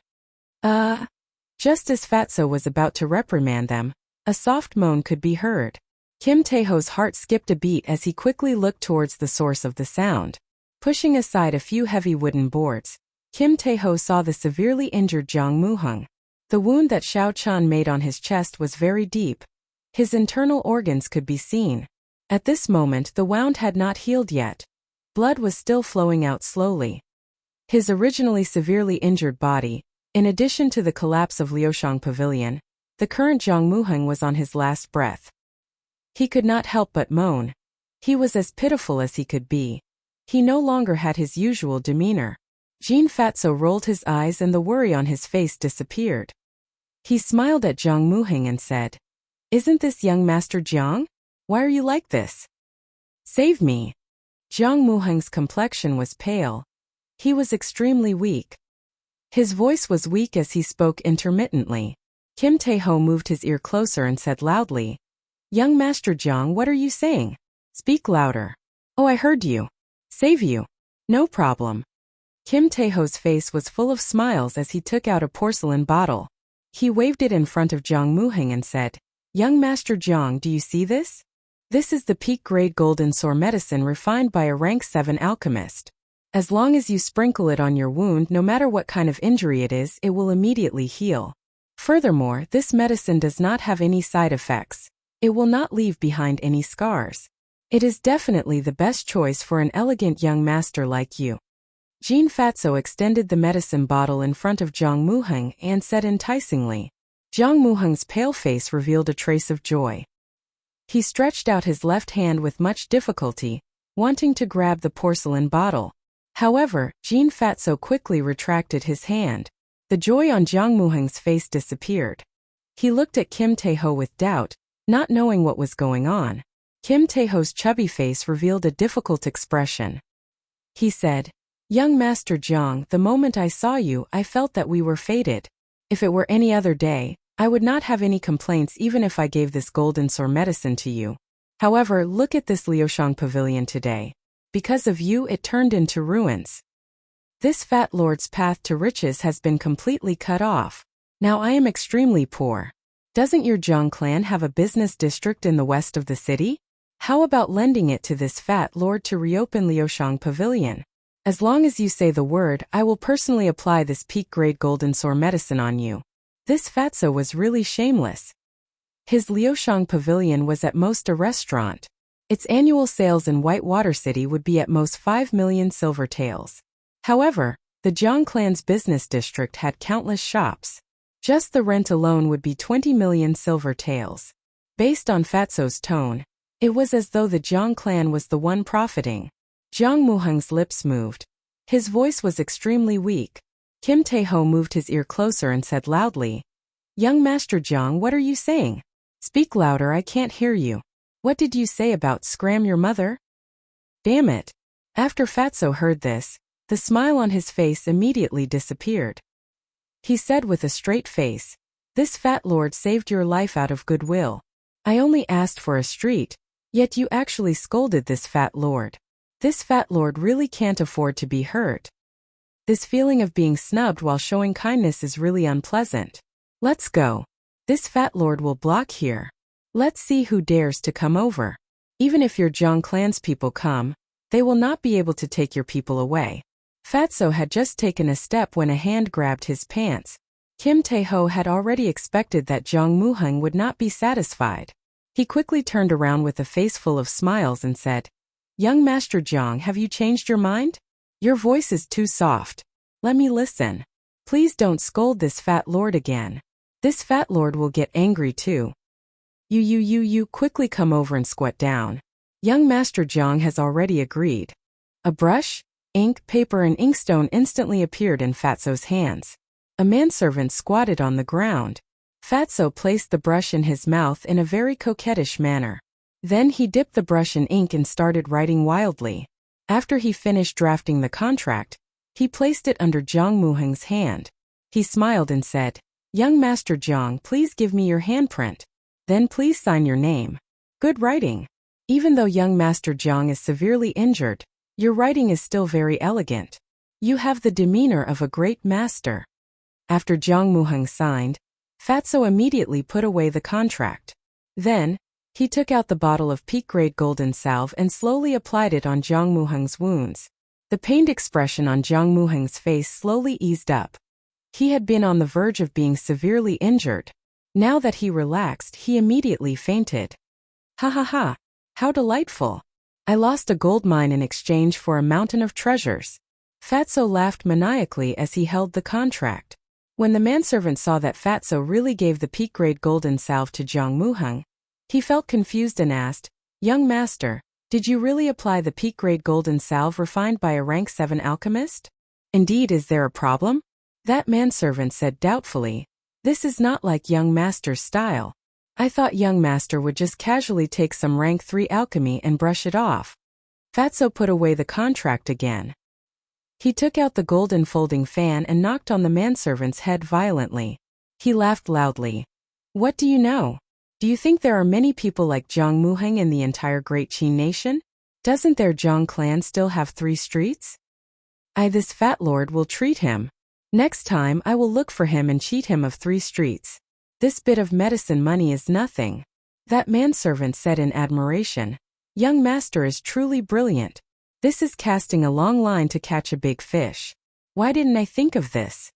Just as Fatso was about to reprimand them, a soft moan could be heard. Kim Tae-ho's heart skipped a beat as he quickly looked towards the source of the sound. Pushing aside a few heavy wooden boards, Kim Tae-ho saw the severely injured Jiang Muheng. The wound that Xiao Chan made on his chest was very deep. His internal organs could be seen. At this moment, the wound had not healed yet. Blood was still flowing out slowly. His originally severely injured body, in addition to the collapse of Liushang Pavilion, the current Jiang Muheng was on his last breath. He could not help but moan. He was as pitiful as he could be. He no longer had his usual demeanor. Jean Fatso rolled his eyes and the worry on his face disappeared. He smiled at Jiang Muheng and said, "Isn't this young Master Jiang? Why are you like this? Save me." Jiang Muheng's complexion was pale. He was extremely weak. His voice was weak as he spoke intermittently. Kim Tae-ho moved his ear closer and said loudly, "Young Master Jiang, what are you saying? Speak louder." "Oh, I heard you. Save you. No problem." Kim Tae-ho's face was full of smiles as he took out a porcelain bottle. He waved it in front of Jiang Muheng and said, "Young Master Jiang, do you see this? This is the peak-grade golden sore medicine refined by a rank 7 alchemist. As long as you sprinkle it on your wound, no matter what kind of injury it is, it will immediately heal. Furthermore, this medicine does not have any side effects. It will not leave behind any scars. It is definitely the best choice for an elegant young master like you. Jean Fatso extended the medicine bottle in front of Jiang Muheng and said enticingly. Jiang Muheng's pale face revealed a trace of joy. He stretched out his left hand with much difficulty, wanting to grab the porcelain bottle. However, Jean Fatso quickly retracted his hand. The joy on Jiang Muheng's face disappeared. He looked at Kim Tae-ho with doubt, not knowing what was going on. Kim Tae-ho's chubby face revealed a difficult expression. He said, "Young Master Jiang, the moment I saw you, I felt that we were fated. If it were any other day, I would not have any complaints even if I gave this golden sore medicine to you. However, look at this Liushang pavilion today. Because of you, it turned into ruins. This fat lord's path to riches has been completely cut off. Now I am extremely poor. Doesn't your Jiang clan have a business district in the west of the city? How about lending it to this fat lord to reopen Liushang pavilion? As long as you say the word, I will personally apply this peak-grade golden sore medicine on you." This fatso was really shameless. His Liushang pavilion was at most a restaurant. Its annual sales in Whitewater City would be at most 5 million silver taels. However, the Jiang clan's business district had countless shops. Just the rent alone would be 20 million silver taels. Based on Fatso's tone, it was as though the Jiang clan was the one profiting. Jiang Muheng's lips moved. His voice was extremely weak. Kim Tae-ho moved his ear closer and said loudly, "Young Master Jiang, what are you saying? Speak louder, I can't hear you. What did you say about scram your mother?" Damn it. After Fatso heard this, the smile on his face immediately disappeared. He said with a straight face, "This fat lord saved your life out of goodwill. I only asked for a street, yet you actually scolded this fat lord. This fat lord really can't afford to be hurt. This feeling of being snubbed while showing kindness is really unpleasant. Let's go. This fat lord will block here. Let's see who dares to come over. Even if your Jiang clan's people come, they will not be able to take your people away." Fatso had just taken a step when a hand grabbed his pants. Kim Tae-ho had already expected that Jiang Muheng would not be satisfied. He quickly turned around with a face full of smiles and said, "Young Master Jiang, have you changed your mind? Your voice is too soft. Let me listen. Please don't scold this fat lord again. This fat lord will get angry too. You quickly come over and squat down. Young Master Jiang has already agreed." A brush, ink, paper and inkstone instantly appeared in Fatso's hands. A manservant squatted on the ground. Fatso placed the brush in his mouth in a very coquettish manner. Then he dipped the brush in ink and started writing wildly. After he finished drafting the contract, he placed it under Jiang Muheng's hand. He smiled and said, "Young Master Jiang, please give me your handprint. Then please sign your name. Good writing. Even though young Master Jiang is severely injured, your writing is still very elegant. You have the demeanor of a great master." After Jiang Muheng signed, Fatso immediately put away the contract. Then, he took out the bottle of peak-grade golden salve and slowly applied it on Jiang Muheng's wounds. The pained expression on Jiang Muheng's face slowly eased up. He had been on the verge of being severely injured. Now that he relaxed, he immediately fainted. "Ha ha ha! How delightful! I lost a gold mine in exchange for a mountain of treasures." Fatso laughed maniacally as he held the contract. When the manservant saw that Fatso really gave the peak-grade golden salve to Jiang Muheng, he felt confused and asked, "Young master, did you really apply the peak-grade golden salve refined by a rank 7 alchemist? Indeed, is there a problem?" That manservant said doubtfully, "This is not like young master's style. I thought young master would just casually take some rank 3 alchemy and brush it off." Fatso put away the contract again. He took out the golden folding fan and knocked on the manservant's head violently. He laughed loudly. "What do you know? Do you think there are many people like Jiang Muheng in the entire Great Qin nation? Doesn't their Jiang clan still have 3 streets? This fat lord will treat him. Next time I will look for him and cheat him of 3 streets. This bit of medicine money is nothing." That manservant said in admiration, "Young master is truly brilliant. This is casting a long line to catch a big fish. Why didn't I think of this?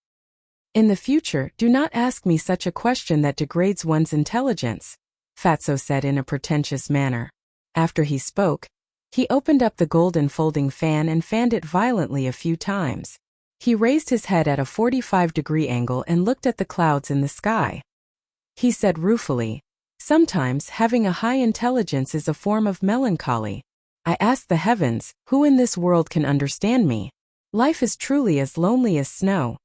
In the future, do not ask me such a question that degrades one's intelligence, Fatso said in a pretentious manner. After he spoke, he opened up the golden folding fan and fanned it violently a few times. He raised his head at a 45-degree angle and looked at the clouds in the sky. He said ruefully, "Sometimes having a high intelligence is a form of melancholy. I ask the heavens, who in this world can understand me? Life is truly as lonely as snow."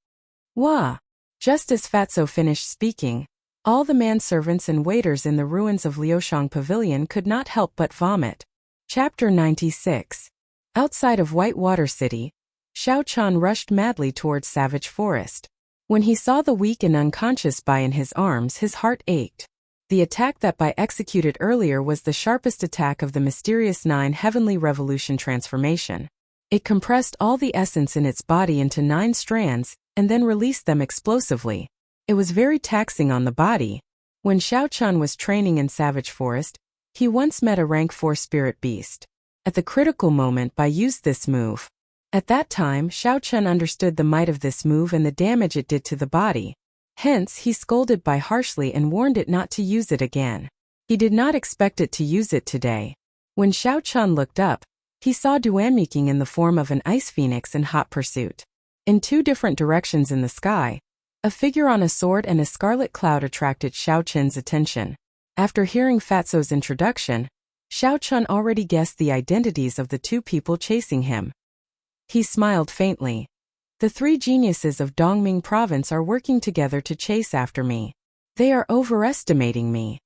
Wah! Just as Fatso finished speaking, all the manservants and waiters in the ruins of Liushang Pavilion could not help but vomit. Chapter 96. Outside of Whitewater City, Xiao Chan rushed madly towards Savage Forest. When he saw the weak and unconscious Bai in his arms, his heart ached. The attack that Bai executed earlier was the sharpest attack of the mysterious 9 Heavenly Revolution transformation. It compressed all the essence in its body into 9 strands, and then released them explosively. It was very taxing on the body. When Xiao Chan was training in Savage Forest, he once met a rank 4 spirit beast. At the critical moment, Bai used this move. At that time, Xiao Chan understood the might of this move and the damage it did to the body. Hence, he scolded Bai harshly and warned it not to use it again. He did not expect it to use it today. When Xiao Chan looked up, he saw Duanmuking in the form of an ice phoenix in hot pursuit. In 2 different directions in the sky, a figure on a sword and a scarlet cloud attracted Xiao Chen's attention. After hearing Fatso's introduction, Xiao Chen already guessed the identities of the 2 people chasing him. He smiled faintly. The 3 geniuses of Dongming province are working together to chase after me. They are overestimating me.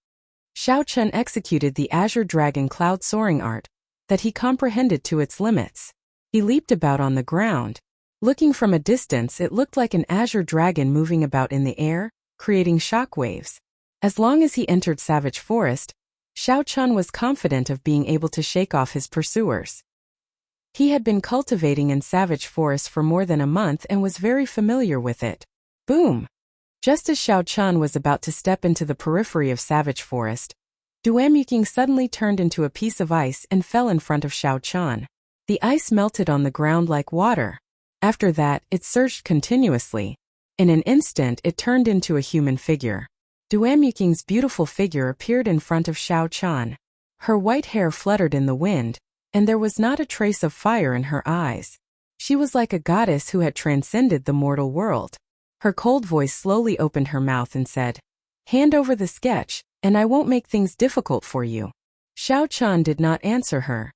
Xiao Chen executed the Azure Dragon cloud soaring art that he comprehended to its limits. He leaped about on the ground. Looking from a distance, it looked like an azure dragon moving about in the air, creating shock waves. As long as he entered Savage Forest, Xiao Chan was confident of being able to shake off his pursuers. He had been cultivating in Savage Forest for more than a month and was very familiar with it. Boom! Just as Xiao Chan was about to step into the periphery of Savage Forest, Duanmuking suddenly turned into a piece of ice and fell in front of Xiao Chan. The ice melted on the ground like water. After that, it surged continuously. In an instant, it turned into a human figure. Duanmuking's beautiful figure appeared in front of Xiao Chan. Her white hair fluttered in the wind, and there was not a trace of fire in her eyes. She was like a goddess who had transcended the mortal world. Her cold voice slowly opened her mouth and said, "Hand over the sketch, and I won't make things difficult for you." Xiao Chan did not answer her.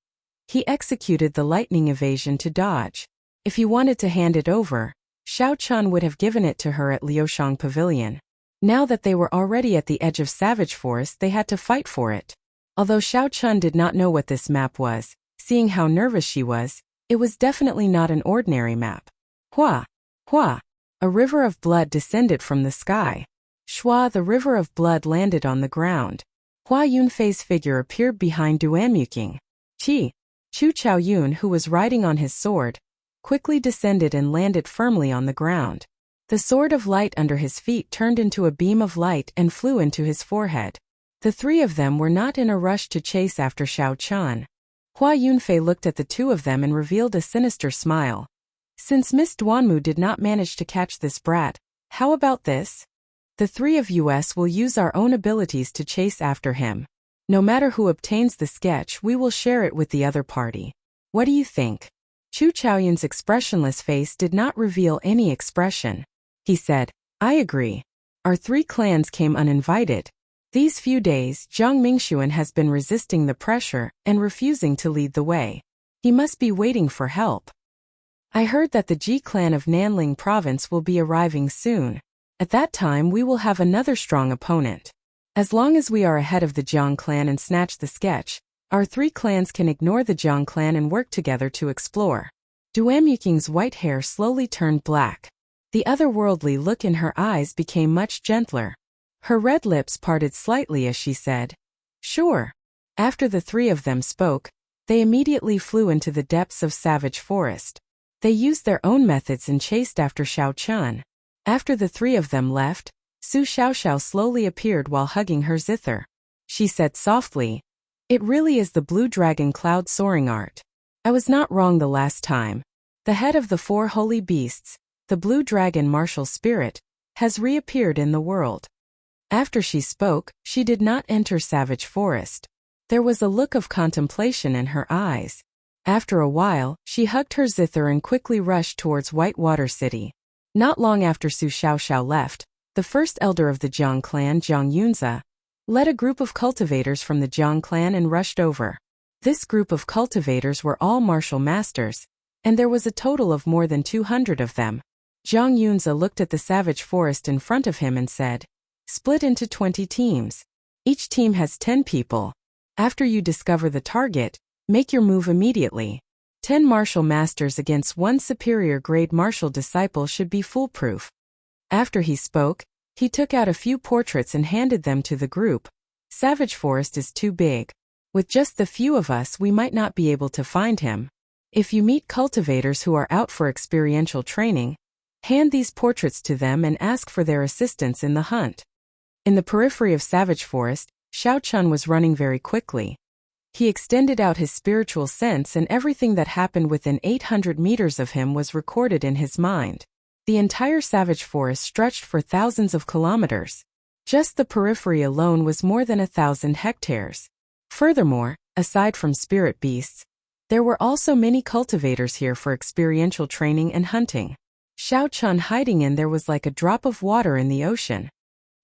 He executed the lightning evasion to dodge. If he wanted to hand it over, Xiao Chan would have given it to her at Liushang Pavilion. Now that they were already at the edge of Savage Forest, they had to fight for it. Although Xiao Chan did not know what this map was, seeing how nervous she was, it was definitely not an ordinary map. Hua! Hua! A river of blood descended from the sky. Shua! The river of blood landed on the ground. Hua Yunfei's figure appeared behind Duanmuking. Chu Chaoyun, who was riding on his sword, quickly descended and landed firmly on the ground. The sword of light under his feet turned into a beam of light and flew into his forehead. The 3 of them were not in a rush to chase after Xiao Chan. Hua Yunfei looked at the 2 of them and revealed a sinister smile. Since Miss Duanmu did not manage to catch this brat, how about this? The 3 of us will use our own abilities to chase after him. No matter who obtains the sketch, we will share it with the other party. What do you think? Chu Chaoyun's expressionless face did not reveal any expression. He said, "I agree. Our 3 clans came uninvited. These few days, Zhang Mingxuan has been resisting the pressure and refusing to lead the way. He must be waiting for help. I heard that the Ji clan of Nanling province will be arriving soon. At that time we will have another strong opponent. As long as we are ahead of the Jiang clan and snatch the sketch, our 3 clans can ignore the Jiang clan and work together to explore." Duanmuking's white hair slowly turned black. The otherworldly look in her eyes became much gentler. Her red lips parted slightly as she said, "Sure." After the 3 of them spoke, they immediately flew into the depths of Savage Forest. They used their own methods and chased after Xiao Chan. After the 3 of them left, Su Xiaoxiao slowly appeared while hugging her zither. She said softly, "It really is the blue dragon cloud soaring art. I was not wrong the last time. The head of the 4 holy beasts, the blue dragon martial spirit, has reappeared in the world. After she spoke, she did not enter Savage Forest. There was a look of contemplation in her eyes. After a while, she hugged her zither and quickly rushed towards Whitewater City. Not long after Su Xiaoxiao left, the first elder of the Jiang clan, Jiang Yunzi, led a group of cultivators from the Jiang clan and rushed over. This group of cultivators were all martial masters, and there was a total of more than 200 of them. Jiang Yunzi looked at the savage forest in front of him and said, "Split into 20 teams. Each team has 10 people. After you discover the target, make your move immediately. 10 martial masters against 1 superior grade martial disciple should be foolproof." After he spoke, he took out a few portraits and handed them to the group. Savage Forest is too big. With just the few of us, we might not be able to find him. If you meet cultivators who are out for experiential training, hand these portraits to them and ask for their assistance in the hunt. In the periphery of Savage Forest, Xiaochun was running very quickly. He extended out his spiritual sense, and everything that happened within 800 meters of him was recorded in his mind. The entire Savage Forest stretched for thousands of kilometers. Just the periphery alone was more than 1,000 hectares. Furthermore, aside from spirit beasts, there were also many cultivators here for experiential training and hunting. Xiaochun hiding in there was like a drop of water in the ocean.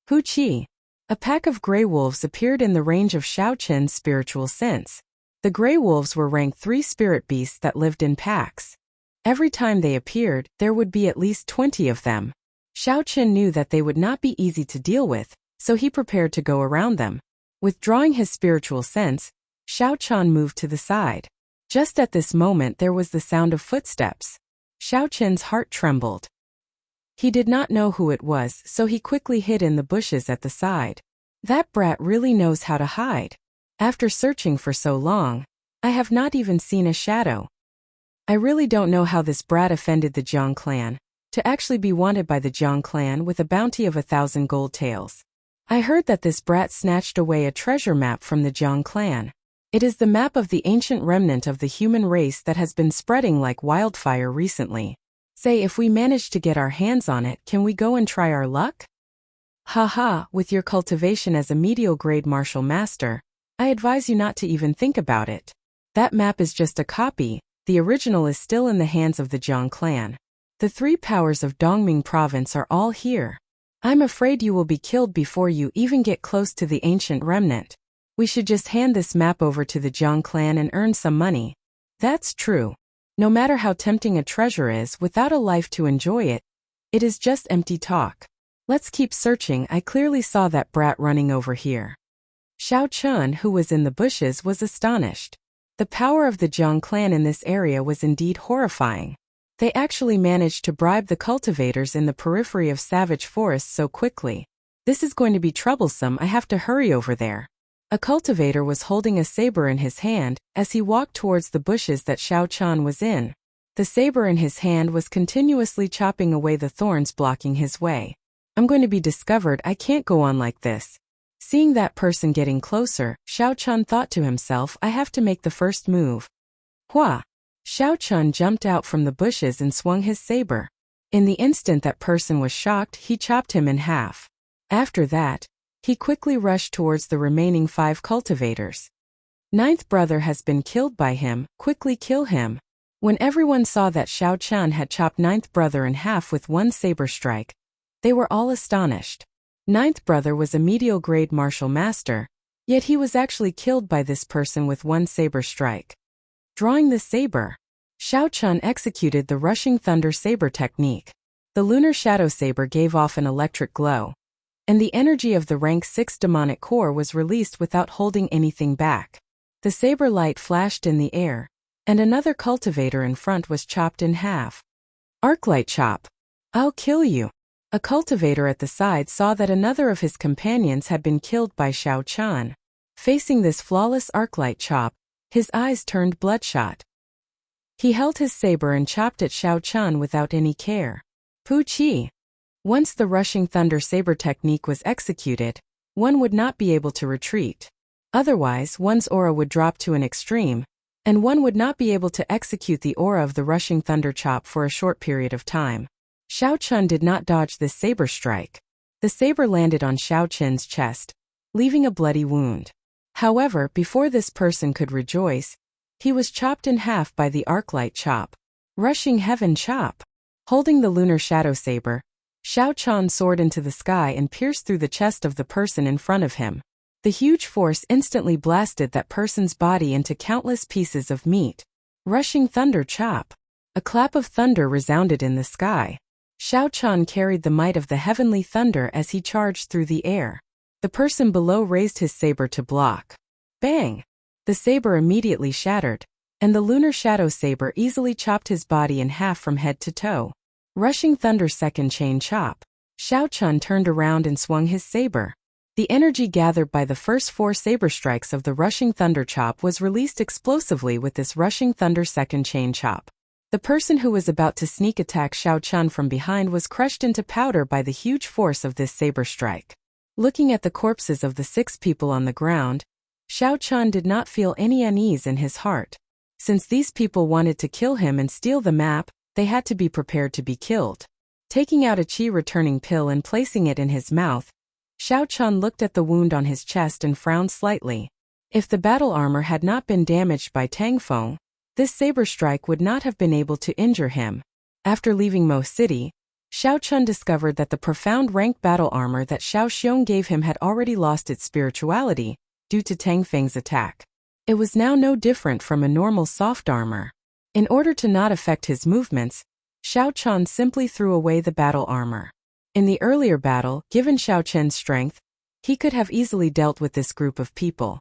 Hu Qi. A pack of gray wolves appeared in the range of Xiaochun's spiritual sense. The gray wolves were ranked 3 spirit beasts that lived in packs. Every time they appeared, there would be at least 20 of them. Xiaochun knew that they would not be easy to deal with, so he prepared to go around them. Withdrawing his spiritual sense, Xiaochun moved to the side. Just at this moment there was the sound of footsteps. Xiaochun's heart trembled. He did not know who it was, so he quickly hid in the bushes at the side. That brat really knows how to hide. After searching for so long, I have not even seen a shadow. I really don't know how this brat offended the Jiang clan, to actually be wanted by the Jiang clan with a bounty of 1,000 gold taels. I heard that this brat snatched away a treasure map from the Jiang clan. It is the map of the ancient remnant of the human race that has been spreading like wildfire recently. Say, if we manage to get our hands on it, can we go and try our luck? Haha, with your cultivation as a medial grade martial master, I advise you not to even think about it. That map is just a copy, the original is still in the hands of the Jiang clan. The 3 powers of Dongming province are all here. I'm afraid you will be killed before you even get close to the ancient remnant. We should just hand this map over to the Jiang clan and earn some money. That's true. No matter how tempting a treasure is, without a life to enjoy it, it is just empty talk. Let's keep searching. I clearly saw that brat running over here. Xiaochun, who was in the bushes, was astonished. The power of the Jiang clan in this area was indeed horrifying. They actually managed to bribe the cultivators in the periphery of Savage Forest so quickly. This is going to be troublesome. I have to hurry over there. A cultivator was holding a saber in his hand as he walked towards the bushes that Xiaochun was in. The saber in his hand was continuously chopping away the thorns blocking his way. I'm going to be discovered. I can't go on like this. Seeing that person getting closer, Xiaochun thought to himself, I have to make the first move. Hua! Xiaochun jumped out from the bushes and swung his saber. In the instant that person was shocked, he chopped him in half. After that, he quickly rushed towards the remaining 5 cultivators. 9th brother has been killed by him, quickly kill him. When everyone saw that Xiaochun had chopped 9th brother in half with 1 saber strike, they were all astonished. 9th brother was a medial grade martial master, yet he was actually killed by this person with 1 saber strike. Drawing the saber, Xiaochun executed the rushing thunder saber technique. The lunar shadow saber gave off an electric glow, and the energy of the rank 6 demonic core was released without holding anything back. The saber light flashed in the air, and another cultivator in front was chopped in half. Arclight chop. I'll kill you. A cultivator at the side saw that another of his companions had been killed by Xiaochun. Facing this flawless arclight chop, his eyes turned bloodshot. He held his saber and chopped at Xiaochun without any care. Pu Qi. Once the rushing thunder saber technique was executed, one would not be able to retreat. Otherwise, one's aura would drop to an extreme, and one would not be able to execute the aura of the rushing thunder chop for a short period of time. Xiao Chun did not dodge this saber strike. The saber landed on Xiao Qin's chest, leaving a bloody wound. However, before this person could rejoice, he was chopped in half by the arclight chop. Rushing heaven chop. Holding the lunar shadow saber, Xiao Chun soared into the sky and pierced through the chest of the person in front of him. The huge force instantly blasted that person's body into countless pieces of meat. Rushing thunder chop. A clap of thunder resounded in the sky. Xiao Chun carried the might of the heavenly thunder as he charged through the air. The person below raised his saber to block. Bang! The saber immediately shattered, and the lunar shadow saber easily chopped his body in half from head to toe. Rushing thunder second chain chop. Xiao Chun turned around and swung his saber. The energy gathered by the first 4 saber strikes of the rushing thunder chop was released explosively with this rushing thunder second chain chop. The person who was about to sneak attack Xiao Chun from behind was crushed into powder by the huge force of this saber strike. Looking at the corpses of the 6 people on the ground, Xiao Chun did not feel any unease in his heart. Since these people wanted to kill him and steal the map, they had to be prepared to be killed. Taking out a qi returning pill and placing it in his mouth, Xiao Chun looked at the wound on his chest and frowned slightly. If the battle armor had not been damaged by Tangfeng, this saber strike would not have been able to injure him. After leaving Mo City, Xiao Chun discovered that the profound rank battle armor that Xiao Xiong gave him had already lost its spirituality due to Tangfeng's attack. It was now no different from a normal soft armor. In order to not affect his movements, Xiao Chun simply threw away the battle armor. In the earlier battle, given Xiao Chen's strength, he could have easily dealt with this group of people.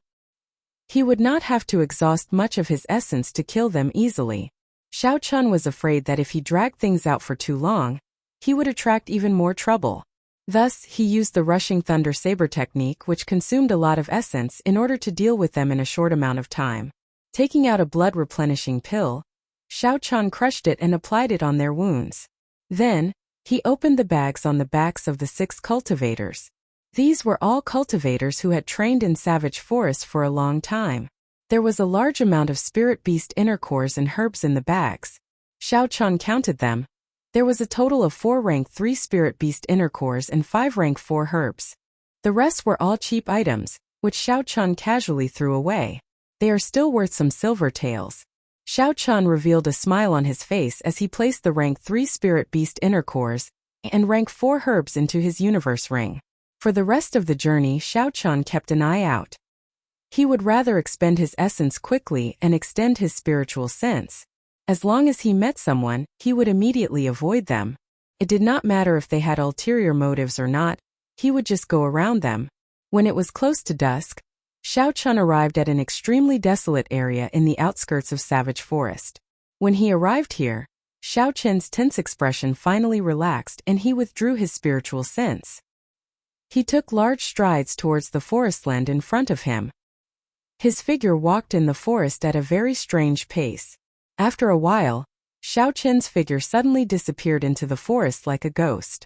He would not have to exhaust much of his essence to kill them easily. Xiao Chun was afraid that if he dragged things out for too long, he would attract even more trouble. Thus, he used the rushing thunder saber technique, which consumed a lot of essence in order to deal with them in a short amount of time. Taking out a blood replenishing pill, Xiao Chun crushed it and applied it on their wounds. Then, he opened the bags on the backs of the 6 cultivators. These were all cultivators who had trained in savage forests for a long time. There was a large amount of spirit beast inner cores and herbs in the bags. Xiao Chun counted them. There was a total of 4 rank 3 spirit beast inner cores and 5 rank 4 herbs. The rest were all cheap items, which Xiao Chun casually threw away. They are still worth some silver taels. Xiao Chun revealed a smile on his face as he placed the rank 3 spirit beast inner cores and rank 4 herbs into his universe ring. For the rest of the journey, Xiao Chun kept an eye out. He would rather expend his essence quickly and extend his spiritual sense. As long as he met someone, he would immediately avoid them. It did not matter if they had ulterior motives or not, he would just go around them. When it was close to dusk, Xiao Chun arrived at an extremely desolate area in the outskirts of Savage Forest. When he arrived here, Xiao Chen's tense expression finally relaxed and he withdrew his spiritual sense. He took large strides towards the forestland in front of him. His figure walked in the forest at a very strange pace. After a while, Xiao Chen's figure suddenly disappeared into the forest like a ghost.